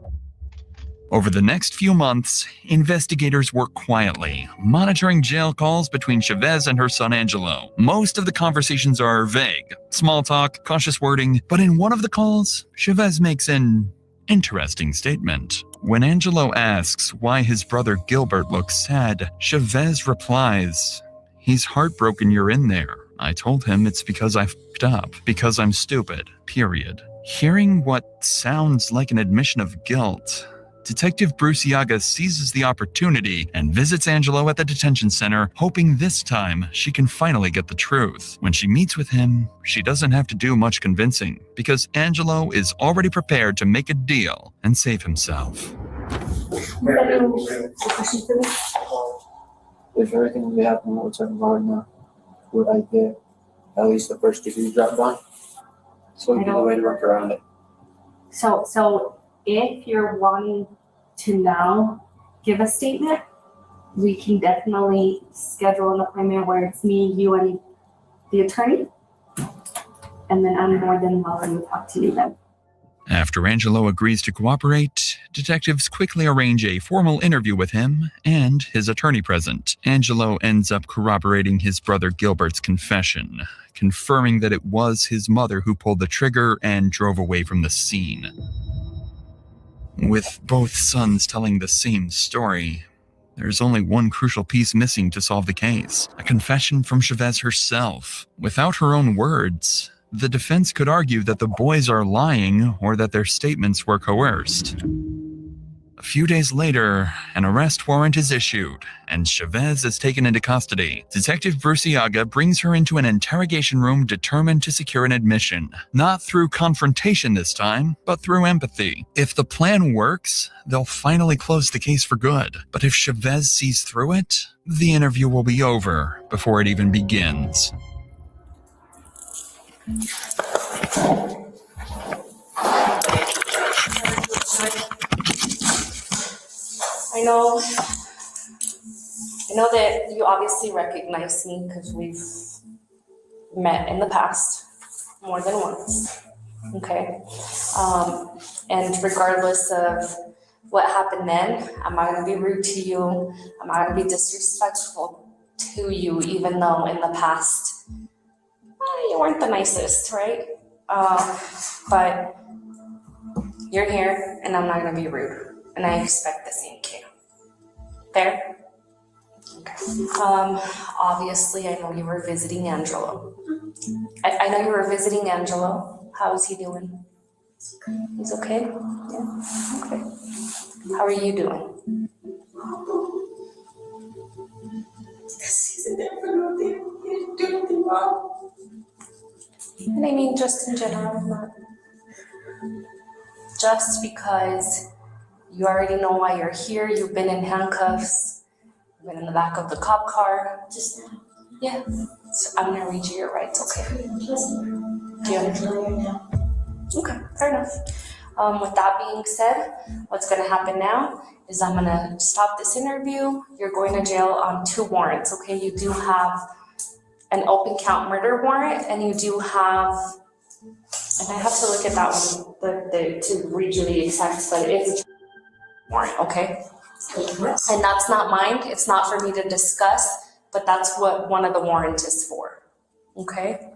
S2: Over the next few months, investigators work quietly, monitoring jail calls between Chavez and her son Angelo. Most of the conversations are vague, small talk, cautious wording, but in one of the calls, Chavez makes an interesting statement. When Angelo asks why his brother Gilbert looks sad, Chavez replies, "He's heartbroken you're in there. I told him it's because I f***ed up, because I'm stupid, period." Hearing what sounds like an admission of guilt, Detective Bruciaga seizes the opportunity and visits Angelo at the detention center, hoping this time she can finally get the truth. When she meets with him, she doesn't have to do much convincing, because Angelo is already prepared to make a deal and save himself.
S10: If everything we have we're talking about right now would I get at least the first degree drop down? So we know a way to work around it.
S3: So if you're wanting to now give a statement, we can definitely schedule an appointment where it's me, you, and the attorney. And then I'm more than welcome to talk to you then.
S2: After Angelo agrees to cooperate, detectives quickly arrange a formal interview with him and his attorney present. Angelo ends up corroborating his brother Gilbert's confession, confirming that it was his mother who pulled the trigger and drove away from the scene. With both sons telling the same story, there's only one crucial piece missing to solve the case: a confession from Chavez herself. Without her own words, the defense could argue that the boys are lying or that their statements were coerced. A few days later, an arrest warrant is issued, and Chavez is taken into custody. Detective Bruciaga brings her into an interrogation room determined to secure an admission. Not through confrontation this time, but through empathy. If the plan works, they'll finally close the case for good. But if Chavez sees through it, the interview will be over before it even begins.
S11: I know that you obviously recognize me because we've met in the past more than once, okay? And regardless of what happened then, I'm not gonna be rude to you. I'm not gonna be disrespectful to you, even though in the past, you weren't the nicest, right? But you're here and I'm not gonna be rude. And I expect the same kid. Fair? Okay. Obviously, I know you were visiting Angelo. I know you were visiting Angelo. How is he doing? He's okay? Yeah, okay. How are you doing? And I mean just in general, not just because you already know why you're here. You've been in handcuffs. You've been in the back of the cop car. Just, yeah. So I'm gonna read you your rights, okay? Do you understand? Okay, fair enough. With that being said, what's gonna happen now is I'm gonna stop this interview. You're going to jail on 2 warrants, okay? You do have an open count murder warrant, and you do have, and I have to look at that one to read you the exact, but it's warrant, okay? And that's not mine. It's not for me to discuss, but that's what one of the warrants is for, okay?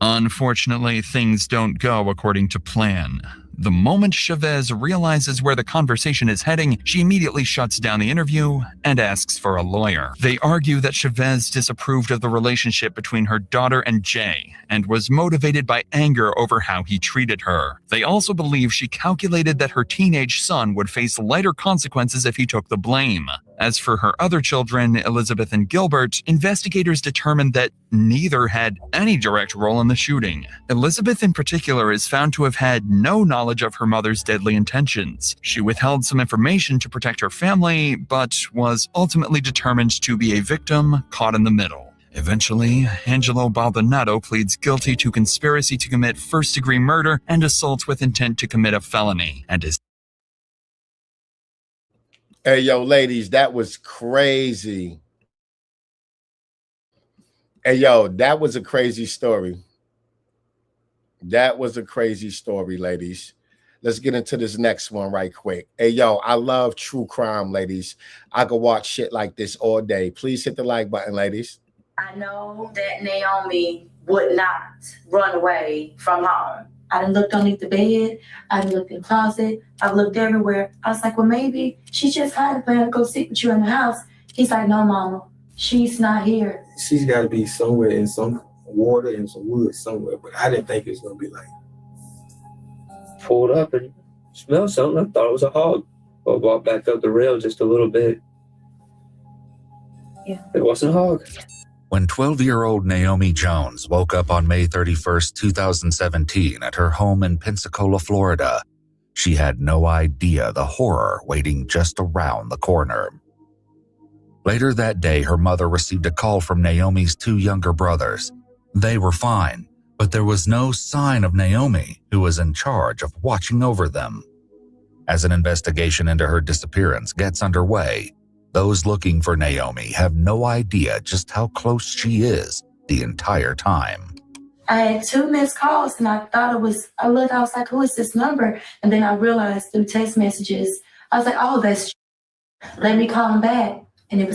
S2: Unfortunately, things don't go according to plan. The moment Chavez realizes where the conversation is heading, she immediately shuts down the interview and asks for a lawyer. They argue that Chavez disapproved of the relationship between her daughter and Jay and was motivated by anger over how he treated her. They also believe she calculated that her teenage son would face lighter consequences if he took the blame. As for her other children, Elizabeth and Gilbert, investigators determined that neither had any direct role in the shooting. Elizabeth in particular is found to have had no knowledge of her mother's deadly intentions. She withheld some information to protect her family, but was ultimately determined to be a victim caught in the middle. Eventually, Angelo Baldonado pleads guilty to conspiracy to commit first-degree murder and assault with intent to commit a felony, and is...
S1: Hey, yo, ladies, that was crazy. Hey, yo, that was a crazy story. That was a crazy story, ladies. Let's get into this next one right quick. Hey, yo, I love true crime, ladies. I could watch shit like this all day. Please hit the like button, ladies.
S15: I know that Naomi would not run away from home. I done looked underneath the bed. I done looked in the closet. I've looked everywhere. I was like, well, maybe she just hiding, plan to go sleep with you in the house. He's like, no, mama, she's not here.
S10: She's got to be somewhere in some water and some wood somewhere, but I didn't think it was going to be like
S21: pulled up and smelled something. I thought it was a hog. I walked back up the rail just a little bit.
S15: Yeah.
S21: It wasn't a hog.
S2: When 12-year-old Naomi Jones woke up on May 31st, 2017 at her home in Pensacola, Florida, she had no idea the horror waiting just around the corner. Later that day, her mother received a call from Naomi's two younger brothers. They were fine, but there was no sign of Naomi, who was in charge of watching over them. As an investigation into her disappearance gets underway, those looking for Naomi have no idea just how close she is the entire time.
S15: I had 2 missed calls and I thought it was, I was like, who is this number? And then I realized through text messages, I was like, oh, that's let me call him back. And it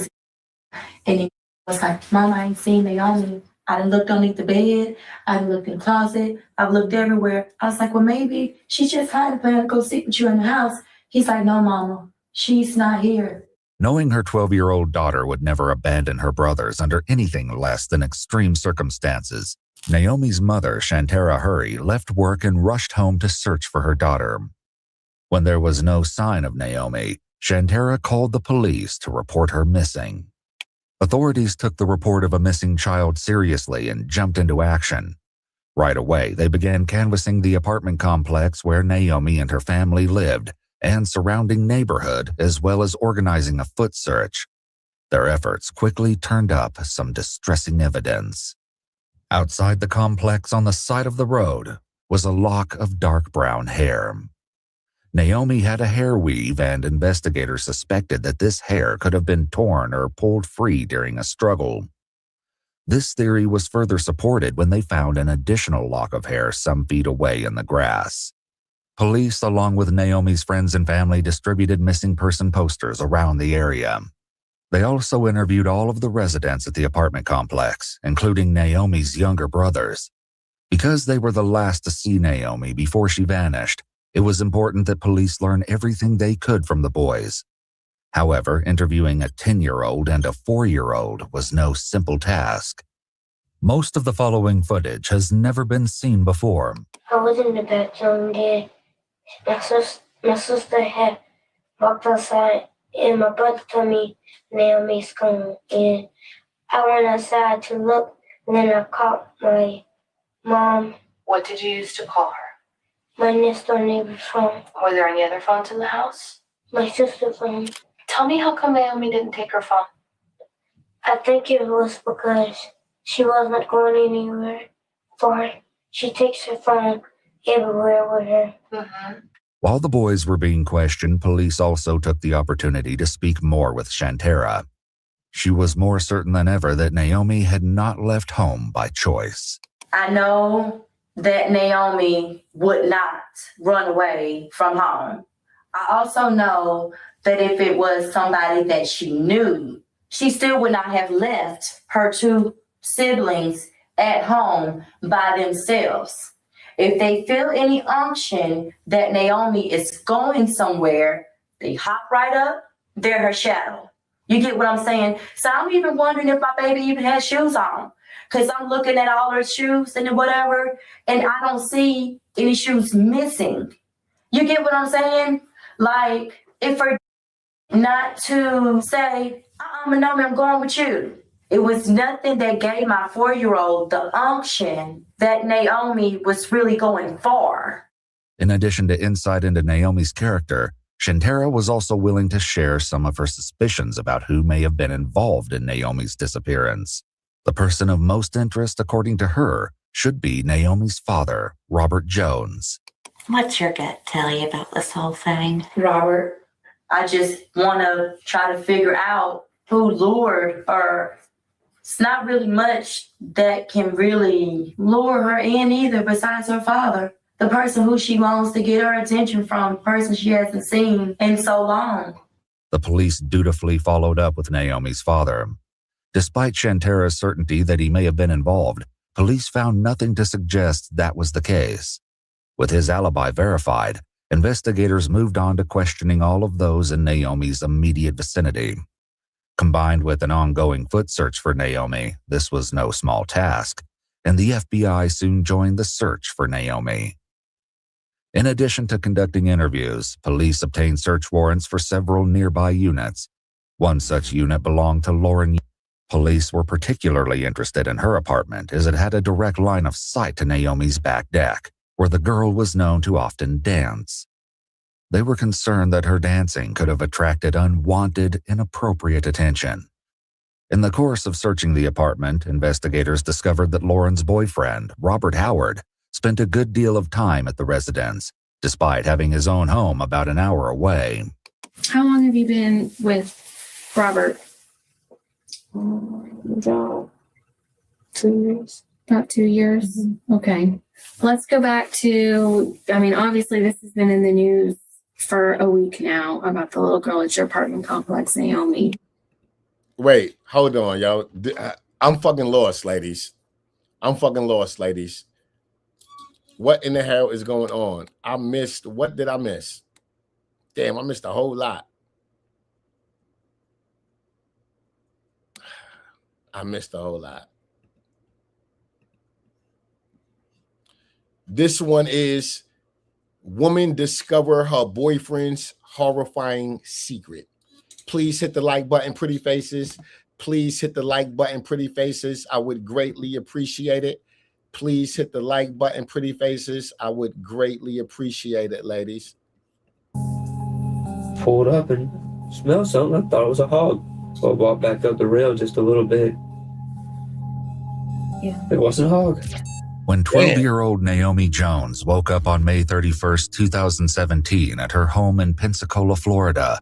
S15: was like, Mama, I ain't seen Naomi. I done looked underneath the bed. I done looked in the closet. I've looked everywhere. I was like, well, maybe she's just hiding, plan to go sleep with you in the house. He's like, no, Mama, she's not here.
S2: Knowing her 12-year-old daughter would never abandon her brothers under anything less than extreme circumstances, Naomi's mother, Shantara Hurry, left work and rushed home to search for her daughter. When there was no sign of Naomi, Shantara called the police to report her missing. Authorities took the report of a missing child seriously and jumped into action. Right away, they began canvassing the apartment complex where Naomi and her family lived and surrounding neighborhood, as well as organizing a foot search. Their efforts quickly turned up some distressing evidence. Outside the complex on the side of the road was a lock of dark brown hair. Naomi had a hair weave, and investigators suspected that this hair could have been torn or pulled free during a struggle. This theory was further supported when they found an additional lock of hair some feet away in the grass. Police, along with Naomi's friends and family, distributed missing person posters around the area. They also interviewed all of the residents at the apartment complex, including Naomi's younger brothers. Because they were the last to see Naomi before she vanished, it was important that police learn everything they could from the boys. However, interviewing a 10-year-old and a 4-year-old was no simple task. Most of the following footage has never been seen before.
S23: I was in the bathroom there. My sister had walked outside and my brother told me Naomi's coming. And I went outside to look and then I called my mom.
S24: What did you use to call her?
S23: My next door neighbor's phone.
S24: Were there any other phones in the house?
S23: My sister's phone.
S24: Tell me how come Naomi didn't take her phone?
S23: I think it was because she wasn't going anywhere for it. She takes her phone everywhere with her.
S24: Mm-hmm.
S2: While the boys were being questioned, police also took the opportunity to speak more with Shantara. She was more certain than ever that Naomi had not left home by choice.
S15: I know that Naomi would not run away from home. I also know that if it was somebody that she knew, she still would not have left her 2 siblings at home by themselves. If they feel any unction that Naomi is going somewhere, they hop right up, they're her shadow. You get what I'm saying? So I'm even wondering if my baby even has shoes on. Because I'm looking at all her shoes and whatever, and I don't see any shoes missing. You get what I'm saying? Like, if her not to say, Naomi, I'm going with you. It was nothing that gave my 4-year-old the unction that Naomi was really going for.
S4: In addition to insight into Naomi's character, Shantara was also willing to share some of her suspicions about who may have been involved in Naomi's disappearance. The person of most interest, according to her, should be Naomi's father, Robert Jones.
S15: What's your gut tell you about this whole thing, Robert? I just want to try to figure out who lured her. It's not really much that can really lure her in either besides her father. The person who she wants to get her attention from, the person she hasn't seen in so long.
S4: The police dutifully followed up with Naomi's father. Despite Shantara's certainty that he may have been involved, police found nothing to suggest that was the case. With his alibi verified, investigators moved on to questioning all of those in Naomi's immediate vicinity. Combined with an ongoing foot search for Naomi, this was no small task, and the FBI soon joined the search for Naomi. In addition to conducting interviews, police obtained search warrants for several nearby units. One such unit belonged to Lauren. Police were particularly interested in her apartment as it had a direct line of sight to Naomi's back deck, where the girl was known to often dance. They were concerned that her dancing could have attracted unwanted, inappropriate attention. In the course of searching the apartment, investigators discovered that Lauren's boyfriend, Robert Howard, spent a good deal of time at the residence, despite having his own home about an hour away.
S8: How long have you been with Robert? About 2 years. About 2 years? Mm-hmm. Okay. Let's go back to, obviously this has been in the news for a week now about the little girl at your apartment complex, Naomi.
S1: Wait, hold on, y'all. I'm fucking lost, ladies. What in the hell is going on? What did I miss? Damn, I missed a whole lot. This one is woman discover her boyfriend's horrifying secret. Please hit the like button, pretty faces. Please hit the like button, pretty faces. I would greatly appreciate it. Please hit the like button, pretty faces. I would greatly appreciate it, ladies.
S21: Pulled up and smelled something. I thought it was a hog. So I walked back up the rail just a little bit. Yeah. It wasn't a hog.
S4: When 12-year-old Naomi Jones woke up on May 31st, 2017 at her home in Pensacola, Florida,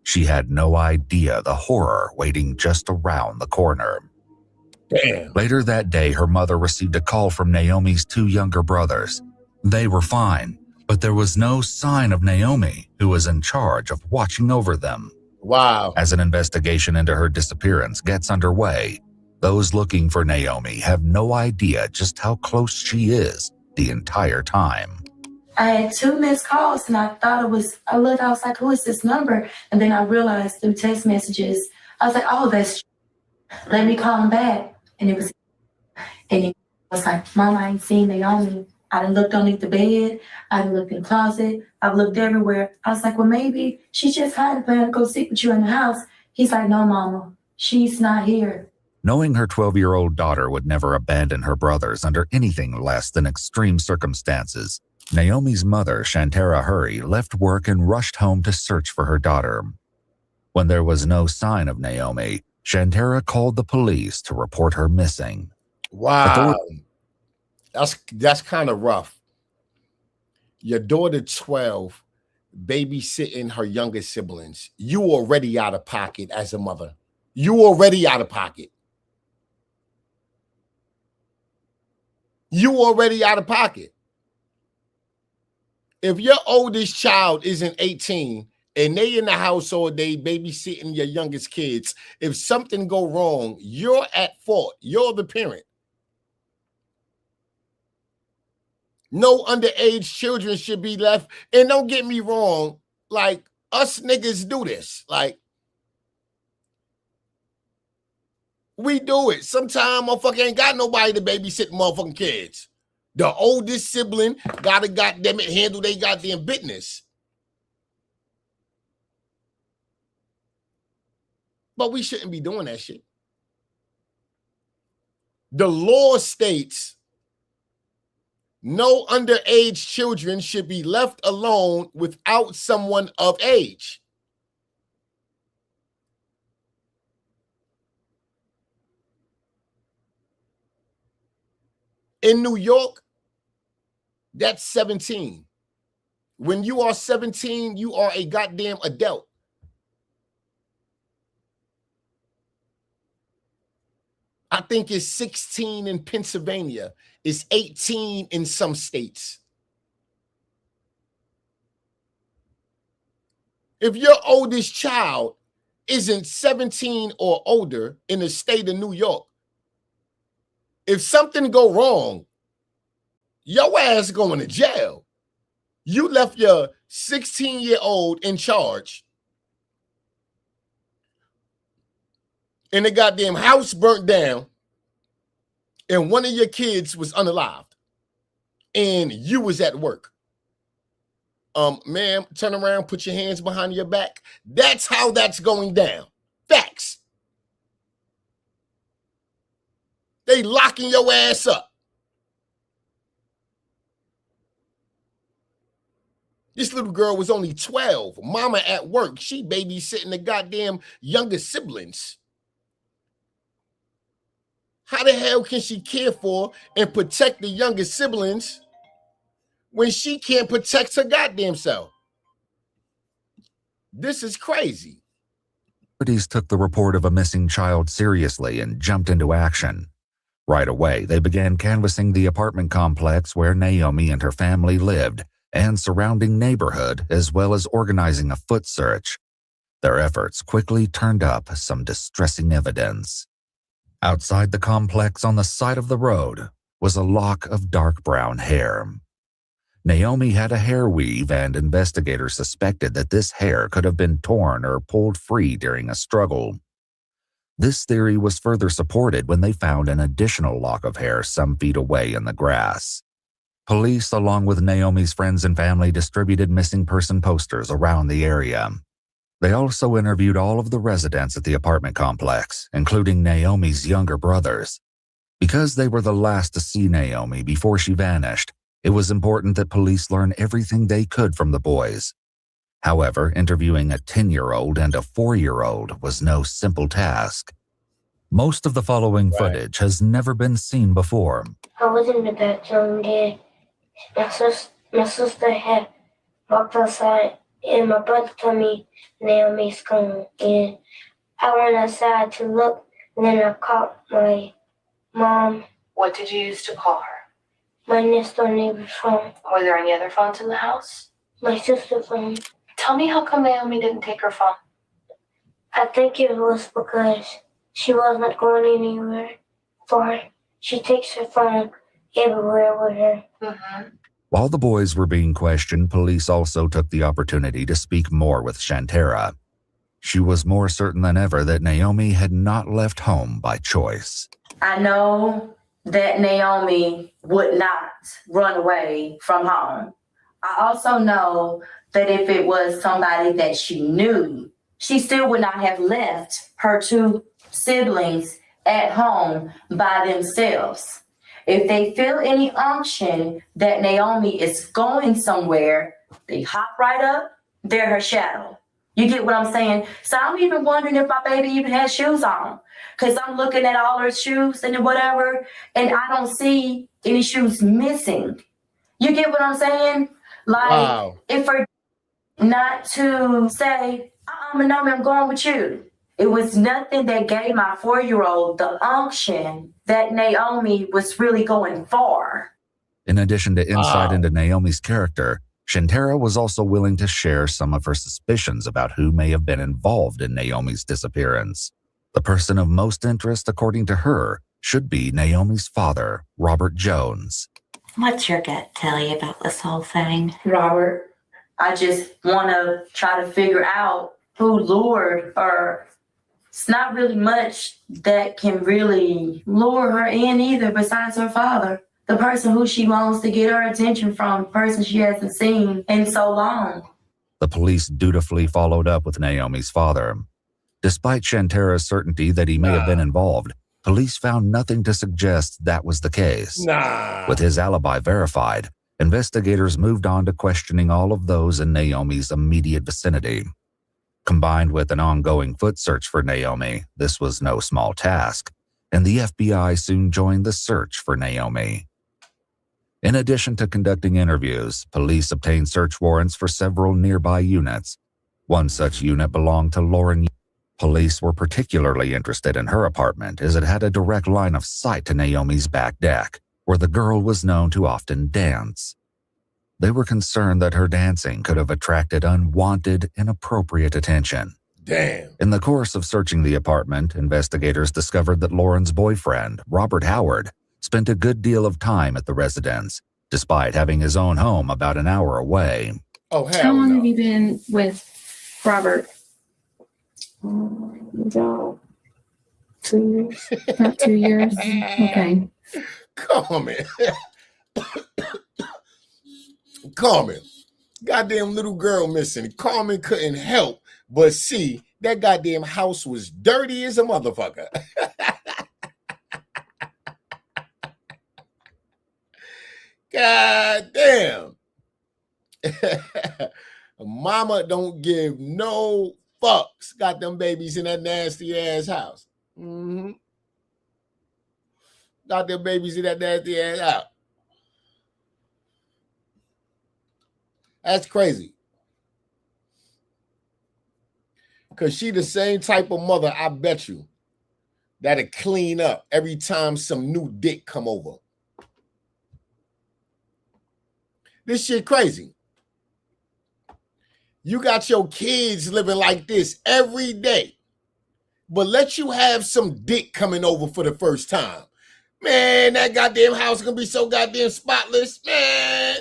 S4: she had no idea the horror waiting just around the corner.
S1: Damn.
S4: Later that day, her mother received a call from Naomi's 2 younger brothers. They were fine, but there was no sign of Naomi, who was in charge of watching over them.
S1: Wow.
S4: As an investigation into her disappearance gets underway, those looking for Naomi have no idea just how close she is the entire time.
S15: I had 2 missed calls and I was like, who is this number? And then I realized through text messages, I was like, oh, that's let me call him back. And it was like, Mom, I ain't seen Naomi. I done looked underneath the bed. I done looked in the closet. I've looked everywhere. I was like, well, maybe she's just hiding, planning to go sleep with you in the house. He's like, no, Mama, she's not here.
S4: Knowing her 12-year-old daughter would never abandon her brothers under anything less than extreme circumstances, Naomi's mother, Shantara Hurry, left work and rushed home to search for her daughter. When there was no sign of Naomi, Shantara called the police to report her missing.
S1: Wow. That's kind of rough. Your daughter 12 babysitting her younger siblings. You already out of pocket as a mother. You already out of pocket. If your oldest child isn't 18 and they in the house all day babysitting your youngest kids, if something go wrong, you're at fault. You're the parent. No underage children should be left. And don't get me wrong, like, us niggas do this. Like, we do it. Sometimes motherfucker ain't got nobody to babysit motherfucking kids. The oldest sibling gotta goddamn it handle they goddamn business. But we shouldn't be doing that shit. The law states no underage children should be left alone without someone of age. In New York, that's 17. When you are 17, you are a goddamn adult. I think it's 16 in Pennsylvania. It's 18 in some states. If your oldest child isn't 17 or older in the state of New York, if something go wrong, your ass going to jail. You left your 16-year-old in charge, and the goddamn house burnt down, and one of your kids was unalived, and you was at work. Ma'am, turn around, put your hands behind your back. That's how that's going down. Facts. They locking your ass up. This little girl was only 12. Mama at work. She babysitting the goddamn younger siblings. How the hell can she care for and protect the younger siblings when she can't protect her goddamn self? This is crazy.
S4: Authorities took the report of a missing child seriously and jumped into action. Right away, they began canvassing the apartment complex where Naomi and her family lived and surrounding neighborhood, as well as organizing a foot search. Their efforts quickly turned up some distressing evidence. Outside the complex on the side of the road was a lock of dark brown hair. Naomi had a hair weave, and investigators suspected that this hair could have been torn or pulled free during a struggle. This theory was further supported when they found an additional lock of hair some feet away in the grass. Police, along with Naomi's friends and family, distributed missing person posters around the area. They also interviewed all of the residents at the apartment complex, including Naomi's younger brothers. Because they were the last to see Naomi before she vanished, it was important that police learn everything they could from the boys. However, interviewing a 10-year-old and a 4-year-old was no simple task. Most of the following footage has never been seen before.
S23: I was in the bathroom there. My sister had walked outside, and my brother told me Naomi's gone. And I went outside to look, and then I called my mom.
S24: What did you use to call her?
S23: My next door neighbor's phone.
S24: Were there any other phones in the house?
S23: My sister's phone.
S24: Tell me how come Naomi didn't take her phone?
S23: I think it was because she wasn't going anywhere far. She takes her phone everywhere with her.
S24: Mm-hmm.
S4: While the boys were being questioned, police also took the opportunity to speak more with Shantara. She was more certain than ever that Naomi had not left home by choice.
S15: I know that Naomi would not run away from home. I also know that if it was somebody that she knew, she still would not have left her two siblings at home by themselves. If they feel any unction that Naomi is going somewhere, they hop right up, they're her shadow. You get what I'm saying? So I'm even wondering if my baby even has shoes on. Because I'm looking at all her shoes and whatever, and I don't see any shoes missing. You get what I'm saying? Like, if her not to say, Naomi, I'm going with you. It was nothing that gave my 4-year-old the unction that Naomi was really going far.
S4: In addition to insight into Naomi's character, Shantara was also willing to share some of her suspicions about who may have been involved in Naomi's disappearance. The person of most interest, according to her, should be Naomi's father, Robert Jones.
S15: What's your gut tell you about this whole thing? Robert, I just want to try to figure out who lured her. It's not really much that can really lure her in either besides her father. The person who she wants to get her attention from, the person she hasn't seen in so long.
S4: The police dutifully followed up with Naomi's father. Despite Shantara's certainty that he may have been involved, police found nothing to suggest that was the case. With his alibi verified, investigators moved on to questioning all of those in Naomi's immediate vicinity. Combined with an ongoing foot search for Naomi, this was no small task, and the FBI soon joined the search for Naomi. In addition to conducting interviews, police obtained search warrants for several nearby units. One such unit belonged to Lauren. Police were particularly interested in her apartment as it had a direct line of sight to Naomi's back deck, where the girl was known to often dance. They were concerned that her dancing could have attracted unwanted, inappropriate attention.
S1: Damn.
S4: In the course of searching the apartment, investigators discovered that Lauren's boyfriend, Robert Howard, spent a good deal of time at the residence, despite having his own home about an hour away.
S1: Oh, hell
S8: How long
S1: no.
S8: have you been with Robert?
S18: About 2 years.
S8: About 2 years. Okay.
S1: Carmen. Carmen. Goddamn little girl missing. Carmen couldn't help but see that goddamn house was dirty as a motherfucker. God damn. Mama don't give no fucks. Got them babies in that nasty ass house. Got them babies in that nasty ass house. That's crazy. Because she the same type of mother, I bet you, that'll clean up every time some new dick come over. This shit crazy. You got your kids living like this every day, but let you have some dick coming over for the first time. Man, that goddamn house is gonna be so goddamn spotless, man.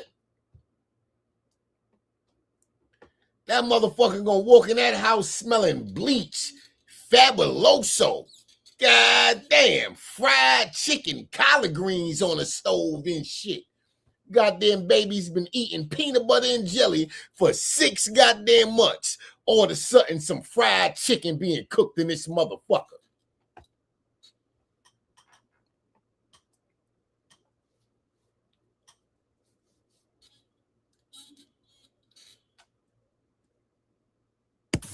S1: That motherfucker gonna walk in that house smelling bleach, fabuloso. God damn, fried chicken, collard greens on the stove and shit. Goddamn baby's been eating peanut butter and jelly for 6 goddamn months. All of a sudden, some fried chicken being cooked in this motherfucker.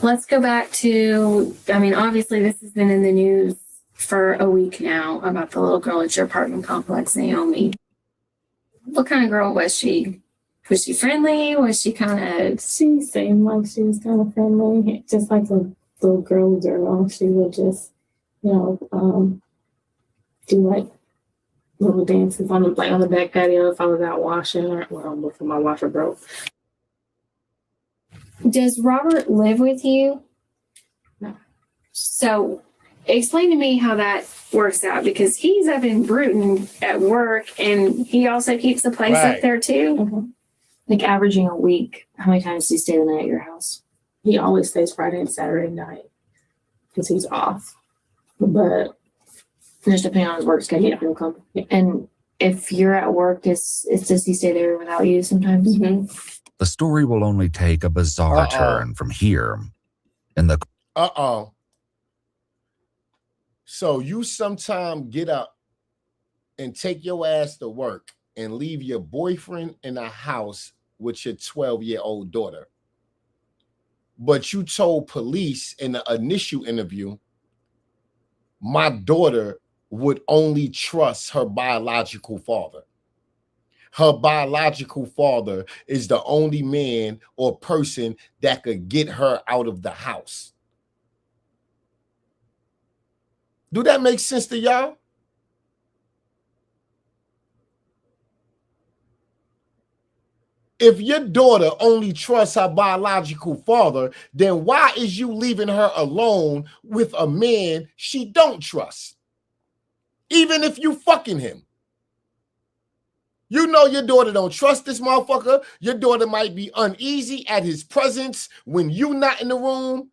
S8: Let's go back to, I mean, obviously this has been in the news for a week now about the little girl at your apartment complex, Naomi. What kind of girl was she? Was she friendly? Was she kind of...
S18: She seemed like she was kind of friendly, just like a little girl. She would just, do like little dances on the back patio if I was out washing or before my washer broke.
S8: Does Robert live with you?
S18: No.
S8: So explain to me how that works out, because he's up in Bruton at work and he also keeps a place up there too.
S18: Mm-hmm. Like averaging a week, how many times does he stay the night at your house? He always stays Friday and Saturday night because he's off. But just depending on his work schedule, he'll come.
S8: And if you're at work, does he stay there without you sometimes?
S18: Mm-hmm.
S4: The story will only take a bizarre turn from here. In the
S1: So you sometime get up and take your ass to work and leave your boyfriend in the house with your 12-year-old daughter. But you told police in the initial interview, my daughter would only trust her biological father. Her biological father is the only man or person that could get her out of the house. Do that make sense to y'all? If your daughter only trusts her biological father, then why is you leaving her alone with a man she don't trust? Even if you fucking him. You know your daughter don't trust this motherfucker. Your daughter might be uneasy at his presence when you not in the room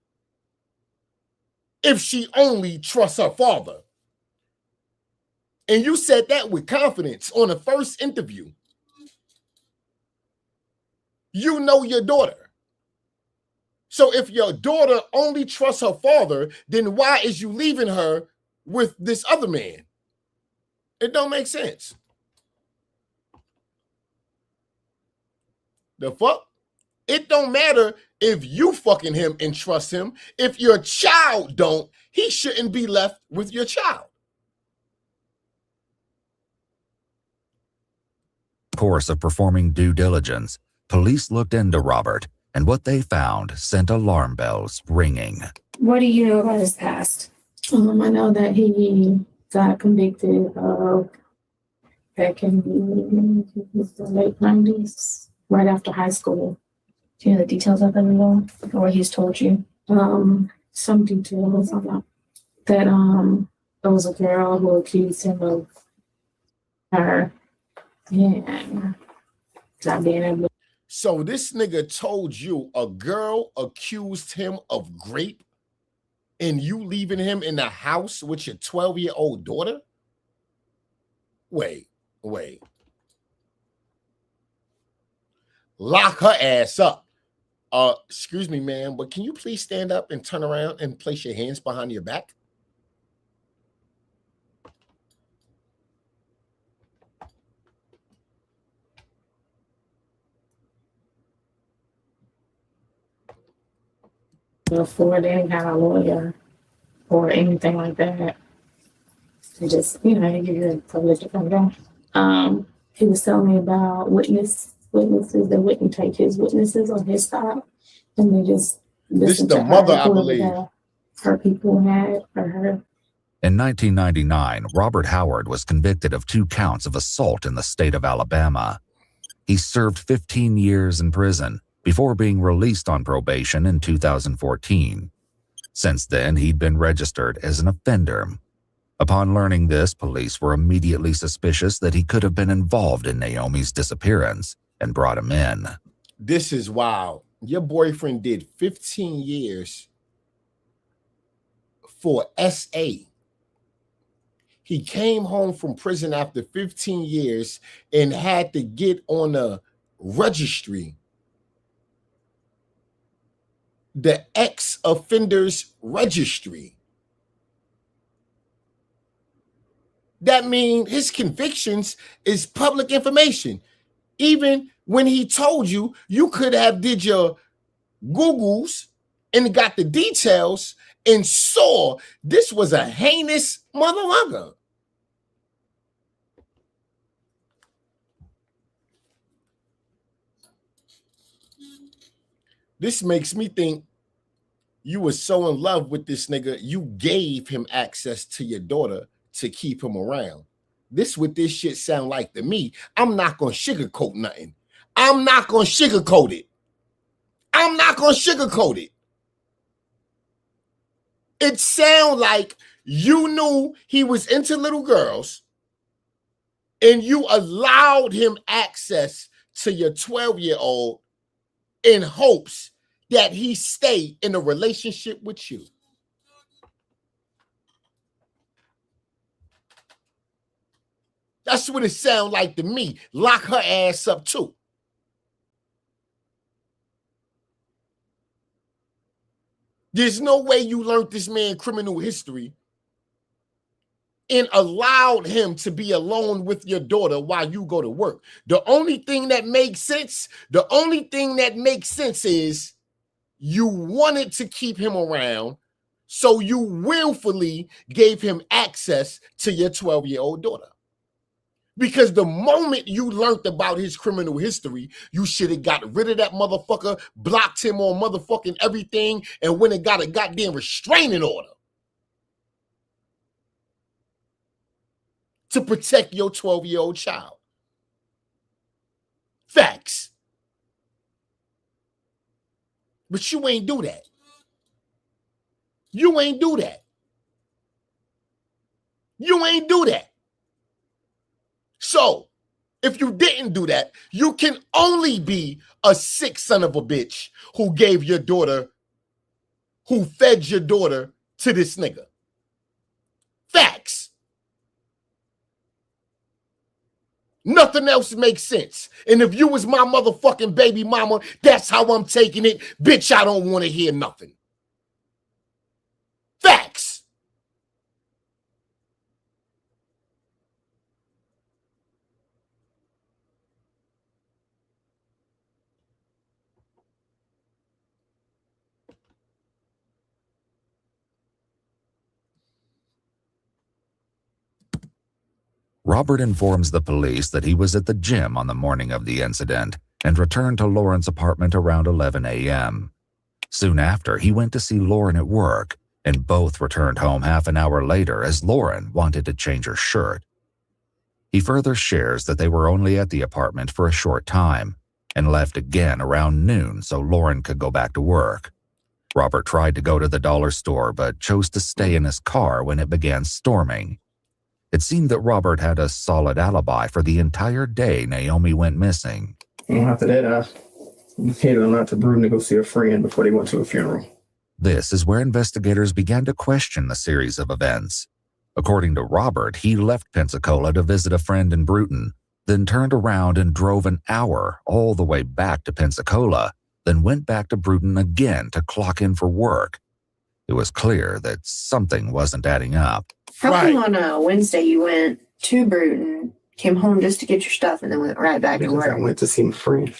S1: if she only trusts her father. And you said that with confidence on the first interview. You know your daughter. So if your daughter only trusts her father, then why is you leaving her with this other man? It don't make sense. The fuck? It don't matter if you fucking him and trust him. If your child don't, he shouldn't be left with your child.
S4: Course of performing due diligence, police looked into Robert, and what they found sent alarm bells ringing.
S8: What do you know about his past?
S15: I know that he got convicted of back in the late 90s, right after high school.
S8: Do you know the details of it at all? Or what he's told you?
S15: Some details about that. There was a girl who accused him of her and not being able.
S1: So this nigga told you a girl accused him of rape and you leaving him in the house with your 12-year-old daughter? Wait. Lock her ass up. Excuse me, ma'am, but can you please stand up and turn around and place your hands behind your back?
S15: Before they didn't have a lawyer or anything like that. They just, they give you a privilege to come down. He was telling me about witnesses that wouldn't take his witnesses on his side. And they just
S1: This is the mother, I believe.
S15: Her people had for her.
S4: In 1999, Robert Howard was convicted of 2 counts of assault in the state of Alabama. He served 15 years in prison before being released on probation in 2014. Since then, he'd been registered as an offender. Upon learning this, police were immediately suspicious that he could have been involved in Naomi's disappearance and brought him in.
S1: This is wild. Your boyfriend did 15 years for SA. He came home from prison after 15 years and had to get on a registry, the ex-offenders registry. That means his convictions is public information. Even when he told you, you could have did your Googles and got the details and saw this was a heinous motherfucker. This makes me think you were so in love with this nigga, you gave him access to your daughter to keep him around. This what this shit sound like to me. I'm not gonna sugarcoat nothing. I'm not gonna sugarcoat it. I'm not gonna sugarcoat it. It sound like you knew he was into little girls and you allowed him access to your 12-year-old in hopes that he stayed in a relationship with you. That's what it sounds like to me. Lock her ass up too. There's no way you learned this man criminal history and allowed him to be alone with your daughter while you go to work. The only thing that makes sense, is you wanted to keep him around, so you willfully gave him access to your 12-year-old daughter. Because the moment you learned about his criminal history, you should have got rid of that motherfucker, blocked him on motherfucking everything, and went and got a goddamn restraining order to protect your 12-year-old child. Facts. But you ain't do that. You ain't do that. You ain't do that. So, if you didn't do that, you can only be a sick son of a bitch who gave your daughter, who fed your daughter to this nigga. Facts. Nothing else makes sense. And if you was my motherfucking baby mama, that's how I'm taking it. Bitch, I don't want to hear nothing. Facts.
S4: Robert informs the police that he was at the gym on the morning of the incident and returned to Lauren's apartment around 11 a.m. Soon after, he went to see Lauren at work, and both returned home half an hour later as Lauren wanted to change her shirt. He further shares that they were only at the apartment for a short time and left again around noon so Lauren could go back to work. Robert tried to go to the dollar store but chose to stay in his car when it began storming. It seemed that Robert had a solid alibi for the entire day Naomi went missing.
S6: And after that, I headed on out to Bruton to go see a friend before they went to a funeral.
S4: This is where investigators began to question the series of events. According to Robert, he left Pensacola to visit a friend in Bruton, then turned around and drove an hour all the way back to Pensacola, then went back to Bruton again to clock in for work. It was clear that something wasn't adding up.
S9: How come on a Wednesday you went to Bruton, came home just to get your stuff, and then went right back to work?
S6: I went to see my friend.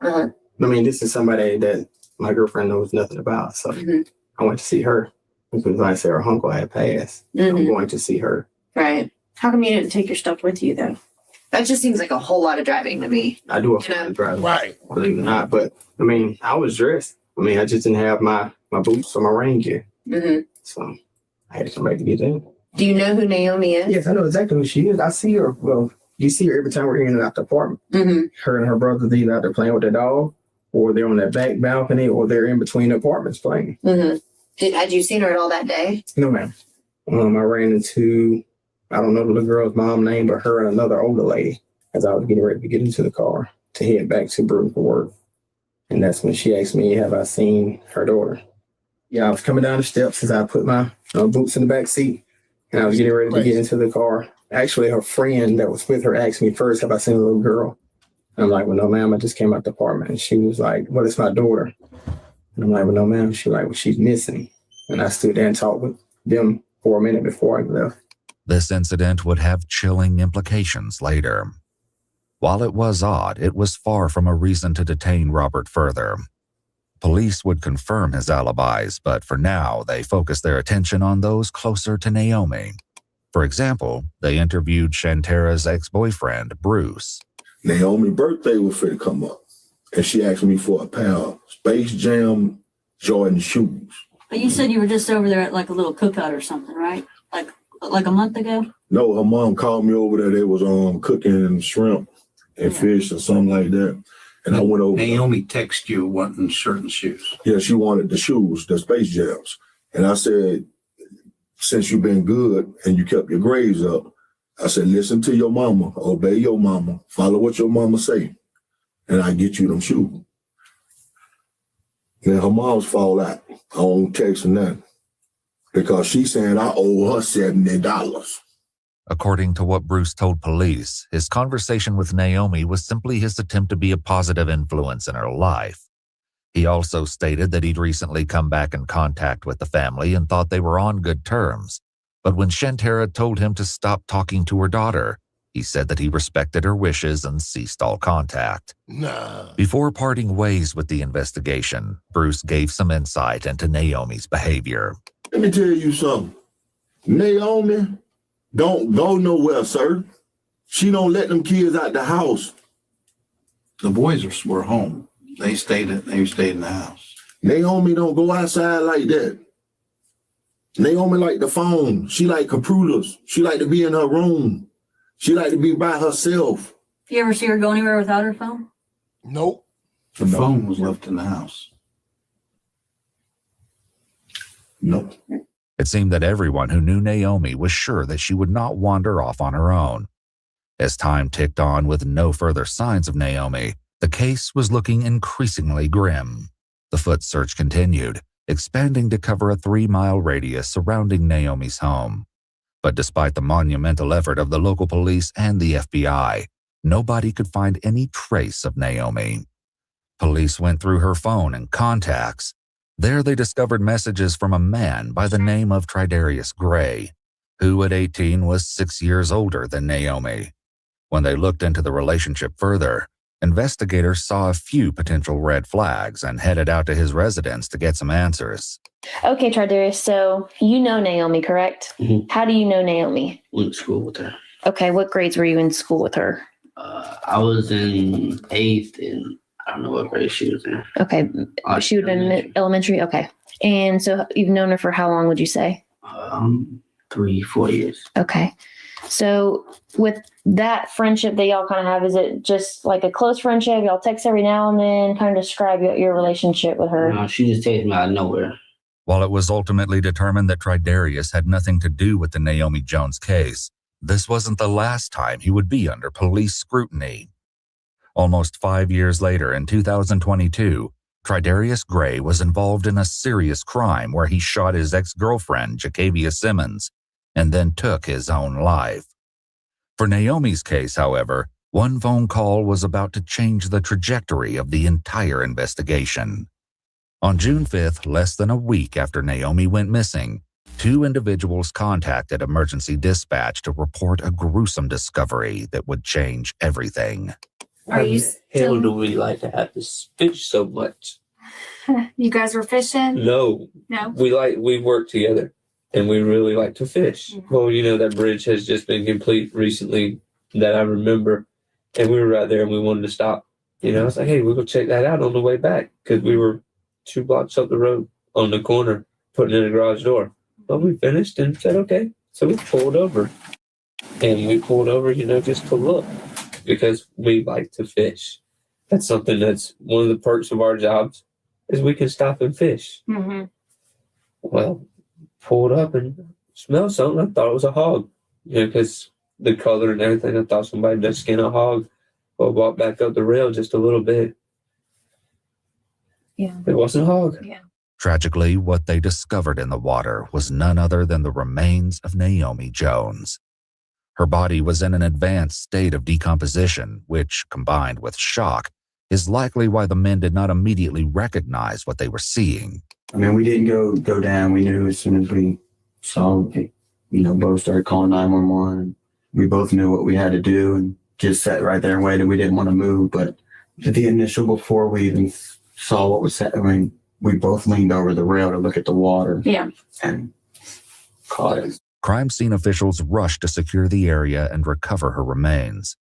S9: Uh-huh.
S6: I mean, this is somebody that my girlfriend knows nothing about, so I went to see her because, like I said, her uncle had passed. I'm going to see her.
S9: Right. How come you didn't take your stuff with you, though? That just seems like a whole lot of driving to me.
S6: I do a lot of driving, right? Believe it or not, but I mean, I was dressed. I mean, I just didn't have my boots or my rain gear, so I had to come back to get them.
S9: Do you know who Naomi is?
S6: Yes, I know exactly who she is. I see her. Well, you see her every time we're in and out the apartment. Her and her brother, either out there playing with their dog, or they're on that back balcony, or they're in between the apartments playing.
S9: Had you seen her at all that day?
S6: No, ma'am. I ran into, I don't know the little girl's mom name, but her and another older lady as I was getting ready to get into the car to head back to Bruton for work. And that's when she asked me, have I seen her daughter? Yeah, I was coming down the steps as I put my boots in the back seat. And I was getting ready to get into the car. Actually, her friend that was with her asked me first, have I seen a little girl? And I'm like, well, no, ma'am, I just came out the apartment. And she was like, well, it's my daughter. And I'm like, well, no, ma'am. She's like, well, she's missing. And I stood there and talked with them for a minute before I left.
S4: This incident would have chilling implications later. While it was odd, it was far from a reason to detain Robert further. Police would confirm his alibis, but for now, they focused their attention on those closer to Naomi. For example, they interviewed Shantara's ex-boyfriend, Bruce.
S12: Naomi's birthday was fit to come up, and she asked me for a pair of Space Jam Jordan shoes.
S14: But you said you were just over there at like a little cookout or something, right? Like a month ago?
S12: No, her mom called me over there. They was cooking shrimp and fish or something like that. And I went over.
S25: Naomi texted you wanting certain shoes.
S12: Yeah, she wanted the shoes, the Space Jams. And I said, since you've been good and you kept your grades up, I said, listen to your mama, obey your mama, follow what your mama say, and I get you them shoes. Then her mom's fall out. I don't text her nothing because she's saying I owe her $70.
S4: According to what Bruce told police, his conversation with Naomi was simply his attempt to be a positive influence in her life. He also stated that he'd recently come back in contact with the family and thought they were on good terms. But when Shantara told him to stop talking to her daughter, he said that he respected her wishes and ceased all contact. Before parting ways with the investigation, Bruce gave some insight into Naomi's behavior.
S12: Let me tell you something. Naomi don't go nowhere, sir. She don't let them kids out the house.
S25: The boys were home. They stayed in the house.
S12: Naomi don't go outside like that. Naomi like the phone. She like computers. She like to be in her room. She like to be by herself.
S14: You ever see her go anywhere without her phone?
S12: Nope.
S25: The phone was left in the house.
S12: Nope.
S4: It seemed that everyone who knew Naomi was sure that she would not wander off on her own. As time ticked on with no further signs of Naomi, the case was looking increasingly grim. The foot search continued, expanding to cover a 3-mile radius surrounding Naomi's home. But despite the monumental effort of the local police and the FBI, nobody could find any trace of Naomi. Police went through her phone and contacts. There they discovered messages from a man by the name of Tridarius Gray, who at 18 was 6 years older than Naomi. When they looked into the relationship further, investigators saw a few potential red flags and headed out to his residence to get some answers.
S5: Okay, Tridarius, so you know Naomi, correct?
S7: Mm-hmm.
S5: How do you know Naomi?
S7: Went to school with her.
S5: Okay, what grades were you in school with her?
S7: I was in 8th, and I don't know what grade she was in.
S5: Okay, she would have been elementary? Okay. And so you've known her for how long, would you say?
S7: 3-4 years.
S5: Okay. So with that friendship that y'all kind of have, is it just like a close friendship? Y'all text every now and then? Kind of describe your relationship with her.
S7: No, she just takes me out of nowhere.
S4: While it was ultimately determined that Tridarius had nothing to do with the Naomi Jones case, this wasn't the last time he would be under police scrutiny. Almost 5 years later, in 2022, Tridarius Gray was involved in a serious crime where he shot his ex-girlfriend, Jacavia Simmons, and then took his own life. For Naomi's case, however, one phone call was about to change the trajectory of the entire investigation. On June 5th, less than a week after Naomi went missing, 2 individuals contacted emergency dispatch to report a gruesome discovery that would change everything.
S18: Are you
S21: Hell do we like to have to fish so much?
S18: You guys were fishing?
S21: No.
S18: No.
S21: We work together and we really like to fish.
S18: Mm-hmm.
S21: Well, that bridge has just been complete recently that I remember. And we were right there and we wanted to stop. I was like, hey, we'll go check that out on the way back. Because we were 2 blocks up the road on the corner, putting in a garage door. Well, we finished and said, okay. So we pulled over. And we pulled over, just to look. Because we like to fish. That's something that's one of the perks of our jobs is we can stop and fish.
S18: Mm-hmm.
S21: Well, pulled up and smelled something. I thought it was a hog, because the color and everything. I thought somebody just skinned a hog. Well, walked back up the rail just a little bit.
S18: Yeah.
S21: It wasn't a hog.
S18: Yeah.
S4: Tragically, what they discovered in the water was none other than the remains of Naomi Jones. Her body was in an advanced state of decomposition, which, combined with shock, is likely why the men did not immediately recognize what they were seeing.
S13: I mean, we didn't go down. We knew as soon as we saw, both started calling 911. We both knew what we had to do and just sat right there and waited. We didn't want to move, but the initial, before we even saw what was happening, we both leaned over the rail to look at the water.
S18: Yeah.
S13: And caught it.
S4: Crime scene officials rushed to secure the area and recover her remains.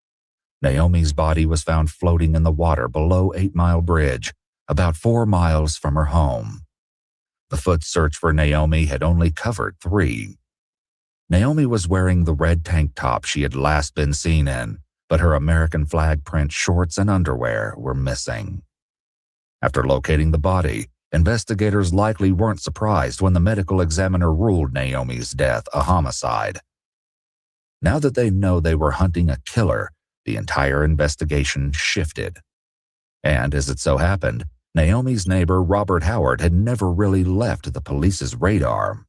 S4: Naomi's body was found floating in the water below 8 Mile Bridge, about 4 miles from her home. The foot search for Naomi had only covered 3. Naomi was wearing the red tank top she had last been seen in, but her American flag print shorts and underwear were missing. After locating the body, investigators likely weren't surprised when the medical examiner ruled Naomi's death a homicide. Now that they know they were hunting a killer, the entire investigation shifted. And as it so happened, Naomi's neighbor Robert Howard had never really left the police's radar.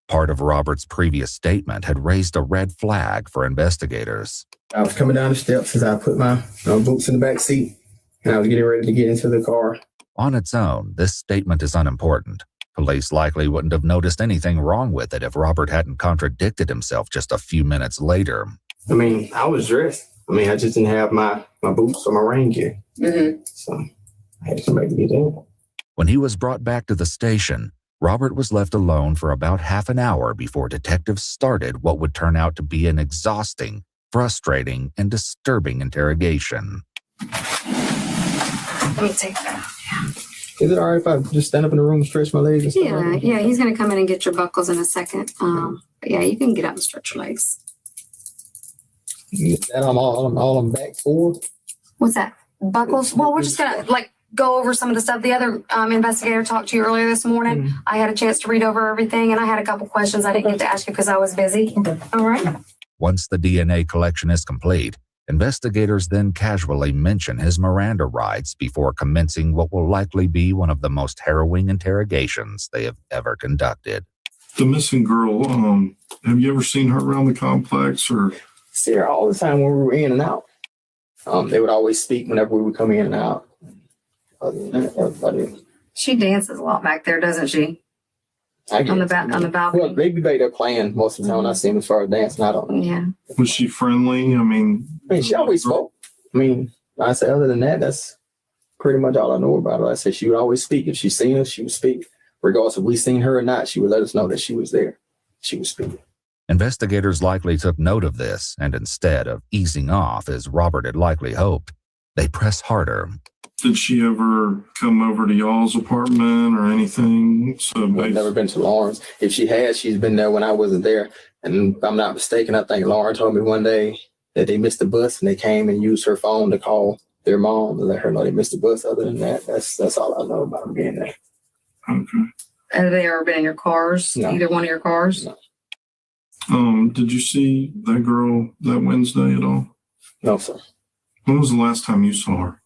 S4: Part of Robert's previous statement had raised a red flag for investigators.
S6: I was coming down the steps as I put my boots in the back seat, and I was getting ready to get into the car.
S4: On its own, this statement is unimportant. Police likely wouldn't have noticed anything wrong with it if Robert hadn't contradicted himself just a few minutes later.
S6: I mean, I was dressed. I just didn't have my boots or my rain gear.
S18: Mm-hmm.
S6: So I had to come back and get in.
S4: When he was brought back to the station, Robert was left alone for about half an hour before detectives started what would turn out to be an exhausting, frustrating, and disturbing interrogation.
S18: Let me take that.
S6: Is it all right if I just stand up in the room and stretch my legs and stuff?
S18: Yeah, he's gonna come in and get your buckles in a second. But yeah, you can get up and stretch your legs.
S6: That I'm all back forward.
S18: What's that? Buckles? Well, we're just gonna go over some of the stuff. The other investigator talked to you earlier this morning.
S6: Mm-hmm.
S18: I had a chance to read over everything, and I had a couple questions I didn't get to ask you because I was busy.
S6: Okay.
S18: All right.
S4: Once the DNA collection is complete, investigators then casually mention his Miranda rights before commencing what will likely be one of the most harrowing interrogations they have ever conducted.
S16: The missing girl, have you ever seen her around the complex or?
S6: See her all the time when we were in and out. They would always speak whenever we would come in and out. Other than that, everybody.
S17: She dances a lot back there, doesn't she? On the balcony.
S6: Well, they be back there playing most of the time when I see them as far as dancing. I don't know.
S17: Yeah.
S16: Was she friendly? I mean,
S6: she always spoke. I mean, I say other than that, that's pretty much all I know about her. I said she would always speak. If she seen us, she would speak. Regardless if we seen her or not, she would let us know that she was there. She would speak.
S4: Investigators likely took note of this, and instead of easing off as Robert had likely hoped, they press harder.
S16: Did she ever come over to y'all's apartment or anything? So
S6: I've never been to Lauren's. If she has, she's been there when I wasn't there. And if I'm not mistaken, I think Lauren told me one day that they missed the bus and they came and used her phone to call their mom and let her know they missed the bus. Other than that, that's all I know about them being there.
S16: Okay.
S17: Have they ever been in your cars?
S6: No.
S17: Either one of your cars?
S6: No.
S16: Did you see that girl that Wednesday at all?
S6: No, sir.
S16: When was the last time you saw her?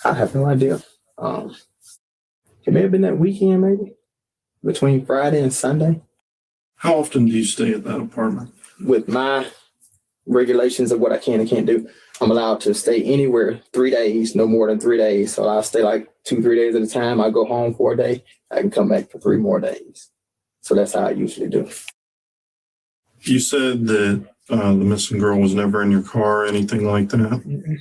S6: I have no idea. It may have been that weekend, maybe between Friday and Sunday.
S16: How often do you stay at that apartment?
S6: With my regulations of what I can and can't do, I'm allowed to stay anywhere 3 days, no more than 3 days. So I'll stay like 2-3 days at a time. I go home for a day. I can come back for 3 more days. So that's how I usually do.
S16: You said that the missing girl was never in your car or anything like that?
S6: Mm-hmm.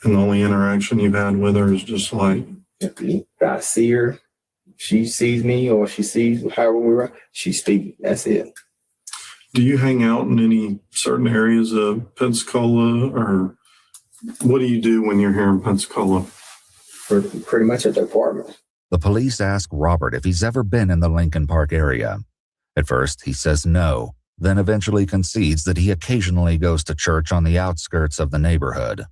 S16: And the only interaction you've had with her is just like...
S6: If I see her, she sees me, or she sees however we were, she speaks. That's it.
S16: Do you hang out in any certain areas of Pensacola, or what do you do when you're here in Pensacola?
S6: Pretty much at the apartment.
S4: The police ask Robert if he's ever been in the Lincoln Park area. At first, he says no, then eventually concedes that he occasionally goes to church on the outskirts of the neighborhood.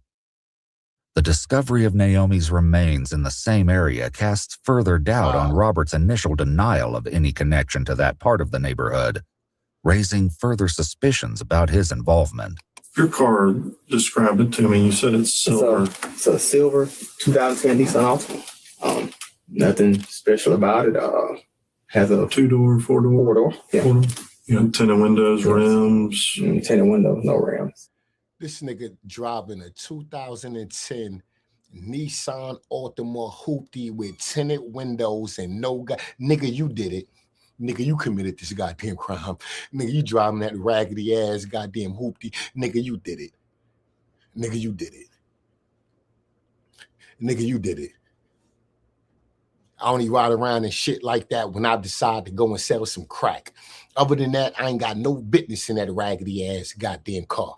S4: The discovery of Naomi's remains in the same area casts further doubt on Robert's initial denial of any connection to that part of the neighborhood, raising further suspicions about his involvement.
S16: Your car described it to me. You said it's silver.
S6: It's a silver 2010 Nissan Altima. Nothing special about it. Has a
S16: 2-door, 4-door?
S6: 4-door. Yeah.
S16: 4-door. You got tinted windows, rims.
S6: Tinted windows, no rims.
S1: This nigga driving a 2010 Nissan Altima hoopty with tinted windows and no guy. Nigga, you did it. Nigga, you committed this goddamn crime. Nigga, you driving that raggedy ass goddamn hoopty. Nigga, you did it. Nigga, you did it. Nigga, you did it. I only ride around and shit like that when I decide to go and sell some crack. Other than that, I ain't got no business in that raggedy ass goddamn car.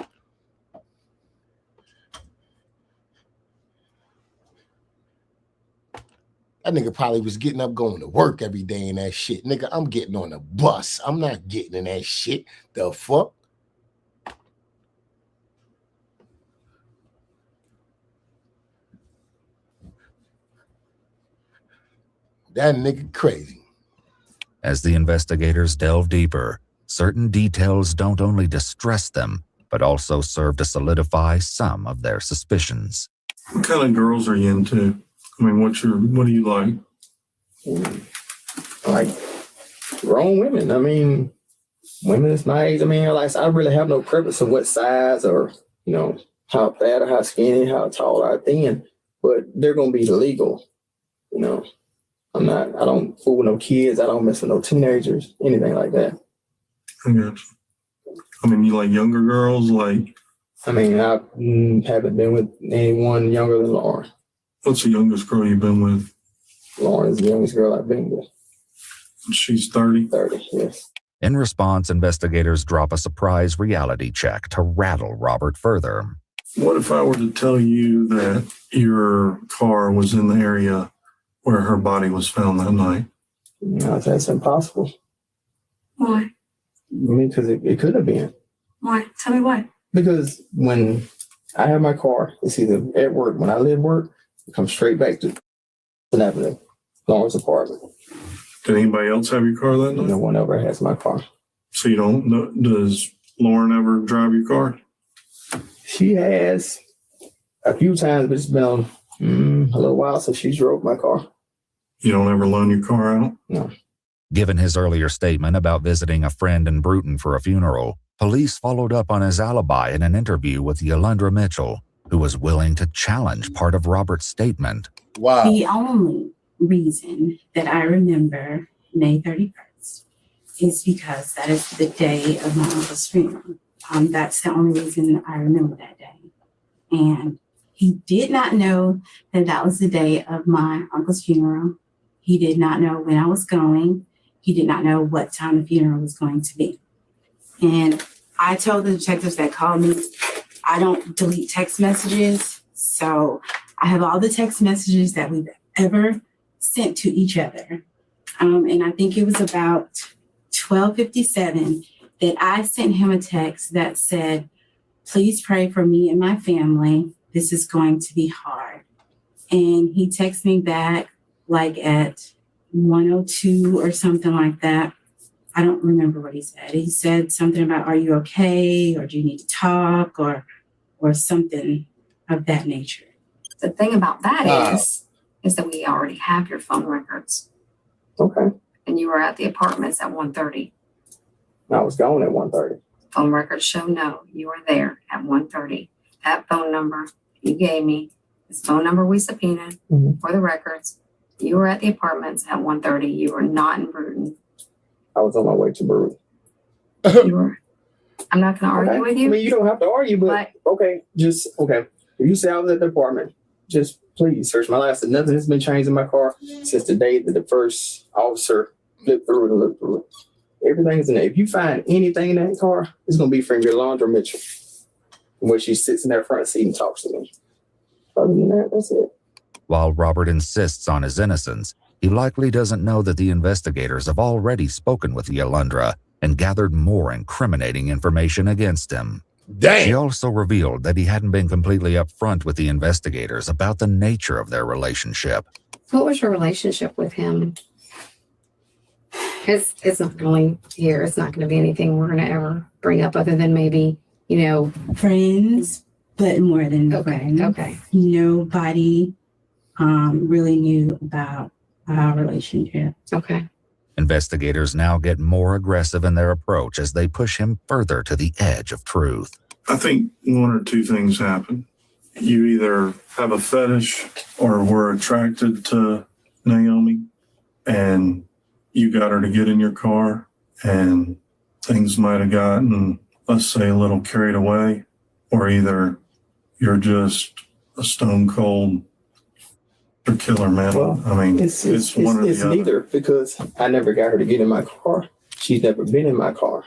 S1: That nigga probably was getting up going to work every day in that shit. Nigga, I'm getting on a bus. I'm not getting in that shit. The fuck? That nigga crazy.
S4: As the investigators delve deeper, certain details don't only distress them, but also serve to solidify some of their suspicions.
S16: What kind of girls are you into? I mean, what do you like?
S6: Like grown women. I mean, women is my age. I mean, like I really have no preference of what size or, you know, how fat or how skinny, how tall or thin, but they're gonna be legal. You know, I don't fool with no kids. I don't mess with no teenagers, anything like that.
S16: I got you. I mean, you like younger girls? Like,
S6: I mean, I haven't been with anyone younger than Lauren.
S16: What's the youngest girl you've been with?
S6: Lauren is the youngest girl I've been with.
S16: She's 30?
S6: 30, yes.
S4: In response, investigators drop a surprise reality check to rattle Robert further.
S16: What if I were to tell you that your car was in the area where her body was found that night?
S6: No, that's impossible.
S14: Why?
S6: I mean, because it could have been.
S14: Why? Tell me why.
S6: Because when I have my car, it's either at work. When I leave work, I come straight back to Avenue, Lauren's apartment.
S16: Did anybody else have your car that night?
S6: No one ever has my car.
S16: So you don't know, does Lauren ever drive your car?
S6: She has a few times, but it's been a little while since she drove my car.
S16: You don't ever loan your car out?
S6: No.
S4: Given his earlier statement about visiting a friend in Bruton for a funeral, police followed up on his alibi in an interview with Yolanda Mitchell, who was willing to challenge part of Robert's statement.
S1: Wow.
S3: The only reason that I remember May 31st is because that is the day of my uncle's funeral. That's the only reason I remember that day. And he did not know that that was the day of my uncle's funeral. He did not know when I was going. He did not know what time the funeral was going to be. And I told the detectives that called me, I don't delete text messages. So I have all the text messages that we've ever sent to each other. And I think it was about 12:57 that I sent him a text that said, please pray for me and my family. This is going to be hard. And he texted me back like at 1:02 or something like that. I don't remember what he said. He said something about, are you okay? Or do you need to talk? Or something of that nature.
S17: The thing about that
S6: Wow.
S17: is that we already have your phone records.
S6: Okay.
S17: And you were at the apartments at 1:30.
S6: I was gone at 1:30.
S17: Phone records show no, you were there at 1:30. That phone number you gave me, this phone number we subpoenaed for the records. You were at the apartments at 1:30. You were not in Bruton.
S6: I was on my way to Bruton.
S17: You were. I'm not going to argue with you.
S6: I mean, you don't have to argue, but okay. If you say I was at the apartment, just please search my license. Nothing has been changed in my car since the day that the first officer flipped through it and looked through it. Everything's in there. If you find anything in that car, it's going to be from Yolanda Mitchell, where she sits in that front seat and talks to me. Other than that, that's it.
S4: While Robert insists on his innocence, he likely doesn't know that the investigators have already spoken with Yolanda and gathered more incriminating information against him.
S1: Dang.
S4: She also revealed that he hadn't been completely upfront with the investigators about the nature of their relationship.
S17: What was your relationship with him? It's not really here. It's not going to be anything we're going to ever bring up other than maybe,
S3: friends, but more than friends.
S17: Okay.
S3: Nobody really knew about our relationship.
S17: Okay.
S4: Investigators now get more aggressive in their approach as they push him further to the edge of truth.
S16: I think one or two things happen. You either have a fetish or were attracted to Naomi and you got her to get in your car and things might have gotten, let's say, a little carried away, or either you're just a stone cold killer, man.
S6: Well,
S16: I mean,
S6: it's
S16: one or the other.
S6: neither, because I never got her to get in my car. She's never been in my car.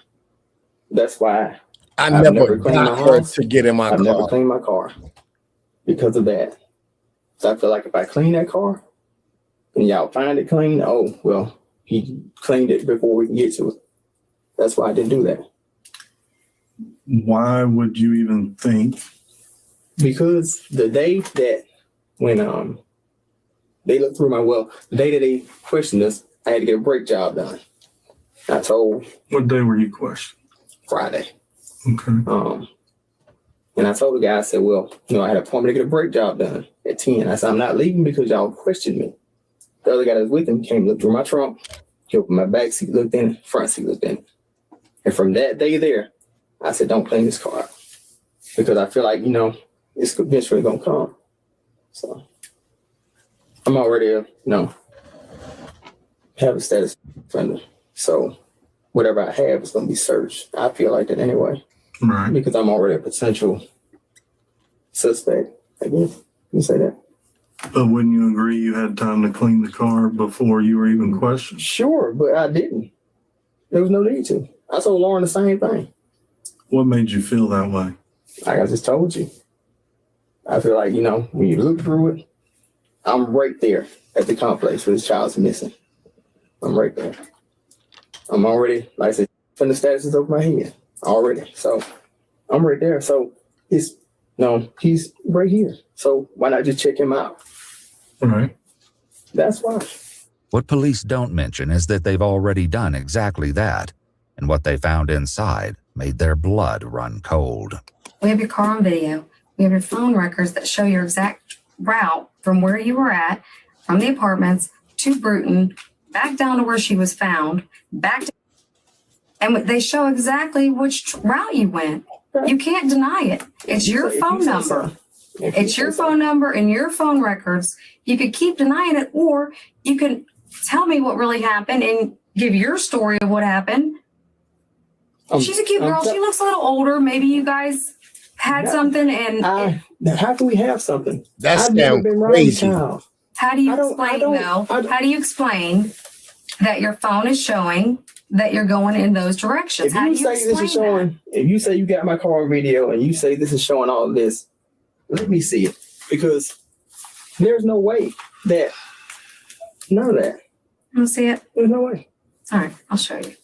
S6: That's why
S1: I never got her to get in my car.
S6: I've never cleaned my car because of that. So I feel like if I clean that car and y'all find it clean, oh, well, he cleaned it before we can get to it. That's why I didn't do that.
S16: Why would you even think?
S6: Because the day that when they looked through the day that they questioned us, I had to get a brake job done. I told.
S16: What day were you questioned?
S6: Friday.
S16: Okay.
S6: And I told the guy, I said, well, I had an appointment to get a brake job done at 10. I said, I'm not leaving because y'all questioned me. The other guy that was with him came, looked through my trunk. He opened my back seat, looked in it, front seat, looked in it. And from that day there, I said, don't clean this car out. Because I feel like, it's eventually going to come. So I'm already, have a status offender. So whatever I have is going to be searched. I feel like that anyway.
S16: Right.
S6: Because I'm already a potential suspect. I guess you say that.
S16: But wouldn't you agree you had time to clean the car before you were even questioned?
S6: Sure, but I didn't. There was no need to. I told Lauren the same thing.
S16: What made you feel that way?
S6: Like I just told you. I feel like, when you look through it, I'm right there at the complex where this child's missing. I'm right there. I'm already, like I said, putting the statuses over my head already. So I'm right there. So he's right here. So why not just check him out?
S16: Right.
S6: That's why.
S4: What police don't mention is that they've already done exactly that, and what they found inside made their blood run cold.
S17: We have your car on video. We have your phone records that show your exact route from where you were at, from the apartments to Bruton, back down to where she was found, back to, and they show exactly which route you went. You can't deny it. It's your phone number. It's your phone number and your phone records. You could keep denying it, or you can tell me what really happened and give your story of what happened. She's a cute girl. She looks a little older. Maybe you guys had something and
S6: how can we have something?
S1: That's
S6: I've never been around
S1: crazy.
S6: a child.
S17: how do you explain though? How do you explain that your phone is showing that you're going in those directions?
S6: If you say this is showing, if you say you got my car on video and you say this is showing all of this, let me see it, because there's no way that none of that.
S17: You want to see it?
S6: There's no way.
S17: All right, I'll show you.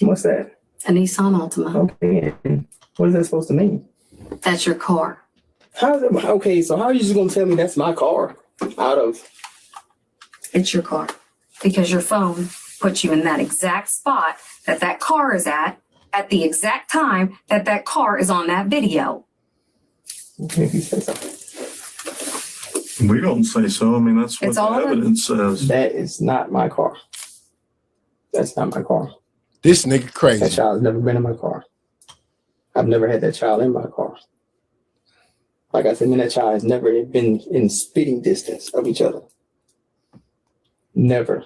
S6: What's that?
S17: A Nissan Altima.
S6: Okay, and what is that supposed to mean?
S17: That's your car.
S6: How's it? Okay, so how are you just gonna tell me that's my car? Out of
S17: It's your car because your phone puts you in that exact spot that that car is at the exact time that that car is on that video.
S6: Okay, if you say so.
S16: We don't say so. I mean, that's what
S17: It's all
S16: the
S17: over.
S16: evidence says.
S6: That is not my car. That's not my car.
S1: This nigga crazy.
S6: That child's never been in my car. I've never had that child in my car. Like I said, me and that child has never been in spitting distance of each other. Never.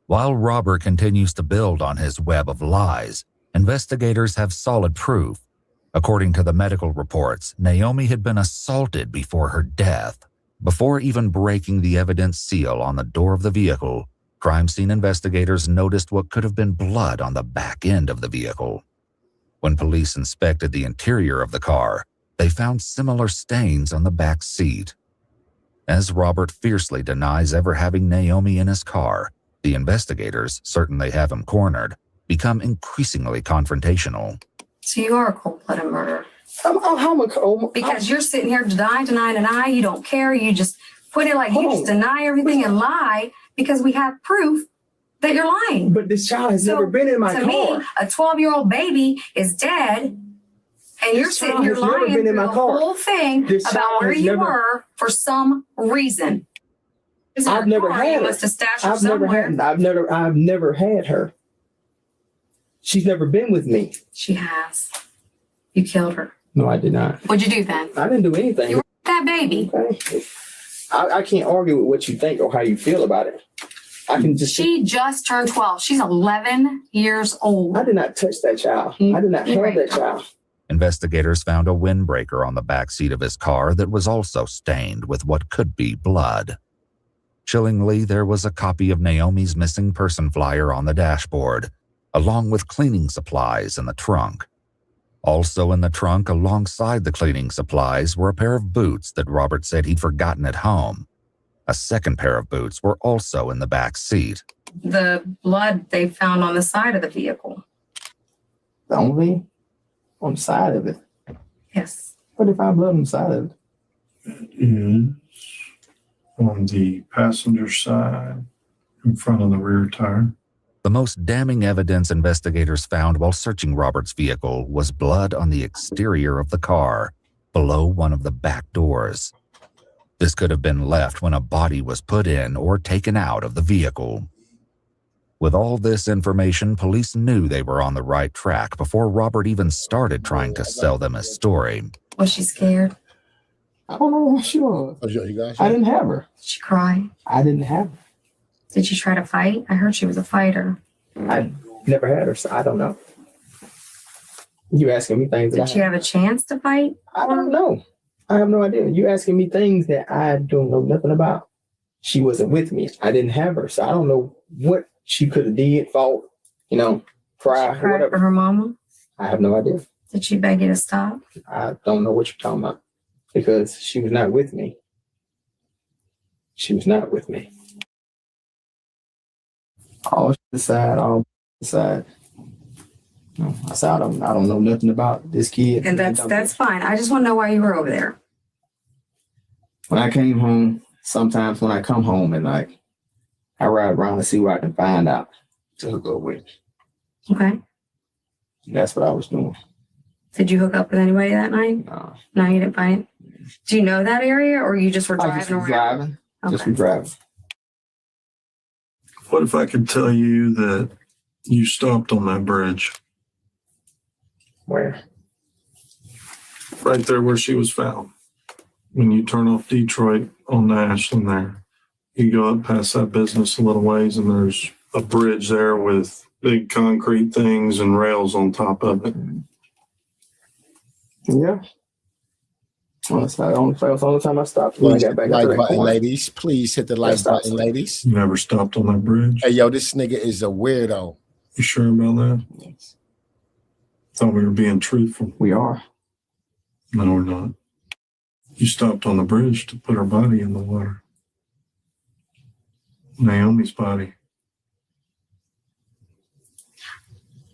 S4: While Robert continues to build on his web of lies, investigators have solid proof. According to the medical reports, Naomi had been assaulted before her death. Before even breaking the evidence seal on the door of the vehicle, crime scene investigators noticed what could have been blood on the back end of the vehicle. When police inspected the interior of the car, they found similar stains on the back seat. As Robert fiercely denies ever having Naomi in his car, the investigators, certain they have him cornered, become increasingly confrontational.
S17: So you are a cold-blooded murderer.
S6: Because
S17: you're sitting here deny, you don't care, you just put it like you just deny everything and lie because we have proof that you're lying.
S6: But this child has never been in my car.
S17: To me, a 12-year-old baby is dead and you're sitting here lying through the whole thing about where you were for some reason.
S6: I've never had her.
S17: Must have stashed her somewhere.
S6: I've never had her. She's never been with me.
S17: She has. You killed her.
S6: No, I did not.
S17: What'd you do then?
S6: I didn't do anything.
S17: You were that baby.
S6: Okay. I can't argue with what you think or how you feel about it. I can just.
S17: She just turned 12. She's 11 years old.
S6: I did not touch that child. I did not have that child.
S4: Investigators found a windbreaker on the back seat of his car that was also stained with what could be blood. Chillingly, there was a copy of Naomi's missing person flyer on the dashboard, along with cleaning supplies in the trunk. Also in the trunk, alongside the cleaning supplies, were a pair of boots that Robert said he'd forgotten at home. A second pair of boots were also in the back seat.
S17: The blood they found on the side of the vehicle.
S6: Only on the side of it.
S17: Yes.
S6: What if I blood on the side of it?
S16: It is on the passenger side in front of the rear tire.
S4: The most damning evidence investigators found while searching Robert's vehicle was blood on the exterior of the car, below one of the back doors. This could have been left when a body was put in or taken out of the vehicle. With all this information, police knew they were on the right track before Robert even started trying to sell them his story.
S17: Was she scared?
S6: I don't know what she was. I didn't have her.
S17: Did she cry?
S6: I didn't have her.
S17: Did she try to fight? I heard she was a fighter.
S6: I never had her, so I don't know. You asking me things that
S17: Did she have a chance to fight?
S6: I don't know. I have no idea. You asking me things that I don't know nothing about. She wasn't with me. I didn't have her, so I don't know what she could have did, fought, cry,
S17: She cried
S6: whatever.
S17: for her mama?
S6: I have no idea.
S17: Did she beg you to stop?
S6: I don't know what you're talking about because she was not with me. She was not with me. All aside, No, I said I don't know nothing about this kid.
S17: And that's fine. I just want to know why you were over there.
S6: When I came home, sometimes when I come home at night, I ride around to see what I can find out to hook up with.
S17: Okay.
S6: That's what I was doing.
S17: Did you hook up with anybody that night?
S6: No.
S17: No, you didn't fight. Do you know that area, or you just were
S6: I
S17: driving
S6: just was
S17: around?
S6: driving.
S17: Okay.
S6: Just was driving.
S16: What if I could tell you that you stopped on that bridge?
S6: Where?
S16: Right there where she was found. When you turn off Detroit on Ashland there, you go up past that business a little ways and there's a bridge there with big concrete things and rails on top of it.
S6: Yeah. Well, that's not the only time I stopped when I
S1: Please
S6: got
S1: hit the
S6: back into
S1: like
S6: that
S1: button,
S6: corner.
S1: ladies. Please hit the like button, ladies.
S16: You never stopped on that bridge?
S1: Hey, yo, this nigga is a weirdo.
S16: You sure about that?
S6: Yes.
S16: Thought we were being truthful.
S6: We are.
S16: No, we're not. You stopped on the bridge to put her body in the water. Naomi's body.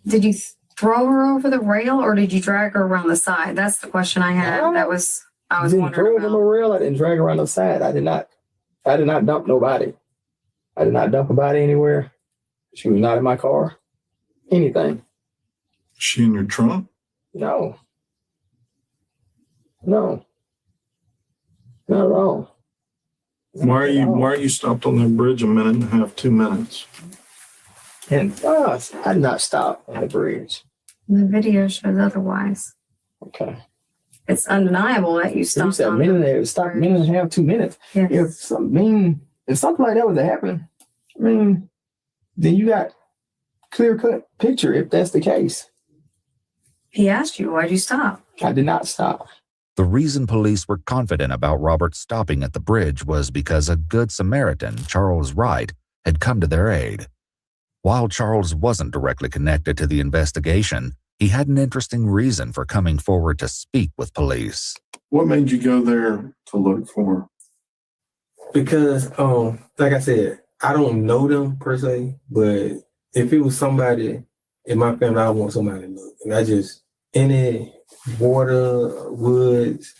S17: Did you throw her over the rail, or did you drag her around the side? That's the question I had. I was
S6: Didn't
S17: wondering
S6: throw her on
S17: about.
S6: the rail. I didn't drag her around the side. I did not dump nobody. I did not dump a body anywhere. She was not in my car. Anything.
S16: Is she in your trunk?
S6: No. No. Not at all.
S16: Why are you stopped on that bridge a minute and a half, 2 minutes?
S6: And I did not stop on the bridge.
S17: The video shows otherwise.
S6: Okay.
S17: It's undeniable that you
S6: You
S17: stopped.
S6: said a
S17: on
S6: minute,
S17: the
S6: it stopped a minute and a half, 2 minutes.
S17: Yes.
S6: If something like that was to happen, then you got clear cut picture if that's the case.
S17: He asked you, why'd you stop?
S6: I did not stop.
S4: The reason police were confident about Robert stopping at the bridge was because a good Samaritan, Charles Wright, had come to their aid. While Charles wasn't directly connected to the investigation, he had an interesting reason for coming forward to speak with police.
S16: What made you go there to look for her?
S10: Because, like I said, I don't know them per se, but if it was somebody in my family, I want somebody to look. And I just, any water, woods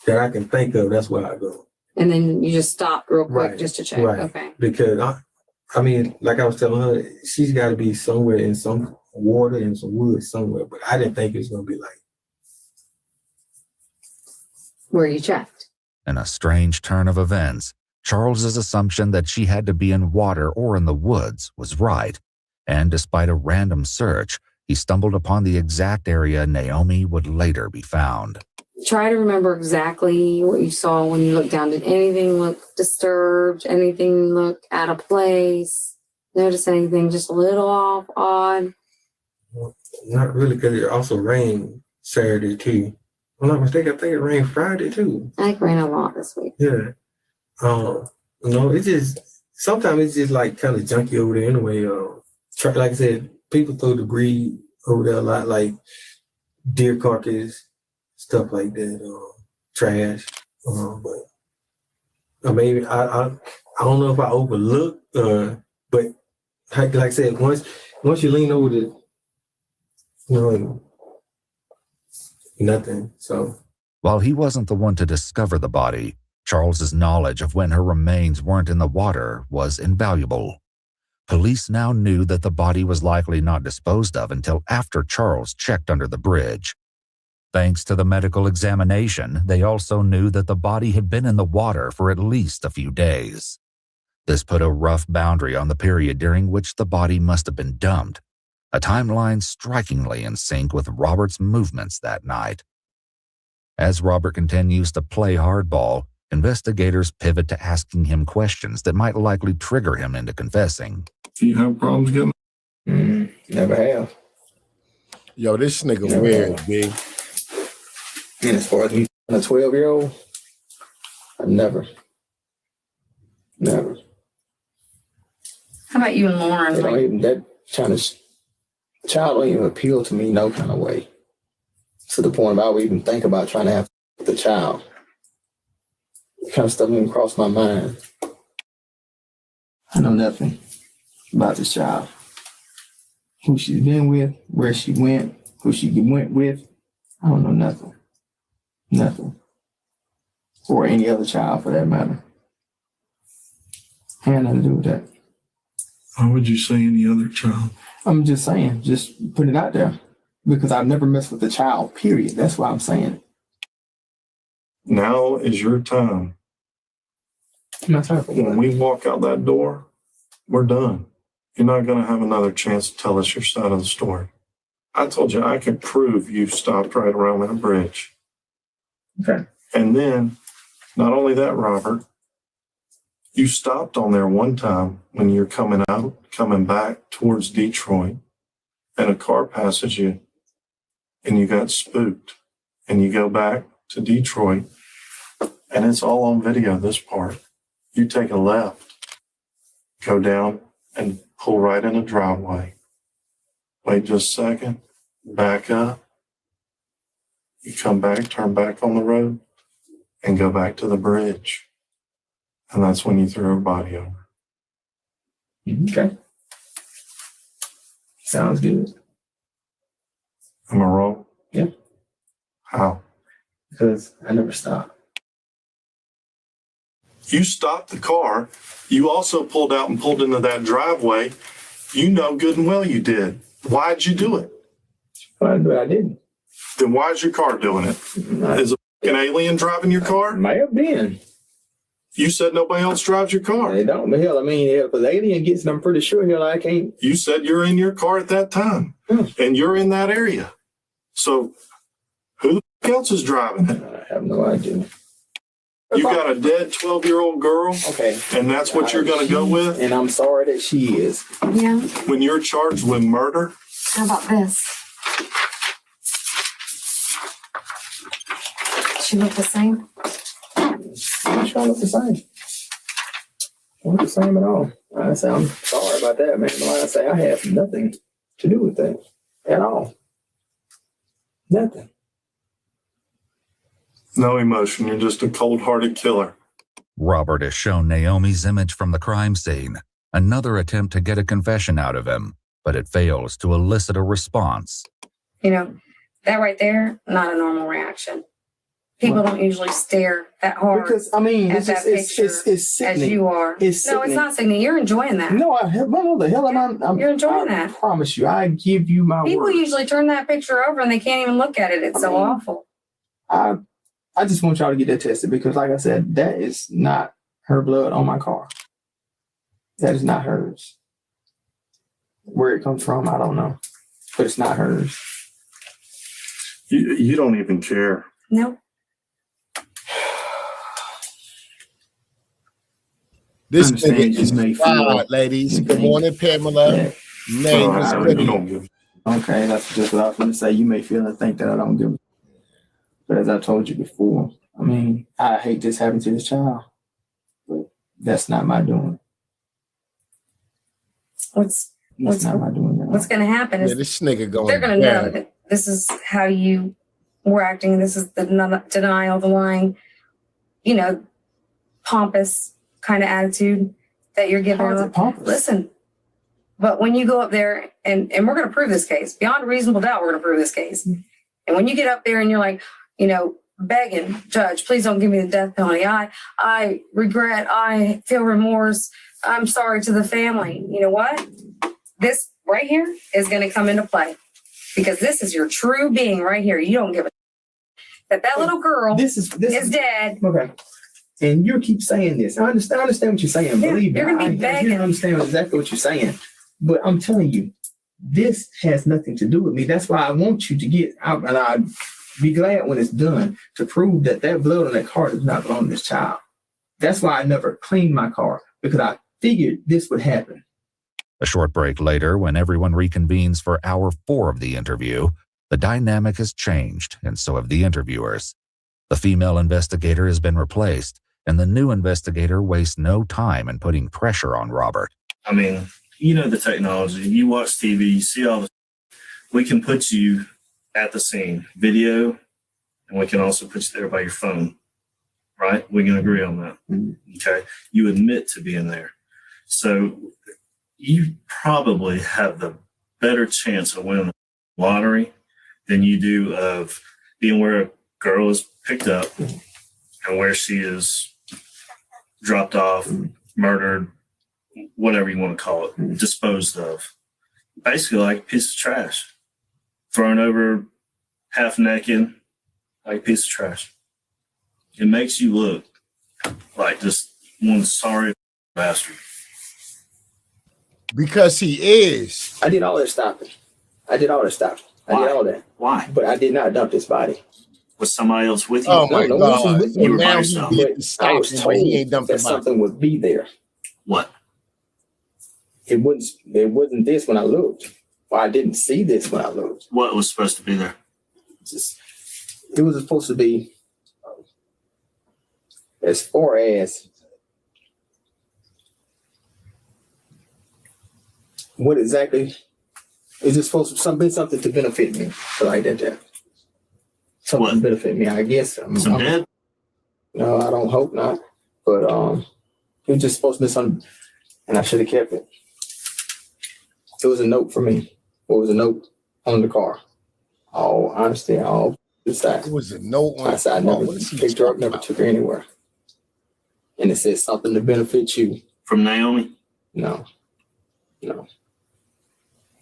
S10: that I can think of, that's where I go.
S17: And then you just stopped real quick
S10: Right.
S17: just to check.
S10: Right.
S17: Okay.
S10: Because, I mean, like I was telling her, she's got to be somewhere in some water and some woods somewhere. But I didn't think it was going to be like.
S17: Where you checked.
S4: In a strange turn of events, Charles's assumption that she had to be in water or in the woods was right, and despite a random search, he stumbled upon the exact area Naomi would later be found.
S17: Try to remember exactly what you saw when you looked down. Did anything look disturbed? Anything look out of place? Notice anything just a little off, odd?
S10: Not really, because it also rained Saturday too. I'm not mistaken, I think it rained Friday too.
S17: I think it rained a lot this week.
S10: Yeah. No, it's just sometimes it's just like kind of junky over there anyway. Like I said, people throw debris over there a lot, like deer carcass, stuff like that, trash. But I mean, I don't know if I overlooked, but like I said, once you lean over the, nothing. So
S4: While he wasn't the one to discover the body, Charles's knowledge of when her remains weren't in the water was invaluable. Police now knew that the body was likely not disposed of until after Charles checked under the bridge. Thanks to the medical examination, they also knew that the body had been in the water for at least a few days. This put a rough boundary on the period during which the body must have been dumped, a timeline strikingly in sync with Robert's movements that night. As Robert continues to play hardball, investigators pivot to asking him questions that might likely trigger him into confessing.
S16: Do you have problems getting?
S6: Never have.
S1: Yo, this nigga
S6: Never
S1: weird,
S6: have.
S1: B.
S6: And as far as me, a 12-year-old, I never.
S17: How about you and Lauren?
S6: They don't even, that kind of child don't even appeal to me no kind of way. To the point of I would even think about trying to have the child. That kind of stuff didn't cross my mind. I know nothing about this child. Who she's been with, where she went, who she went with. I don't know nothing. Nothing. Or any other child for that matter. Had nothing to do with that.
S16: Why would you say any other child?
S6: I'm just saying, just put it out there. Because I've never messed with a child, period. That's why I'm saying.
S16: Now is your time.
S6: My time.
S16: When we walk out that door, we're done. You're not going to have another chance to tell us your side of the story. I told you I can prove you stopped right around that bridge.
S6: Okay.
S16: And then, not only that, Robert, you stopped on there one time when you're coming back towards Detroit, and a car passes you, and you got spooked, and you go back to Detroit, and it's all on video, this part. You take a left, go down, and pull right in a driveway. Wait just a second, back up. You come back, turn back on the road, and go back to the bridge. And that's when you threw her body over.
S6: Okay. Sounds good.
S16: Am I wrong?
S6: Yeah.
S16: How?
S6: Because I never stopped.
S16: You stopped the car. You also pulled out and pulled into that driveway. You know good and well you did. Why'd you do it?
S6: I didn't.
S16: Then why's your car doing it? Is an alien driving your car?
S6: May have been.
S16: You said nobody else drives your car.
S6: They don't. But hell, I mean, if an alien gets, I'm pretty sure hell, I can't.
S16: You said you're in your car at that time, and you're in that area. So who the f- else is driving it?
S6: I have no idea.
S16: You got a dead 12-year-old girl,
S6: Okay,
S16: and that's what you're going to go with?
S6: and I'm sorry that she is.
S17: Yeah.
S16: When you're charged with murder?
S17: How about this? She look the same?
S6: She don't look the same. Don't look the same at all. I say I'm sorry about that, man. Like I say, I have nothing to do with that at all. Nothing.
S16: No emotion. You're just a cold-hearted killer.
S4: Robert has shown Naomi's image from the crime scene, another attempt to get a confession out of him, but it fails to elicit a response.
S17: You know, that right there, not a normal reaction. People don't usually stare that hard
S6: Because, I mean,
S17: at
S6: it's
S17: that
S6: just,
S17: picture
S6: it's
S17: as
S6: sickening.
S17: you are.
S6: It's
S17: No, it's
S6: sickening.
S17: not sickening. You're enjoying that.
S6: No, what the hell am I?
S17: You're enjoying
S6: I
S17: that.
S6: promise you, I give you my
S17: People
S6: word.
S17: usually turn that picture over and they can't even look at it. It's so awful.
S6: I just want y'all to get that tested because, like I said, that is not her blood on my car. That is not hers. Where it comes from, I don't know, but it's not hers.
S16: You don't even care.
S17: No.
S1: This
S6: Understand
S1: nigga is
S6: you may feel-
S1: wild, ladies. Good morning, Pamela.
S6: Yeah.
S1: May was
S6: I
S1: good.
S6: really don't give. Okay, that's just what I was going to say. You may feel and think that I don't give a. But as I told you before, I mean, I hate this happening to this child, but that's not my doing.
S17: What's
S6: not my doing.
S17: What's going to happen is
S1: this nigga going.
S17: they're going to know that this is how you were acting. This is the denial, the lying, pompous kind of attitude that you're giving them. Listen, but when you go up there and we're going to prove this case beyond a reasonable doubt, we're going to prove this case. And when you get up there and you're like, begging, Judge, please don't give me the death penalty. I regret, I feel remorse. I'm sorry to the family. You know what? This right here is going to come into play because this is your true being right here. You don't give a that little girl is dead.
S6: Okay. And you keep saying this. I understand what you're saying.
S17: Yeah,
S6: Believe me.
S17: you're gonna be begging.
S6: I understand exactly what you're saying. But I'm telling you, this has nothing to do with me. That's why I want you to get out, and I'd be glad when it's done to prove that blood on that car does not belong to this child. That's why I never cleaned my car, because I figured this would happen.
S4: A short break later, when everyone reconvenes for hour 4 of the interview, the dynamic has changed, and so have the interviewers. The female investigator has been replaced, and the new investigator wastes no time in putting pressure on Robert.
S2: I mean, the technology. You watch TV, you see all the. We can put you at the scene, video, and we can also put you there by your phone. Right? We can agree on that.
S6: Mm-hmm.
S2: Okay. You admit to being there. So you probably have the better chance of winning the lottery than you do of being where a girl is picked up and where she is dropped off, murdered, whatever you want to call it, disposed of. Basically like a piece of trash. Thrown over half naked, like a piece of trash. It makes you look like just one sorry bastard.
S1: Because he is.
S6: I did all that stopping. I did all that.
S2: Why?
S6: But I did not dump this body.
S2: Was somebody else with you?
S1: Oh my
S6: No one else was
S1: God.
S6: with
S1: So
S6: me.
S2: You were by
S1: now he
S2: yourself.
S1: did
S6: But
S1: the
S6: I
S1: stopping,
S6: was
S1: but
S6: told
S1: he ain't dumped the
S6: that
S1: body.
S6: something would be there.
S2: What?
S6: It wasn't this when I looked. Or I didn't see this when I looked.
S2: What was supposed to be there?
S6: It was supposed to be as far as what exactly is it supposed to be something to benefit me? Like that. Something
S2: What?
S6: to benefit me, I guess.
S2: Some dead?
S6: No, I don't hope not. But it was just supposed to be something, and I should have kept it. It was a note for me. It was a note on the car. All honesty, all inside.
S1: It was a note on
S6: I said I
S1: the car.
S6: never
S1: What is he
S6: picked her up,
S1: talking
S6: never
S1: about?
S6: took her anywhere. And it says something to benefit you.
S2: From Naomi?
S6: No.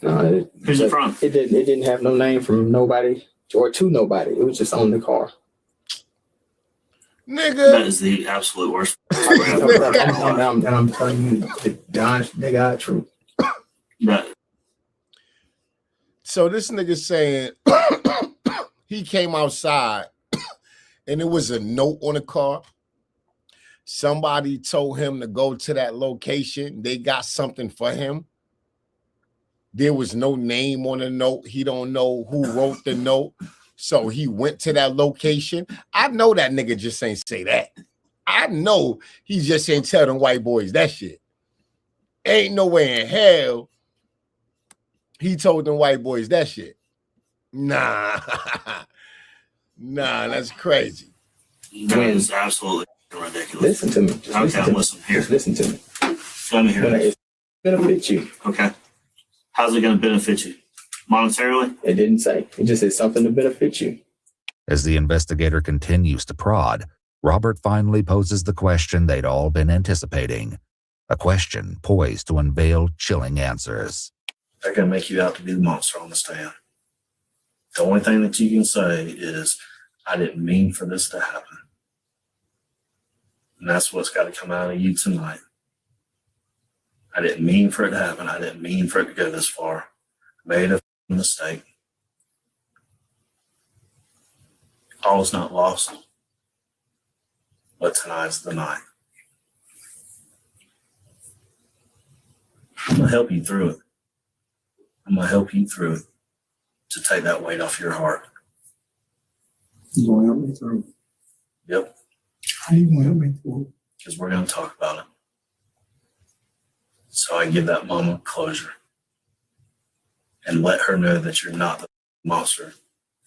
S2: Who's it from?
S6: It didn't have no name from nobody or to nobody. It was just on the car.
S2: That
S1: Nigga.
S2: is the absolute worst.
S6: I'm telling you the honest nigga truth.
S2: That
S1: So this nigga saying he came outside and it was a note on the car. Somebody told him to go to that location. They got something for him. There was no name on the note. He don't know who wrote the note. So he went to that location. I know that nigga just ain't say that. I know he just ain't tell them white boys that shit. Ain't no way in hell he told them white boys that shit. Nah. Nah, that's crazy.
S2: is absolutely ridiculous.
S6: Listen to me. Just
S2: Okay, I'm
S6: listen
S2: listening here.
S6: Just listen to me.
S2: Let me hear
S6: When
S2: it.
S6: it benefit you.
S2: Okay. How's it going to benefit you? Monetarily?
S6: It didn't say. It just said something to benefit you.
S4: As the investigator continues to prod, Robert finally poses the question they'd all been anticipating. A question poised to unveil chilling answers.
S2: They're going to make you out to be the monster on the stand. The only thing that you can say is, I didn't mean for this to happen. And that's what's got to come out of you tonight. I didn't mean for it to happen. I didn't mean for it to go this far. Made a mistake. All is not lost. But tonight's the night. I'm going to help you through it. I'm going to help you through it to take that weight off your heart.
S6: You gonna help me through?
S2: Yep.
S6: How you gonna help me through?
S2: Because we're going to talk about it. So I give that mama closure and let her know that you're not the monster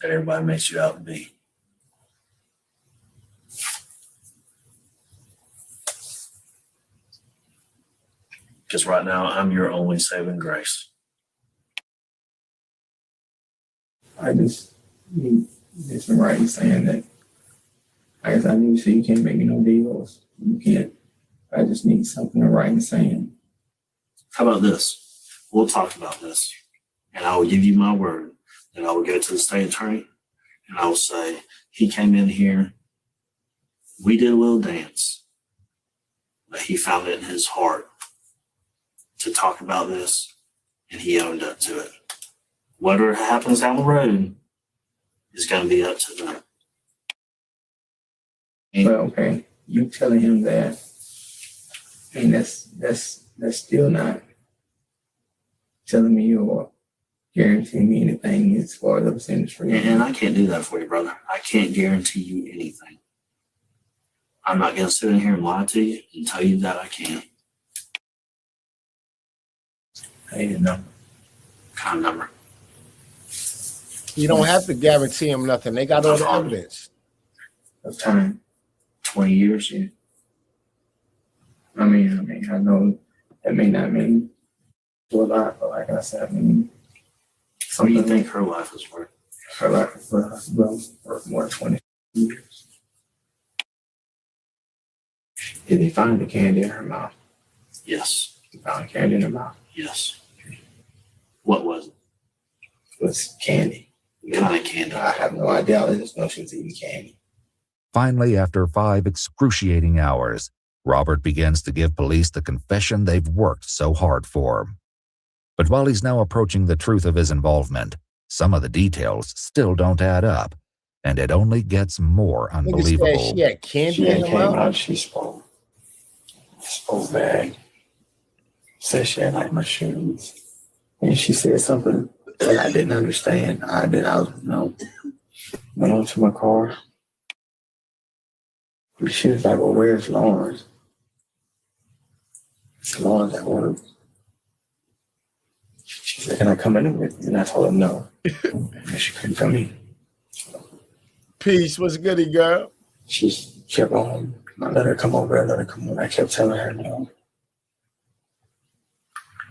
S2: that everybody makes you out to be. Because right now, I'm your only saving grace.
S6: I just need some writing saying that I guess I need to say you can't make me no deals. You can't. I just need something in writing saying.
S2: How about this? We'll talk about this. And I will give you my word that I will go to the state attorney and I will say, he came in here, we did a little dance, but he found it in his heart to talk about this and he owned up to it. Whatever happens down the road is going to be up to them.
S6: Well, okay, you telling him that, I mean, that's still not telling me or guaranteeing me anything as far as this industry.
S2: And I can't do that for you, brother. I can't guarantee you anything. I'm not going to sit in here and lie to you and tell you that I can.
S6: I need a number.
S2: Kind of number.
S1: You don't have to guarantee him nothing. They got all the evidence.
S6: Of time.
S2: 20 years.
S6: Yeah. I mean, I know that may not mean a lot, but like I said, I mean,
S2: What do you think her life is worth?
S6: her life is worth more than 20 years. Did they find the candy in her mouth?
S2: Yes.
S6: Found candy in her mouth.
S2: Yes. What was it?
S6: It was candy.
S2: What kind of candy?
S6: I have no idea. I just know she was eating candy.
S4: Finally, after 5 excruciating hours, Robert begins to give police the confession they've worked so hard for. But while he's now approaching the truth of his involvement, some of the details still don't add up, and it only gets more unbelievable.
S1: She had candy
S6: She
S1: in
S6: had
S1: her
S6: came
S1: mouth?
S6: out, she spoke bad. Said she had like my shoes. And she said something that I didn't understand. I went on to my car. She was like, well, where's Lawrence? Lawrence at work. She said, can I come in with you? And I told her no. And she couldn't come in.
S1: Peace, what's goody, girl?
S6: She kept on. I let her come over, I let her come over. I kept telling her no.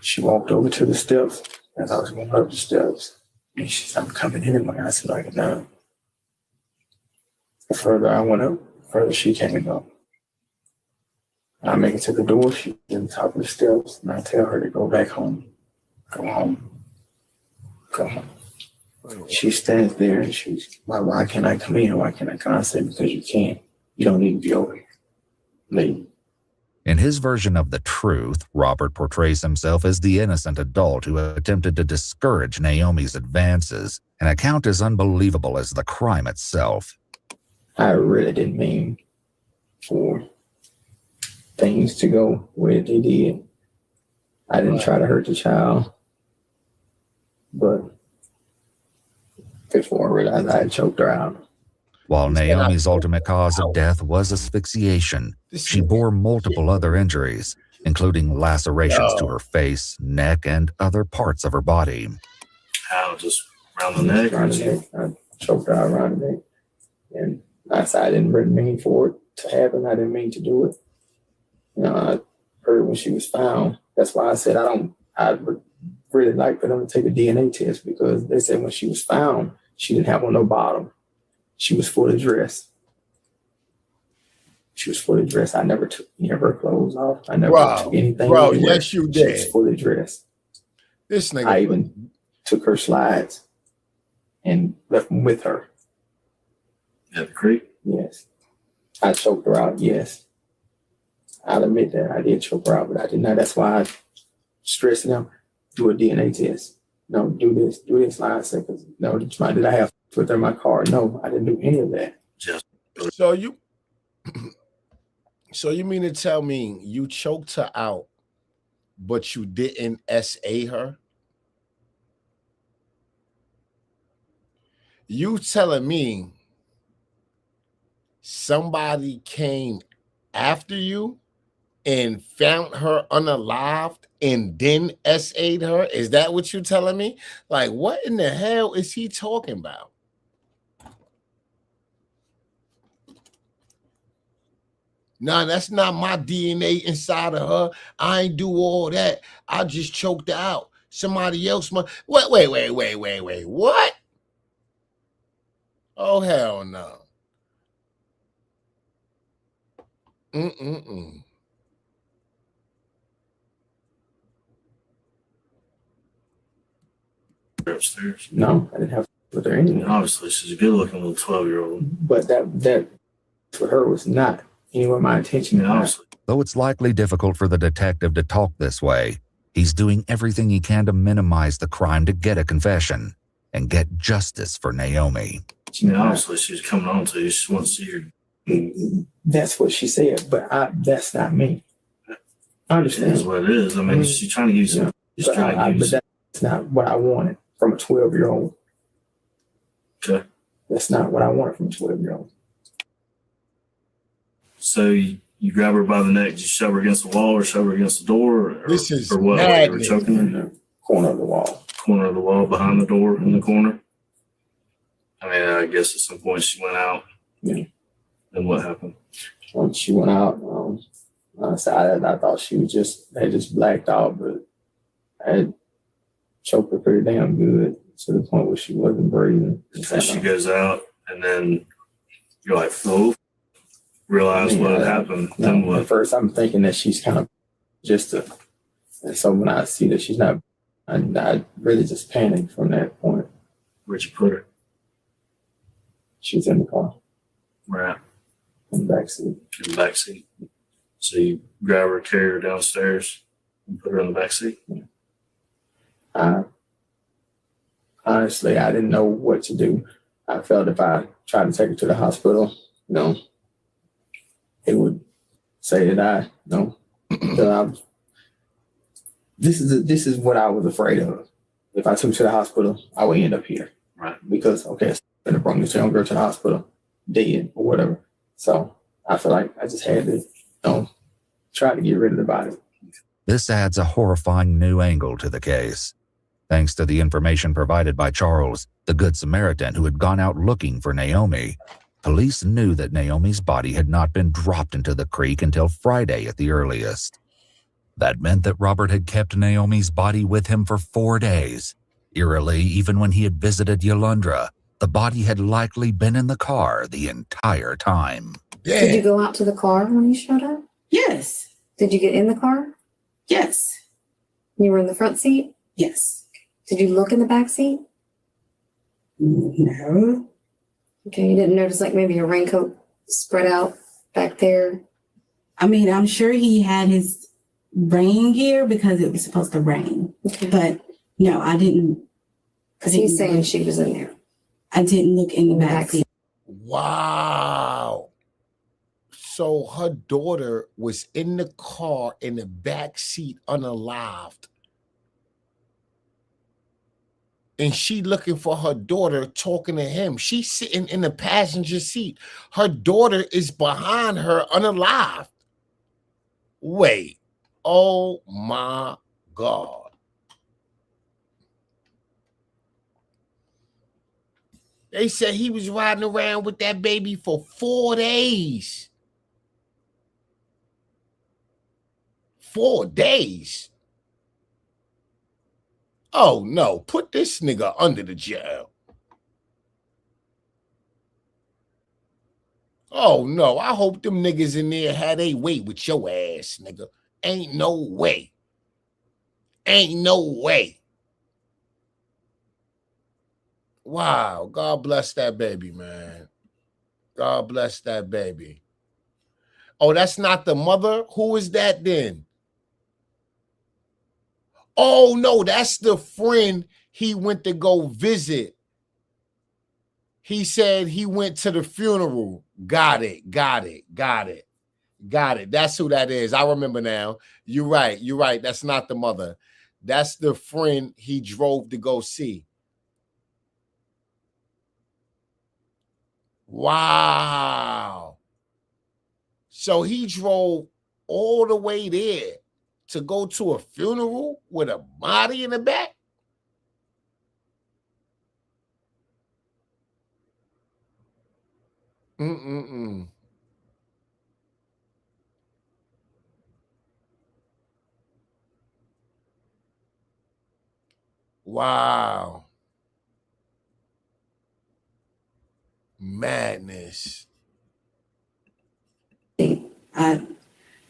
S6: She walked over to the steps as I was going up the steps. And she said, I'm coming anyway. I said, like, no. The further I went up, the further she came up. I make it to the door, she's in the top of the steps, and I tell her to go back home. Go home. Go home. She stands there and she's, why can't I come in? Why can't I come? I said, because you can't. You don't need to be over here. Leave.
S4: In his version of the truth, Robert portrays himself as the innocent adult who attempted to discourage Naomi's advances, an account as unbelievable as the crime itself.
S6: I really didn't mean for things to go where they did. I didn't try to hurt the child, but before I realized I had choked her out.
S4: While Naomi's ultimate cause of death was asphyxiation, she bore multiple other injuries, including lacerations to her face, neck, and other parts of her body.
S2: How? Just around the neck?
S6: Around the neck. I choked her out around the neck. And I said I didn't really mean for it to happen. I didn't mean to do it. I heard when she was found. That's why I said I would really like for them to take a DNA test, because they said when she was found, she didn't have on no bottom. She was fully dressed. She was fully dressed. I never took any of her clothes off. I never took anything.
S1: Bro,
S6: anywhere.
S1: yes, you
S6: She
S1: did.
S6: was fully dressed.
S1: This nigga.
S6: I even took her slides and left them with her.
S2: At the creek?
S6: Yes. I choked her out, yes. I'll admit that I did choke her out, but I did not. That's why I stressed them, do a DNA test. No, do this. Like I said, because no, did I have with her in my car? No, I didn't do any of that.
S1: So you mean to tell me you choked her out, but you didn't SA her? You telling me somebody came after you and found her unalived and then SA'd her? Is that what you're telling me? Like, what in the hell is he talking about? Nah, that's not my DNA inside of her. I ain't do all that. I just choked her out. Somebody else must. Wait. What? Oh, hell no.
S2: Upstairs.
S6: No, I didn't have with her anyway.
S2: Obviously, she's a good-looking little 12-year-old.
S6: But that for her was not anywhere my intention.
S4: Though it's likely difficult for the detective to talk this way, he's doing everything he can to minimize the crime to get a confession and get justice for Naomi.
S2: Obviously, she's coming on to you. She wants to see her.
S6: That's what she said, but that's not me. I understand.
S2: It is what it is. I mean, she's trying to use it.
S6: But that's not what I wanted from a 12-year-old.
S2: Okay.
S6: That's not what I wanted from a 12-year-old.
S2: So you grab her by the neck, you shove her against the wall or shove her against the door? Or what? You were choking her?
S6: In the corner of the wall.
S2: Corner of the wall, behind the door, in the corner? I mean, I guess at some point she went out.
S6: Yeah.
S2: Then what happened?
S6: She went out. I thought she was had just blacked out, but I had choked her pretty damn good to the point where she wasn't breathing.
S2: So she goes out, and then you're like, oh, realize what had happened. Then what?
S6: At first, I'm thinking that she's kind of just And so when I see that she's not, I really just panicked from that point.
S2: Where'd you put her?
S6: She's in the car.
S2: Where at?
S6: In the back seat.
S2: In the back seat. So you grab her, carry her downstairs, and put her in the back seat?
S6: Honestly, I didn't know what to do. I felt if I tried to take her to the hospital, it would say that this is what I was afraid of. If I took her to the hospital, I would end up here.
S2: Right.
S6: Because, okay, I'm going to bring this young girl to the hospital, dead or whatever. So I feel like I just had to, try to get rid of the body.
S4: This adds a horrifying new angle to the case. Thanks to the information provided by Charles, the Good Samaritan who had gone out looking for Naomi, police knew that Naomi's body had not been dropped into the creek until Friday at the earliest. That meant that Robert had kept Naomi's body with him for 4 days. Eerily, even when he had visited Yolanda, the body had likely been in the car the entire time.
S1: Yeah.
S17: Did you go out to the car when you showed up?
S3: Yes.
S17: Did you get in the car?
S3: Yes.
S17: You were in the front seat?
S3: Yes.
S17: Did you look in the back seat?
S3: No.
S17: Okay, you didn't notice like maybe a raincoat spread out back there?
S3: I mean, I'm sure he had his rain gear because it was supposed to rain.
S17: Okay.
S3: But no, I didn't.
S17: Because he's saying she was in there.
S3: I didn't look in the back seat.
S1: Wow. So her daughter was in the car in the back seat unalived. And she looking for her daughter, talking to him. She's sitting in the passenger seat. Her daughter is behind her unalived. Wait. Oh my God. They said he was riding around with that baby for 4 days. 4 days. Oh no, put this nigga under the jail. Oh no, I hope them niggas in there had a way with your ass, nigga. Ain't no way. Ain't no way. Wow, God bless that baby, man. God bless that baby. Oh, that's not the mother? Who is that then? Oh, no, that's the friend he went to go visit. He said he went to the funeral. Got it. That's who that is. I remember now. You're right. That's not the mother. That's the friend he drove to go see. Wow. So he drove all the way there to go to a funeral with a body in the back? Wow. Madness.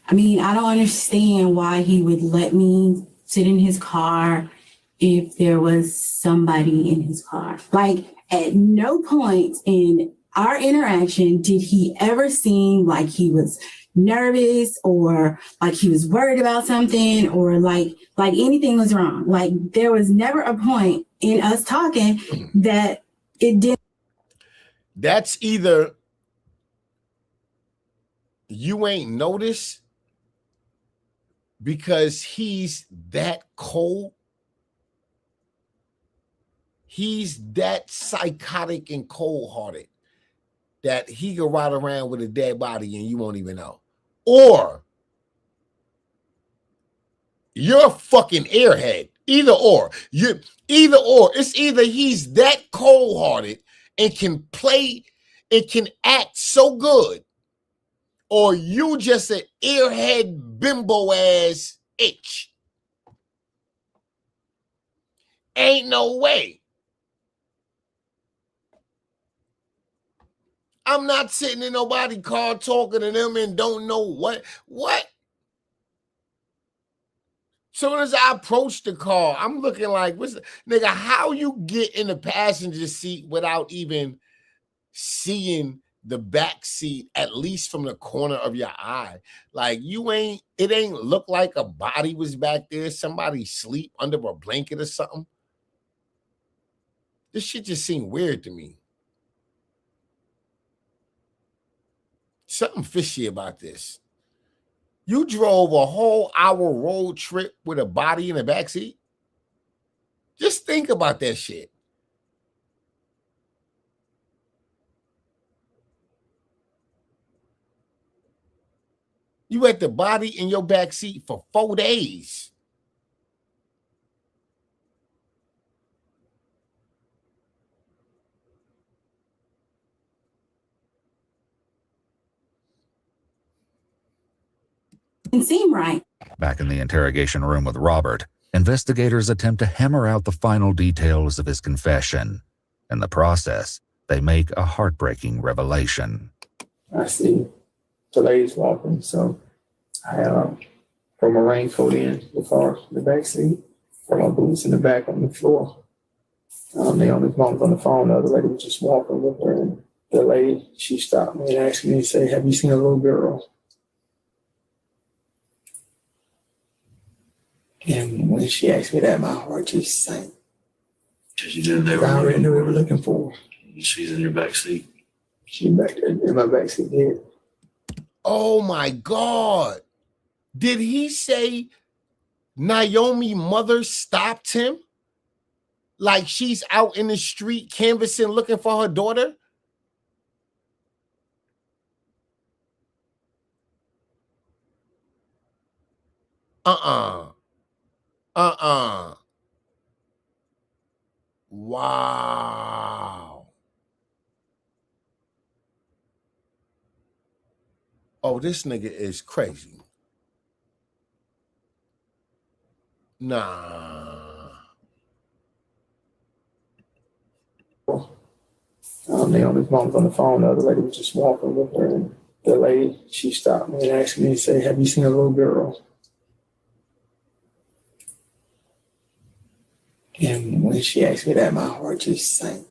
S3: I mean, I don't understand why he would let me sit in his car if there was somebody in his car. Like, at no point in our interaction did he ever seem like he was nervous or like he was worried about something or like anything was wrong. Like, there was never a point in us talking that it didn't.
S1: That's either you ain't noticed because he's that cold. He's that psychotic and cold-hearted that he can ride around with a dead body and you won't even know. Or you're a fucking airhead. Either or. It's either he's that cold-hearted and can play and can act so good, or you just an airhead bimbo ass itch. Ain't no way. I'm not sitting in nobody's car talking to them and don't know what. Soon as I approach the car, I'm looking like, nigga, how you get in the passenger seat without even seeing the back seat, at least from the corner of your eye? Like, it ain't look like a body was back there, somebody sleep under a blanket or something. This shit just seemed weird to me. Something fishy about this. You drove a whole hour road trip with a body in the backseat? Just think about that shit. You had the body in your backseat for 4 days.
S3: Didn't seem right.
S4: Back in the interrogation room with Robert, investigators attempt to hammer out the final details of his confession. In the process, they make a heartbreaking revelation.
S6: I see the ladies walking, so I throw my raincoat in the car, in the back seat, throw my boots in the back on the floor. Naomi's mom was on the phone. The other lady was just walking with her, and the lady, she stopped me and asked me, say, "Have you seen a little girl?" And when she asked me that, my heart just sank.
S2: Because you knew they were.
S6: I already knew they were looking for her.
S2: She's in your back seat.
S6: She's back there in my back seat dead.
S1: Oh my God. Did he say Naomi's mother stopped him? Like she's out in the street canvassing looking for her daughter? Wow. Oh, this nigga is crazy. Nah.
S6: Naomi's mom was on the phone. The other lady was just walking with her, and the lady, she stopped me and asked me, say, "Have you seen a little girl?" And when she asked me that, my heart just sank.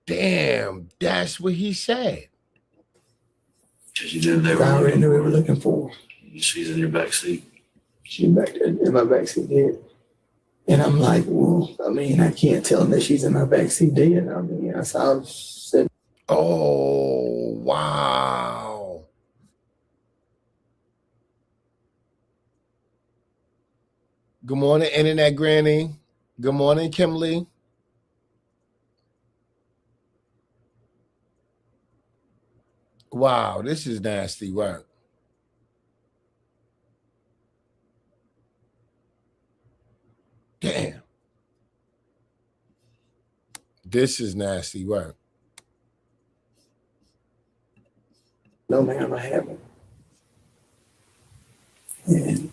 S1: Damn, that's what he said.
S2: Because you knew they were.
S6: I already knew they were looking for her.
S2: She's in your back seat.
S6: She's back there in my back seat dead. And I'm like, well, I mean, I can't tell them that she's in my back seat dead. I mean, that's how I said.
S1: Oh, wow. Good morning, Internet Granny. Good morning, Kimberly. Wow, this is nasty work. Damn. This is nasty work.
S6: No, ma'am, I haven't. And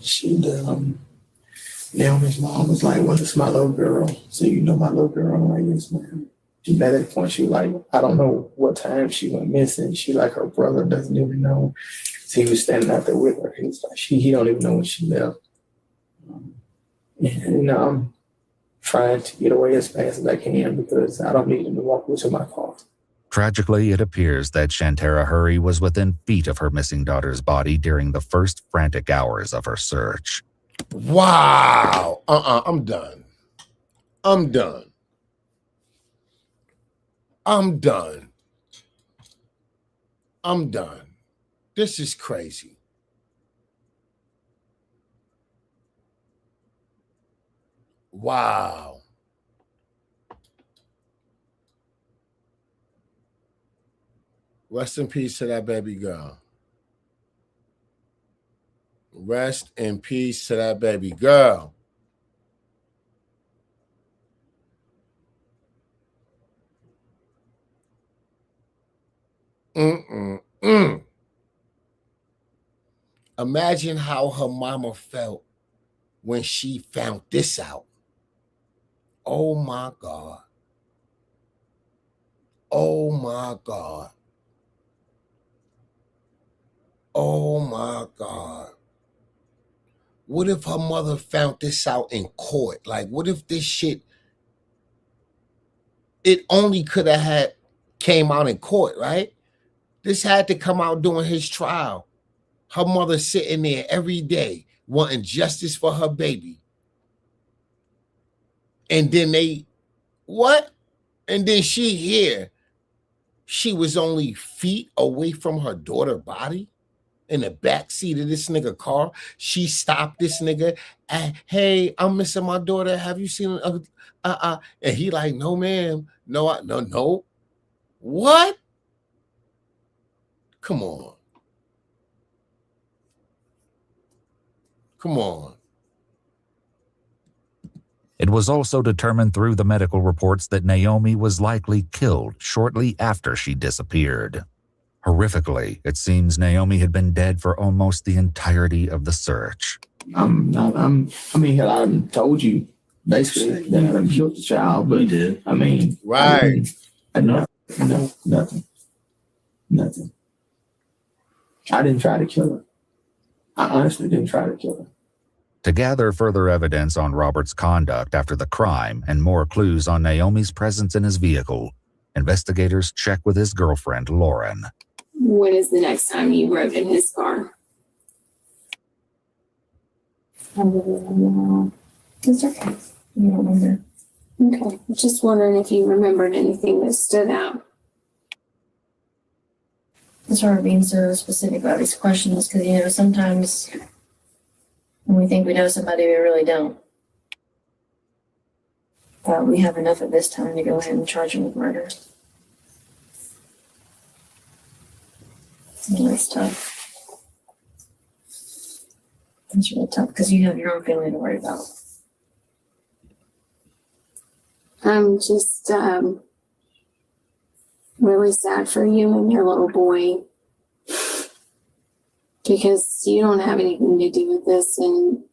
S6: Naomi's mom was like, well, it's my little girl. So you know my little girl? I'm like, yes, ma'am. At that point, she like, I don't know what time she went missing. She like, her brother doesn't even know. So he was standing out there with her. He was like, he don't even know when she left. And I'm trying to get away as fast as I can because I don't need him to walk into my car.
S4: Tragically, it appears that Shantara Hurry was within feet of her missing daughter's body during the first frantic hours of her search.
S1: Wow. I'm done. I'm done. I'm done. I'm done. This is crazy. Wow. Rest in peace to that baby girl. Rest in peace to that baby girl. Imagine how her mama felt when she found this out. Oh my God. Oh my God. Oh my God. What if her mother found this out in court? Like, what if this shit, it only could have had came out in court, right? This had to come out during his trial. Her mother sitting there every day wanting justice for her baby. And then what? And then she here. She was only feet away from her daughter's body in the back seat of this nigga car. She stopped this nigga. And, hey, I'm missing my daughter. Have you seen And he like, no, ma'am. No. What? Come on.
S4: It was also determined through the medical reports that Naomi was likely killed shortly after she disappeared. Horrifically, it seems Naomi had been dead for almost the entirety of the search.
S6: I told you basically that I killed the child, but
S2: You did.
S6: I mean,
S1: right?
S6: Nothing. I didn't try to kill her. I honestly didn't try to kill her.
S4: To gather further evidence on Robert's conduct after the crime and more clues on Naomi's presence in his vehicle, investigators check with his girlfriend, Lauren.
S8: When is the next time you rode in his car?
S15: It's okay. You don't remember.
S8: Okay. Just wondering if you remembered anything that stood out.
S15: That's why we're being so specific about these questions, because, sometimes when we think we know somebody, we really don't. But we have enough at this time to go ahead and charge him with murder. And that's tough. It's really tough because you have your own family to worry about.
S8: I'm just really sad for you and your little boy, because you don't have anything to do with this, and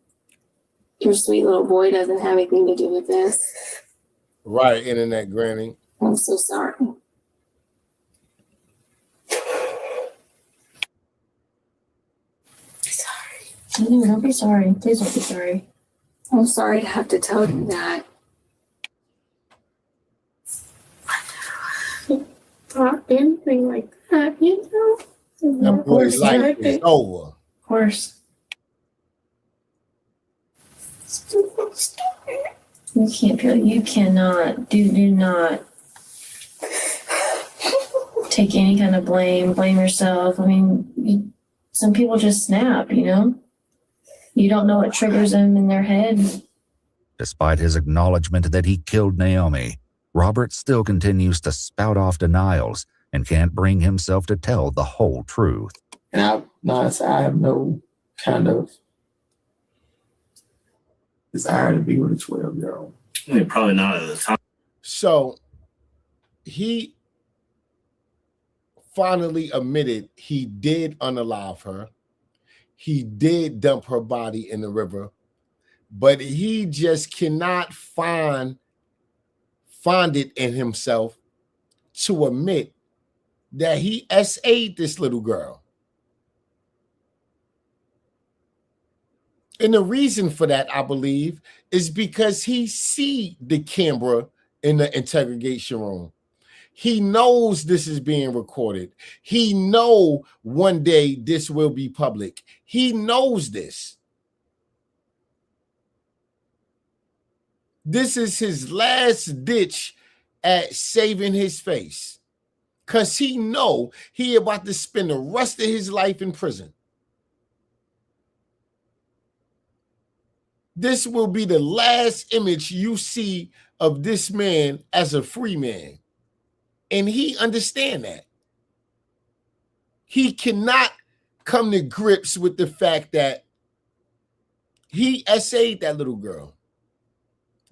S8: your sweet little boy doesn't have anything to do with this.
S1: Right, internet granny.
S8: I'm so sorry.
S15: No, don't be sorry. Please don't be sorry.
S8: I'm sorry to have to tell you that. Not anything like that,
S1: That boy's life is over.
S15: Of course. You cannot, do not take any kind of blame yourself. I mean, some people just snap, You don't know what triggers them in their head.
S4: Despite his acknowledgement that he killed Naomi, Robert still continues to spout off denials and can't bring himself to tell the whole truth.
S6: And I have no kind of desire to be with a 12-year-old.
S2: I mean, probably not at the time.
S1: So he finally admitted he did unalive her. He did dump her body in the river, but he just cannot find it in himself to admit that he SA'd this little girl. And the reason for that, I believe, is because he see the camera in the interrogation room. He knows this is being recorded. He know one day this will be public. He knows this. This is his last ditch at saving his face, because he know he about to spend the rest of his life in prison. This will be the last image you see of this man as a free man. And he understand that. He cannot come to grips with the fact that he SA'd that little girl.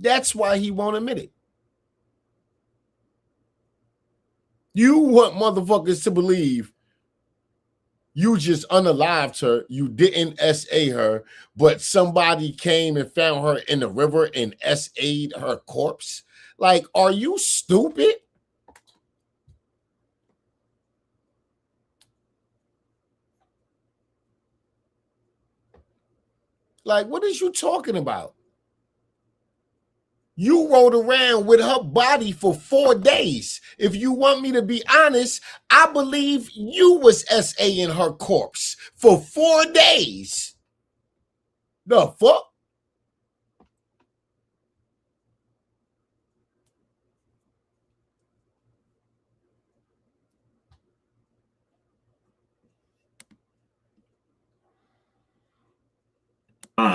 S1: That's why he won't admit it. You want motherfuckers to believe you just unalived her, you didn't SA her, but somebody came and found her in the river and SA'd her corpse. Like, are you stupid? Like, what is you talking about? You rode around with her body for 4 days. If you want me to be honest, I believe you was SA in her corpse for 4 days. The fuck?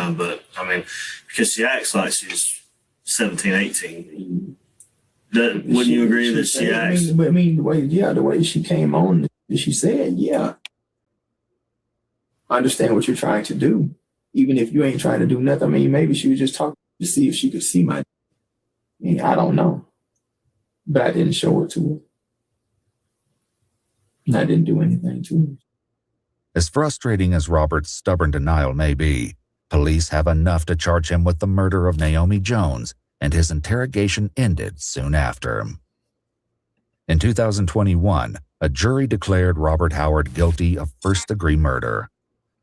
S2: But I mean, because she acts like she's 17, 18. Wouldn't you agree that she acts?
S6: I mean, the way she came on, she said, yeah. I understand what you're trying to do. Even if you ain't trying to do nothing. I mean, maybe she was just talking to see if she could see my. I mean, I don't know. But I didn't show it to her. And I didn't do anything to her.
S4: As frustrating as Robert's stubborn denial may be, police have enough to charge him with the murder of Naomi Jones, and his interrogation ended soon after. In 2021, a jury declared Robert Howard guilty of first-degree murder.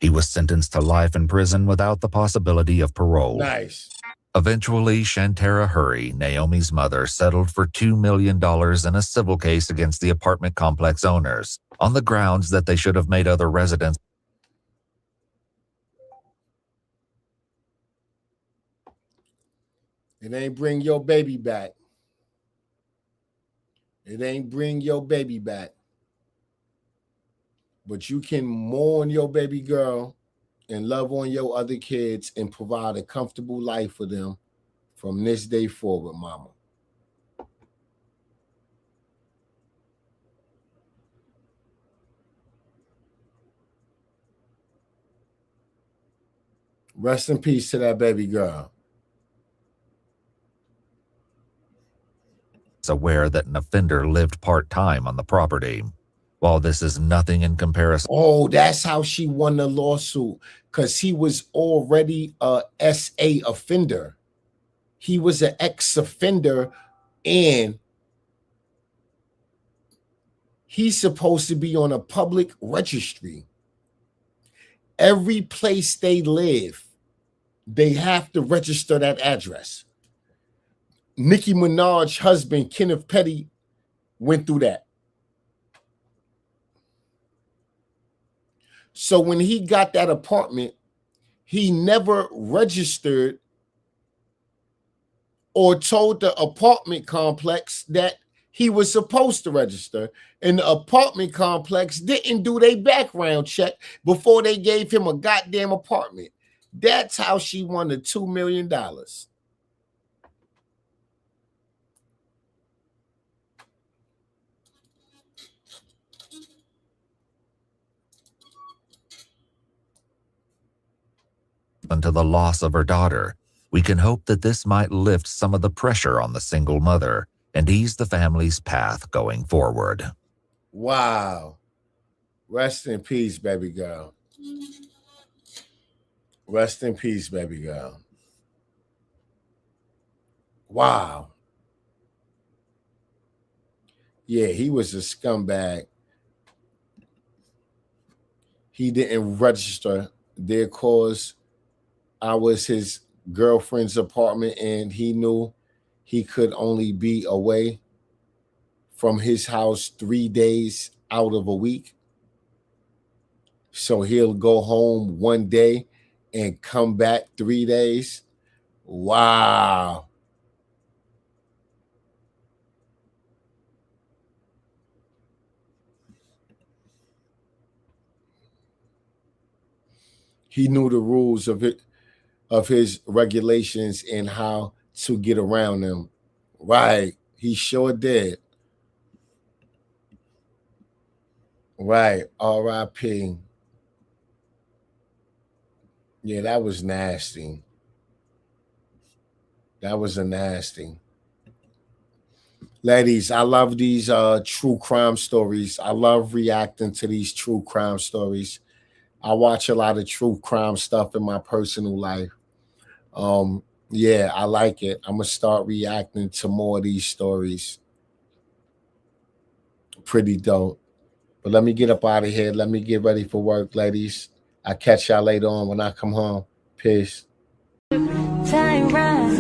S4: He was sentenced to life in prison without the possibility of parole.
S1: Nice.
S4: Eventually, Shantara Hurry, Naomi's mother, settled for $2 million in a civil case against the apartment complex owners, on the grounds that they should have made other residents.
S1: It ain't bring your baby back. It ain't bring your baby back. But you can mourn your baby girl and love on your other kids and provide a comfortable life for them from this day forward, mama. Rest in peace to that baby girl.
S4: Aware that an offender lived part-time on the property. While this is nothing in comparison.
S1: Oh, that's how she won the lawsuit, because he was already a SA offender. He was an ex-offender, and he's supposed to be on a public registry. Every place they live, they have to register that address. Nicki Minaj's husband, Kenneth Petty, went through that. So when he got that apartment, he never registered or told the apartment complex that he was supposed to register. And the apartment complex didn't do their background check before they gave him a goddamn apartment. That's how she won the $2 million.
S4: To the loss of her daughter, we can hope that this might lift some of the pressure on the single mother and ease the family's path going forward.
S1: Wow. Rest in peace, baby girl. Rest in peace, baby girl. Wow. Yeah, he was a scumbag. He didn't register their cause. I was his girlfriend's apartment, and he knew he could only be away from his house 3 days out of a week. So he'll go home 1 day and come back 3 days. Wow. He knew the rules of it, of his regulations and how to get around them. Right. He sure did. Right. R.I.P. Yeah, that was nasty. That was a nasty. Ladies, I love these true crime stories. I love reacting to these true crime stories. I watch a lot of true crime stuff in my personal life. Yeah, I like it. I'm gonna start reacting to more of these stories. Pretty dope. But let me get up out of here. Let me get ready for work, ladies. I'll catch y'all later on when I come home. Peace.
S11: Tyrant,